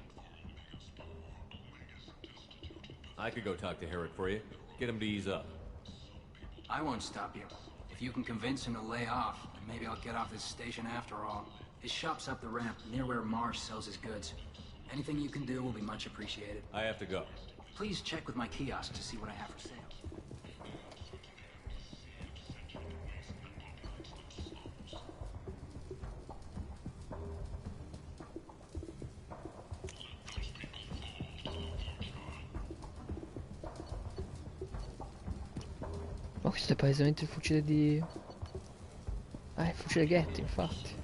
I could go talk to Herod for you. Get him to ease up. I won't stop you. If you can convince him to lay off, then maybe I'll get off this station after all. His shop's up the ramp, near where Marsh sells his goods. Anything you can do will be much appreciated. I have to go. Please check with my kiosk to see what I have for sale. Ma questo è palesemente il fucile di... Ah, il fucile Getty, infatti.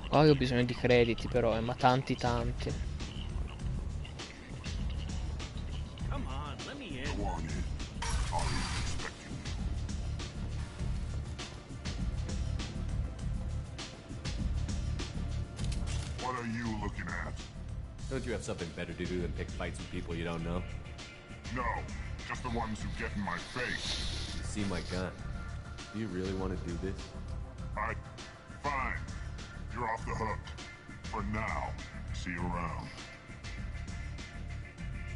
Oh, io ho bisogno di crediti però, ma tanti. Come on, let me in. Go on in. I'll expect you. What are you looking at? Don't you have something better to do than pick fights with people you don't know? No, just the ones who get in my face. You see my gun. Do you really want to do this? Fine. You're off the hook. For now. See you around.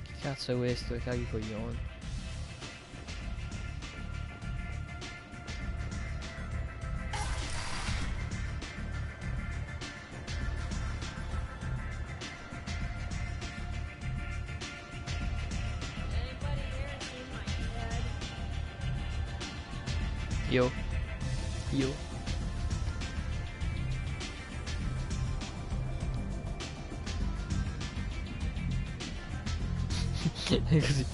Che cazzo è questo? Che caghi i coglioni. Io. È così.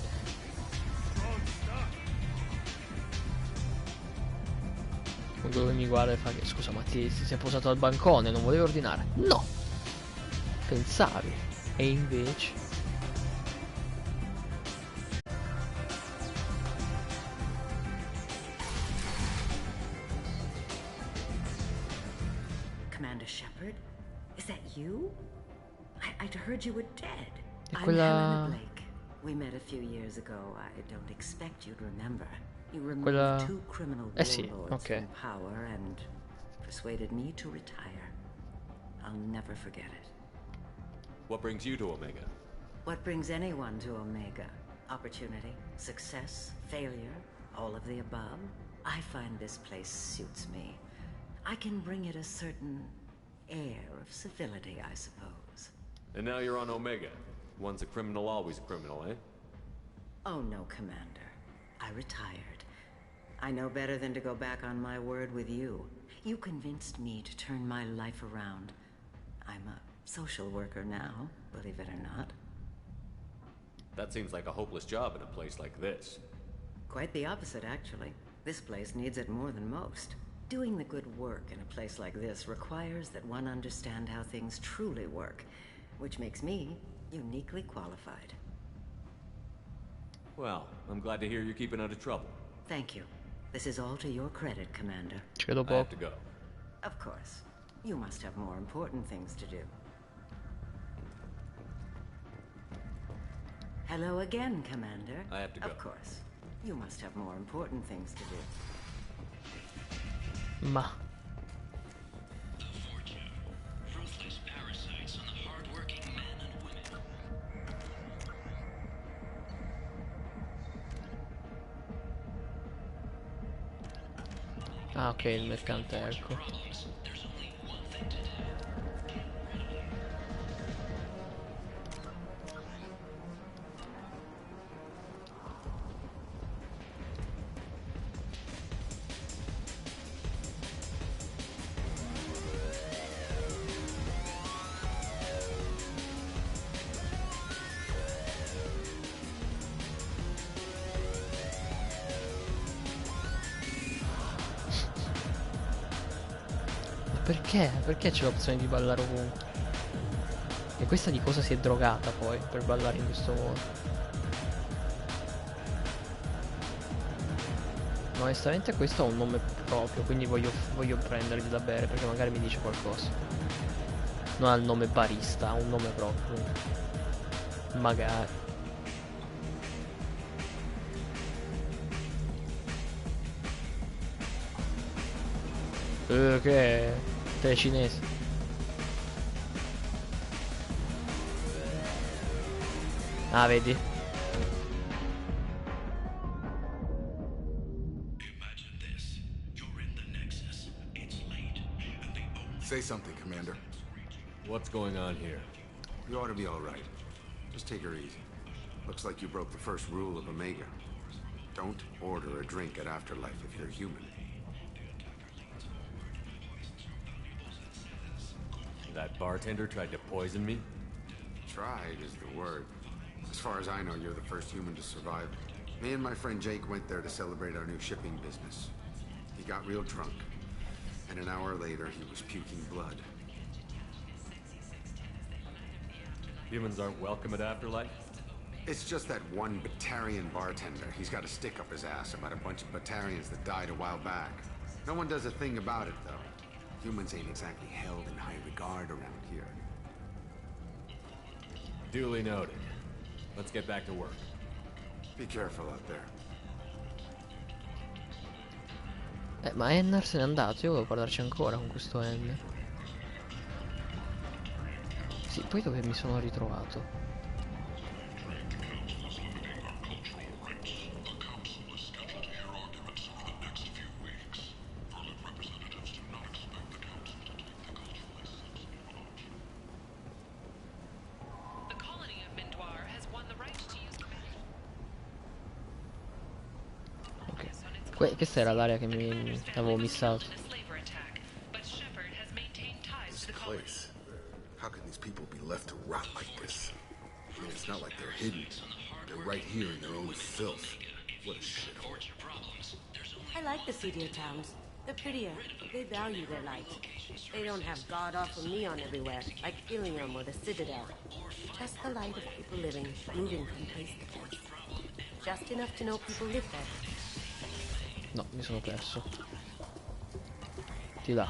Quello che mi guarda e fa che scusa ma ti sei posato al bancone, non volevi ordinare? No! Pensavi. E invece... Commander Shepard? Is that you? I'd heard you were dead. E I'm quella... Helena Blake. We met a few years ago. I don't expect you'd remember. You removed Quella... two criminal sì, warlords ok. from power and persuaded me to retire. I'll never forget it. What brings you to Omega? What brings anyone to Omega? Opportunity, success, failure, all of the above. I find this place suits me. I can bring it a certain air of civility, I suppose. And now you're on Omega. Once a criminal, always a criminal, eh? Oh no, Commander. I retired. I know better than to go back on my word with you. You convinced me to turn my life around. I'm a social worker now, believe it or not. That seems like a hopeless job in a place like this. Quite the opposite, actually. This place needs it more than most. Doing the good work in a place like this requires that one understand how things truly work, which makes me uniquely qualified. Well, I'm glad to hear you're keeping out of trouble. Thank you. This is all to your credit, Commander. Ci vedo I have to go. Of course. You must have more important things to do. Hello again, Commander. I have to go. Of course. You must have more important things to do. Ma... Ruthless parasites on the hard-working men and women. Ah, ok, il mercante, ecco. Perché? Perché c'è l'opzione di ballare ovunque? E questa di cosa si è drogata poi per ballare in questo modo? Onestamente questo ha un nome proprio, quindi voglio prendergli da bere perché magari mi dice qualcosa. Non ha il nome barista, ha un nome proprio. Magari. Che è? Te cinese. Ah, vedi? Say something, Commander. What's going on here? You ought to be all right. Just take her easy. Looks like you broke the first rule of Omega. Don't order a drink at Afterlife if you're human. That bartender tried to poison me? Tried is the word. As far as I know, you're the first human to survive. Me and my friend Jake went there to celebrate our new shipping business. He got real drunk. And an hour later, he was puking blood. Humans aren't welcome at Afterlife? It's just that one Batarian bartender. He's got a stick up his ass about a bunch of Batarians that died a while back. No one does a thing about it, though. Humans ain't exactly held in high regard around here. Duly noted. Let's get back to work. Be careful out there. Ma Ennar se n'è andato, io volevo parlarci ancora con questo Ennar. Sì, poi dove mi sono ritrovato? Questa era l'area che mi avevo missato. This place. How can these people be left to rot like this? I mean, it's not like they're hidden. They're right here in their own filth. What a shithole. I like the seedier towns. They're prettier. They value their light. They don't have god-awful neon everywhere, like Ilium or the Citadel. Just the light of people living, moving from place to place. Just enough to know people live there. No, mi sono perso. Di là.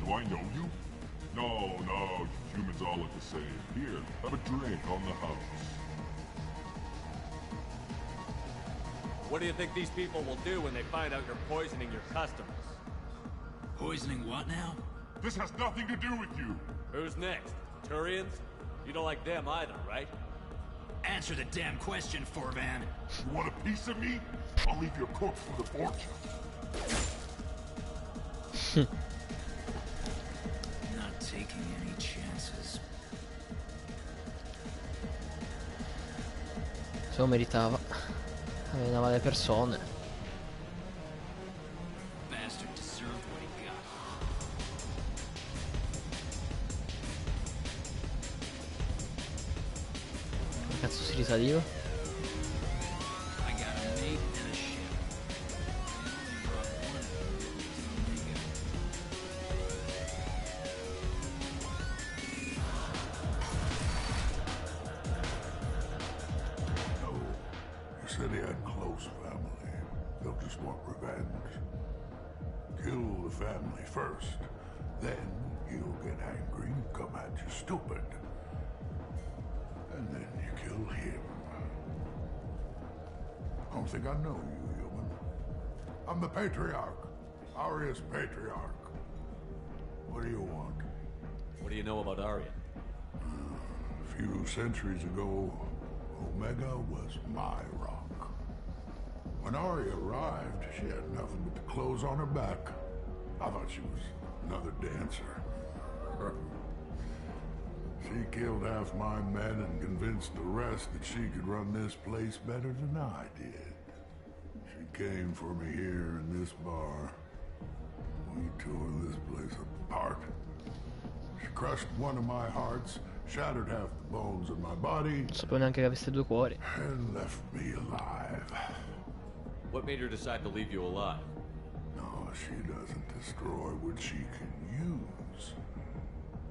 Do I know you? No, no, humans all look the same. Here, have a drink on the house. What do you think these people will do when they find out you're poisoning your customers? Poisoning what now? This has nothing to do with you. Who's next? Turians? You don't like them either, right? Answer the damn question, Forvan. You want a piece of me? I'll leave your corpse for the fortune. Not taking any chances. Se lo meritava. Aveva le persone. Bastard deserved what he got. Che cazzo si risaliva? I got a mate and a ship. I only brought one to Omega. No. You said he had close family. They'll just want revenge. Kill the family first. Then he'll get angry and come at you stupid. And then you kill him. I don't think I know you, human. I'm the Patriarch. Aria's Patriarch. What do you want? What do you know about Arya? A few centuries ago, Omega was my rock. When Arya arrived, she had nothing but the clothes on her back. I thought she was another dancer. She killed half my men and convinced the rest that she could run this place better than I did. She came for me here in this bar. We tore this place apart. She crushed one of my hearts, shattered half the bones in my body, Non sapevo neanche che avesse due cuori. and left me alive. What made her decide to leave you alive? No, she doesn't destroy what she can use.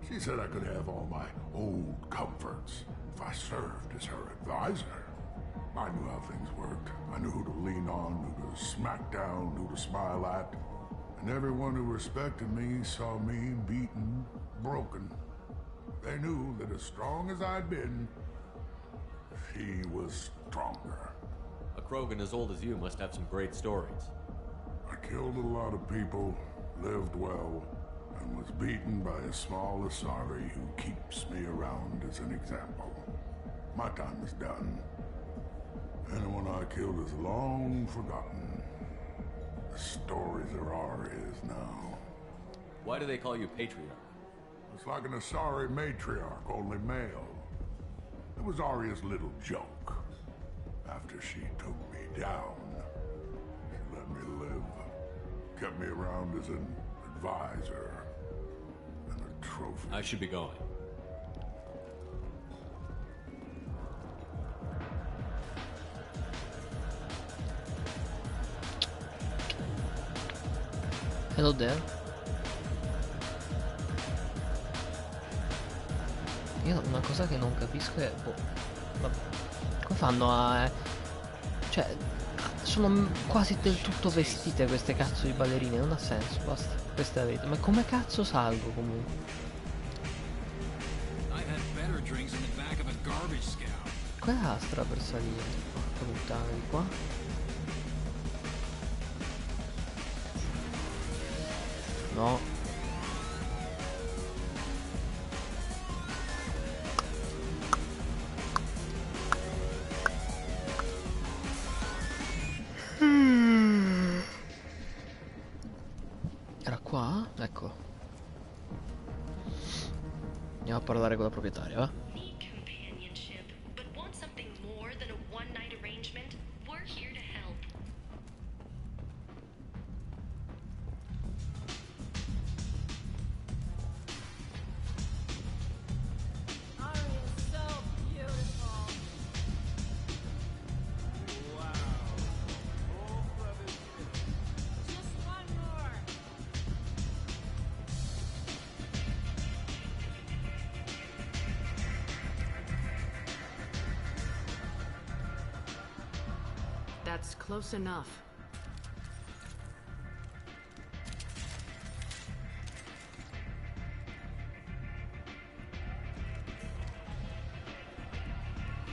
She said I could have all my old comforts if I served as her advisor. I knew how things worked. I knew who to lean on, who to smack down, who to smile at. And everyone who respected me saw me beaten, broken. They knew that as strong as I'd been, she was stronger. A Krogan as old as you must have some great stories. I killed a lot of people, lived well, and was beaten by a small Asari who keeps me around as an example. My time is done. Anyone I killed is long forgotten. The stories are Arya's now. Why do they call you Patriarch? It's like an Asari matriarch, only male. It was Arya's little joke. After she took me down, she let me live. Kept me around as an advisor and a trophy. I should be going. Hello there. Io una cosa che non capisco è... boh, vabbè, come fanno a... cioè, sono quasi del tutto vestite queste cazzo di ballerine, non ha senso, basta, questa è la verità. Ma come cazzo salgo comunque? Qual è la strada per salire? Porca puttana, di qua? No. Era qua? Ecco. Andiamo a parlare con la proprietaria, va? But want something more than a one-night arrangement? We're here to help. Arya's so beautiful. Wow. Just one more. That's close enough.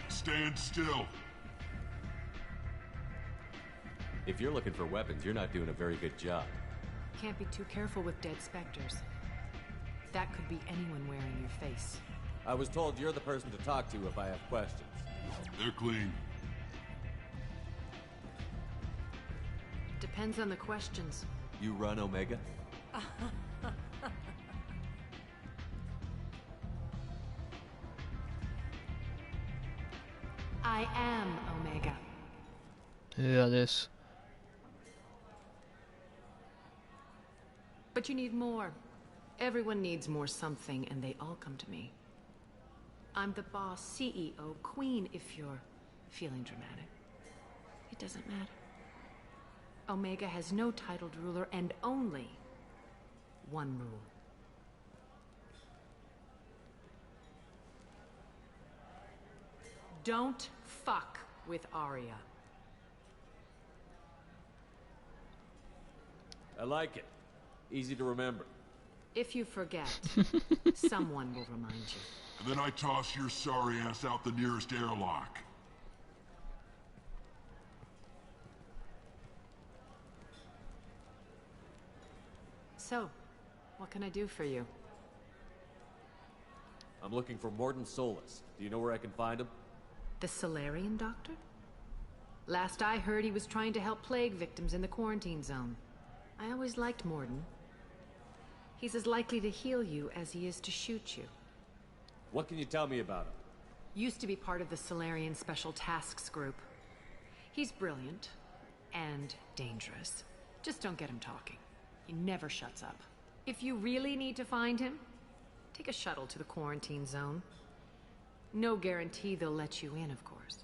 Stand still. If you're looking for weapons, you're not doing a very good job. Can't be too careful with dead specters. That could be anyone wearing your face. I was told you're the person to talk to if I have questions. They're clean. Depends on the questions. You run Omega? I am Omega. E adesso? But you need more. Everyone needs more something, and they all come to me. I'm the boss, CEO, queen, if you're feeling dramatic. It doesn't matter. Omega has no titled ruler and only one rule. Don't fuck with Arya. I like it. Easy to remember. If you forget, someone will remind you. And then I toss your sorry ass out the nearest airlock. So, what can I do for you? I'm looking for Morden Solus. Do you know where I can find him? The Solarian doctor? Last I heard, he was trying to help plague victims in the quarantine zone. I always liked Morden. He's as likely to heal you as he is to shoot you. What can you tell me about him? Used to be part of the Solarian Special Tasks Group. He's brilliant and dangerous. Just don't get him talking. He never shuts up. If you really need to find him, take a shuttle to the quarantine zone. No guarantee they'll let you in, of course.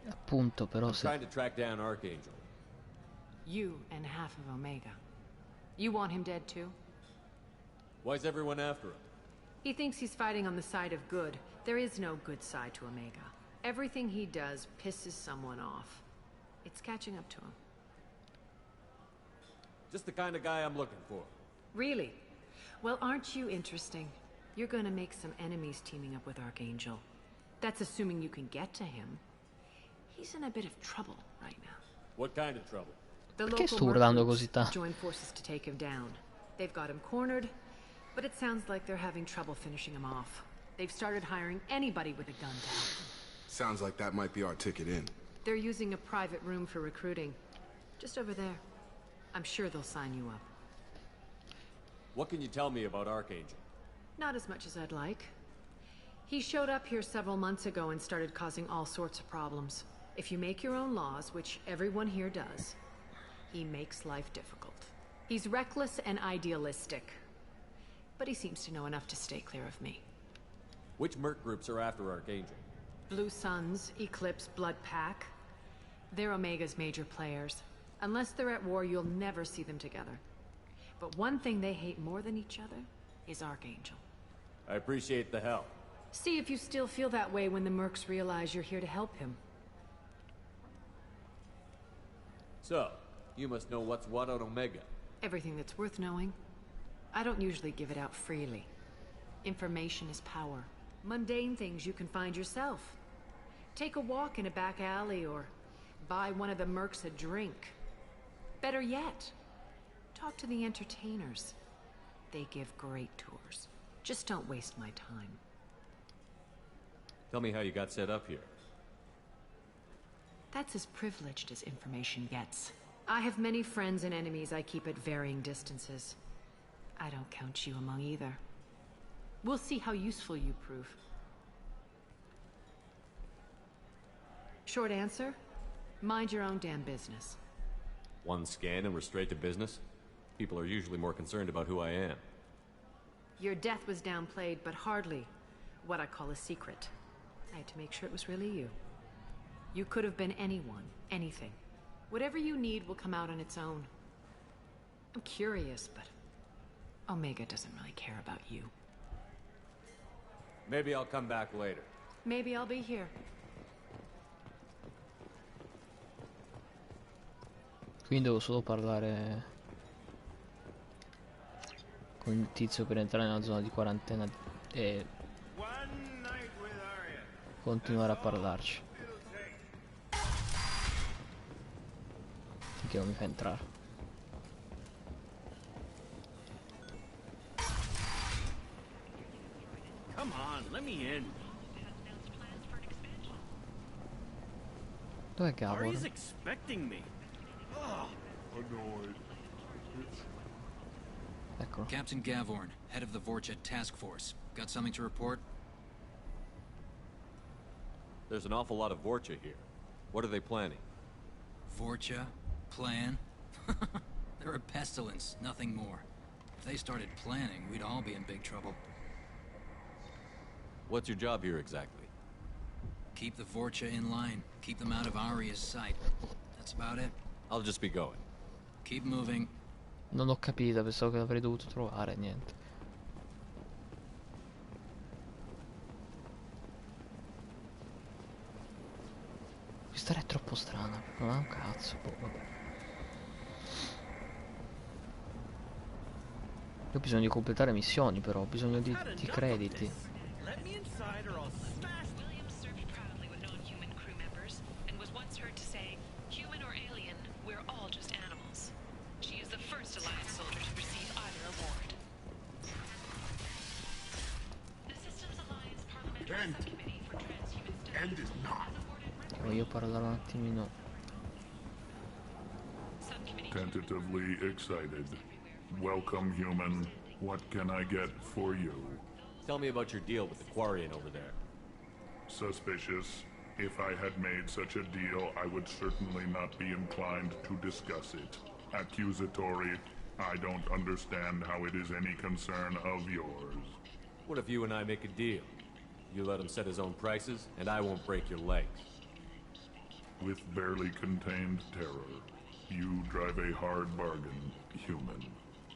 Appunto, però I'm se... trying to track down Archangel. You and half of Omega. You want him dead too? Why's everyone after him? He thinks he's fighting on the side of good. There is no good side to Omega. Everything he does pisses someone off. It's catching up to him. Just the kind of guy I'm looking for. Really? Well, aren't you interesting? You're gonna make some enemies teaming up with Archangel. That's assuming you can get to him. He's in a bit of trouble right now. What kind of trouble? The Perché sto local urlando mercs così tanto? joined forces to take him down. They've got him cornered, but it sounds like they're having trouble finishing him off. They've started hiring anybody with a gun to help them. Sounds like that might be our ticket in. They're using a private room for recruiting. Just over there. I'm sure they'll sign you up. What can you tell me about Archangel? Not as much as I'd like. He showed up here several months ago and started causing all sorts of problems. If you make your own laws, which everyone here does, he makes life difficult. He's reckless and idealistic. But he seems to know enough to stay clear of me. Which merc groups are after Archangel? Blue Suns, Eclipse, Blood Pack. They're Omega's major players. Unless they're at war, you'll never see them together. But one thing they hate more than each other is Archangel. I appreciate the help. See if you still feel that way when the mercs realize you're here to help him. So, you must know what's what on Omega. Everything that's worth knowing. I don't usually give it out freely. Information is power. Mundane things you can find yourself. Take a walk in a back alley or buy one of the mercs a drink. Better yet, talk to the entertainers. They give great tours. Just don't waste my time. Tell me how you got set up here. That's as privileged as information gets. I have many friends and enemies I keep at varying distances. I don't count you among either. We'll see how useful you prove. Short answer? Mind your own damn business. One scan and we're straight to business? People are usually more concerned about who I am. Your death was downplayed, but hardly what I call a secret. I had to make sure it was really you. You could have been anyone, anything. Whatever you need will come out on its own. I'm curious, but Omega doesn't really care about you. Maybe I'll come back later. Maybe I'll be here. Quindi devo solo parlare con il tizio per entrare nella zona di quarantena e continuare a parlarci. Finché non mi fa entrare. Come on, let me in. Dov'è Gavor? Ari's expecting me. Annoyed. Eccolo. Captain Gavorn, head of the Vorcha task force. Got something to report? There's an awful lot of Vorcha here. What are they planning? Vorcha? Plan? They're a pestilence, nothing more. If they started planning, we'd all be in big trouble. What's your job here exactly? Keep the Vorcha in line. Keep them out of Aria's sight. That's about it. I'll just be going. Keep moving. Non ho capito, pensavo che l'avrei dovuto trovare, niente. Questa è troppo strana, non ha un cazzo, boh, vabbè. Io ho bisogno di completare missioni però, ho bisogno di crediti. Let me inside or I'll smash. Williams served proudly with non-human crew members and was once heard to say, "Human or alien, we're all just animals." She is the first Alliance soldier to receive either award. The Systems Alliance Parliamentary Subcommittee for Transhuman Studies End is not. Voglio parlare un attimino. Tentatively excited. Welcome, human. What can I get for you? Tell me about your deal with the Quarian over there. Suspicious. If I had made such a deal, I would certainly not be inclined to discuss it. Accusatory. I don't understand how it is any concern of yours. What if you and I make a deal? You let him set his own prices, and I won't break your legs. With barely contained terror, you drive a hard bargain, human.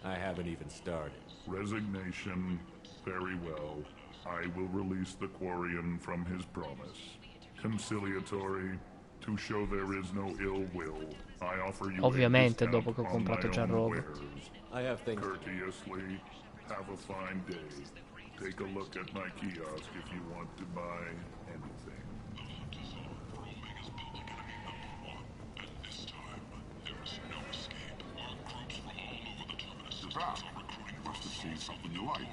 I haven't even started. Resignation. Very well. I will release the Quarian from his promise. Conciliatory. To show there is no ill will, I offer you Ovviamente a dopo che ho discount on comprato my già own roba. wares. I have things. Courteously. Have a fine day. Take a look at my kiosk if you want to buy anything. That must have seen something you like.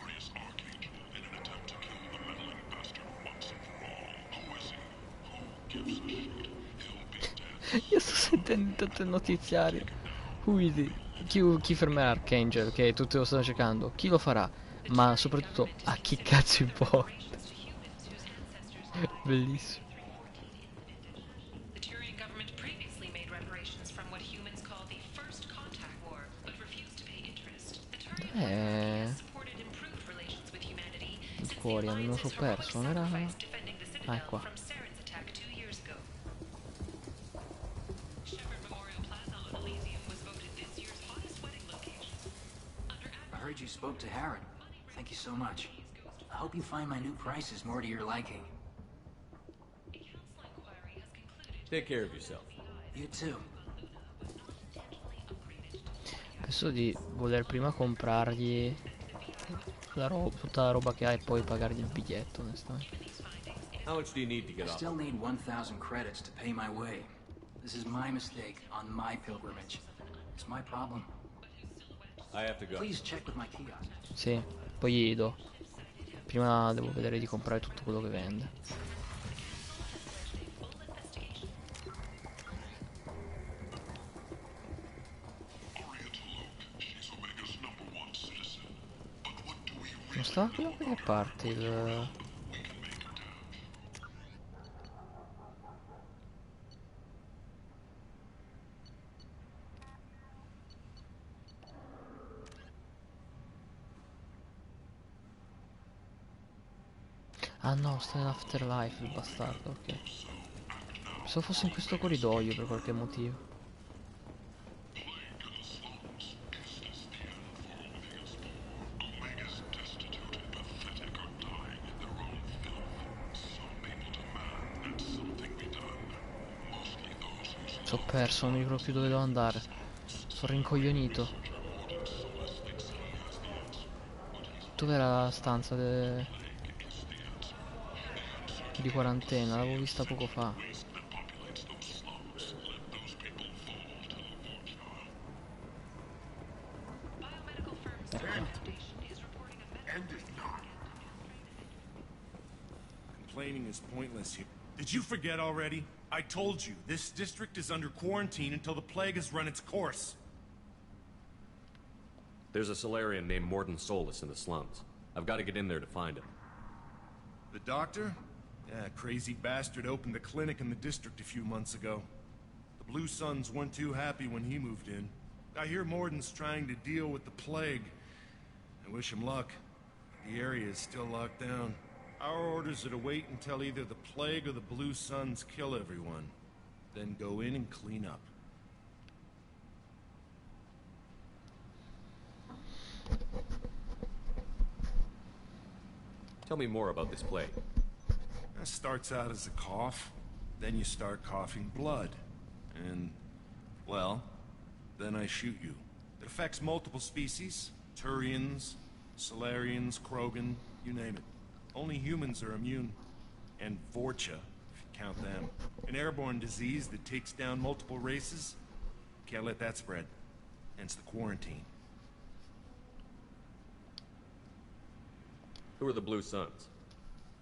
Io sto sentendo tutto il notiziario. Who is it? Chi fermerà Archangel? Che tutti lo stanno cercando. Chi lo farà? Ma soprattutto a chi cazzo importa? Bellissimo. The Turian government previously made reparations from what humans call the First Contact War, but refused to pay interest. The Turian supported improved relations with humanity since the Fuori, non lo so alliance's heroic perso, non era... sacrifice defending the Ah, è Citadel qua. from Saren's attack 2 years ago. Shepherd Memorial Plaza on Elysium was voted this year's hottest wedding location. I heard you spoke to Harrod. Thank you so much. I hope you find my new prices more to your liking. Take care of yourself. You too. Penso di voler prima comprargli tutta la roba che ha e poi pagargli il biglietto, onestamente. How much do you need to I get off? still need 1,000 credits to pay my way. This is my mistake on my pilgrimage. It's my problem. I have to go. Please check with my kiosk. Sì, poi gli do. Prima devo vedere di comprare tutto quello che vende. Non stava qui da qualche parte il... Ah no, sta in Afterlife il bastardo, ok. Pensavo fosse in questo corridoio per qualche motivo. Sono perso, non mi ricordo più dove devo andare. Sono rincoglionito. Dov'era la stanza di quarantena? L'avevo vista poco fa. Complaining is pointless here. Did you forget already? I told you, this district is under quarantine until the plague has run its course. There's a Solarian named Morden Solus in the slums. I've got to get in there to find him. The doctor? Yeah, crazy bastard opened a clinic in the district a few months ago. The Blue Suns weren't too happy when he moved in. I hear Morden's trying to deal with the plague. I wish him luck. The area is still locked down. Our orders are to wait until either the plague or the Blue Suns kill everyone. Then go in and clean up. Tell me more about this plague. That starts out as a cough, then you start coughing blood. And, well, then I shoot you. It affects multiple species. Turians, Solarians, Krogan, you name it. Only humans are immune. And Vorcha, if you count them. An airborne disease that takes down multiple races. Can't let that spread. Hence the quarantine. Who are the Blue Suns?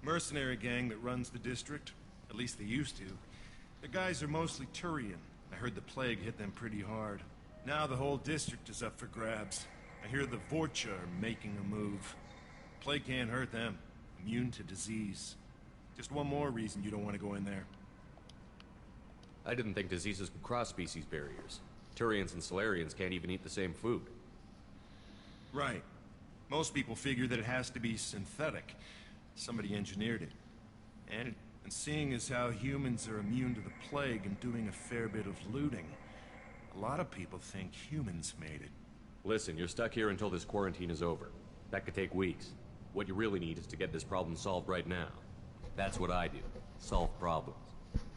Mercenary gang that runs the district. At least they used to. The guys are mostly Turian. I heard the plague hit them pretty hard. Now the whole district is up for grabs. I hear the Vorcha are making a move. Plague can't hurt them. Immune to disease. Just one more reason you don't want to go in there. I didn't think diseases could cross species barriers. Turians and Solarians can't even eat the same food. Right. Most people figure that it has to be synthetic. Somebody engineered it. And seeing as how humans are immune to the plague and doing a fair bit of looting, a lot of people think humans made it. Listen, you're stuck here until this quarantine is over. That could take weeks. What you really need is to get this problem solved right now. That's what I do. Solve problems.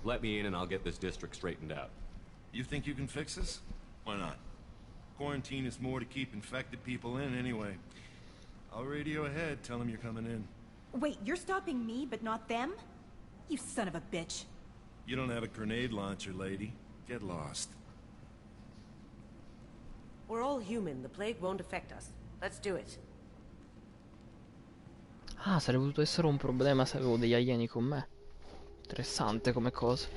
Let me in and I'll get this district straightened out. You think you can fix this? Why not? Quarantine is more to keep infected people in anyway. I'll radio ahead, tell them you're coming in. Wait, you're stopping me, but not them? You son of a bitch. You don't have a grenade launcher, lady. Get lost. We're all human. The plague won't affect us. Let's do it. Ah, sarebbe potuto essere un problema se avevo degli alieni con me. Interessante come cosa.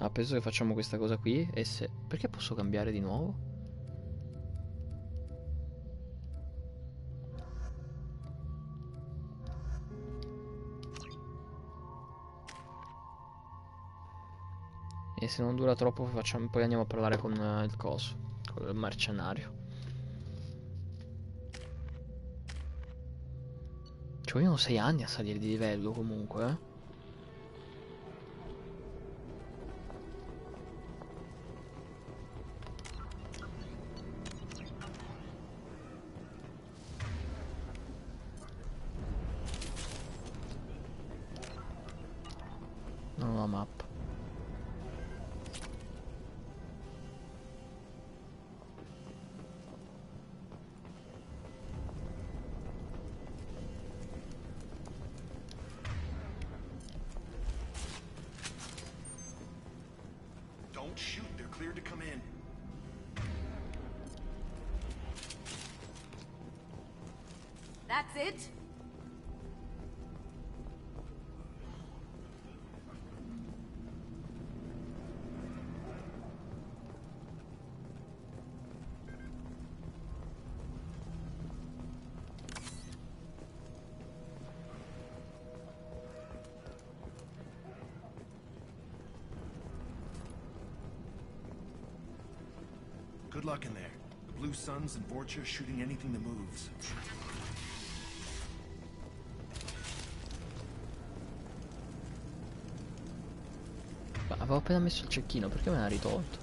Ah, penso che facciamo questa cosa qui e se... Perché posso cambiare di nuovo? E se non dura troppo facciamo... poi andiamo a parlare con il coso, con il mercenario. Ci vogliono 6 anni a salire di livello comunque, eh. Non ho la mappa. Don't shoot, they're cleared to come in. That's it? Good luck in there. The Blue Suns and Vorcha shooting anything that moves. Ma avevo appena messo il cecchino, perché me l'ha ritolto?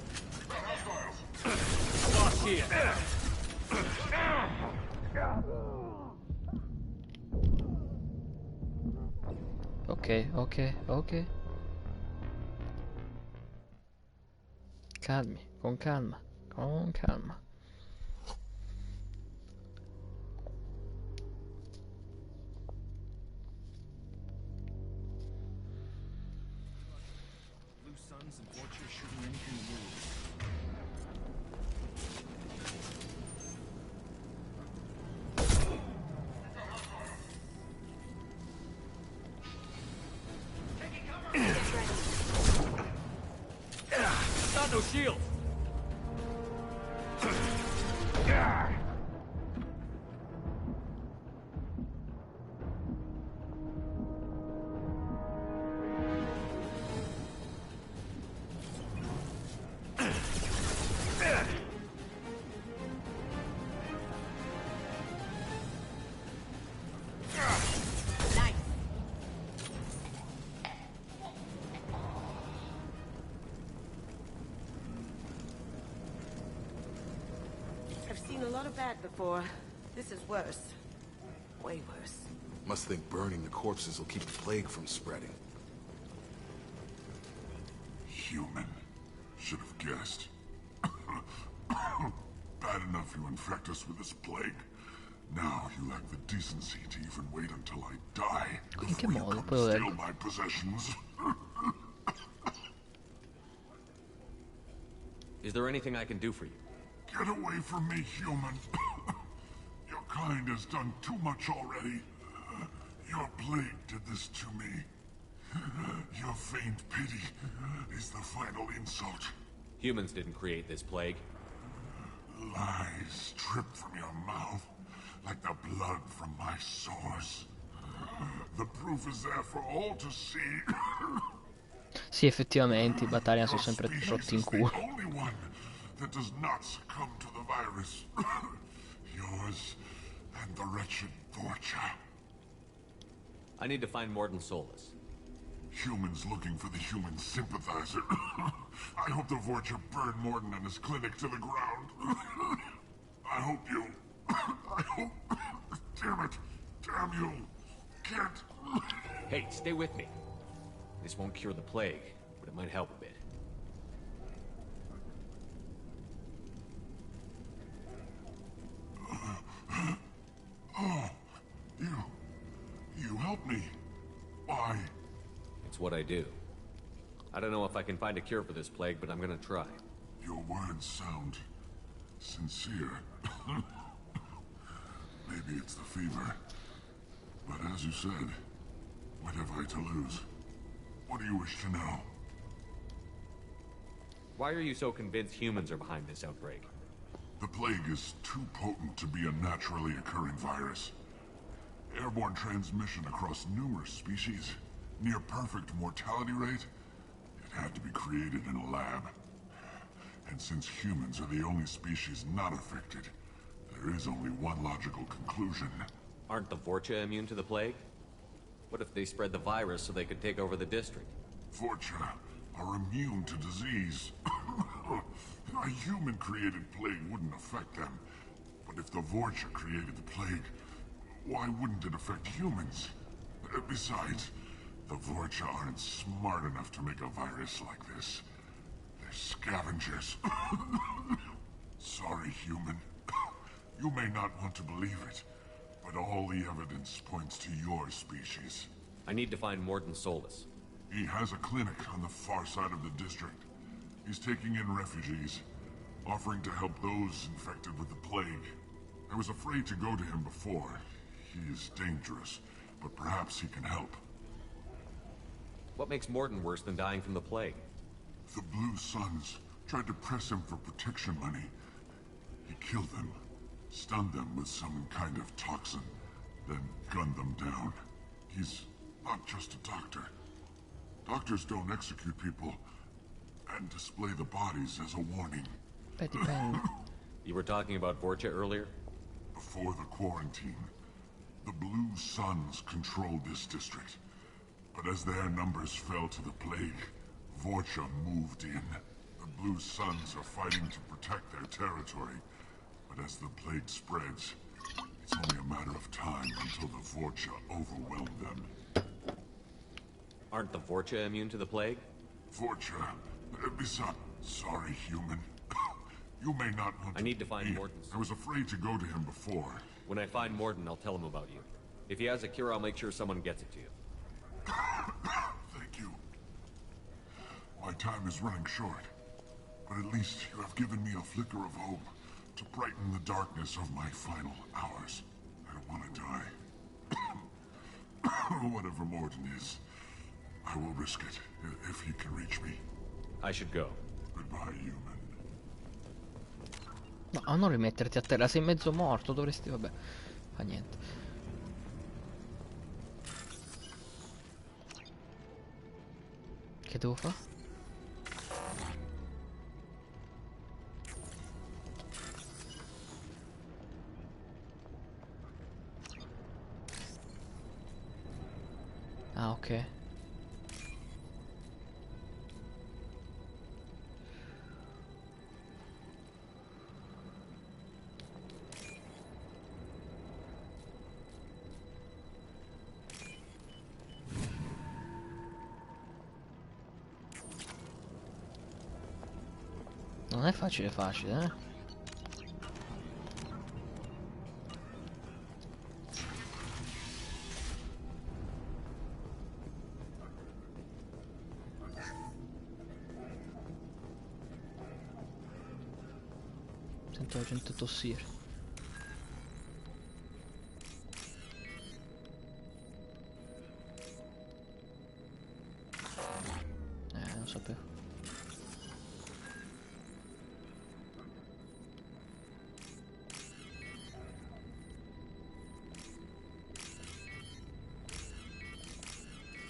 Ok, ok, ok. Calmi, con calma, con calma. Blue Suns and Vorcha shooting anything that moves. Got no shield. I've seen a lot of bad before. This is worse. Way worse. Must think burning the corpses will keep the plague from spreading. Human. Should have guessed. Bad enough you infect us with this plague. Now you lack the decency to even wait until I die In che before you modo? come Poi steal my possessions. Is there anything I can do for you? Get away from me, human. Your kind has done too much already. Your plague did this to me. Your faint pity is the final insult. Humans didn't create this plague. Lies drip from your mouth like the blood from my sores. The proof is there for all to see. Sì, effettivamente i Batarian sono sempre rotti in culo. The only one that does not succumb to the virus. Yours and the wretched Vorcha. I need to find Morden Solus. Humans looking for the human sympathizer. I hope the Vorcha burn Morden and his clinic to the ground. I hope you... I hope... Damn it. Damn you. Can't... Hey, stay with me. This won't cure the plague, but it might help a bit. Oh, you helped me. Why? It's what I do. I don't know if I can find a cure for this plague, but I'm gonna try. Your words sound sincere. Maybe it's the fever. But as you said, what have I to lose? What do you wish to know? Why are you so convinced humans are behind this outbreak? The plague is too potent to be a naturally occurring virus. Airborne transmission across numerous species, near perfect mortality rate. It had to be created in a lab. And since humans are the only species not affected, there is only one logical conclusion. Aren't the Vorcha immune to the plague? What if they spread the virus so they could take over the district? Vorcha are immune to disease. A human-created plague wouldn't affect them. But if the Vorcha created the plague, why wouldn't it affect humans? Besides, the Vorcha aren't smart enough to make a virus like this. They're scavengers. Sorry, human. You may not want to believe it, but all the evidence points to your species. I need to find Morden Solus. He has a clinic on the far side of the district. He's taking in refugees, offering to help those infected with the plague. I was afraid to go to him before. He is dangerous, but perhaps he can help. What makes Morden worse than dying from the plague? The Blue Suns tried to press him for protection money. He killed them, stunned them with some kind of toxin, then gunned them down. He's not just a doctor. Doctors don't execute people and display the bodies as a warning. You were talking about Vorcha earlier? Before the quarantine, the Blue Suns controlled this district. But as their numbers fell to the plague, Vorcha moved in. The Blue Suns are fighting to protect their territory. But as the plague spreads, it's only a matter of time until the Vorcha overwhelm them. Aren't the Vorcha immune to the plague? Vorcha, besides, sorry, human. You may not want to... I need to find Morden. I was afraid to go to him before. When I find Morden, I'll tell him about you. If he has a cure, I'll make sure someone gets it to you. Thank you. My time is running short. But at least you have given me a flicker of hope to brighten the darkness of my final hours. I don't want to die. Whatever Morden is, I will risk it if he can reach me. I should go. Goodbye, human. No, non rimetterti a terra, sei mezzo morto, dovresti... vabbè, fa niente. Che devo fare? Ah, ok. Non è facile facile, eh? Sento la gente tossire. Non sapevo.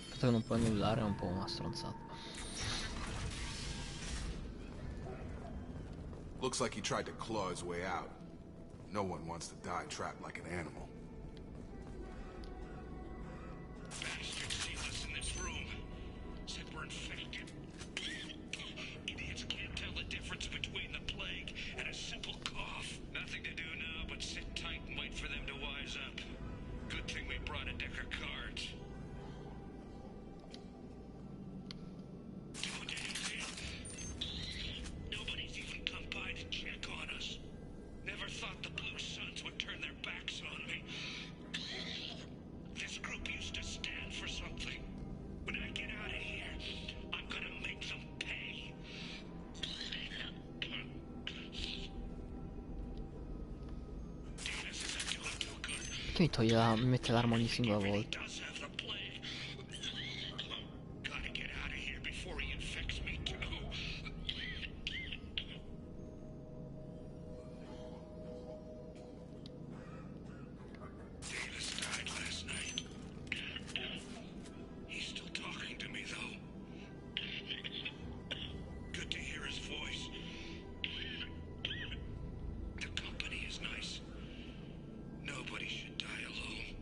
Aspetta che non può annullare, è un po' una stronzata. Looks like he tried to claw his way out. No one wants to die trapped like an animal. Bastards sealed us in this room. Said we're infected. Idiots can't tell the difference between the plague and a simple cough. Nothing to do now but sit tight and wait for them to wise up. Good thing we brought a deck of cards. Nobody's even come by to check on us. Never thought the Blue Suns would turn their backs on me. This group used to stand for something. When I get out of here, I'm gonna make them pay. Davis isn't doing too good. Perché mi toglie mi mette l'arma ogni singola volta? Does have the plague. Gotta get out of here before he infects me too. Davis died last night. He's still talking to me, though. Good to hear his voice. The company is nice. Nobody should die alone.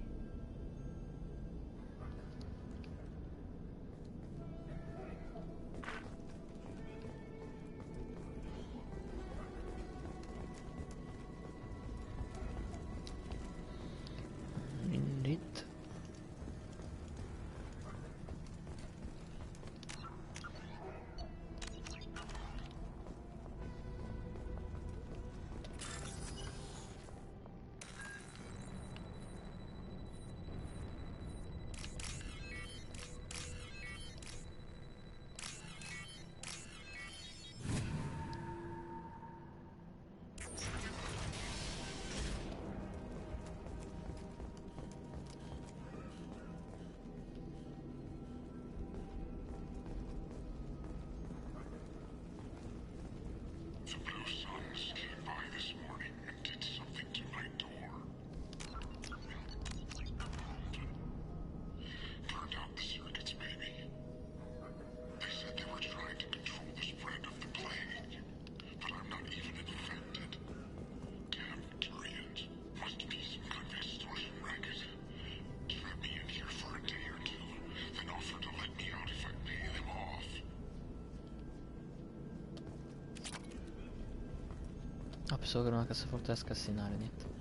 Indeed. The Blue Suns came by this morning and did something to my door. Turned out the circuits, maybe. They said they were trying to control the spread of the plague, but I'm not even infected. Damn Turians. Must be some kind of extortion racket. Trap me in here for a day or two, then offer to let me out if I pay them off. Ah, pensavo che era una cassaforte da scassinare, niente.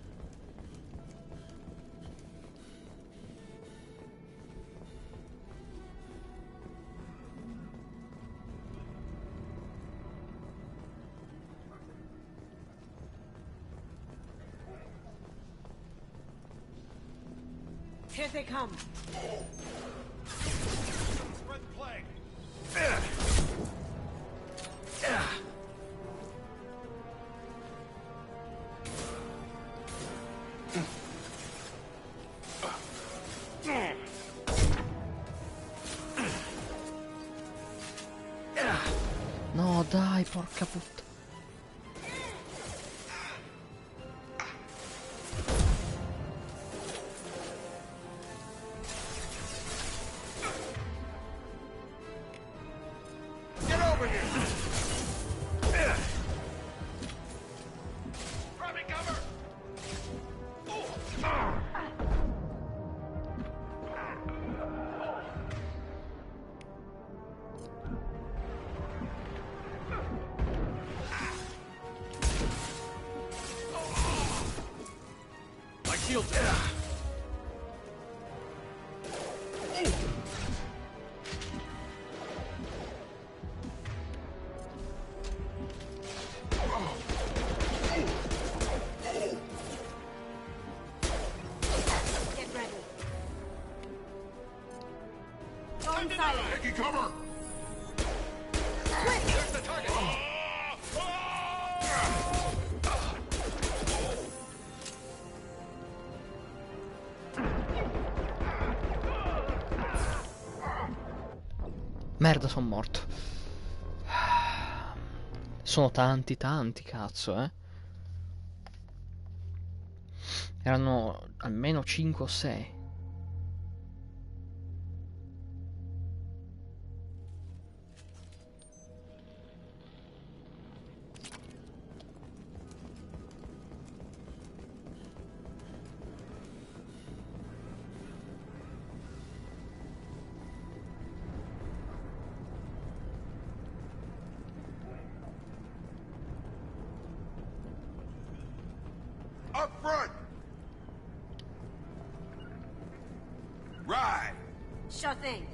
Here they come. Spread the plague. No, dai, porca puttana. Get over here! Grab me cover! My shield's down. Get ready. Go inside. Taking cover! There's the target! Merda, sono morto. Sono tanti, cazzo, eh. Erano almeno 5 o 6. Up front! Right! Sure thing.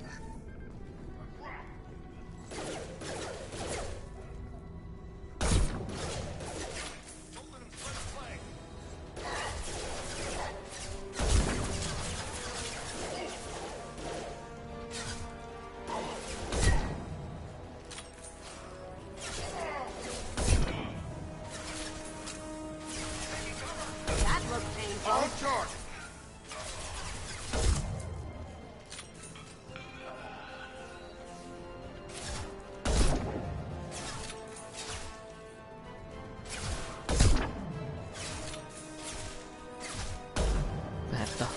That looked painful. On target! Merda.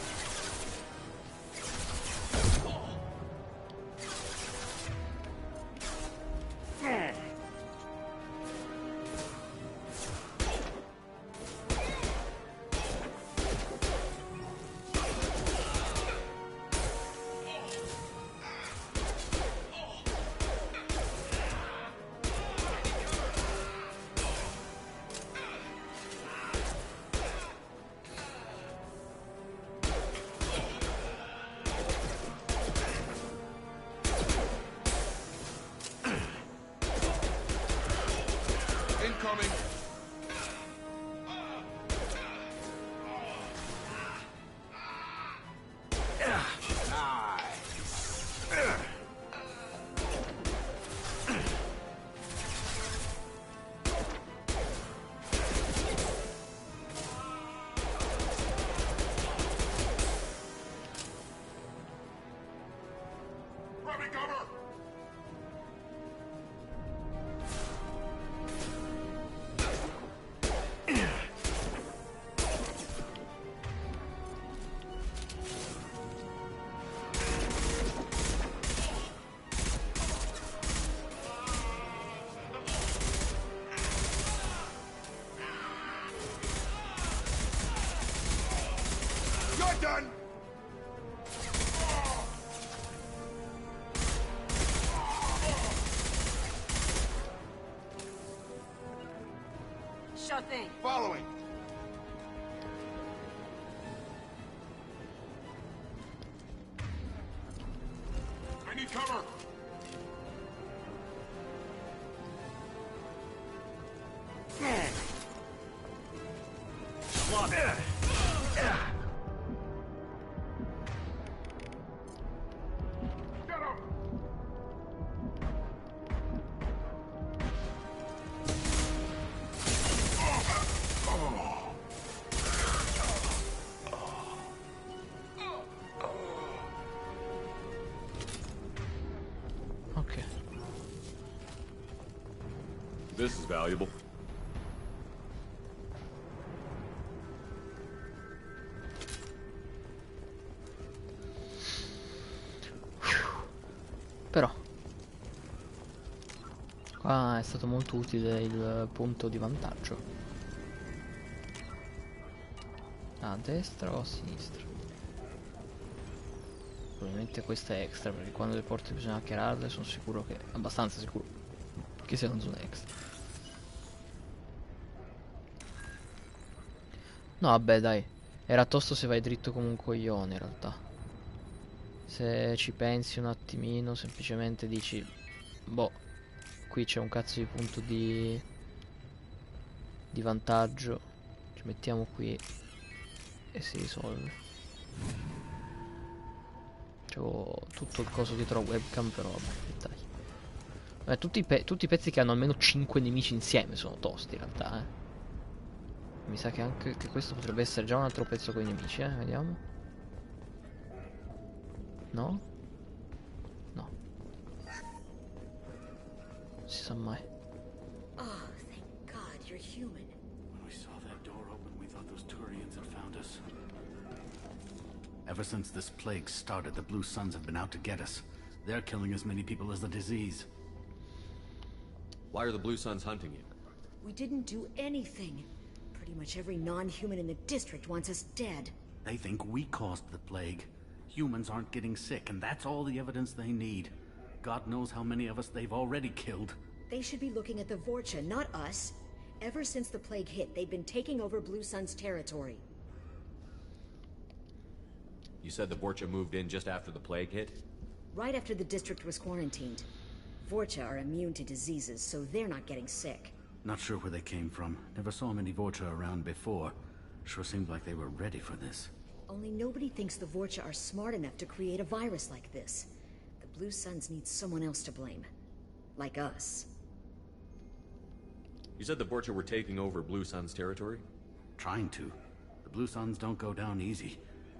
Incoming! Grabbing cover! You're done! Sure thing. Following! I need cover! Get him! Ok. This is valuable. Però qua è stato molto utile il punto di vantaggio. A destra o a sinistra? Probabilmente questa è extra, perché quando le porte bisogna hackerarle sono sicuro che, abbastanza sicuro che siano zone extra. No vabbè dai, era tosto se vai dritto come un coglione in realtà. Se ci pensi un attimino, semplicemente dici, boh, qui c'è un cazzo di punto di vantaggio, ci mettiamo qui e si risolve. C'ho tutto il coso dietro la webcam, però vabbè, dettagli. Vabbè, tutti i pezzi che hanno almeno 5 nemici insieme sono tosti in realtà, eh. Mi sa che anche che questo potrebbe essere già un altro pezzo con i nemici, vediamo. No? No. sa mai. Oh, thank God you're human. When we saw that door open, we thought those Turians had found us. Ever since this plague started, the Blue Suns have been out to get us. They're killing as many people as the disease. Why are the Blue Suns hunting you? We didn't do anything. Pretty much every non-human in the district wants us dead. They think we caused the plague. Humans aren't getting sick, and that's all the evidence they need. God knows how many of us they've already killed. They should be looking at the Vorcha, not us. Ever since the plague hit, they've been taking over Blue Sun's territory. You said the Vorcha moved in just after the plague hit? Right after the district was quarantined. Vorcha are immune to diseases, so they're not getting sick. Not sure where they came from. Never saw many Vorcha around before. Sure seemed like they were ready for this. Only nobody thinks the Vorcha are smart enough to create a virus like this. The Blue Suns need someone else to blame. Like us. You said the Vorcha were taking over Blue Sun's territory? Trying to. The Blue Suns don't go down easy.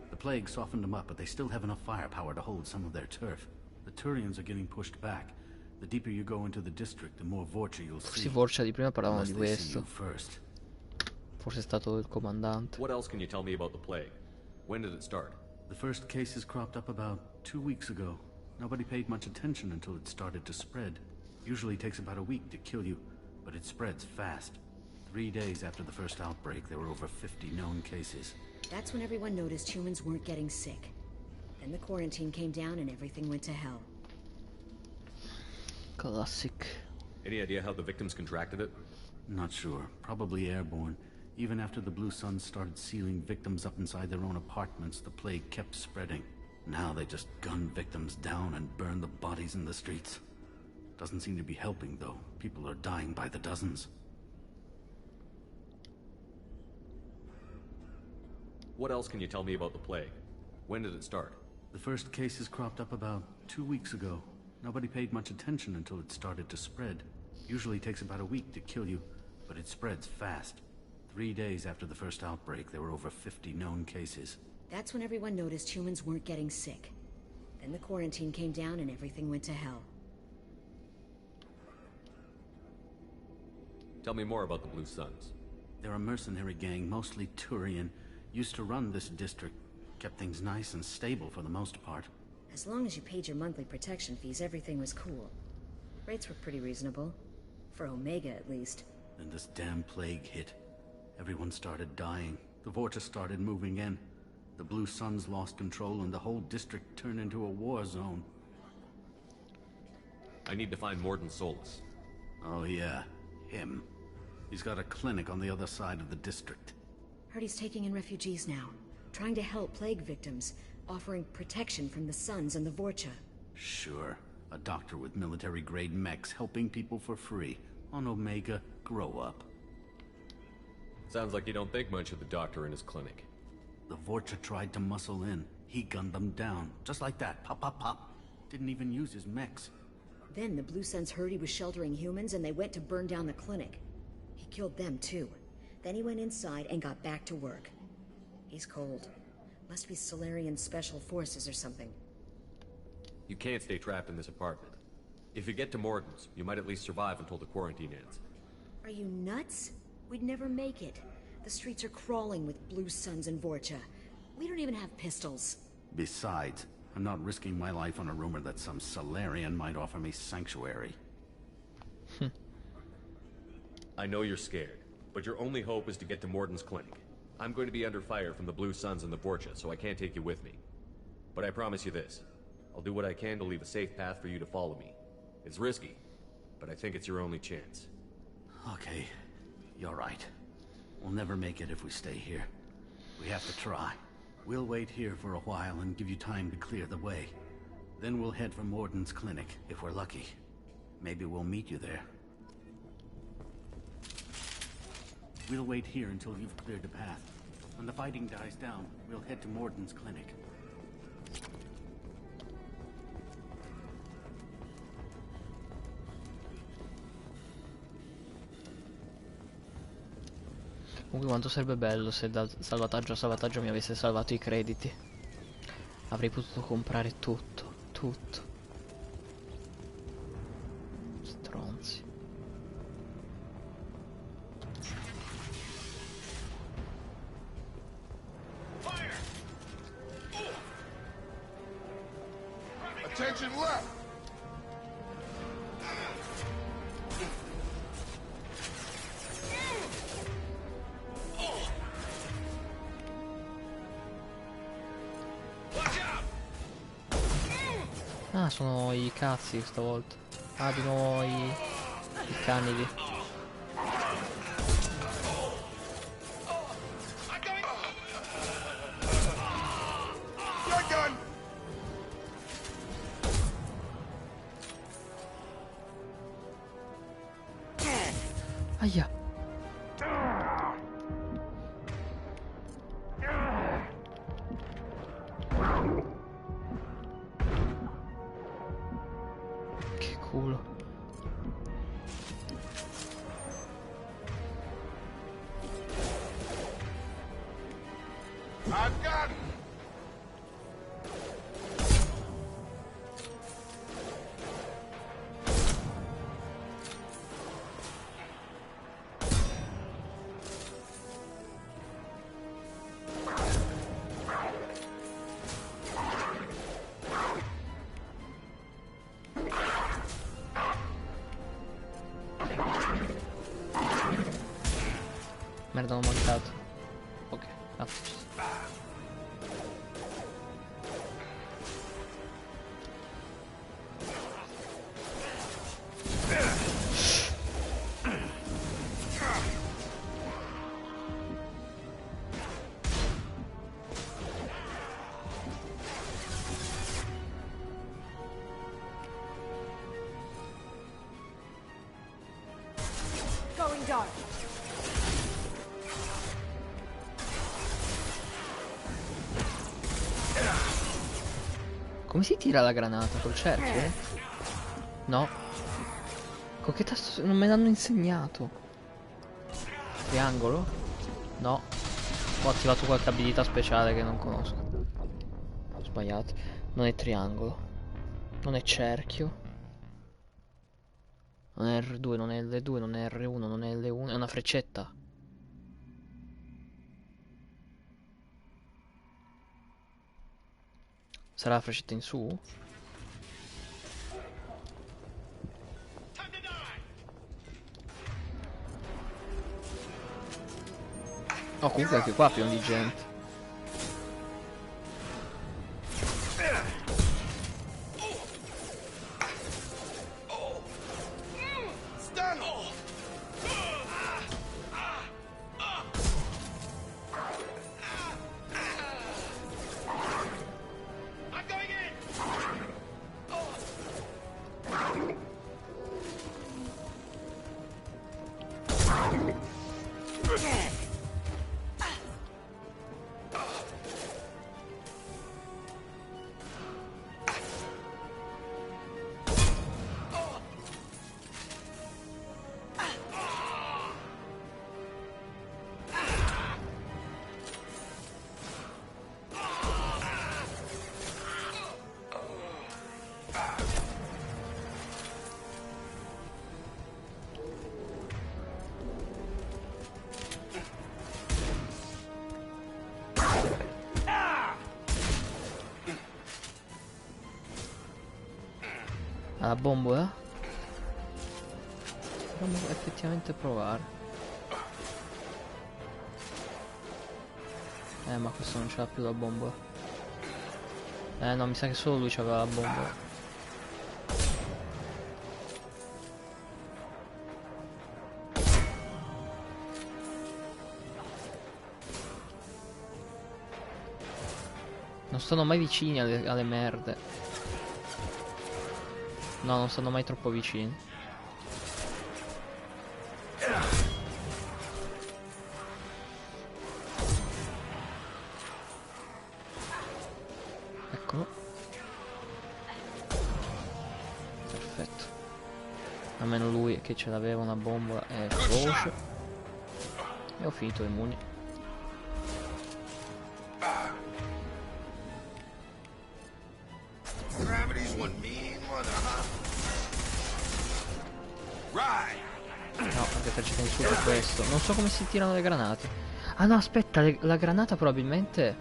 The plague softened them up, but they still have enough firepower to hold some of their turf. The Turians are getting pushed back. The deeper you go into the district, the more Vorcha you'll see. Sì, Vorcha di prima parlavano di Unless they see you questo. first. Forse è stato il comandante. What else can you tell me about the plague? When did it start? The first cases cropped up about 2 weeks ago. Nobody paid much attention until it started to spread. Usually takes about a week to kill you, but it spreads fast. 3 days after the first outbreak, there were over 50 known cases. That's when everyone noticed humans weren't getting sick. Then the quarantine came down and everything went to hell. Classic. Any idea how the victims contracted it? Not sure. Probably airborne. Even after the Blue Suns started sealing victims up inside their own apartments, the plague kept spreading. Now they just gun victims down and burn the bodies in the streets. Doesn't seem to be helping, though. People are dying by the dozens. What else can you tell me about the plague? When did it start? The first cases cropped up about 2 weeks ago. Nobody paid much attention until it started to spread. Usually takes about a week to kill you, but it spreads fast. 3 days after the first outbreak, there were over 50 known cases. That's when everyone noticed humans weren't getting sick. Then the quarantine came down and everything went to hell. Tell me more about the Blue Suns. They're a mercenary gang, mostly Turian. Used to run this district. Kept things nice and stable for the most part. As long as you paid your monthly protection fees, everything was cool. Rates were pretty reasonable. For Omega, at least. Then this damn plague hit. Everyone started dying. The Vorta started moving in. The Blue Suns lost control and the whole district turned into a war zone. I need to find Morden Solus. Oh yeah, him. He's got a clinic on the other side of the district. Heard he's taking in refugees now. Trying to help plague victims. Offering protection from the Suns and the Vorcha. Sure. A doctor with military-grade mechs helping people for free. On Omega, grow up. Sounds like you don't think much of the doctor in his clinic. The Vorcha tried to muscle in. He gunned them down. Just like that. Pop, pop, pop. Didn't even use his mechs. Then the Blue Suns heard he was sheltering humans and they went to burn down the clinic. He killed them too. Then he went inside and got back to work. He's cold. Must be Solarian Special Forces or something. You can't stay trapped in this apartment. If you get to Morden's, you might at least survive until the quarantine ends. Are you nuts? We'd never make it. The streets are crawling with Blue Suns and Vorcha. We don't even have pistols. Besides, I'm not risking my life on a rumor that some Solarian might offer me sanctuary. I know you're scared, but your only hope is to get to Morden's clinic. I'm going to be under fire from the Blue Suns and the Vorcha, so I can't take you with me. But I promise you this. I'll do what I can to leave a safe path for you to follow me. It's risky, but I think it's your only chance. Okay, you're right. We'll never make it if we stay here. We have to try. We'll wait here for a while and give you time to clear the way. Then we'll head for Morden's clinic, if we're lucky. Maybe we'll meet you there. We'll wait here until you've cleared the path. When the fighting dies down, we'll head to Morden's clinic. Comunque quanto sarebbe bello se dal salvataggio a salvataggio mi avesse salvato i crediti. Avrei potuto comprare tutto, tutto. Stronzi. tension left. Ah, sono i cazzi stavolta. Ah, di nuovo i canidi. Aia. Che culo. I've got it. Merda, ho mancato. Ok, a posto. Going dark. Come si tira la granata? Col cerchio? No. Con che tasto? Non me l'hanno insegnato. Triangolo? No. Ho attivato qualche abilità speciale che non conosco. Ho sbagliato. Non è triangolo. Non è cerchio. Non è R2, non è L2, non è R1, non è L1. È una freccetta. Sarà la freccetta in su? Oh, comunque anche qua è pieno di gente. La bombola? Dovremmo effettivamente provare. Ma questo non ce l'ha più la bombola. No, mi sa che solo lui c'aveva la bombola. Non stanno mai vicini alle merde. No, non stanno mai troppo vicini. Eccolo. Perfetto. Almeno lui che ce l'aveva una bombola è veloce. E ho finito le muni. No, perché faccio in su per questo. Non so come si tirano le granate. Ah no, aspetta, la granata probabilmente...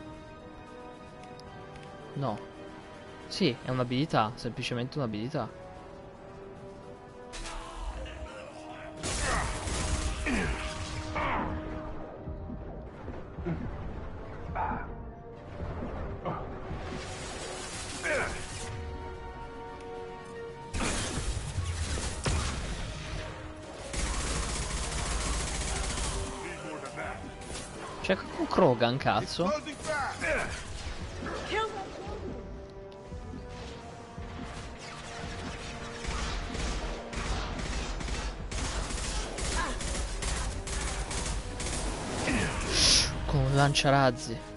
No. Sì, è un'abilità, semplicemente un'abilità. C'è un Krogan, cazzo. Con un lanciarazzi.